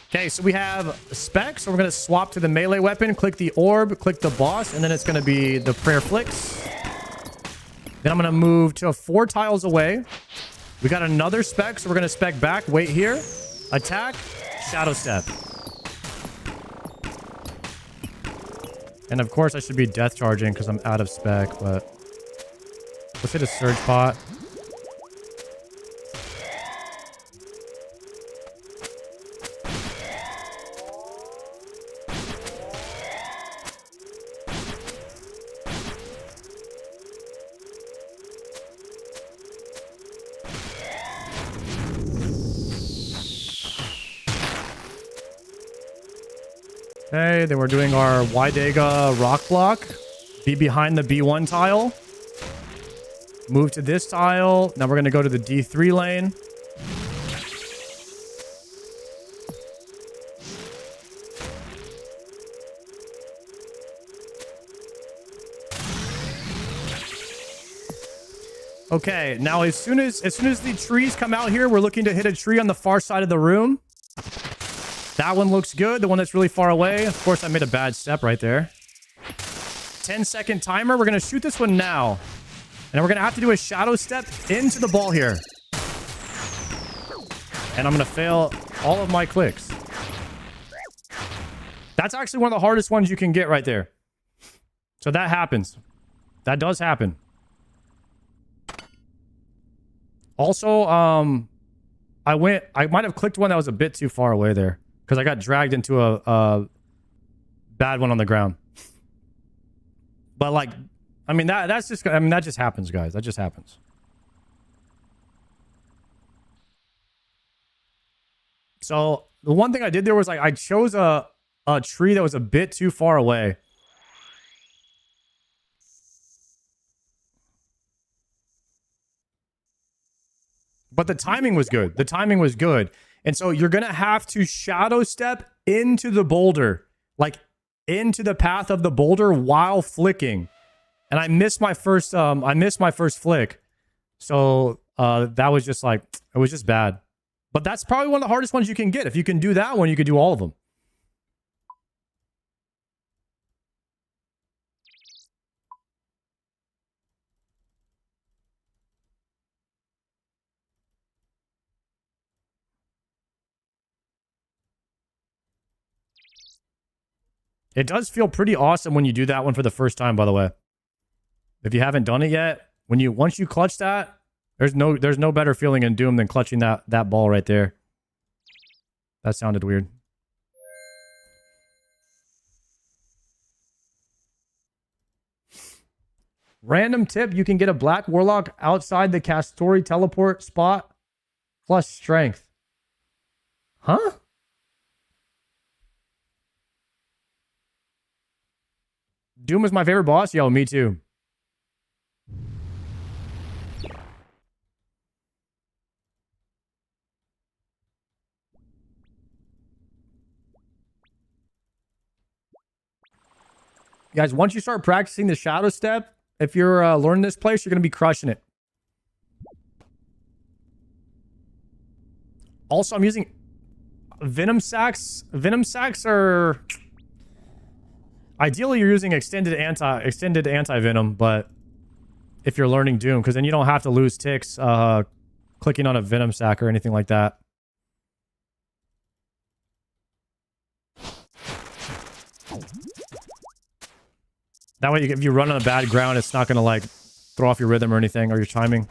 Okay, so we have spec. So we're going to swap to the melee weapon. Click the orb. Click the boss. And then it's going to be the prayer flicks. Then I'm going to move to 4 tiles away. We got another spec. So we're going to spec back. Wait here. Attack. Shadow step. And of course, I should be death charging because I'm out of spec, but let's hit a surge pot. Okay, then we're doing our Wydega rock block. Be behind the B1 tile. Move to this tile. Now we're going to go to the D3 lane. Okay, now as soon as the trees come out here, we're looking to hit a tree on the far side of the room. That one looks good. The one that's really far away. Of course, I made a bad step right there. 10-second timer. We're going to shoot this one now. And we're going to have to do a shadow step into the ball here. And I'm going to fail all of my clicks. That's actually one of the hardest ones you can get right there. So that happens. That does happen. Also, I might have clicked one that was a bit too far away there. Because I got dragged into a bad one on the ground. But like, I mean, that just happens, guys. That just happens. So the one thing I did there was like, I chose a tree that was a bit too far away. But the timing was good. The timing was good. And so you're going to have to shadow step into the boulder, like into the path of the boulder while flicking. And I missed my first flick. So that was just like, it was just bad. But that's probably one of the hardest ones you can get. If you can do that one, you could do all of them. It does feel pretty awesome when you do that one for the first time, by the way. If you haven't done it yet, once you clutch that, there's no better feeling in Doom than clutching that ball right there. That sounded weird. Random tip, you can get a Black Warlock outside the Castori teleport spot plus strength. Huh? Doom is my favorite boss? Yo, me too. Guys, once you start practicing the shadow step, if you're learning this place, you're going to be crushing it. Also, I'm using venom sacks. Venom sacks are... Ideally, you're using extended anti-venom, but if you're learning Doom, because then you don't have to lose ticks clicking on a venom sack or anything like that. That way, if you run on a bad ground, it's not going to, like, throw off your rhythm or anything, or your timing.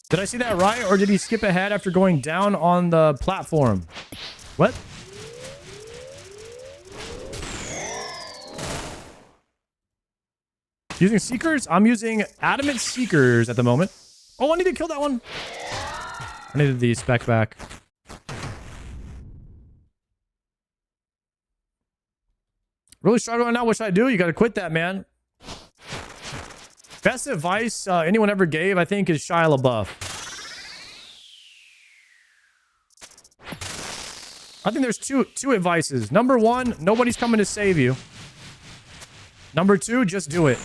Did I see that right, or did he skip ahead after going down on the platform? What? Using Seekers? I'm using Adamant Seekers at the moment. Oh, I need to kill that one. I needed the spec back. Really struggling now. What should I do? You got to quit that, man. Best advice anyone ever gave, I think, is Shia LaBeouf. I think there's two advices. Number one, nobody's coming to save you. Number two, just do it.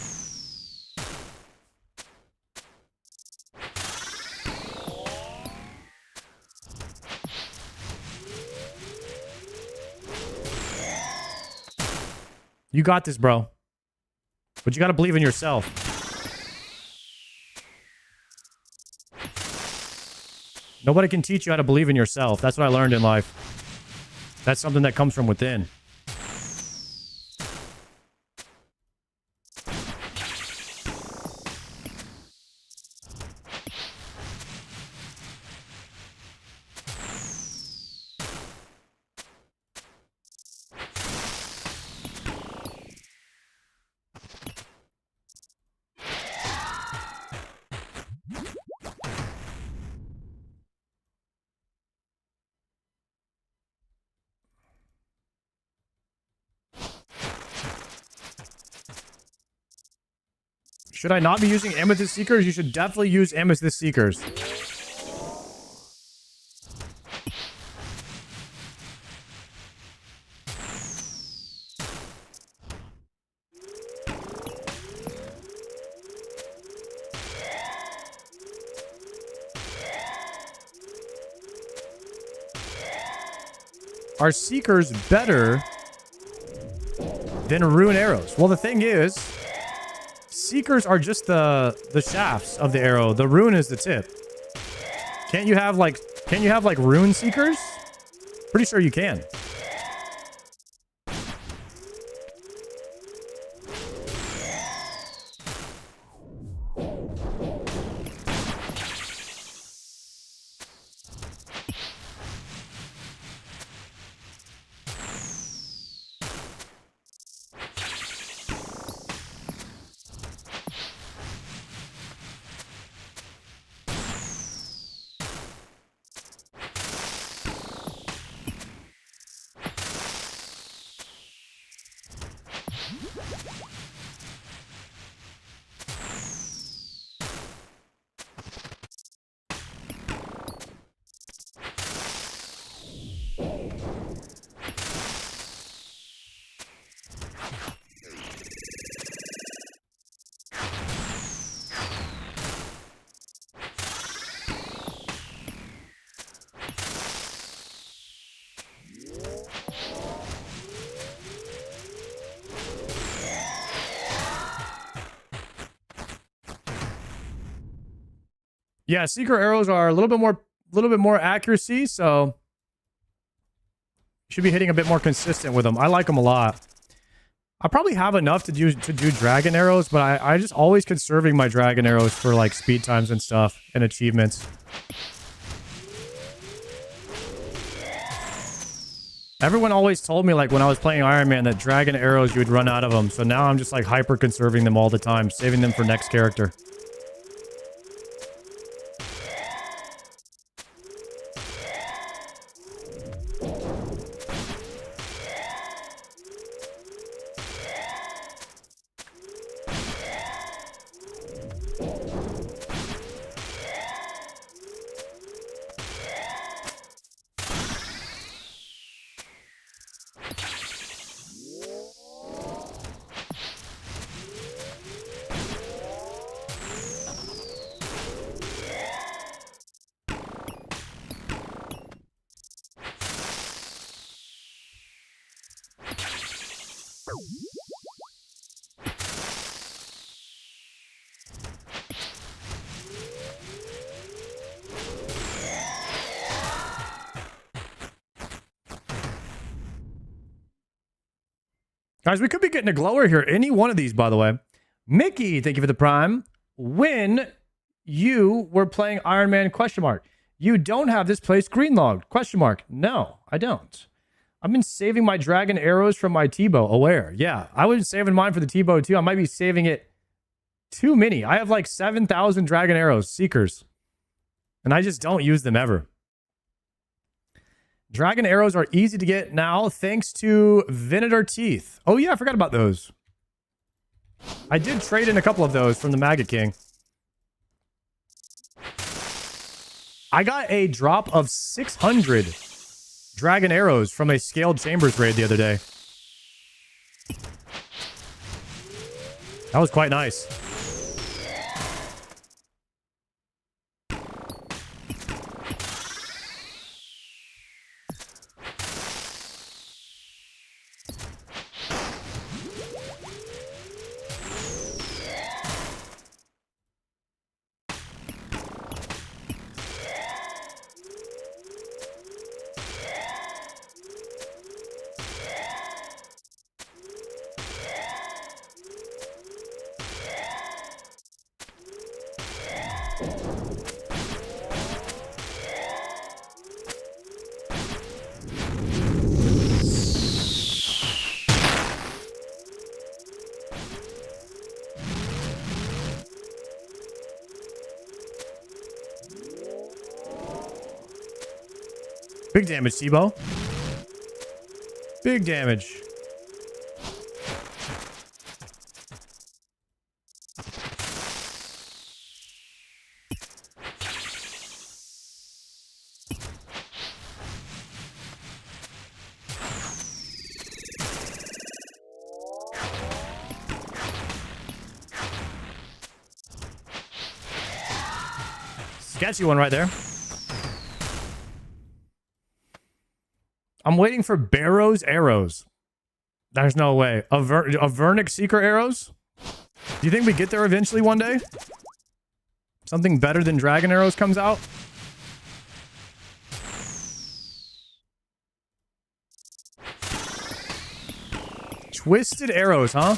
You got this, bro. But you got to believe in yourself. Nobody can teach you how to believe in yourself. That's what I learned in life. That's something that comes from within. Should I not be using Amethyst Seekers? You should definitely use Amethyst Seekers. Are Seekers better than rune arrows? Well, the thing is, Seekers are just the shafts of the arrow. The rune is the tip. Can't you have like rune Seekers? Pretty sure you can. Yeah, Seeker arrows are a little bit more accuracy, so you should be hitting a bit more consistent with them. I like them a lot. I probably have enough to do dragon arrows, but I just always conserving my dragon arrows for like speed times and stuff and achievements. Everyone always told me, like when I was playing Ironman, that dragon arrows you would run out of them. So now I'm just like hyper conserving them all the time, saving them for next character. Guys, we could be getting a glower here. Any one of these, by the way. Mickey, thank you for the prime. When you were playing Ironman, question mark. You don't have this place green logged, question mark. No, I don't. I've been saving my dragon arrows from my T-bow. Aware. Yeah, I was saving mine for the T-bow too. I might be saving it too many. I have like 7,000 dragon arrows, seekers. And I just don't use them ever. Dragon arrows are easy to get now thanks to Venator Teeth. Oh yeah, I forgot about those. I did trade in a couple of those from the Maggot King. I got a drop of 600 dragon arrows from a scaled chambers raid the other day. That was quite nice. Big damage, T-bow. Big damage. Sketchy one right there. I'm waiting for Barrow's arrows. There's no way. Vernic Seeker arrows? Do you think we get there eventually one day? Something better than dragon arrows comes out? Twisted arrows, huh?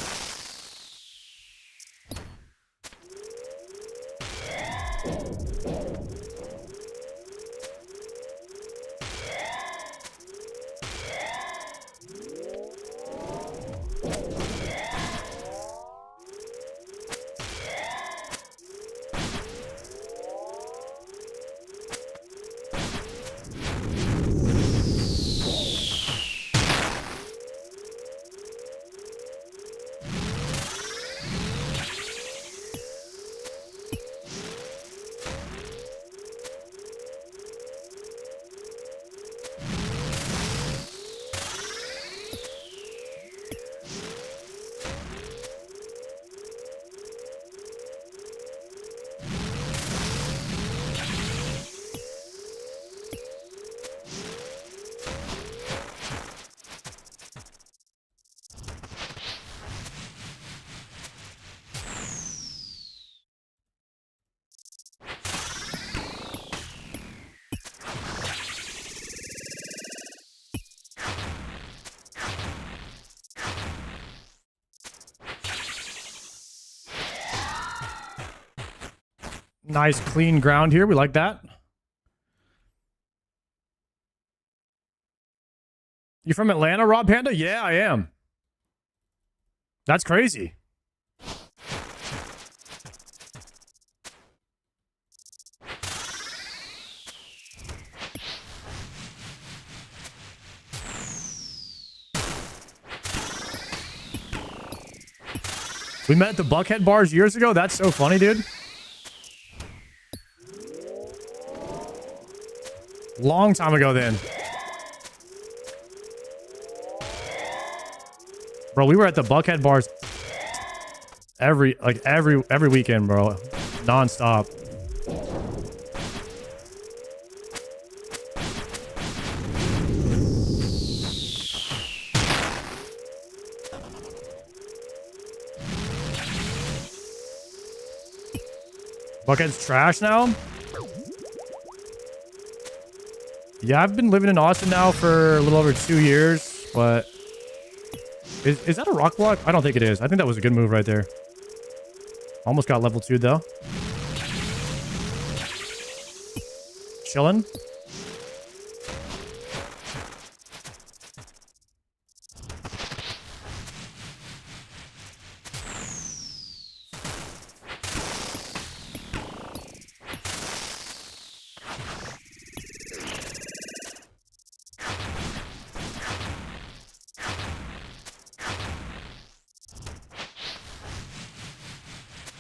Nice clean ground here. We like that. You from Atlanta, Rob Panda? Yeah, I am. That's crazy. We met at the Buckhead bars years ago. That's so funny, dude. Long time ago then. Bro, we were at the Buckhead bars every weekend, bro. Non-stop. Buckhead's trash now? Yeah, I've been living in Austin now for a little over 2 years, but Is that a rock block? I don't think it is. I think that was a good move right there. Almost got level 2 though. Chilling.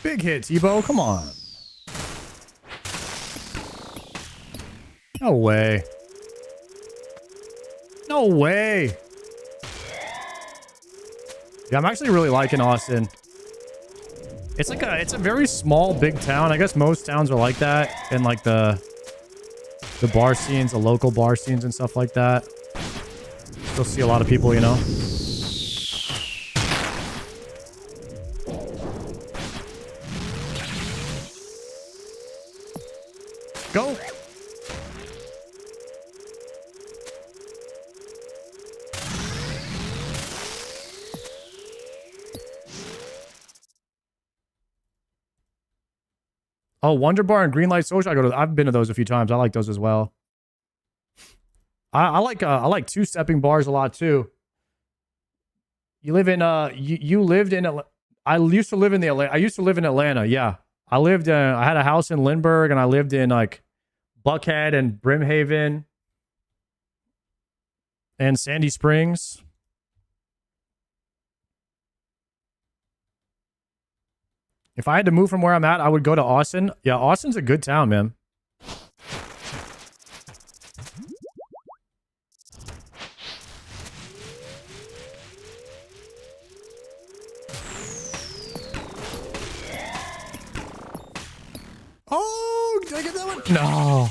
Big hit, Tebow. Come on. No way. No way. Yeah, I'm actually really liking Austin. It's a very small, big town. I guess most towns are like that. And like the bar scenes, the local bar scenes and stuff like that. Still see a lot of people, you know. Go. Oh, Wonder Bar and Greenlight Social. I've been to those a few times. I like those as well. I like two-stepping bars a lot too. You live in you lived in I used to live in Atlanta. Yeah. I had a house in Lindbergh and I lived in like Buckhead and Brimhaven and Sandy Springs. If I had to move from where I'm at, I would go to Austin. Yeah, Austin's a good town, man. Oh, did I get that one? No.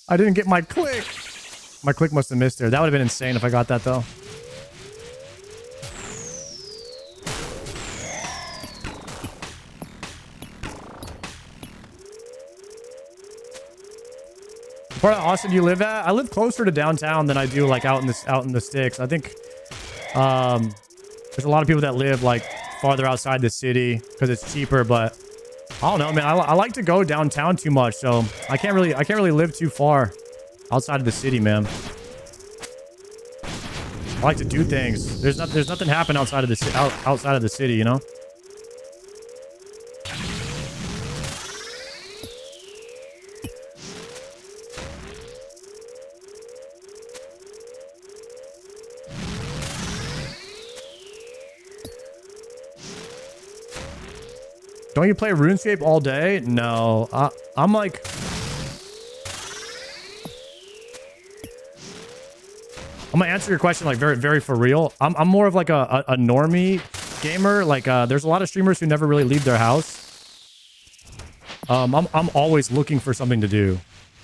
I didn't get my click. My click must have missed there. That would have been insane if I got that, though. What part of Austin do you live at? I live closer to downtown than I do like out in the sticks. I think there's a lot of people that live like farther outside the city because it's cheaper, but I don't know, man. I like to go downtown too much, so I can't really live too far outside of the city, man. I like to do things. There's nothing happen outside of the city, you know. Don't you play RuneScape all day? No. I'm like... I'm gonna answer your question like very, very for real. I'm more of like a normie gamer. Like there's a lot of streamers who never really leave their house. I'm always looking for something to do.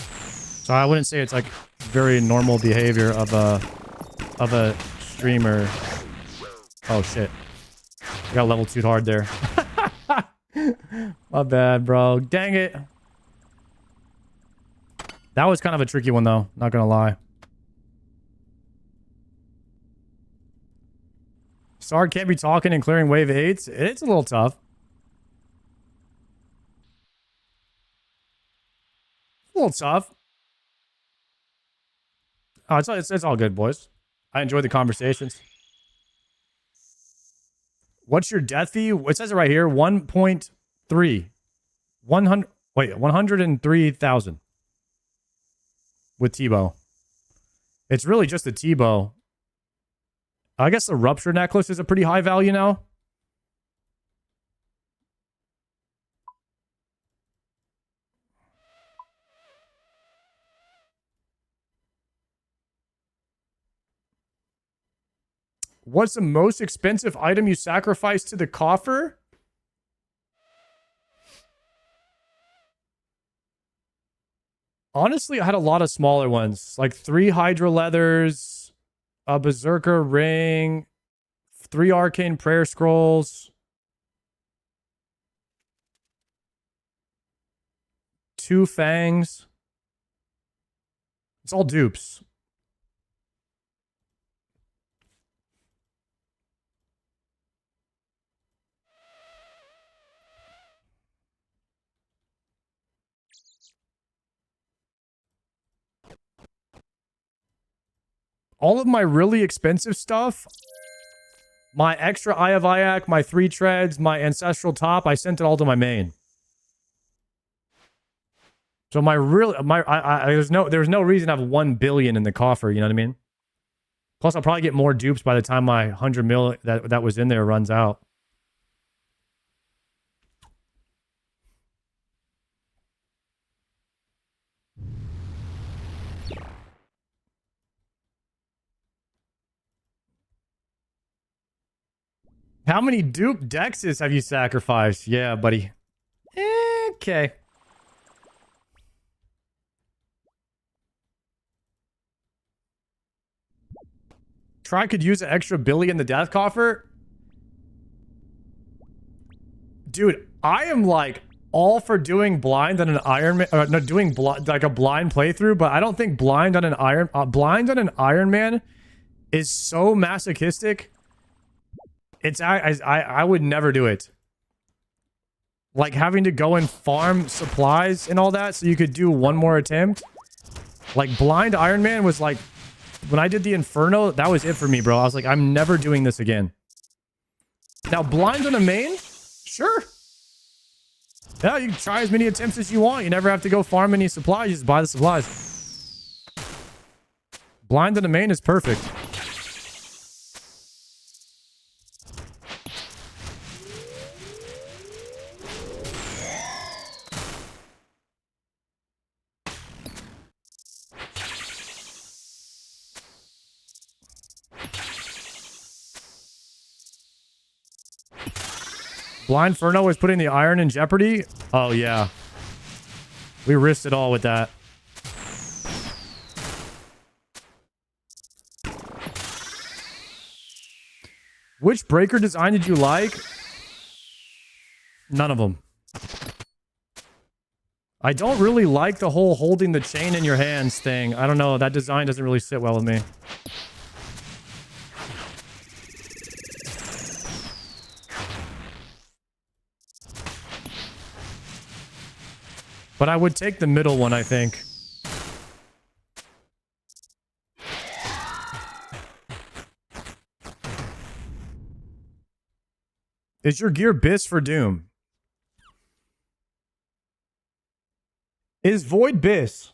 So I wouldn't say it's like very normal behavior of a streamer. Oh shit. I got level 2'd hard there. My bad, bro. Dang it. That was kind of a tricky one, though. Not gonna lie. Sard can't be talking and clearing wave 8s. It's a little tough. A little tough. Oh, it's all good, boys. I enjoyed the conversations. What's your death fee? It says it right here. 1.3. 103,000. With Tebow. It's really just a Tebow. I guess the rupture necklace is a pretty high value now. What's the most expensive item you sacrificed to the coffer? Honestly, I had a lot of smaller ones. Like 3 Hydra Leathers, a Berserker Ring, 3 Arcane Prayer Scrolls, 2 Fangs. It's all dupes. all of my really expensive stuff, my extra Eye of Iac, my 3 treads, my ancestral top, I sent it all to my main. So my real, there's no reason to have 1 billion in the coffer, you know what I mean? Plus, I'll probably get more dupes by the time my 100 mil that was in there runs out. How many dupe dexes have you sacrificed? Yeah, buddy. Okay. Try could use an extra billy in the death coffer. Dude, I am like all for doing blind on an Ironman, no, doing like a blind playthrough, but I don't think blind on an Ironman is so masochistic. It's I would never do it. Like having to go and farm supplies and all that so you could do one more attempt. Like blind Ironman was like, when I did the Inferno, that was it for me, bro. I was like, I'm never doing this again. Now, blind on a main? Sure. Yeah, you can try as many attempts as you want. You never have to go farm any supplies. You just buy the supplies. Blind on a main is perfect. Blind Furno was putting the iron in jeopardy? Oh, yeah. We risked it all with that. Which breaker design did you like? None of them. I don't really like the whole holding the chain in your hands thing. I don't know. That design doesn't really sit well with me. But I would take the middle one, I think. Is your gear BIS for Doom? Is Void BIS?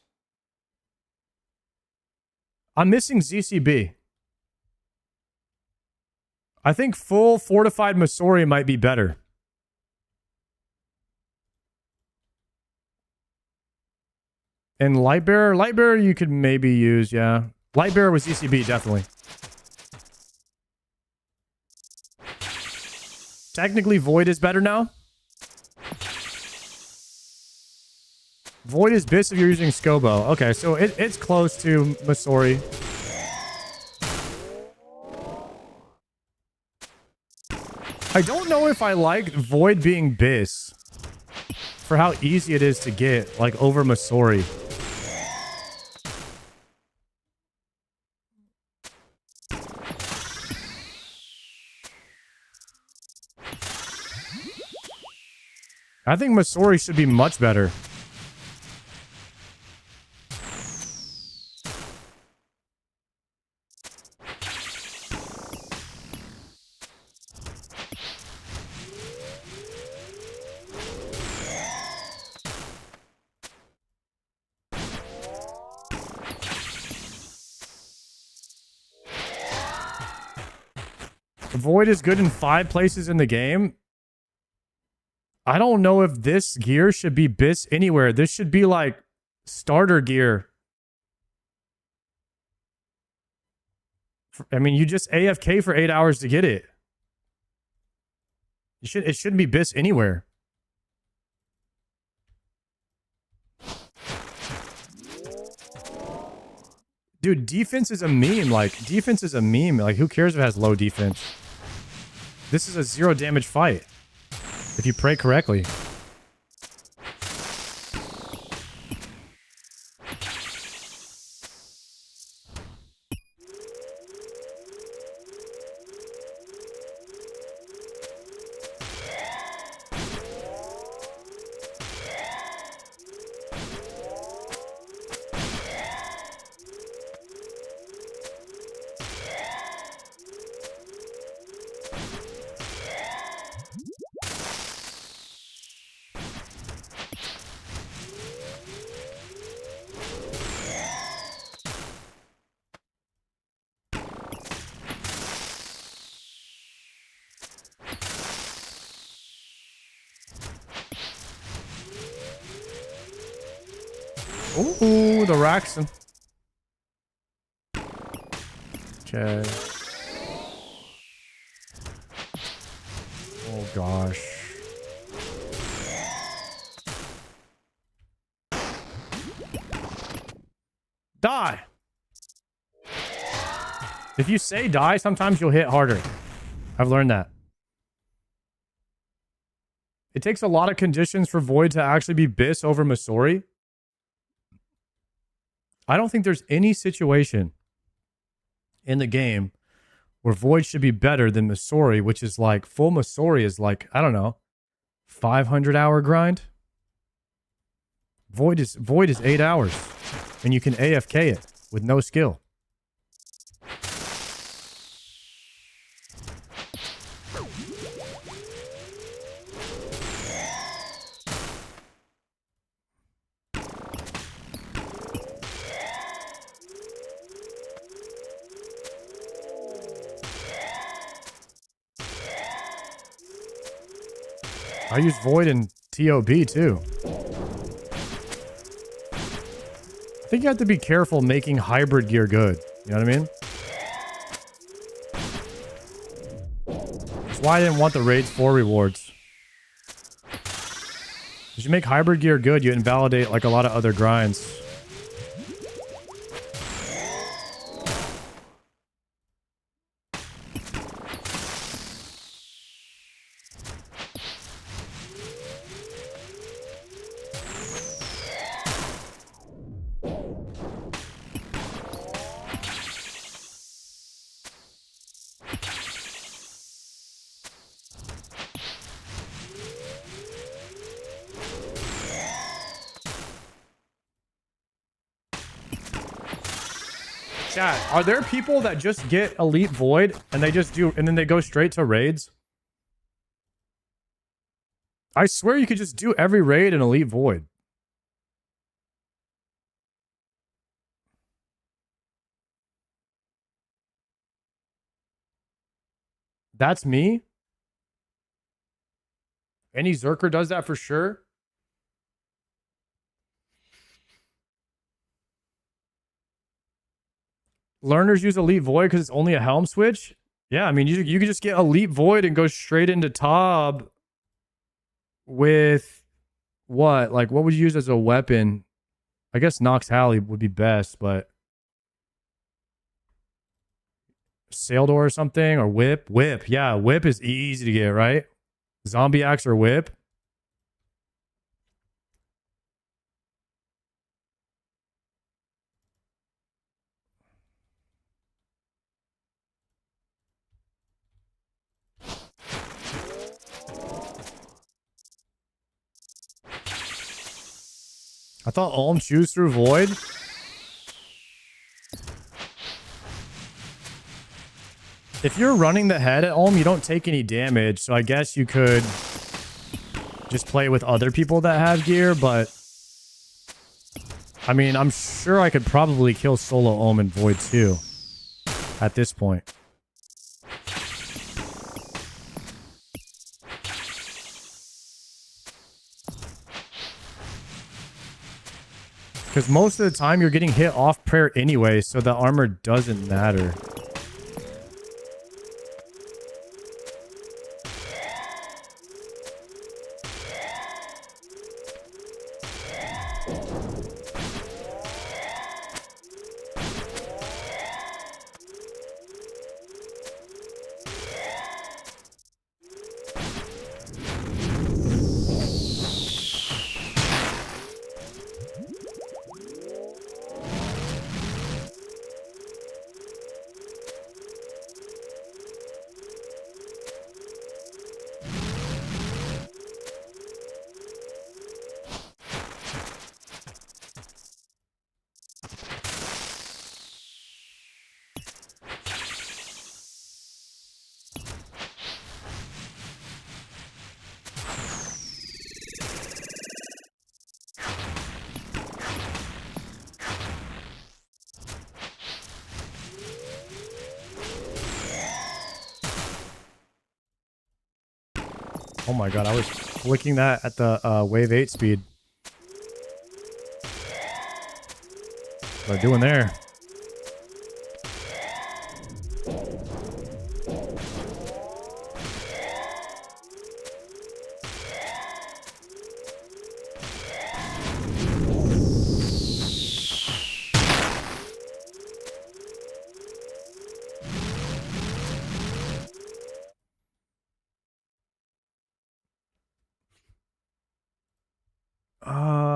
I'm missing ZCB. I think full fortified Masori might be better. And Lightbearer you could maybe use, yeah. Lightbearer with ZCB, definitely. Technically, Void is better now. Void is BIS if you're using Scobo. Okay, so it's close to Masori. I don't know if I like Void being BIS for how easy it is to get, like, over Masori. I think Masori should be much better. Void is good in 5 places in the game. I don't know if this gear should be BIS anywhere. This should be like starter gear. I mean, you just AFK for 8 hours to get it. It shouldn't be BIS anywhere. Dude, defense is a meme. Like, defense is a meme. Like, who cares if it has low defense? This is a 0 damage fight. If you pray correctly. Ooh, the Raxon. Okay. Oh gosh. Die. If you say die, sometimes you'll hit harder. I've learned that. It takes a lot of conditions for Void to actually be Biss over Masori. I don't think there's any situation in the game where Void should be better than Masori, which is like full Masori is like, I don't know, 500-hour grind. Void is 8 hours, and you can AFK it with no skill. I use Void in TOB too. I think you have to be careful making hybrid gear good. You know what I mean? That's why I didn't want the Raids 4 rewards. If you make hybrid gear good, you invalidate like a lot of other grinds. Chat, are there people that just get Elite Void and they just do, and then they go straight to raids? I swear you could just do every raid in Elite Void. That's me. Any Zerker does that for sure. Learners use Elite Void because it's only a helm switch. Yeah, I mean, you could just get Elite Void and go straight into Tob with what? Like, what would you use as a weapon? I guess Nox Halley would be best, but Saildor or something, or Whip. Whip, yeah, Whip is easy to get, right? Zombie Axe or Whip. I thought Ulm chews through Void. If you're running the head at Ulm, you don't take any damage, so I guess you could just play with other people that have gear, but I mean, I'm sure I could probably kill solo Ulm and Void too at this point. Because most of the time you're getting hit off prayer anyway, so the armor doesn't matter. Oh my god, I was flicking that at the wave 8 speed. What are doing there?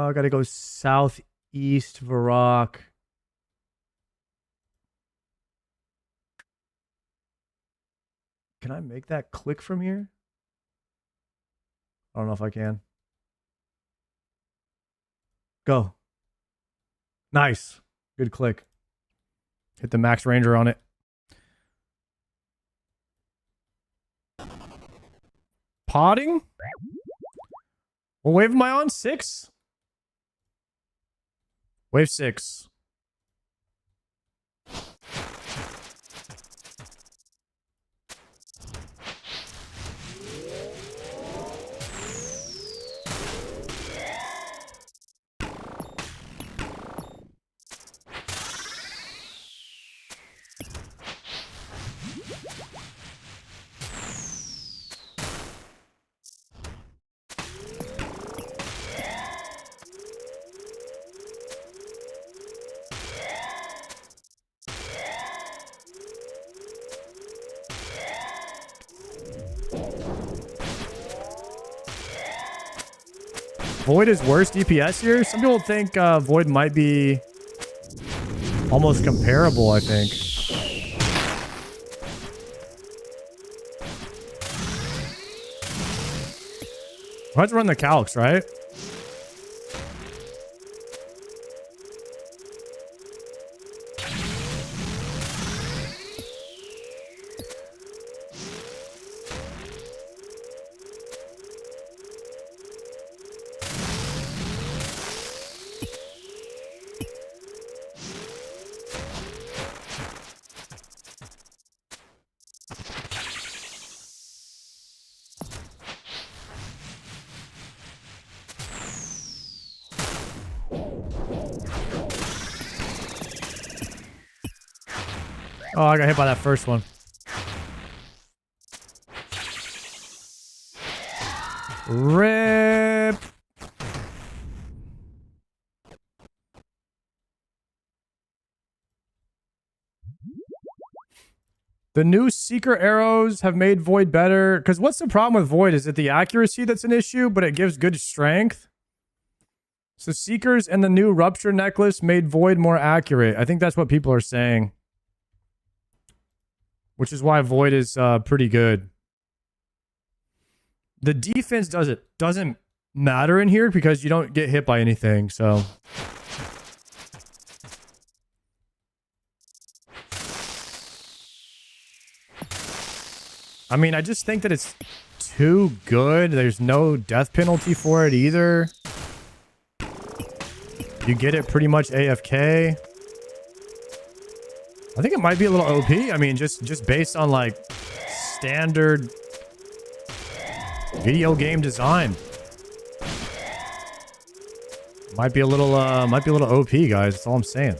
I gotta go southeast Varrock. Can I make that click from here? I don't know if I can. Go. Nice. Good click. Hit the max ranger on it. Potting? What wave am I on? 6? Wave 6. Void is worse DPS here? Some people think Void might be almost comparable, I think. Let's run the calcs, right? Oh, I got hit by that first one. RIP. The new Seeker arrows have made Void better. Because what's the problem with Void? Is it the accuracy that's an issue, but it gives good strength? So Seekers and the new Rupture necklace made Void more accurate. I think that's what people are saying. Which is why Void is pretty good. The defense doesn't matter in here because you don't get hit by anything, so. I mean, I just think that it's too good. There's no death penalty for it either. You get it pretty much AFK. I think it might be a little OP. I mean, just based on like standard video game design. Might be a little OP, guys. That's all I'm saying.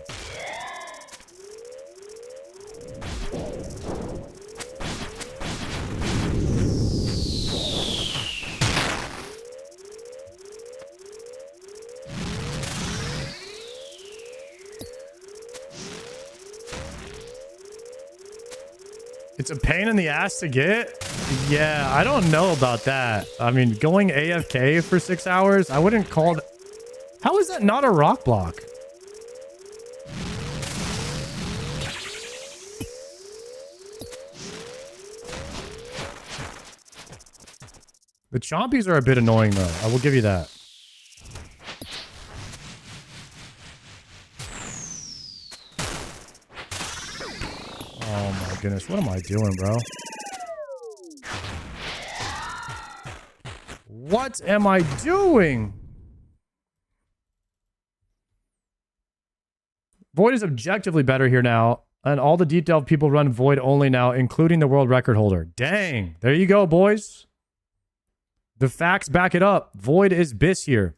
It's a pain in the ass to get. Yeah, I don't know about that. I mean, going AFK for 6 hours, I wouldn't call it. How is that not a rock block? The chompies are a bit annoying, though. I will give you that. Oh my goodness, what am I doing, bro? What am I doing? Void is objectively better here now, and all the detailed people run Void only now, including the world record holder. Dang, there you go, boys. The facts back it up. Void is BIS here.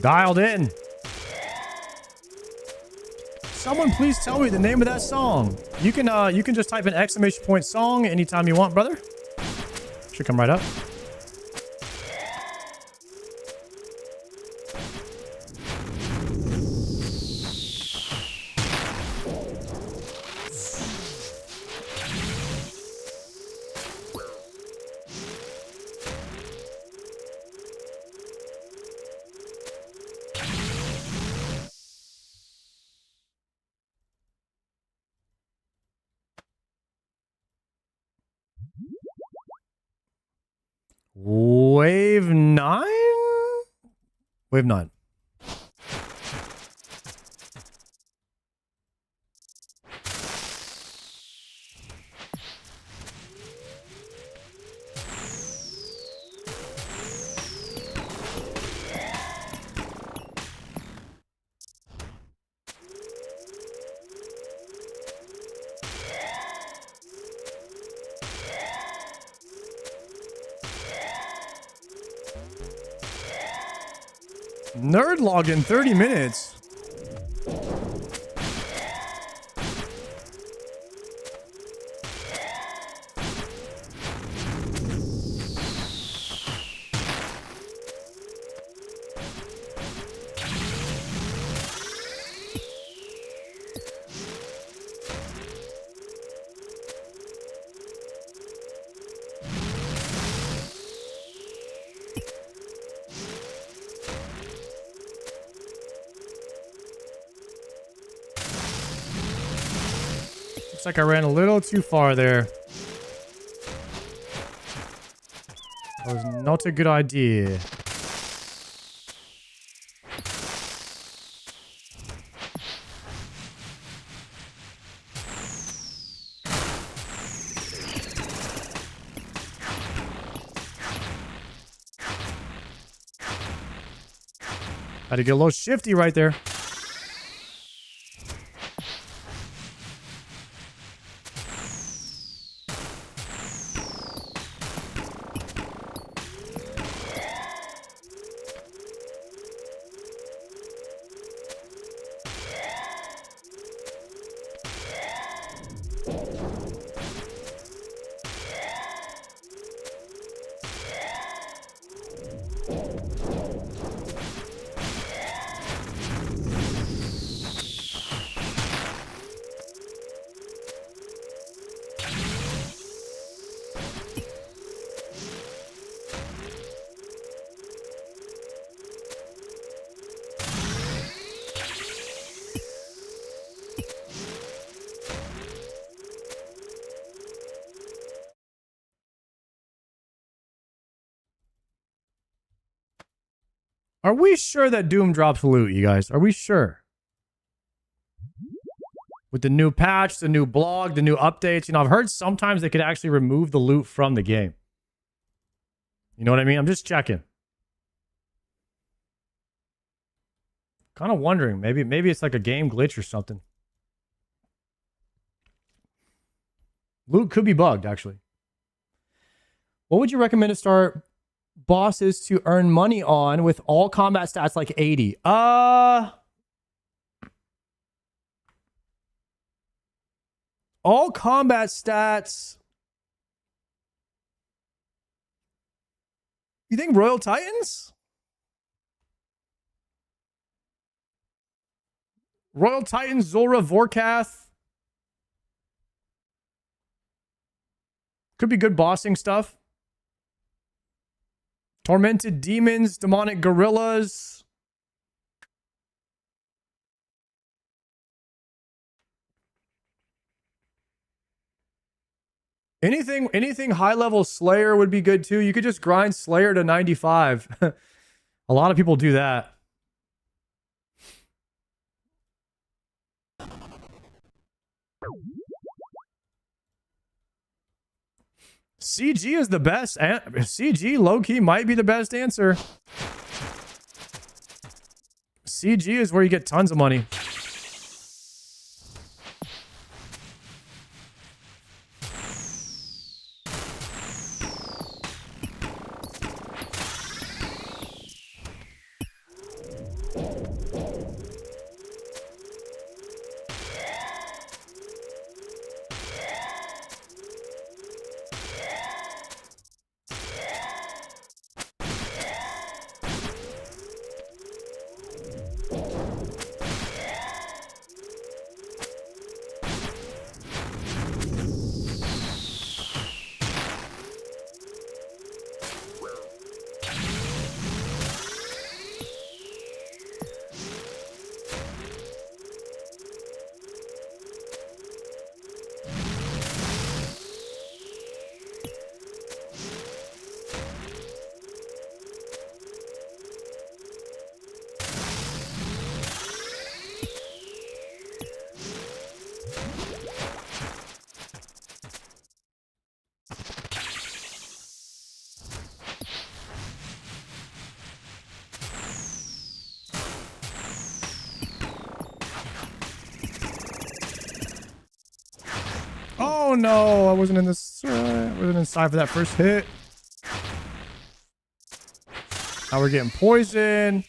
Dialed in. Someone please tell me the name of that song. You can just type in exclamation point song anytime you want, brother. Should come right up. Wave 9? Wave 9. Nerd log in 30 minutes. Looks like I ran a little too far there. That was not a good idea. Had to get a little shifty right there. Are we sure that Doom drops loot, you guys? Are we sure? With the new patch, the new blog, the new updates, you know, I've heard sometimes they could actually remove the loot from the game. You know what I mean? I'm just checking. Kind of wondering. Maybe it's like a game glitch or something. Loot could be bugged, actually. What would you recommend to start bosses to earn money on with all combat stats like 80? All combat stats. You think Royal Titans? Royal Titans, Zulrah, Vorkath. Could be good bossing stuff. Tormented Demons, Demonic Gorillas. Anything high level Slayer would be good too. You could just grind Slayer to 95. A lot of people do that. CG is the best. CG low-key might be the best answer. CG is where you get tons of money. Oh no, I wasn't in this. I wasn't inside for that first hit. Now we're getting poisoned.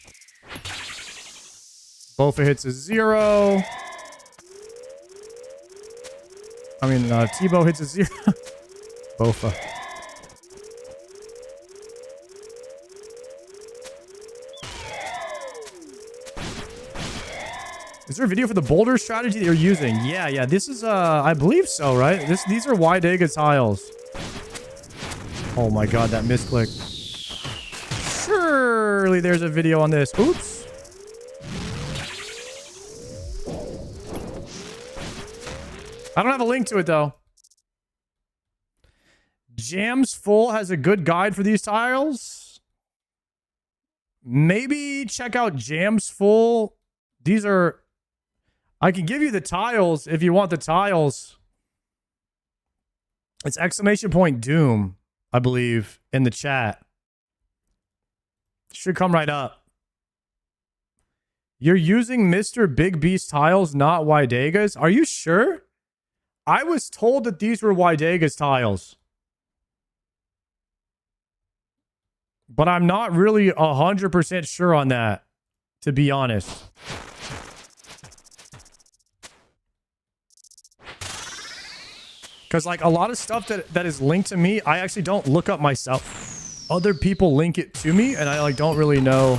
Bofa hits a 0. I mean, Tebow hits a 0. Bofa. Is there a video for the boulder strategy that you're using? Yeah. This is, I believe so, right? These are Wydega tiles. Oh my god, that misclick. Surely there's a video on this. Oops. I don't have a link to it, though. Jams Full has a good guide for these tiles. Maybe check out Jams Full. These are... I can give you the tiles if you want the tiles. It's ! Doom, I believe, in the chat. Should come right up. You're using Mr. Big Beast tiles, not Wydega's? Are you sure? I was told that these were Wydega's tiles. But I'm not really 100% sure on that, to be honest. Because, like, a lot of stuff that is linked to me, I actually don't look up myself. Other people link it to me, and I, like, don't really know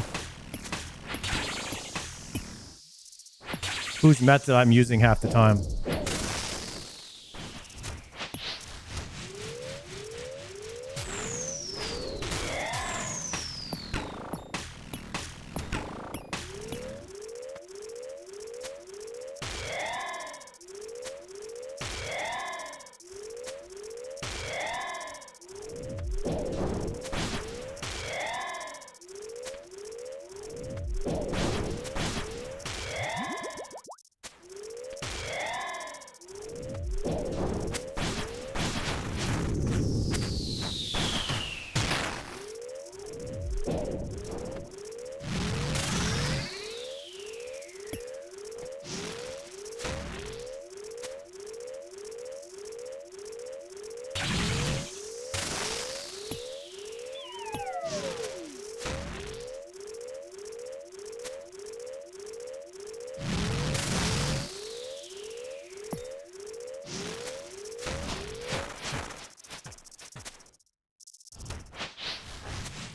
whose method I'm using half the time.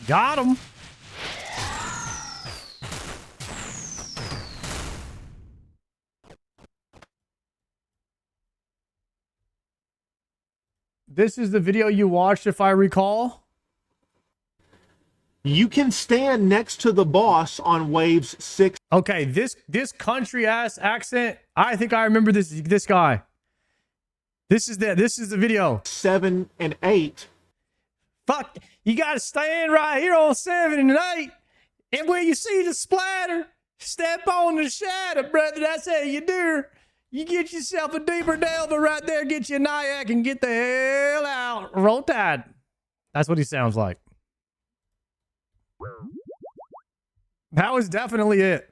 Got him. This is the video you watched, if I recall. You can stand next to the boss on waves 6. Okay, this country ass accent. I think I remember this guy. This is the video. 7 and 8. Fuck, you gotta stand right here on 7 and 8. And when you see the splatter, step on the shadow, brother. That's how you do. You get yourself a deeper delver right there, get you a Nyack, and get the hell out. Roll Tide. That's what he sounds like. That was definitely it.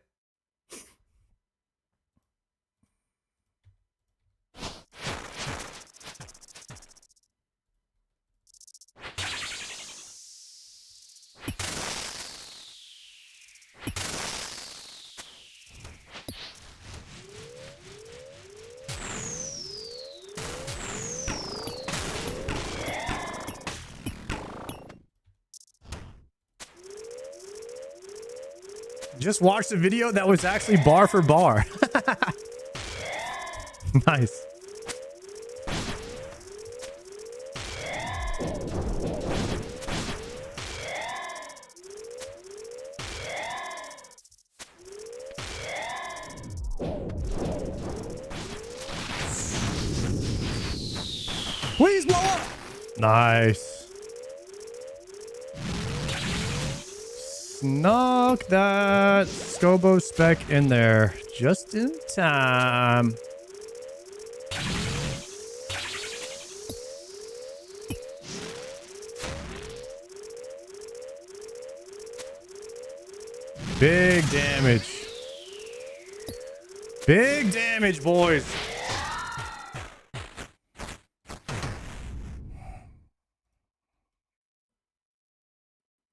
Just watched the video that was actually bar for bar. Nice. Please blow up. Nice. Snuck that Scobo spec in there just in time. Big damage. Big damage, boys.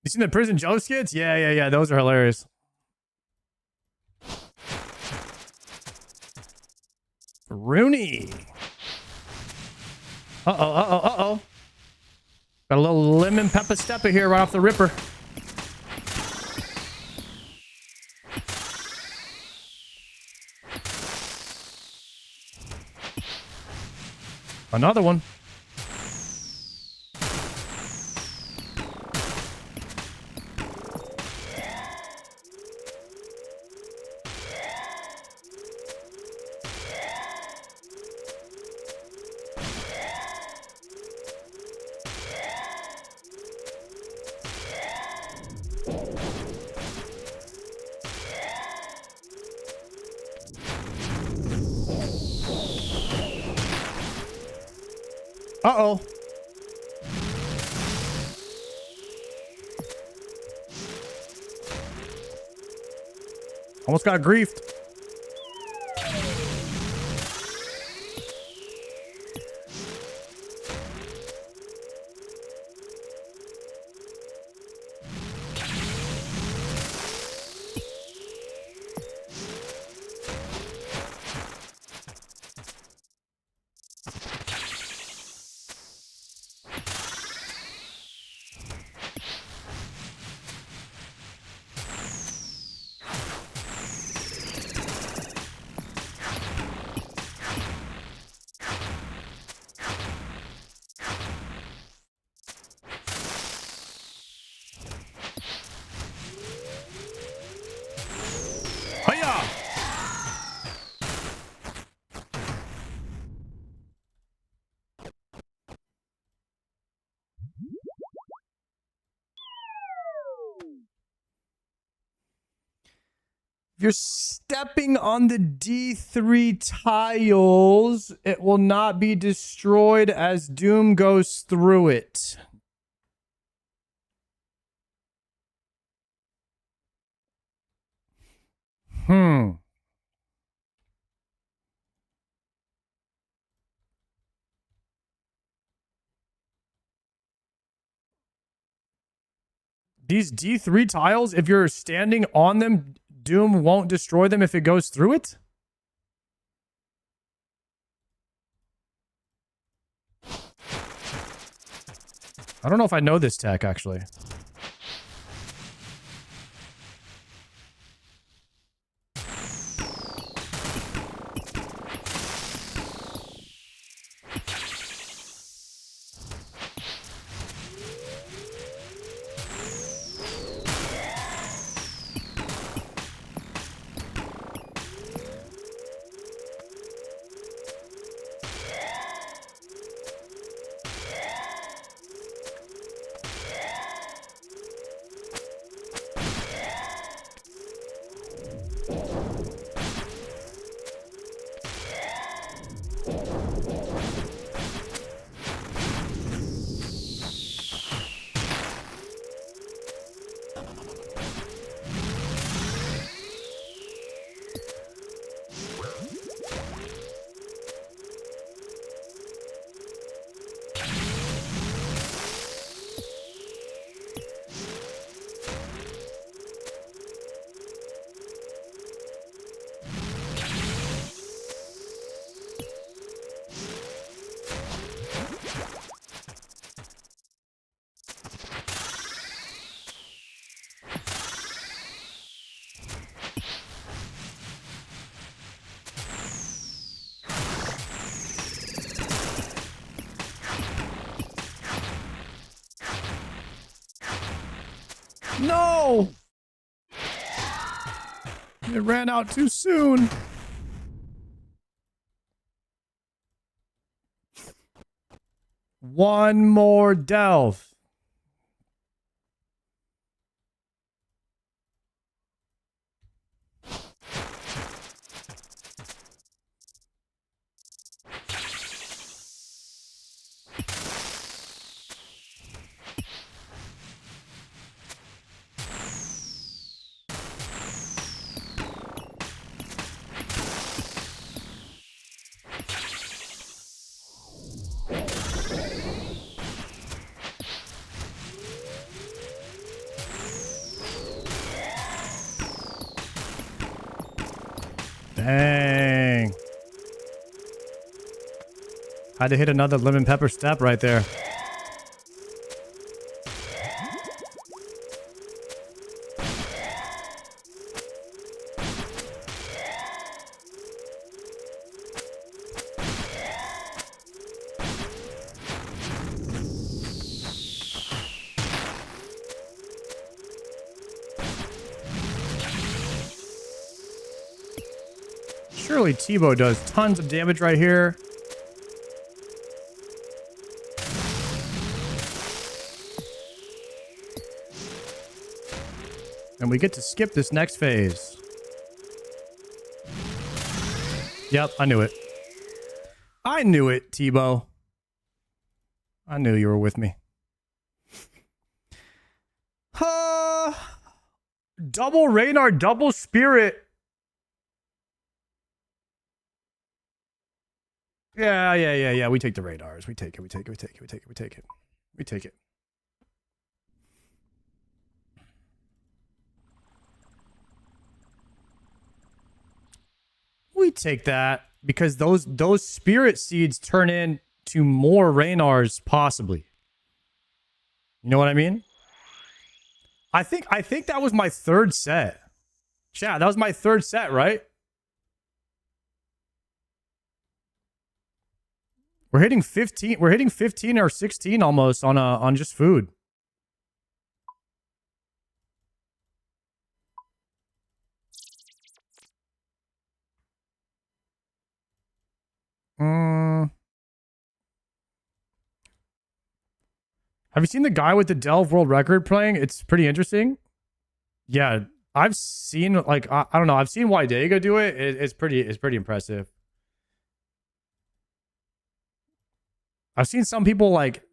You seen the Prison Joe skits? Yeah. Those are hilarious. Rooney. Uh-oh. Got a little lemon pepper stepper here right off the ripper. Another one. Uh-oh. Almost got griefed. Hiya! If you're stepping on the D3 tiles, it will not be destroyed as Doom goes through it. These D3 tiles, if you're standing on them, Doom won't destroy them if it goes through it? I don't know if I know this tech, actually. It ran out too soon. One more delve. Dang. Had to hit another lemon pepper step right there. Surely Tebow does tons of damage right here. And we get to skip this next phase. Yep, I knew it. I knew it, Tebow. I knew you were with me. Double Raynar, double Spirit. Yeah. We take the radars. We take it. We take it. We take that because those spirit seeds turn into more Raynars possibly. You know what I mean? I think that was my third set. Chat, that was my third set, right? We're hitting 15. We're hitting 15 or 16 almost on just food. Have you seen the guy with the Delve world record playing? It's pretty interesting. Yeah, I've seen like I don't know. I've seen Wydega do it. It's pretty impressive. I've seen some people like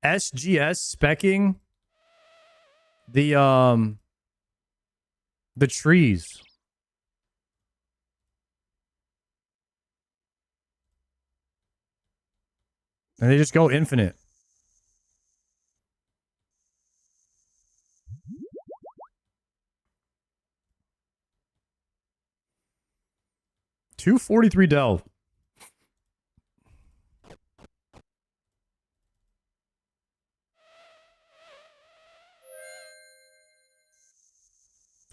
SGS specking the trees. And they just go infinite. $243 delve.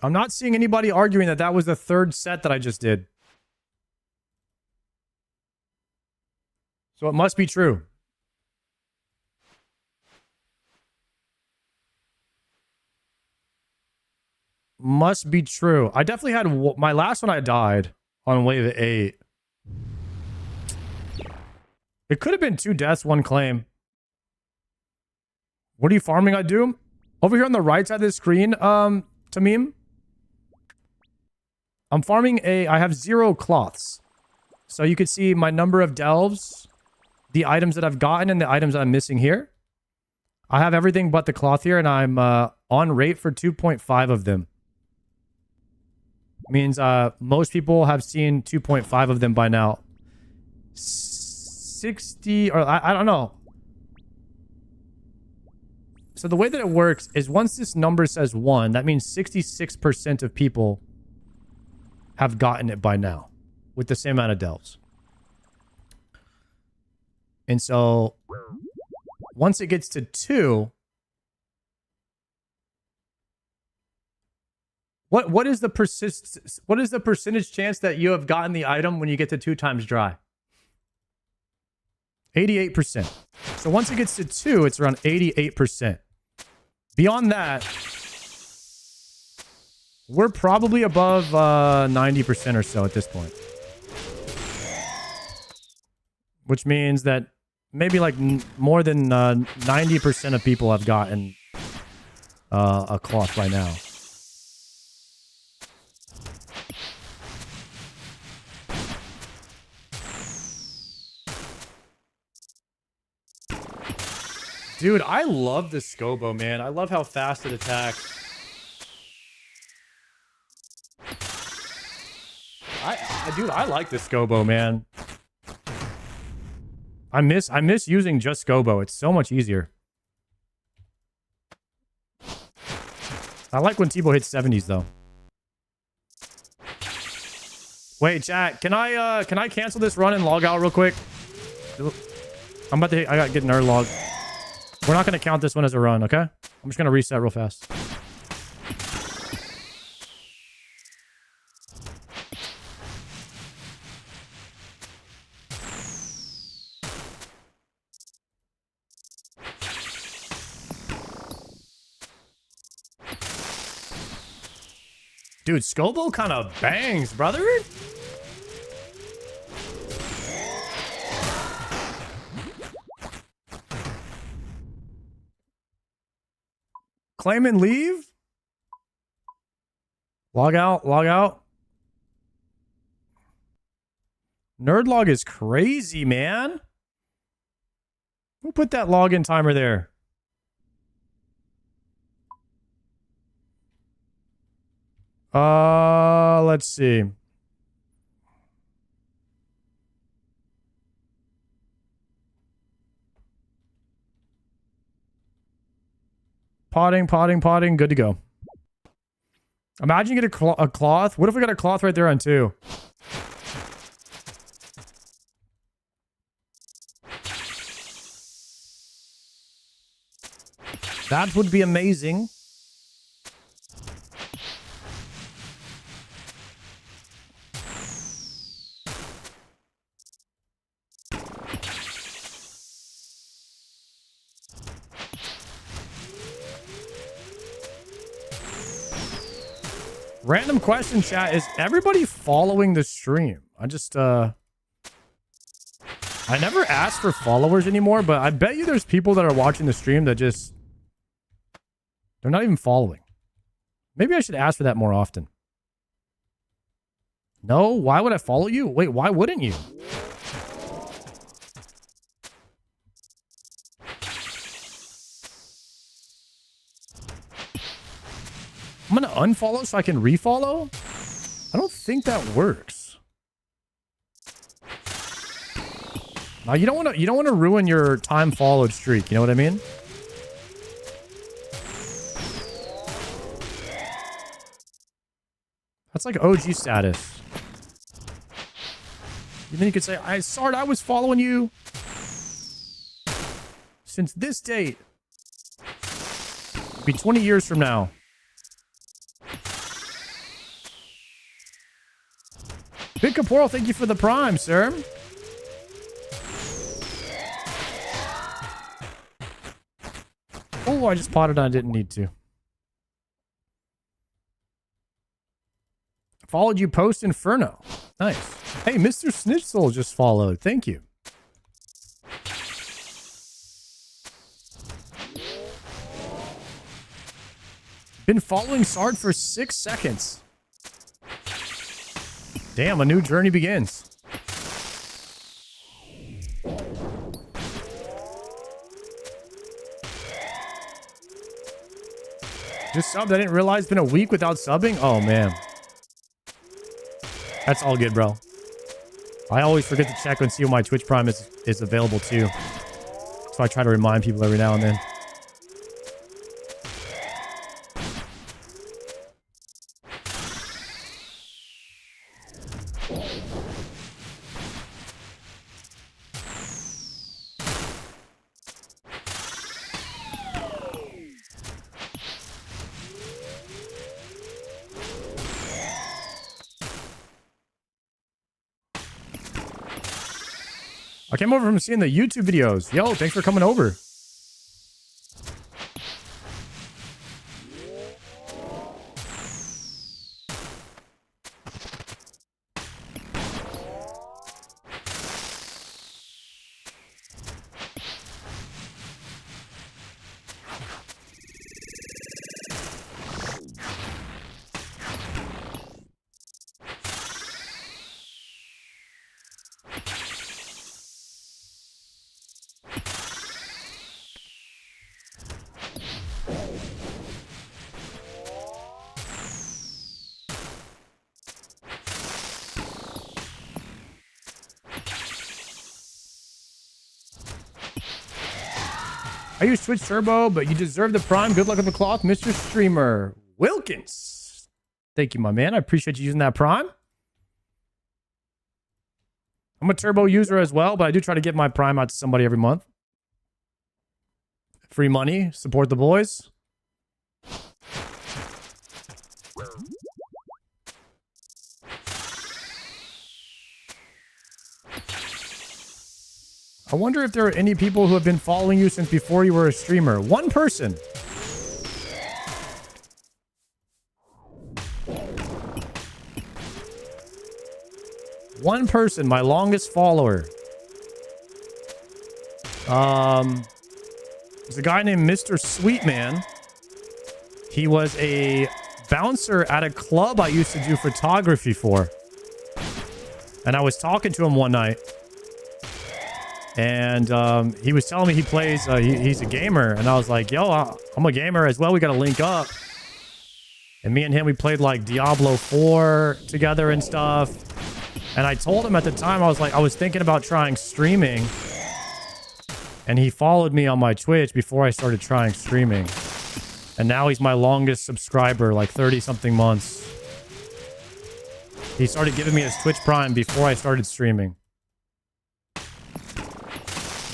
I'm not seeing anybody arguing that was the third set that I just did. So it must be true. Must be true. I definitely had my last one. I died on wave 8. It could have been 2 deaths, 1 claim. What are you farming at Doom? Over here on the right side of the screen, Tamim. I'm farming I have 0 cloths. So you can see my number of delves, the items that I've gotten, and the items that I'm missing here. I have everything but the cloth here, and I'm on rate for 2.5 of them. Means most people have seen 2.5 of them by now. 60, or I don't know. So the way that it works is once this number says 1, that means 66% of people have gotten it by now with the same amount of delves. And so once it gets to 2, what is the percentage chance that you have gotten the item when you get to 2 times dry? 88%. So once it gets to 2, it's around 88%. Beyond that, We're probably above 90% or so at this point. Which means that maybe like more than 90% of people have gotten a cloth right now. Dude, I love the Scobo, man. I love how fast it attacks. Dude, I like the Scobo, man. I miss using just Scobo. It's so much easier. I like when Tebow hits 70s though. Wait, chat, can I cancel this run and log out real quick? I got get nerd log. We're not going to count this one as a run, okay? I'm just going to reset real fast. Dude, Scobo kind of bangs, brother. Claim and leave? Log out, log out. Nerdlog is crazy, man. Who put that login timer there? Let's see. Potting. Good to go. Imagine you get a cloth. What if we got a cloth right there on 2? That would be amazing. Random question, chat. Is everybody following the stream? I never ask for followers anymore, but I bet you there's people that are watching the stream that just... they're not even following. Maybe I should ask for that more often. No? Why would I follow you? Wait, why wouldn't you? I'm gonna unfollow so I can refollow? I don't think that works. Now you don't want to ruin your time followed streak, you know what I mean? That's like OG status. And then you could say, Sard, I was following you since this date. It'll be 20 years from now. Big Caporal, thank you for the prime, sir. Oh, I just potted on. I didn't need to. Followed you post Inferno. Nice. Hey, Mr. Snitchsoul just followed. Thank you. Been following Sard for 6 seconds. Damn, a new journey begins. Just subbed. I didn't realize it's been a week without subbing. Oh, man. That's all good, bro. I always forget to check and see when my Twitch Prime is available, too. So I try to remind people every now and then. I came over from seeing the YouTube videos. Yo, thanks for coming over. I use Twitch Turbo, but you deserve the prime. Good luck with the cloth, Mr. Streamer. Wilkins. Thank you, my man. I appreciate you using that prime. I'm a Turbo user as well, but I do try to give my prime out to somebody every month. Free money. Support the boys. I wonder if there are any people who have been following you since before you were a streamer. One person. One person, my longest follower. There's a guy named Mr. Sweetman. He was a bouncer at a club I used to do photography for. And I was talking to him one night. And he was telling me he plays, he's a gamer. And I was like, yo, I'm a gamer as well. We got to link up. And me and him, we played like Diablo 4 together and stuff. And I told him at the time, I was thinking about trying streaming. And he followed me on my Twitch before I started trying streaming. And now he's my longest subscriber, like 30-something months. He started giving me his Twitch Prime before I started streaming.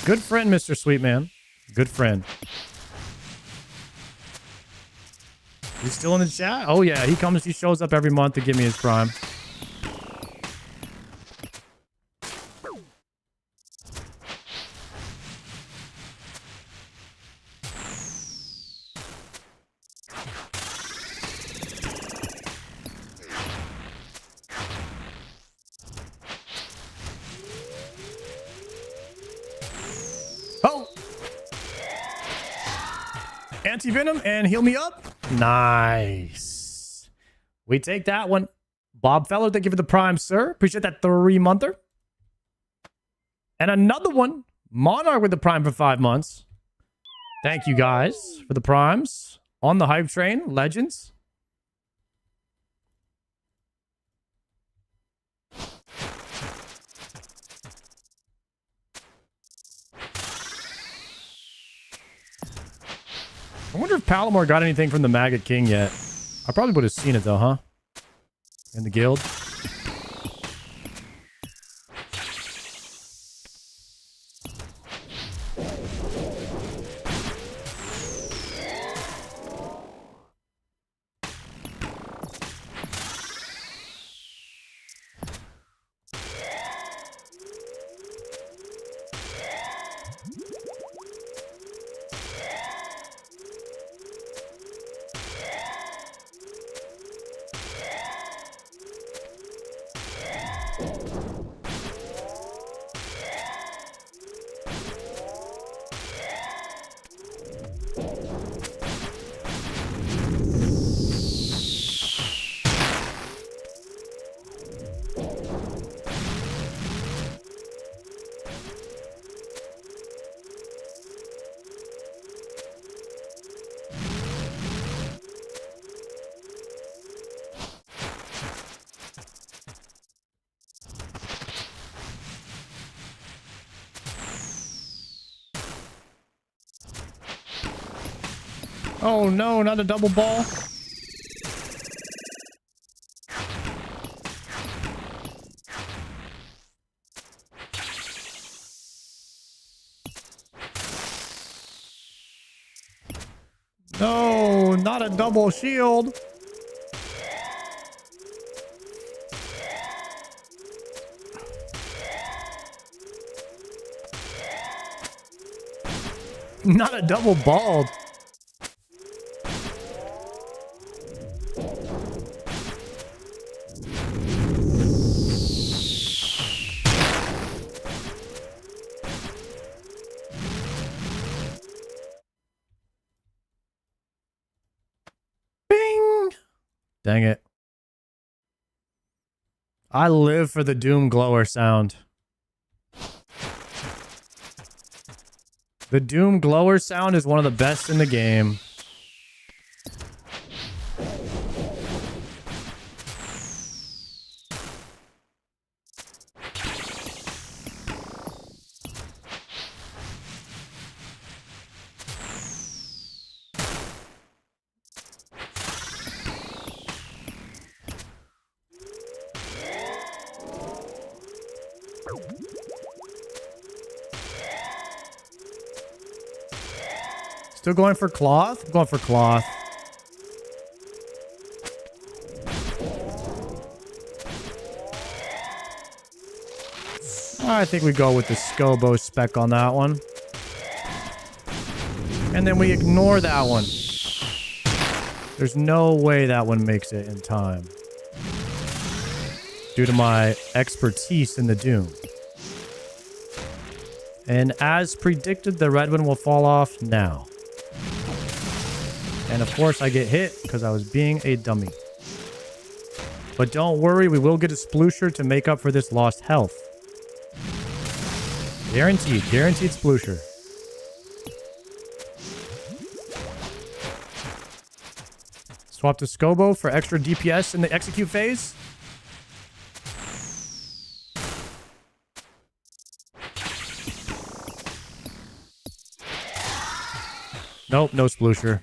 Good friend, Mr. Sweetman. Good friend. He's still in the chat? Oh, yeah. He shows up every month to give me his Prime. Anti-venom and heal me up. Nice. We take that one. Bob Feller, thank you for the prime, sir. Appreciate that 3-monther. And another one. Monarch with the prime for 5 months. Thank you guys for the primes. On the hype train. Legends. I wonder if Palomar got anything from the Maggot King yet. I probably would have seen it though, huh? In the guild. Oh no, not a double ball. No, not a double shield. Not a double bald. Dang it. I live for the Doom Glower sound. The Doom Glower sound is one of the best in the game. Still going for cloth? I'm going for cloth. I think we go with the Scobo spec on that one. And then we ignore that one. There's no way that one makes it in time. Due to my expertise in the Doom. And as predicted, the red one will fall off now. And of course I get hit because I was being a dummy. But don't worry, we will get a sploosher to make up for this lost health. Guaranteed sploosher. Swap to Scobo for extra DPS in the execute phase. Nope, no sploosher.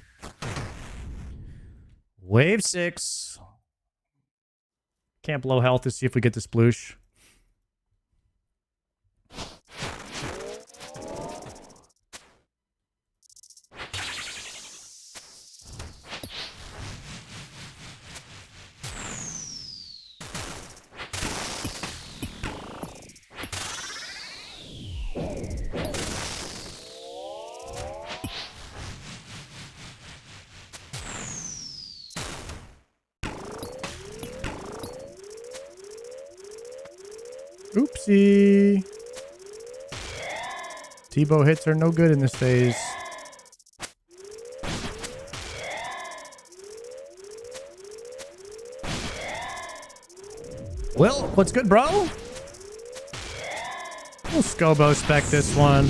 Wave 6. Can't blow health to see if we get the sploosh. Oopsie. T-bow hits are no good in this phase. Well, what's good, bro? We'll Scobo spec this one.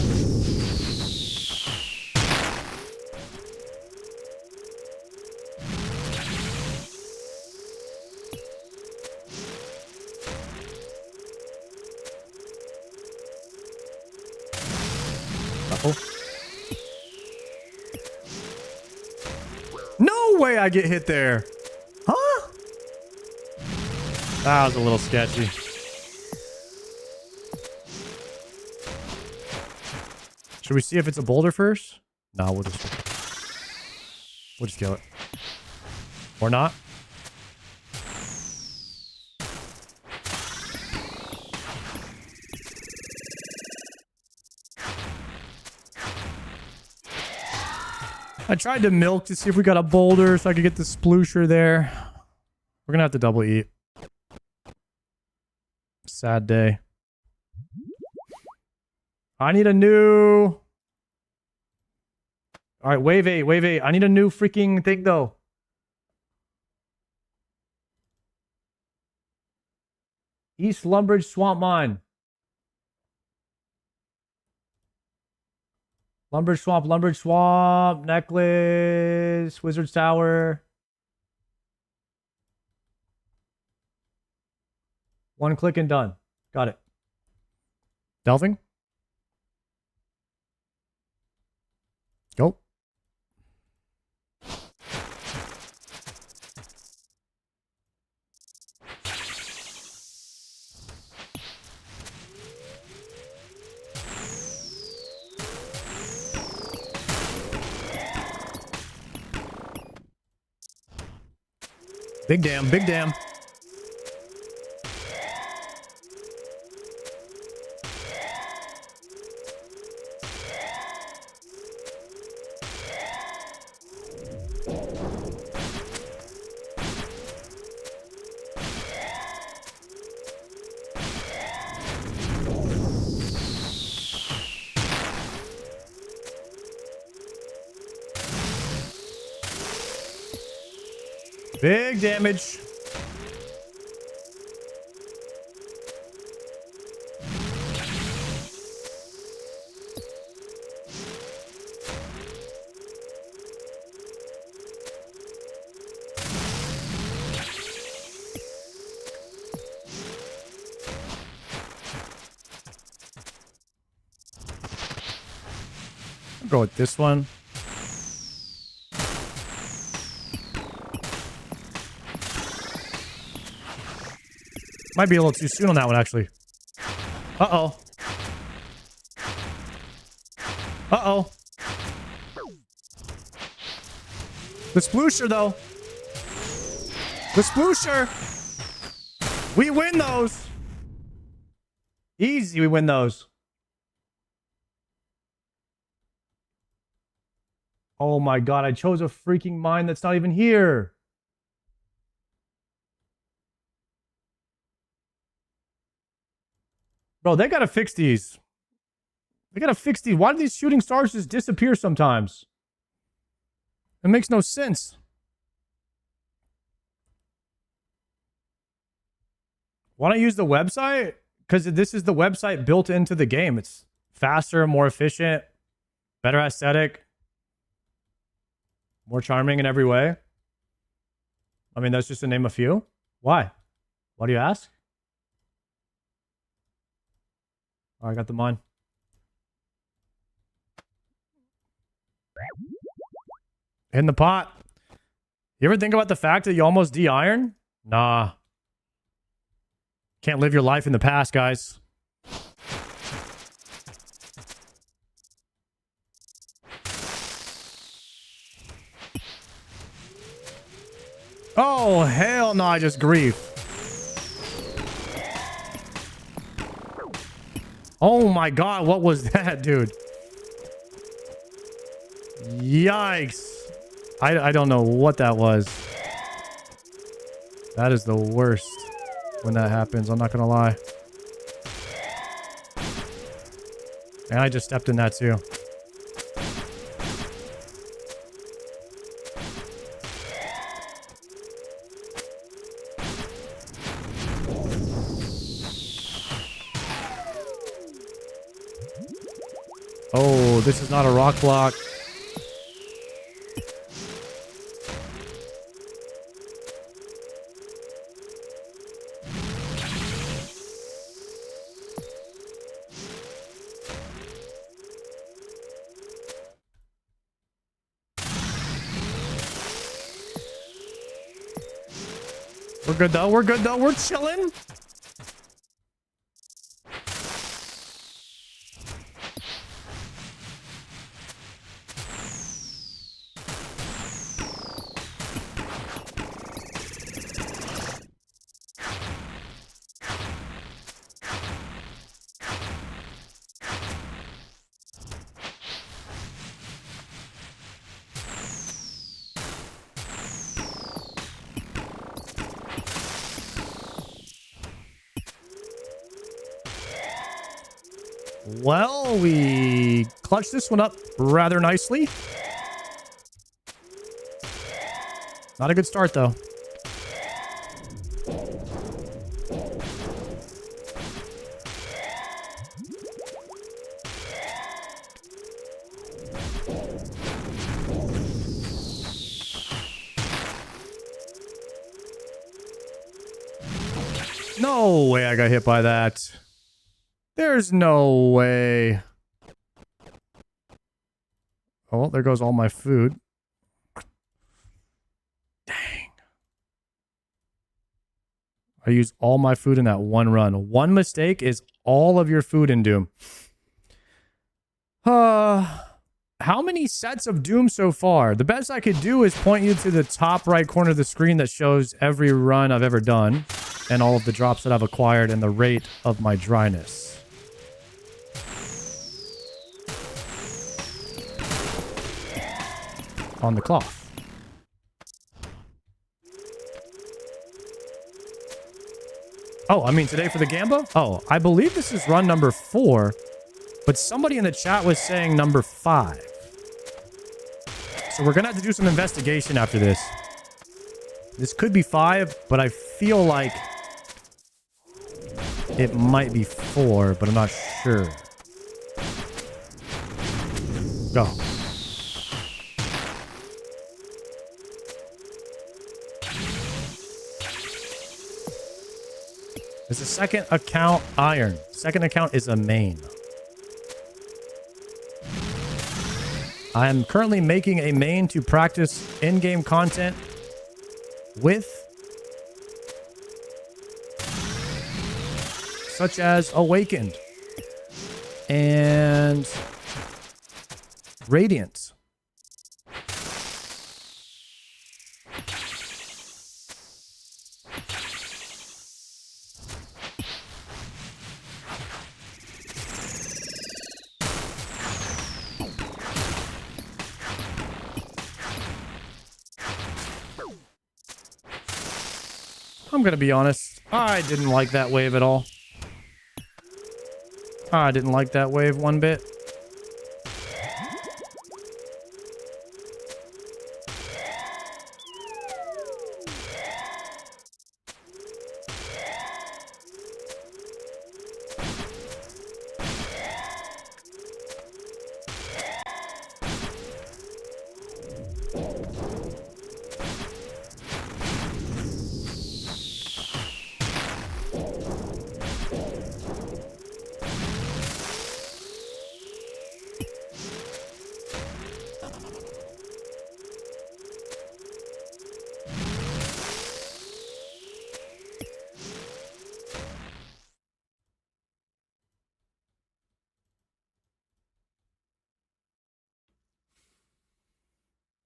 No way I get hit there. Huh? That was a little sketchy. Should we see if it's a boulder first? No, we'll just kill it. Or not? I tried to milk to see if we got a boulder so I could get the sploosher there. We're gonna have to double eat. Sad day. I need a new... Alright, wave 8, wave 8. I need a new freaking thing though. East Lumbridge Swamp Mine. Lumbridge Swamp, Necklace, Wizard's Tower. One click and done. Got it. Delving. Go. Big damn, big damn. Big damage. I'll go with this one. Might be a little too soon on that one, actually. Uh-oh. Uh-oh. The sploosher, though. The sploosher. We win those. Easy, we win those. Oh my god, I chose a freaking mine that's not even here. Bro, they gotta fix these. They gotta fix these. Why do these shooting stars just disappear sometimes? It makes no sense. Why don't I use the website? Because this is the website built into the game. It's faster, more efficient, better aesthetic, more charming in every way. I mean, that's just to name a few. Why? Why do you ask? Oh, I got the mine. In the pot. You ever think about the fact that you almost de-iron? Nah. Can't live your life in the past, guys. Oh, hell no, I just grief. Oh my god, what was that, dude? Yikes. I don't know what that was. That is the worst when that happens, I'm not gonna lie. And I just stepped in that too. Oh, this is not a rock block. We're good though. We're good though. We're chilling. Well, we clutched this one up rather nicely. Not a good start, though. No way I got hit by that. There's no way. Oh, well, there goes all my food. Dang. I used all my food in that one run. One mistake is all of your food in Doom. How many sets of Doom so far? The best I could do is point you to the top right corner of the screen that shows every run I've ever done and all of the drops that I've acquired and the rate of my dryness. On the cloth. Oh, I mean today for the Gamba? Oh, I believe this is run number 4, but somebody in the chat was saying number 5. So we're gonna have to do some investigation after this. This could be 5, but I feel like it might be 4, but I'm not sure. Go. There's a second account iron. Second account is a main. I am currently making a main to practice in-game content with, such as Awakened. and radiant. I'm going to be honest. I didn't like that wave at all. I didn't like that wave one bit.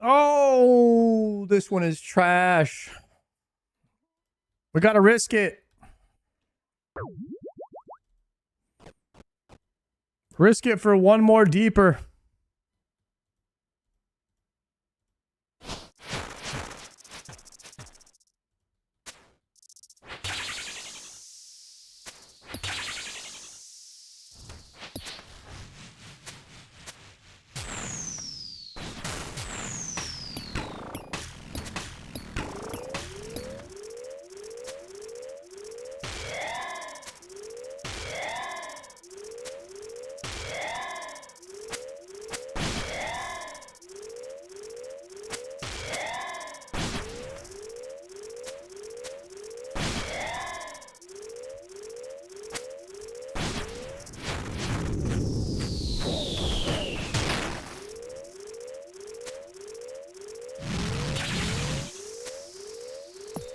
Oh, this one is trash. We got to risk it. Risk it for one more deeper.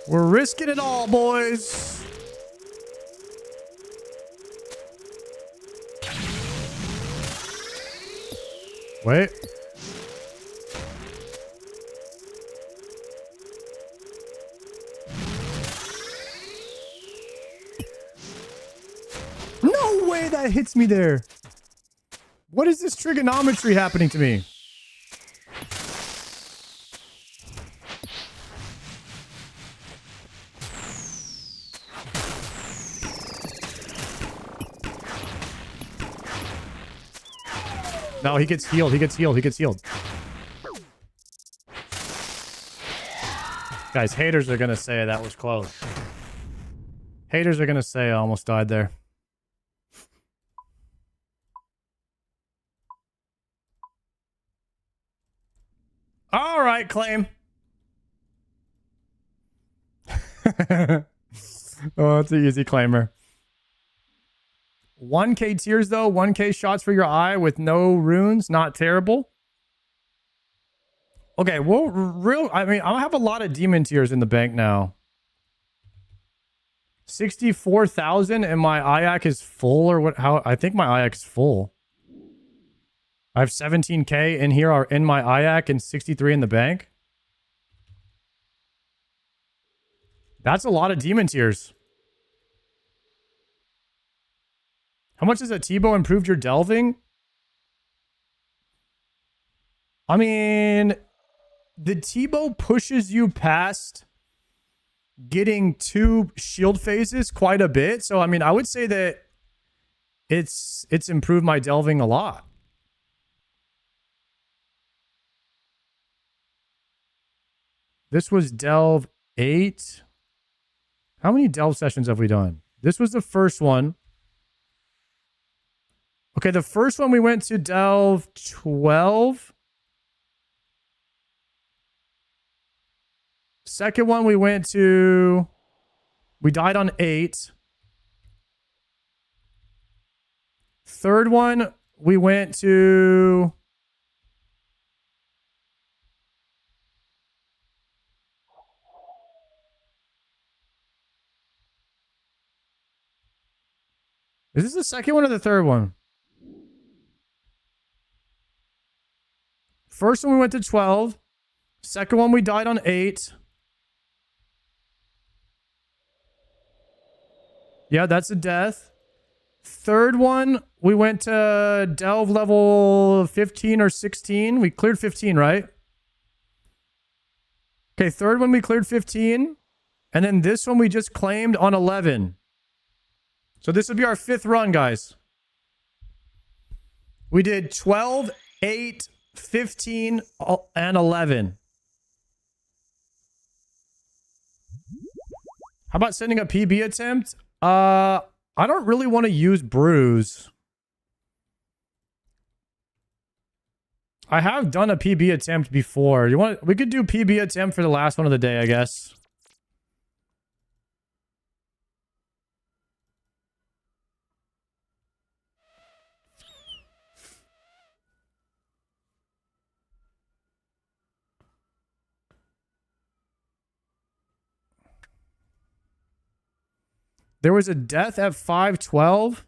We're risking it all, boys. Wait. No way that hits me there. What is this trigonometry happening to me? No, he gets healed. He gets healed. He gets healed. Guys, haters are going to say that was close. Haters are going to say I almost died there. All right, claim. Oh, it's an easy claimer. 1k tears though, 1k shots for your eye with no runes, not terrible. Okay, well, I mean, I have a lot of demon tears in the bank now. 64,000 and my IAC is full or what? How? I think my IAC is full. I have 17k in here are in my IAC and 63 in the bank. That's a lot of demon tears. How much has a T-bow improved your delving? I mean, the T-bow pushes you past getting 2 shield phases quite a bit. So, I mean, I would say that it's improved my delving a lot. This was delve 8. How many delve sessions have we done? This was the first one. Okay, the first one we went to delve 12. Second one we died on 8. Third one we went to Is this the second one or the third one? first one we went to 12. Second one we died on 8. Yeah, that's a death. Third one, we went to delve level 15 or 16. We cleared 15, right? Okay, third one we cleared 15. And then this one we just claimed on 11. So this would be our 5th run, guys. We did 12, 8, 15, and 11. How about sending a PB attempt? I don't really want to use Bruise. I have done a PB attempt before. We could do PB attempt for the last one of the day, I guess. There was a death at 512.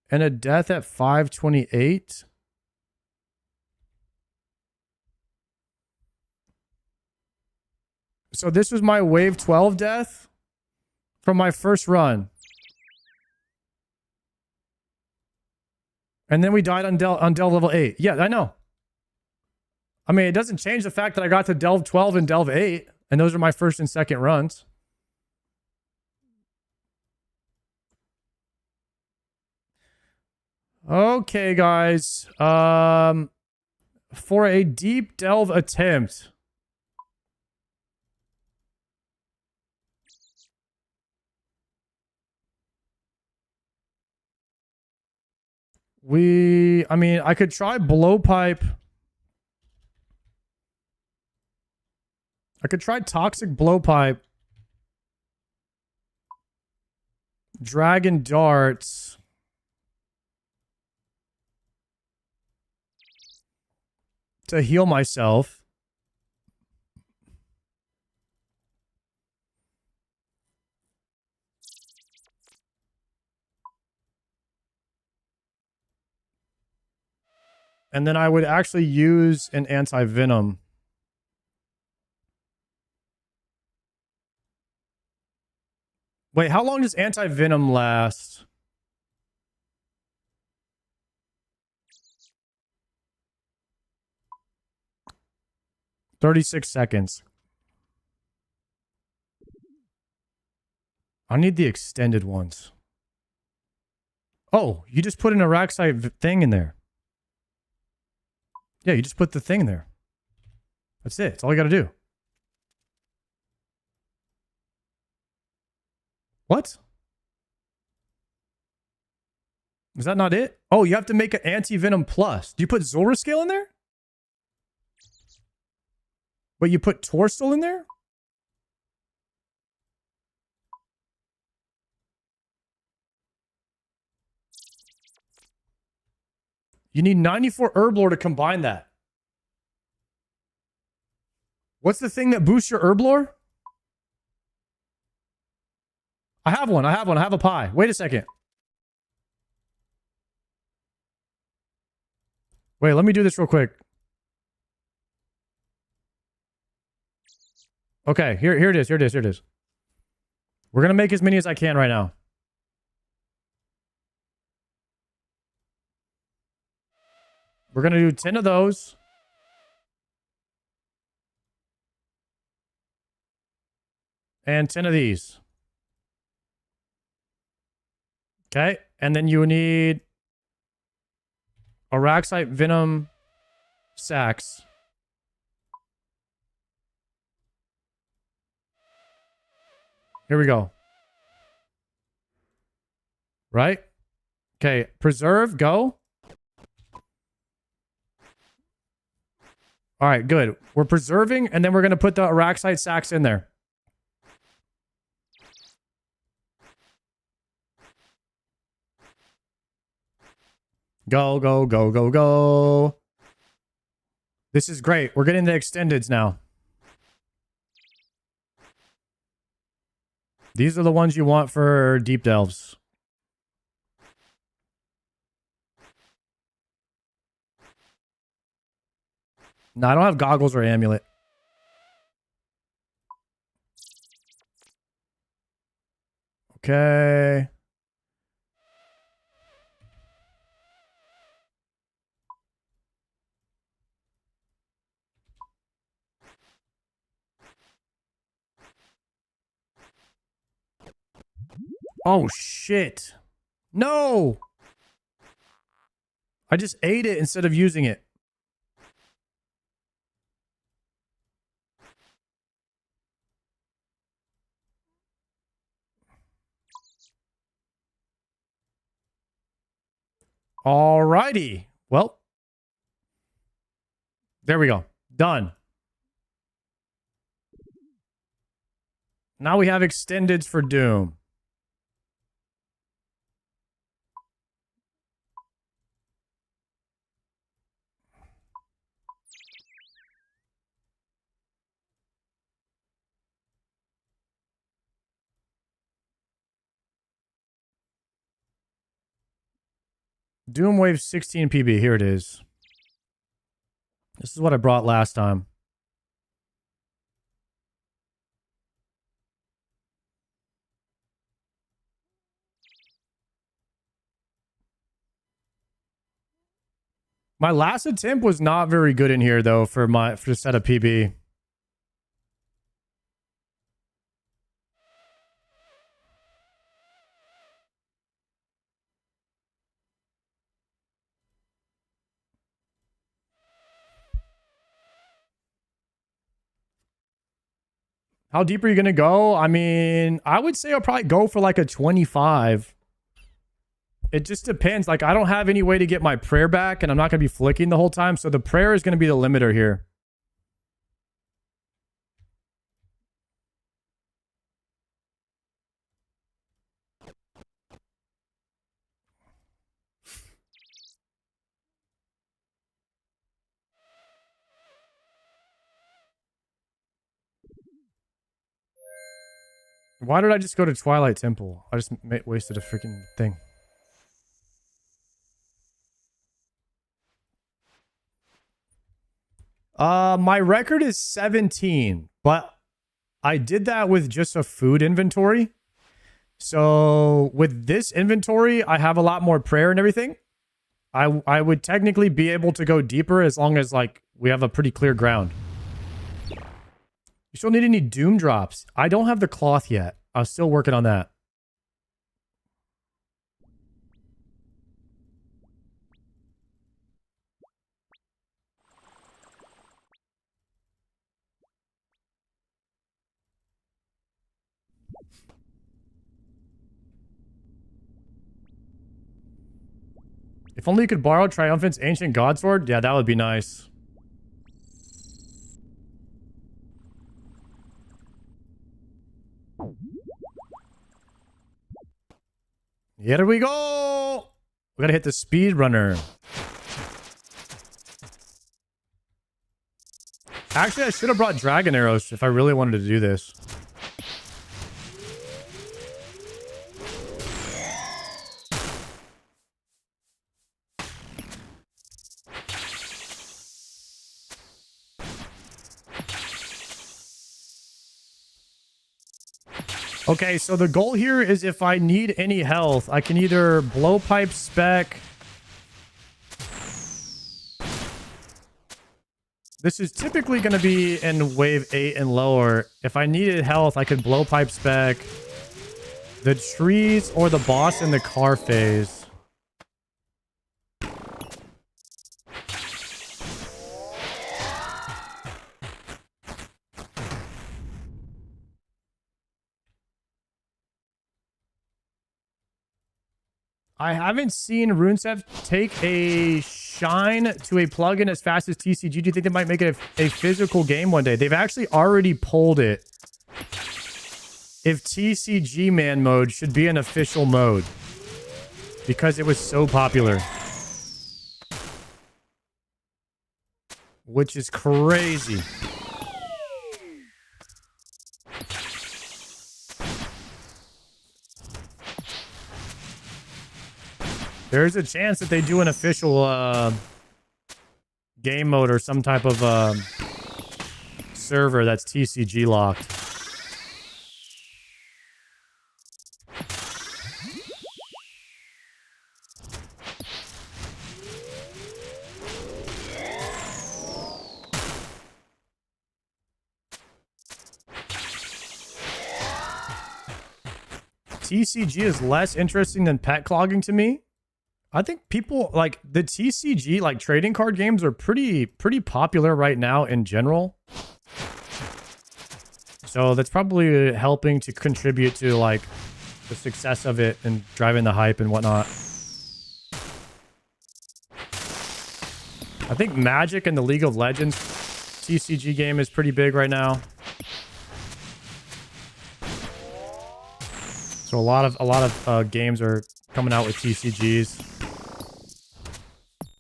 And a death at 528. So this was my wave 12 death from my first run. And then we died on delve level 8. Yeah, I know. I mean, it doesn't change the fact that I got to delve 12 and delve 8. And those are my first and second runs. Okay, guys. For a deep delve attempt. I mean, I could try blowpipe. I could try toxic blowpipe. Dragon darts. To heal myself. And then I would actually use an anti-venom. Wait, how long does anti-venom last? "36 seconds. I need the extended ones. Oh, you just put an Araxite thing in there. Yeah, you just put the thing in there. That's it. That's all you got to do. What? Is that not it? Oh, you have to make an anti-venom plus. Do you put Zora scale in there? But you put Torstal in there? You need 94 Herblore to combine that. What's the thing that boosts your Herblore? I have one. I have a pie. Wait a second. Wait, let me do this real quick. Okay, here it is. We're going to make as many as I can right now. We're going to do 10 of those. And 10 of these. Okay, and then you need Araxite Venom sacks. Here we go. Right? Okay, preserve, go. All right, good. We're preserving, and then we're going to put the Araxite sacks in there. Go, go, go, go, go. This is great. We're getting the extendeds now. These are the ones you want for deep delves. No, I don't have goggles or amulet. Okay. Oh, shit. No! I just ate it instead of using it. Alrighty. Well, there we go. Done. Now we have extendeds for Doom. Doom Wave 16 PB. Here it is. This is what I brought last time. My last attempt was not very good in here though for set of PB. How deep are you going to go? I mean, I would say I'll probably go for like a 25. It just depends. Like, I don't have any way to get my prayer back, and I'm not going to be flicking the whole time. So the prayer is going to be the limiter here. Why did I just go to Twilight Temple? I just wasted a freaking thing. My record is 17, but I did that with just a food inventory. So with this inventory, I have a lot more prayer and everything. I would technically be able to go deeper as long as like we have a pretty clear ground. You still need any Doom drops? I don't have the cloth yet. I'm still working on that. If only you could borrow Triumphant's Ancient God Sword. Yeah, that would be nice. Here we go. We gotta hit the speed runner. Actually, I should have brought dragon arrows if I really wanted to do this. Okay, so the goal here is if I need any health, I can either blowpipe spec. This is typically going to be in wave 8 and lower. If I needed health, I could blowpipe spec the trees or the boss in the car phase. I haven't seen RuneSet take a shine to a plugin as fast as TCG. Do you think they might make it a physical game one day? They've actually already pulled it. If TCG man mode should be an official mode. Because it was so popular. Which is crazy. There's a chance that they do an official game mode or some type of server that's TCG locked. TCG is less interesting than pet clogging to me. I think people like the TCG, like trading card games, are pretty popular right now in general. So that's probably helping to contribute to like the success of it and driving the hype and whatnot. I think Magic and the League of Legends TCG game is pretty big right now. So a lot of games are coming out with TCGs.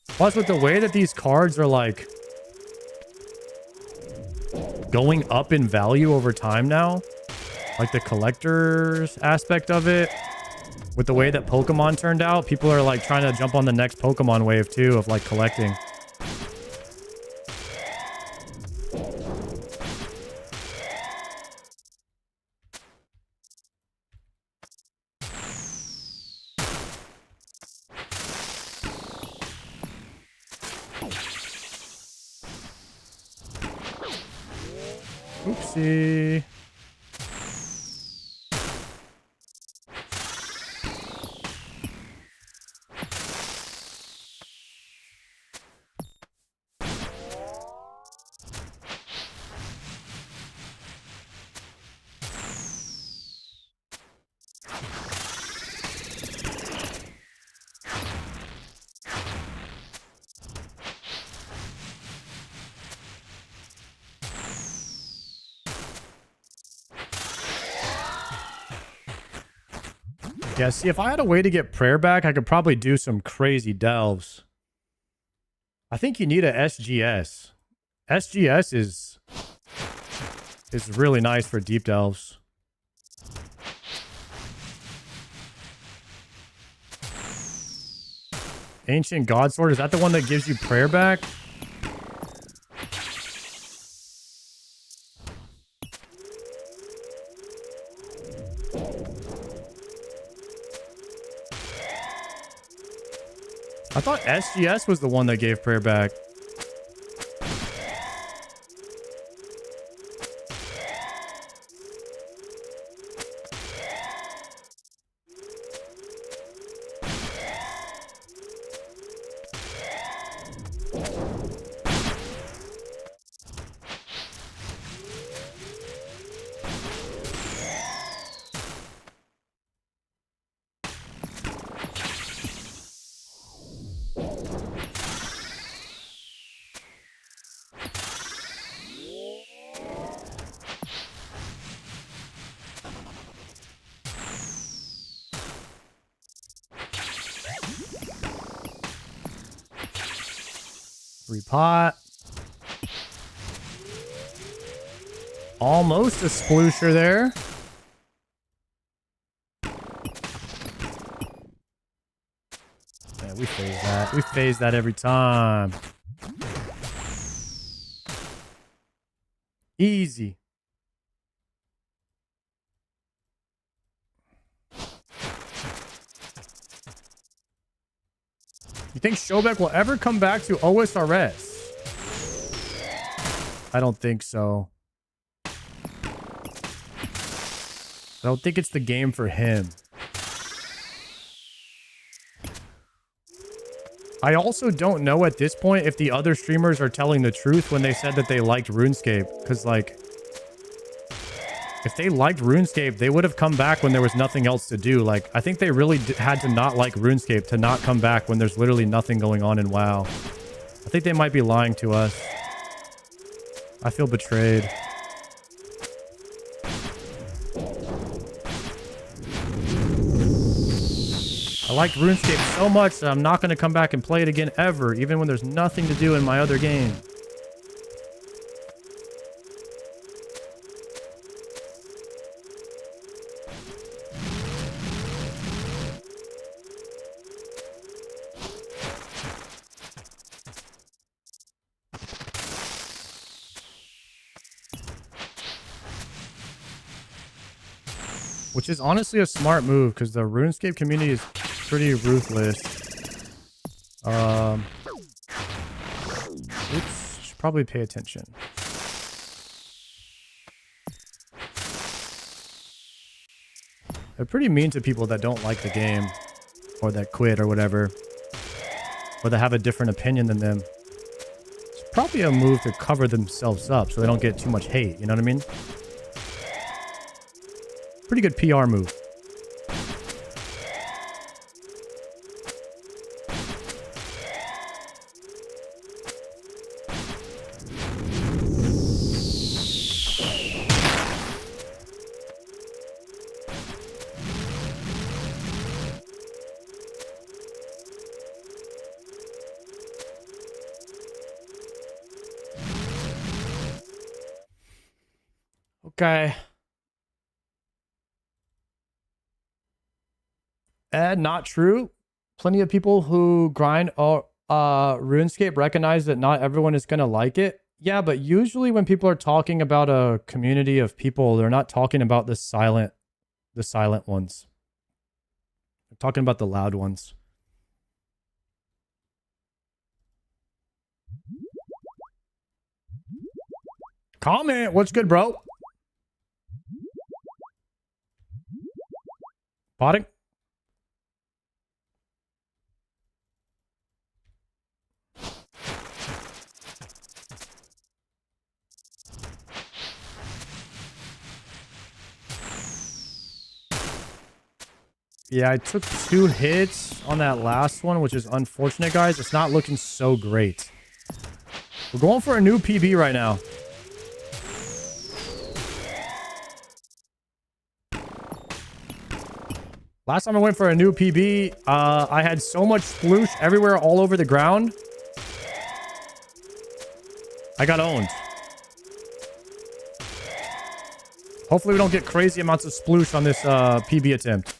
Plus, with the way that these cards are like going up in value over time now, like the collector's aspect of it, with the way that Pokemon turned out, people are like trying to jump on the next Pokemon wave too of like collecting. Oopsie. Yeah, see, if I had a way to get prayer back, I could probably do some crazy delves. I think you need a SGS. SGS is really nice for deep delves. Ancient God Sword, is that the one that gives you prayer back? I thought SGS was the one that gave prayer back. Repot. Almost a sploosher there. Yeah, we phase that. We phase that every time. Easy. You think Shobek will ever come back to OSRS? I don't think so. I don't think it's the game for him. I also don't know at this point if the other streamers are telling the truth when they said that they liked RuneScape. Because, like, if they liked RuneScape, they would have come back when there was nothing else to do. Like, I think they really had to not like RuneScape to not come back when there's literally nothing going on in WoW. I think they might be lying to us. I feel betrayed. I liked RuneScape so much that I'm not going to come back and play it again ever, even when there's nothing to do in my other game. Which is honestly a smart move because the RuneScape community is pretty ruthless. Oops, should probably pay attention. They're pretty mean to people that don't like the game or that quit or whatever, or that have a different opinion than them. It's probably a move to cover themselves up so they don't get too much hate. You know what I mean? Pretty good PR move. Okay. Not true. Plenty of people who grind RuneScape recognize that not everyone is going to like it. Yeah, but usually when people are talking about a community of people, they're not talking about the silent ones. They're talking about the loud ones. Comment. What's good, bro? Potting? Yeah, I took 2 hits on that last one, which is unfortunate, guys. It's not looking so great. We're going for a new PB right now. Last time I went for a new PB, I had so much sploosh everywhere all over the ground. I got owned. Hopefully we don't get crazy amounts of sploosh on this PB attempt.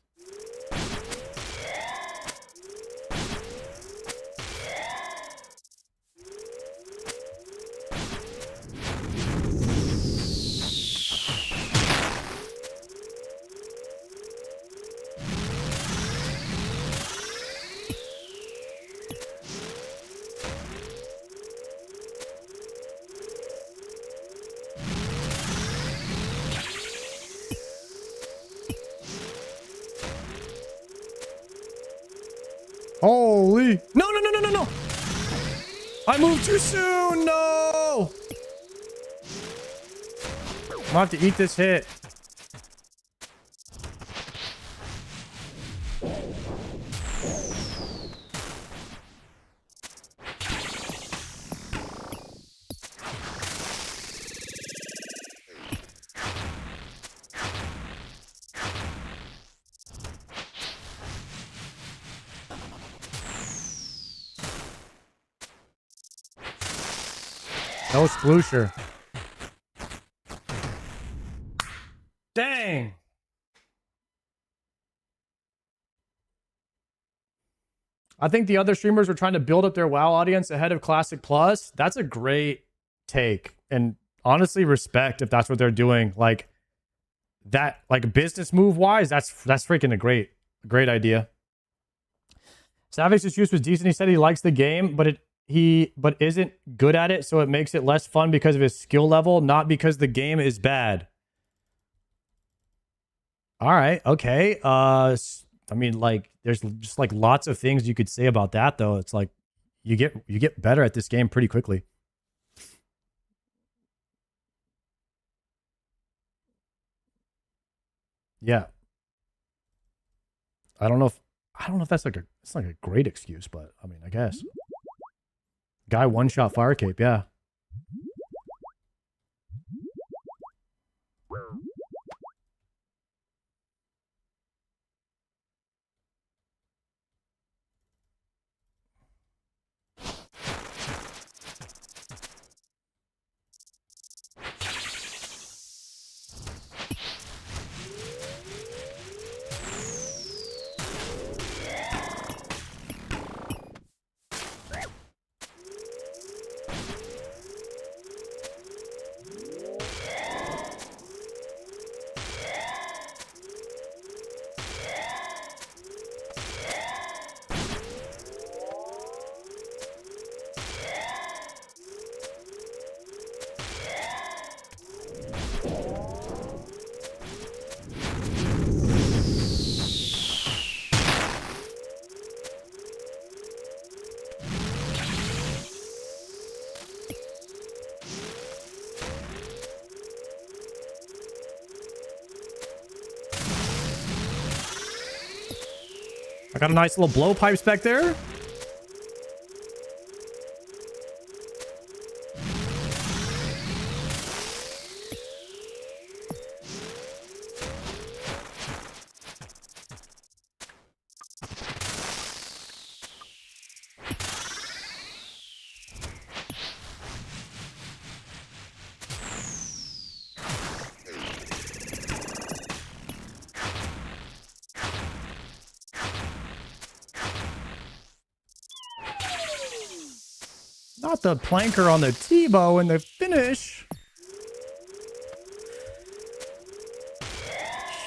Holy. No, no, no, no, no, no. I moved too soon. No. I'm gonna have to eat this hit. No sploosher. Dang. I think the other streamers are trying to build up their WoW audience ahead of Classic Plus. That's a great take. And honestly, respect if that's what they're doing. Like that, like business move wise, that's freaking a great idea. Savage's use was decent. He said he likes the game, but isn't good at it, so it makes it less fun because of his skill level, not because the game is bad. All right, okay. I mean, like, there's just like lots of things you could say about that, though. It's like you get better at this game pretty quickly. Yeah. I don't know if that's like it's like a great excuse, but I mean, I guess. Guy one-shot fire cape, yeah. I got a nice little blowpipes back there. Not the planker on the T-bow in the finish.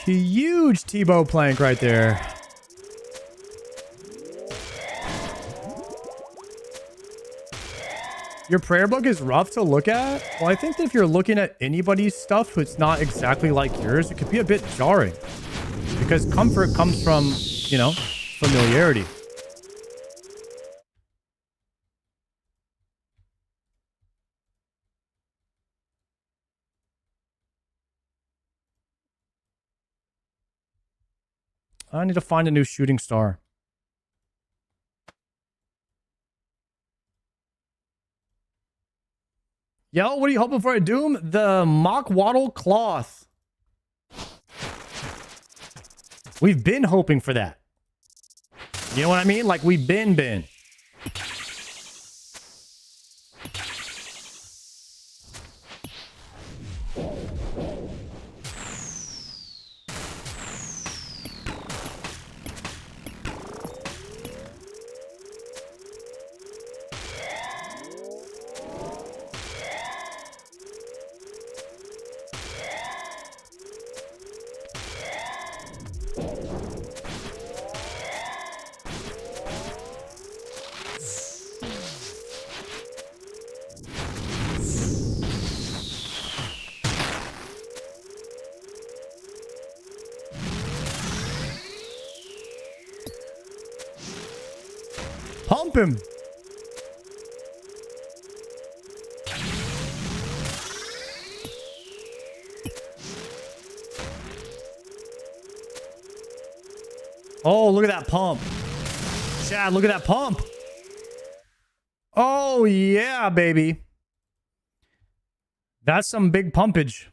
Huge T-bow plank right there. Your prayer book is rough to look at? Well, I think that if you're looking at anybody's stuff who's not exactly like yours, it could be a bit jarring. Because comfort comes from, you know, familiarity. I need to find a new shooting star. Yo, what are you hoping for at Doom? The mock waddle cloth. We've been hoping for that. You know what I mean? Like we've been. Pump him. Oh, look at that pump. Chad, look at that pump. Oh, yeah, baby. That's some big pumpage.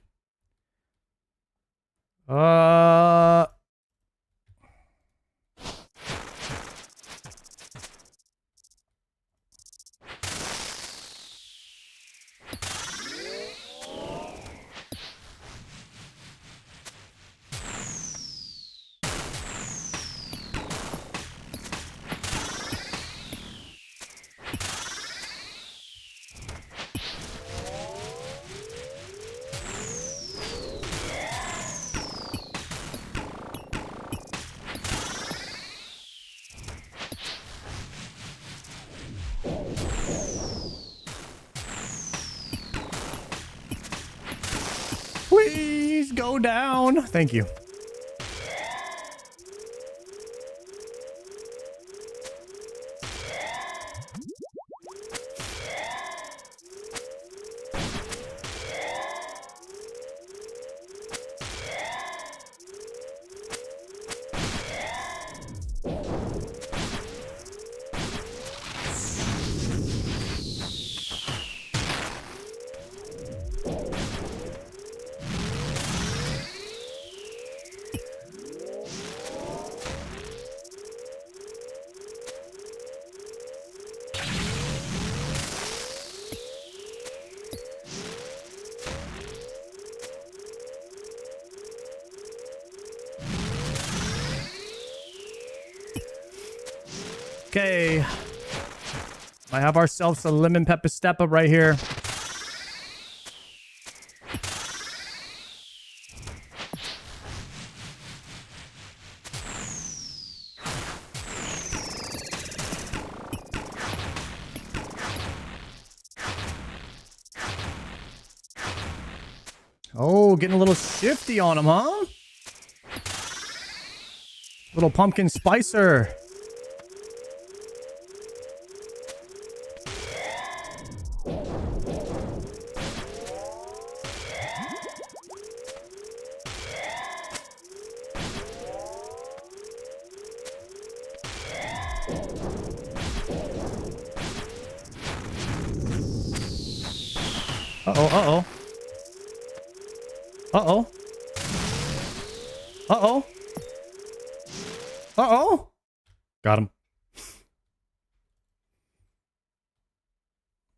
Please go down. Thank you. Okay. I have ourselves a lemon pepper step up right here. Oh, getting a little shifty on him, huh? Little pumpkin spicer. Uh-oh, uh-oh. Uh-oh. Uh-oh. Uh-oh. Got him.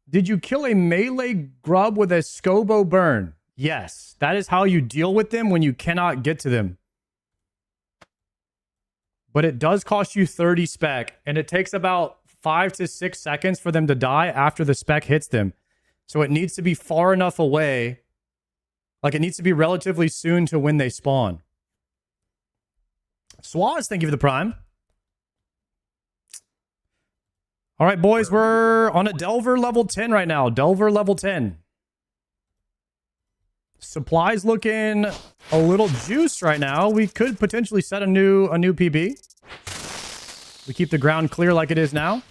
Did you kill a melee grub with a scobo burn? Yes. That is how you deal with them when you cannot get to them. But it does cost you 30 spec, and it takes about 5 to 6 seconds for them to die after the spec hits them. So it needs to be far enough away. Like, it needs to be relatively soon to when they spawn. Swaz, thank you for the prime. All right, boys, we're on a Delver level 10 right now. Delver level 10. Supplies looking a little juiced right now. We could potentially set a new PB. We keep the ground clear like it is now.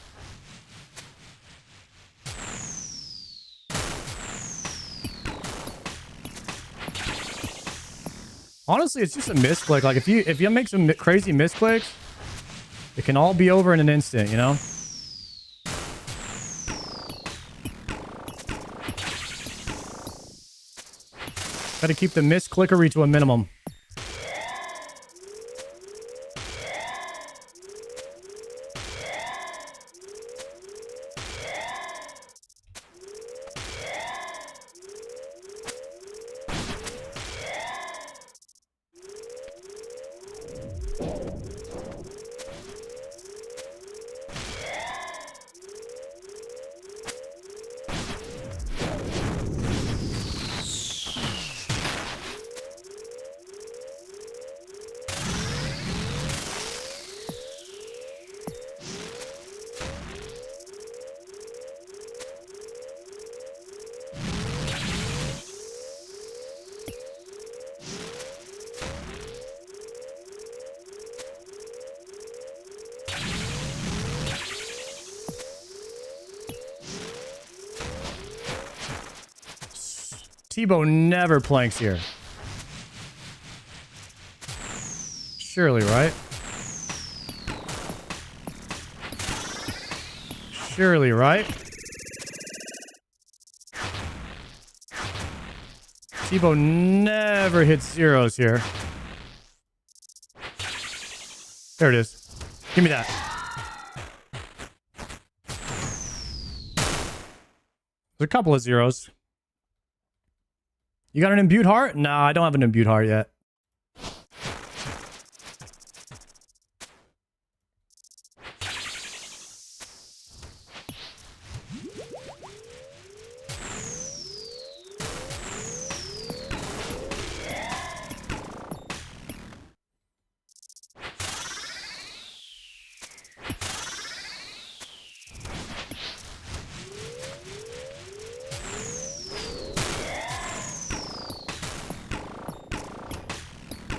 Honestly, it's just a misclick. Like, if you make some crazy misclicks, it can all be over in an instant, you know? Got to keep the misclickery to a minimum. Tebow never planks here. Surely, right? Surely, right? Tebow never hits zeros here. There it is. Give me that. There's a couple of zeros. You got an imbued heart? No, I don't have an imbued heart yet.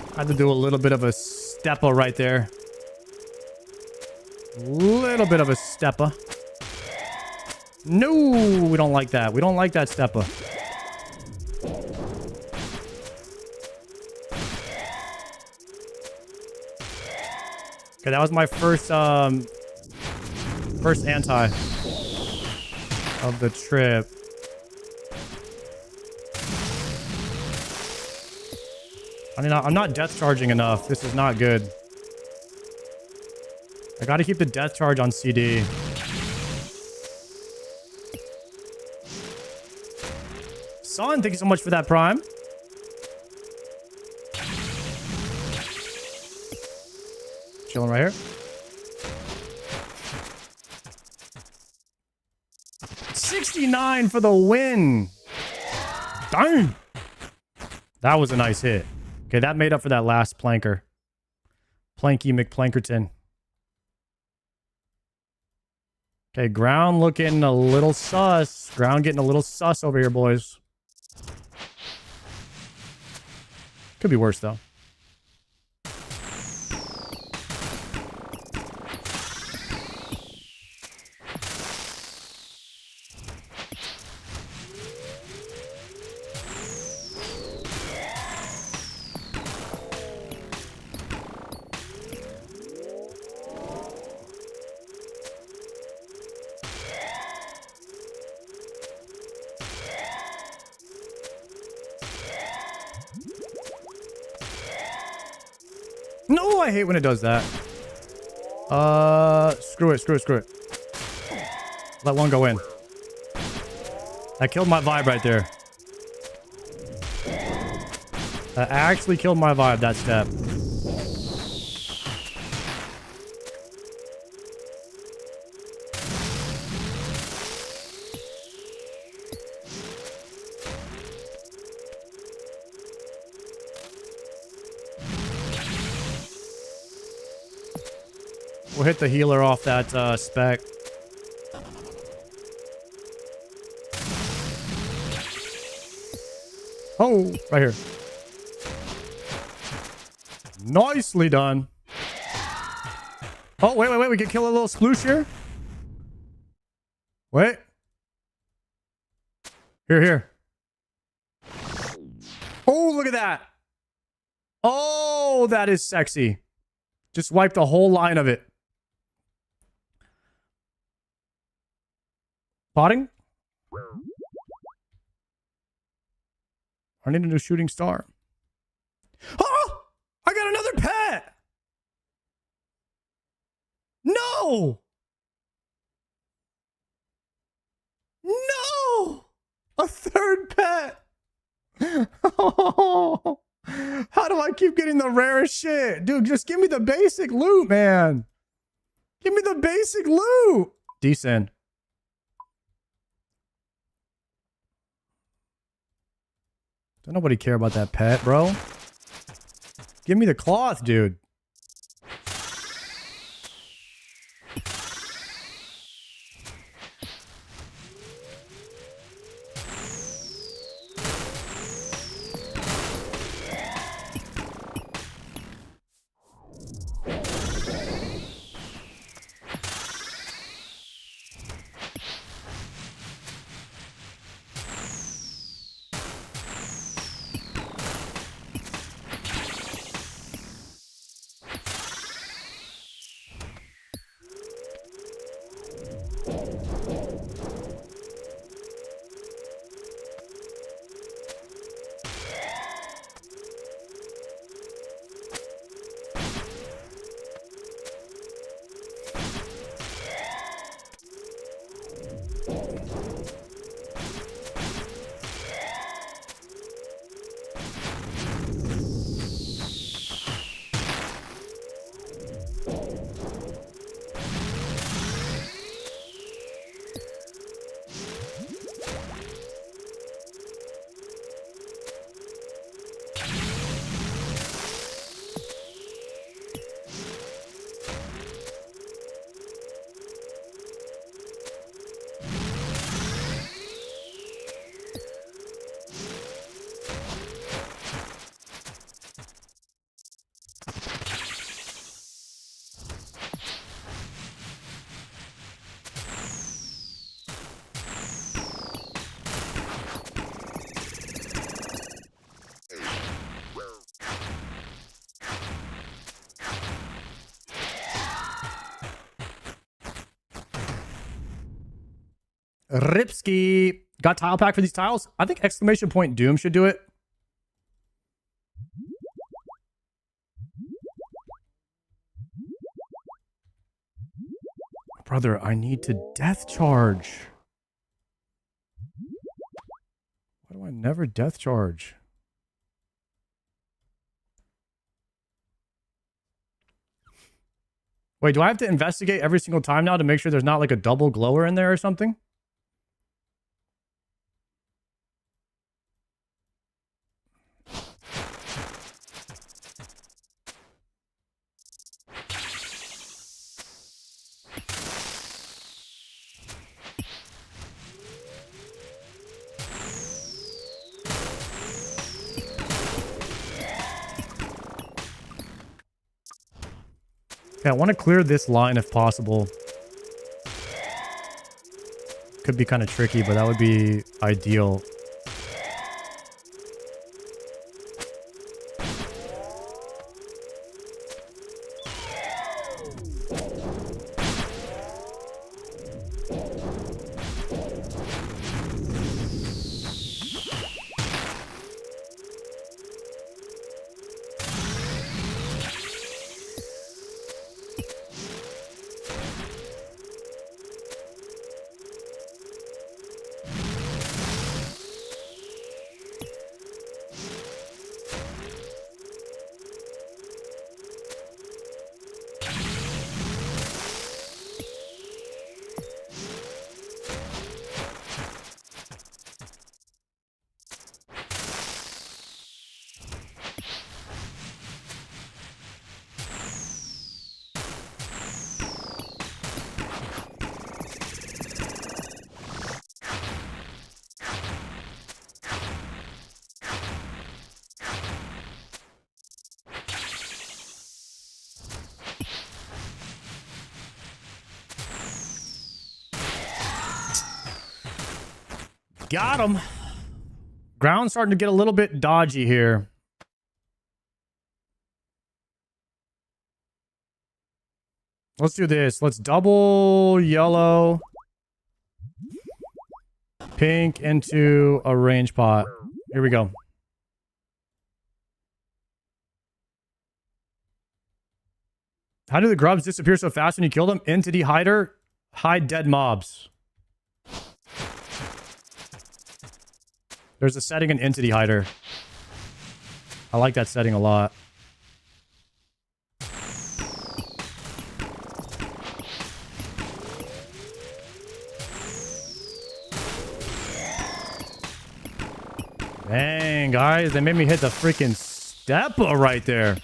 I had to do a little bit of a stepper right there. Little bit of a stepper. No, we don't like that. We don't like that stepper. Okay, that was my first first anti of the trip. I mean, I'm not death charging enough. This is not good. I gotta keep the death charge on CD. Son, thank you so much for that prime. Chilling right here. $69 for the win. Dang. That was a nice hit. Okay, that made up for that last planker. Planky McPlankerton. Okay, ground looking a little sus. Ground getting a little sus over here, boys. Could be worse, though. No, I hate when it does that. Screw it. Let one go in. That killed my vibe right there. That actually killed my vibe, that step. We'll hit the healer off that spec. Oh, right here. Nicely done. Oh, wait. We can kill a little sploosh here. Wait. Here. Oh, look at that. Oh, that is sexy. Just wipe the whole line of it. Potting? I need a new shooting star. Oh! I got another pet! No! No! A third pet! Oh, how do I keep getting the rarest shit? Dude, just give me the basic loot, man. Give me the basic loot. Decent. Don't nobody care about that pet, bro. Give me the cloth, dude. Ripski. Got tile pack for these tiles? I think exclamation point Doom should do it. Brother, I need to death charge. Why do I never death charge? Wait, do I have to investigate every single time now to make sure there's not like a double glower in there or something? Okay, I want to clear this line if possible. Could be kind of tricky, but that would be ideal. Got him. Ground's starting to get a little bit dodgy here. Let's do this. Let's double yellow, pink into a range pot. Here we go. How do the grubs disappear so fast when you kill them? Entity hider, hide dead mobs. There's a setting in entity hider. I like that setting a lot. Dang, guys, they made me hit the freaking steppa right there.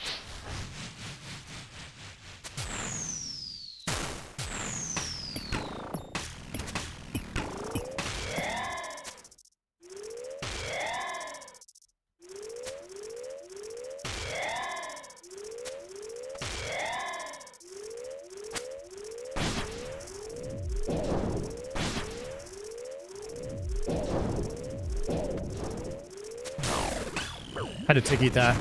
Had to tick eat that.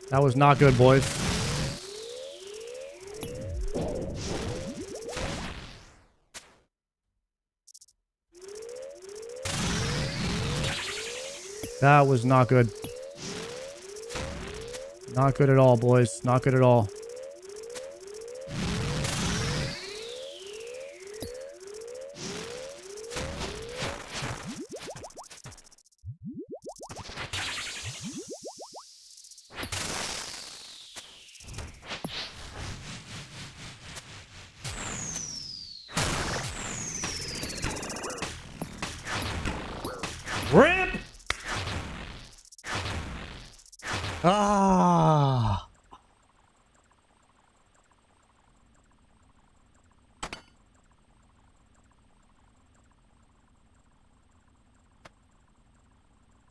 That was not good, boys. That was not good. Not good at all, boys. Not good at all. Rip! Ah.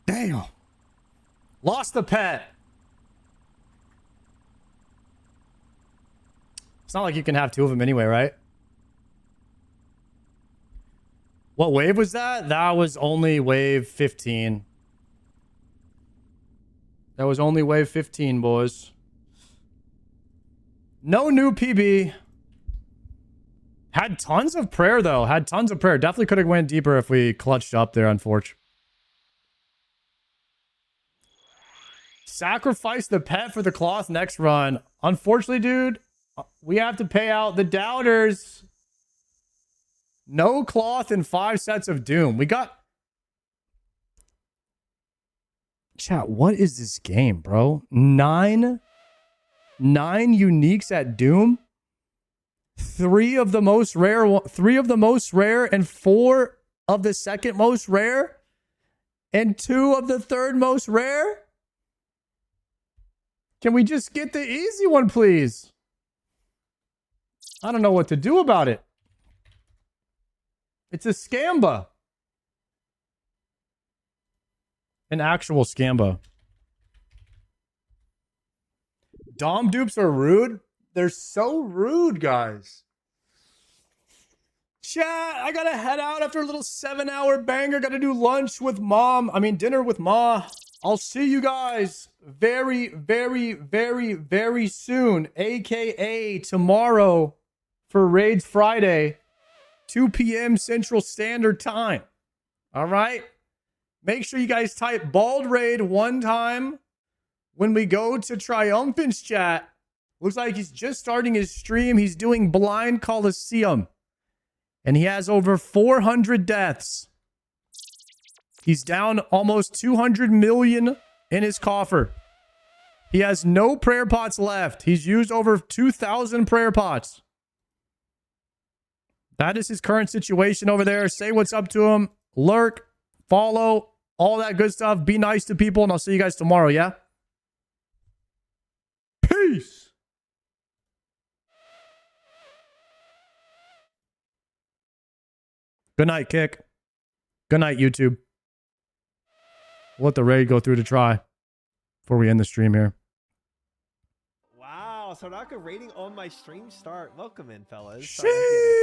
Damn. Lost the pet. It's not like you can have two of them anyway, right? What wave was that? That was only wave 15. That was only wave 15, boys. No new PB. Had tons of prayer, though. Had tons of prayer. Definitely could have went deeper if we clutched up there, unfortunately. Sacrifice the pet for the cloth next run. Unfortunately, dude, we have to pay out the doubters. No cloth and 5 sets of doom. We got... Chat, what is this game, bro? 9 uniques at doom. 3 of the most rare, 3 of the most rare, and 4 of the second most rare, and 2 of the third most rare. Can we just get the easy one, please? I don't know what to do about it. It's a scamba. An actual scamba. Dom dupes are rude. They're so rude, guys. Chat, I gotta head out after a little 7-hour banger. Gotta do lunch with mom. Dinner with ma. I'll see you guys very, very, very, very soon. AKA tomorrow for Raids Friday. 2 p.m. Central Standard Time. All right? Make sure you guys type Bald Raid one time when we go to Triumphant's chat. Looks like he's just starting his stream. He's doing Blind Coliseum. And he has over 400 deaths. He's down almost 200 million in his coffer. He has no prayer pots left. He's used over 2,000 prayer pots. That is his current situation over there. Say what's up to him. Lurk, follow, all that good stuff. Be nice to people, and I'll see you guys tomorrow, yeah? Peace. Good night, Kick. Good night, YouTube. We'll let the raid go through to try before we end the stream here. Wow. Wow, Sonaka rating on my stream start. Welcome in, fellas. Sheesh.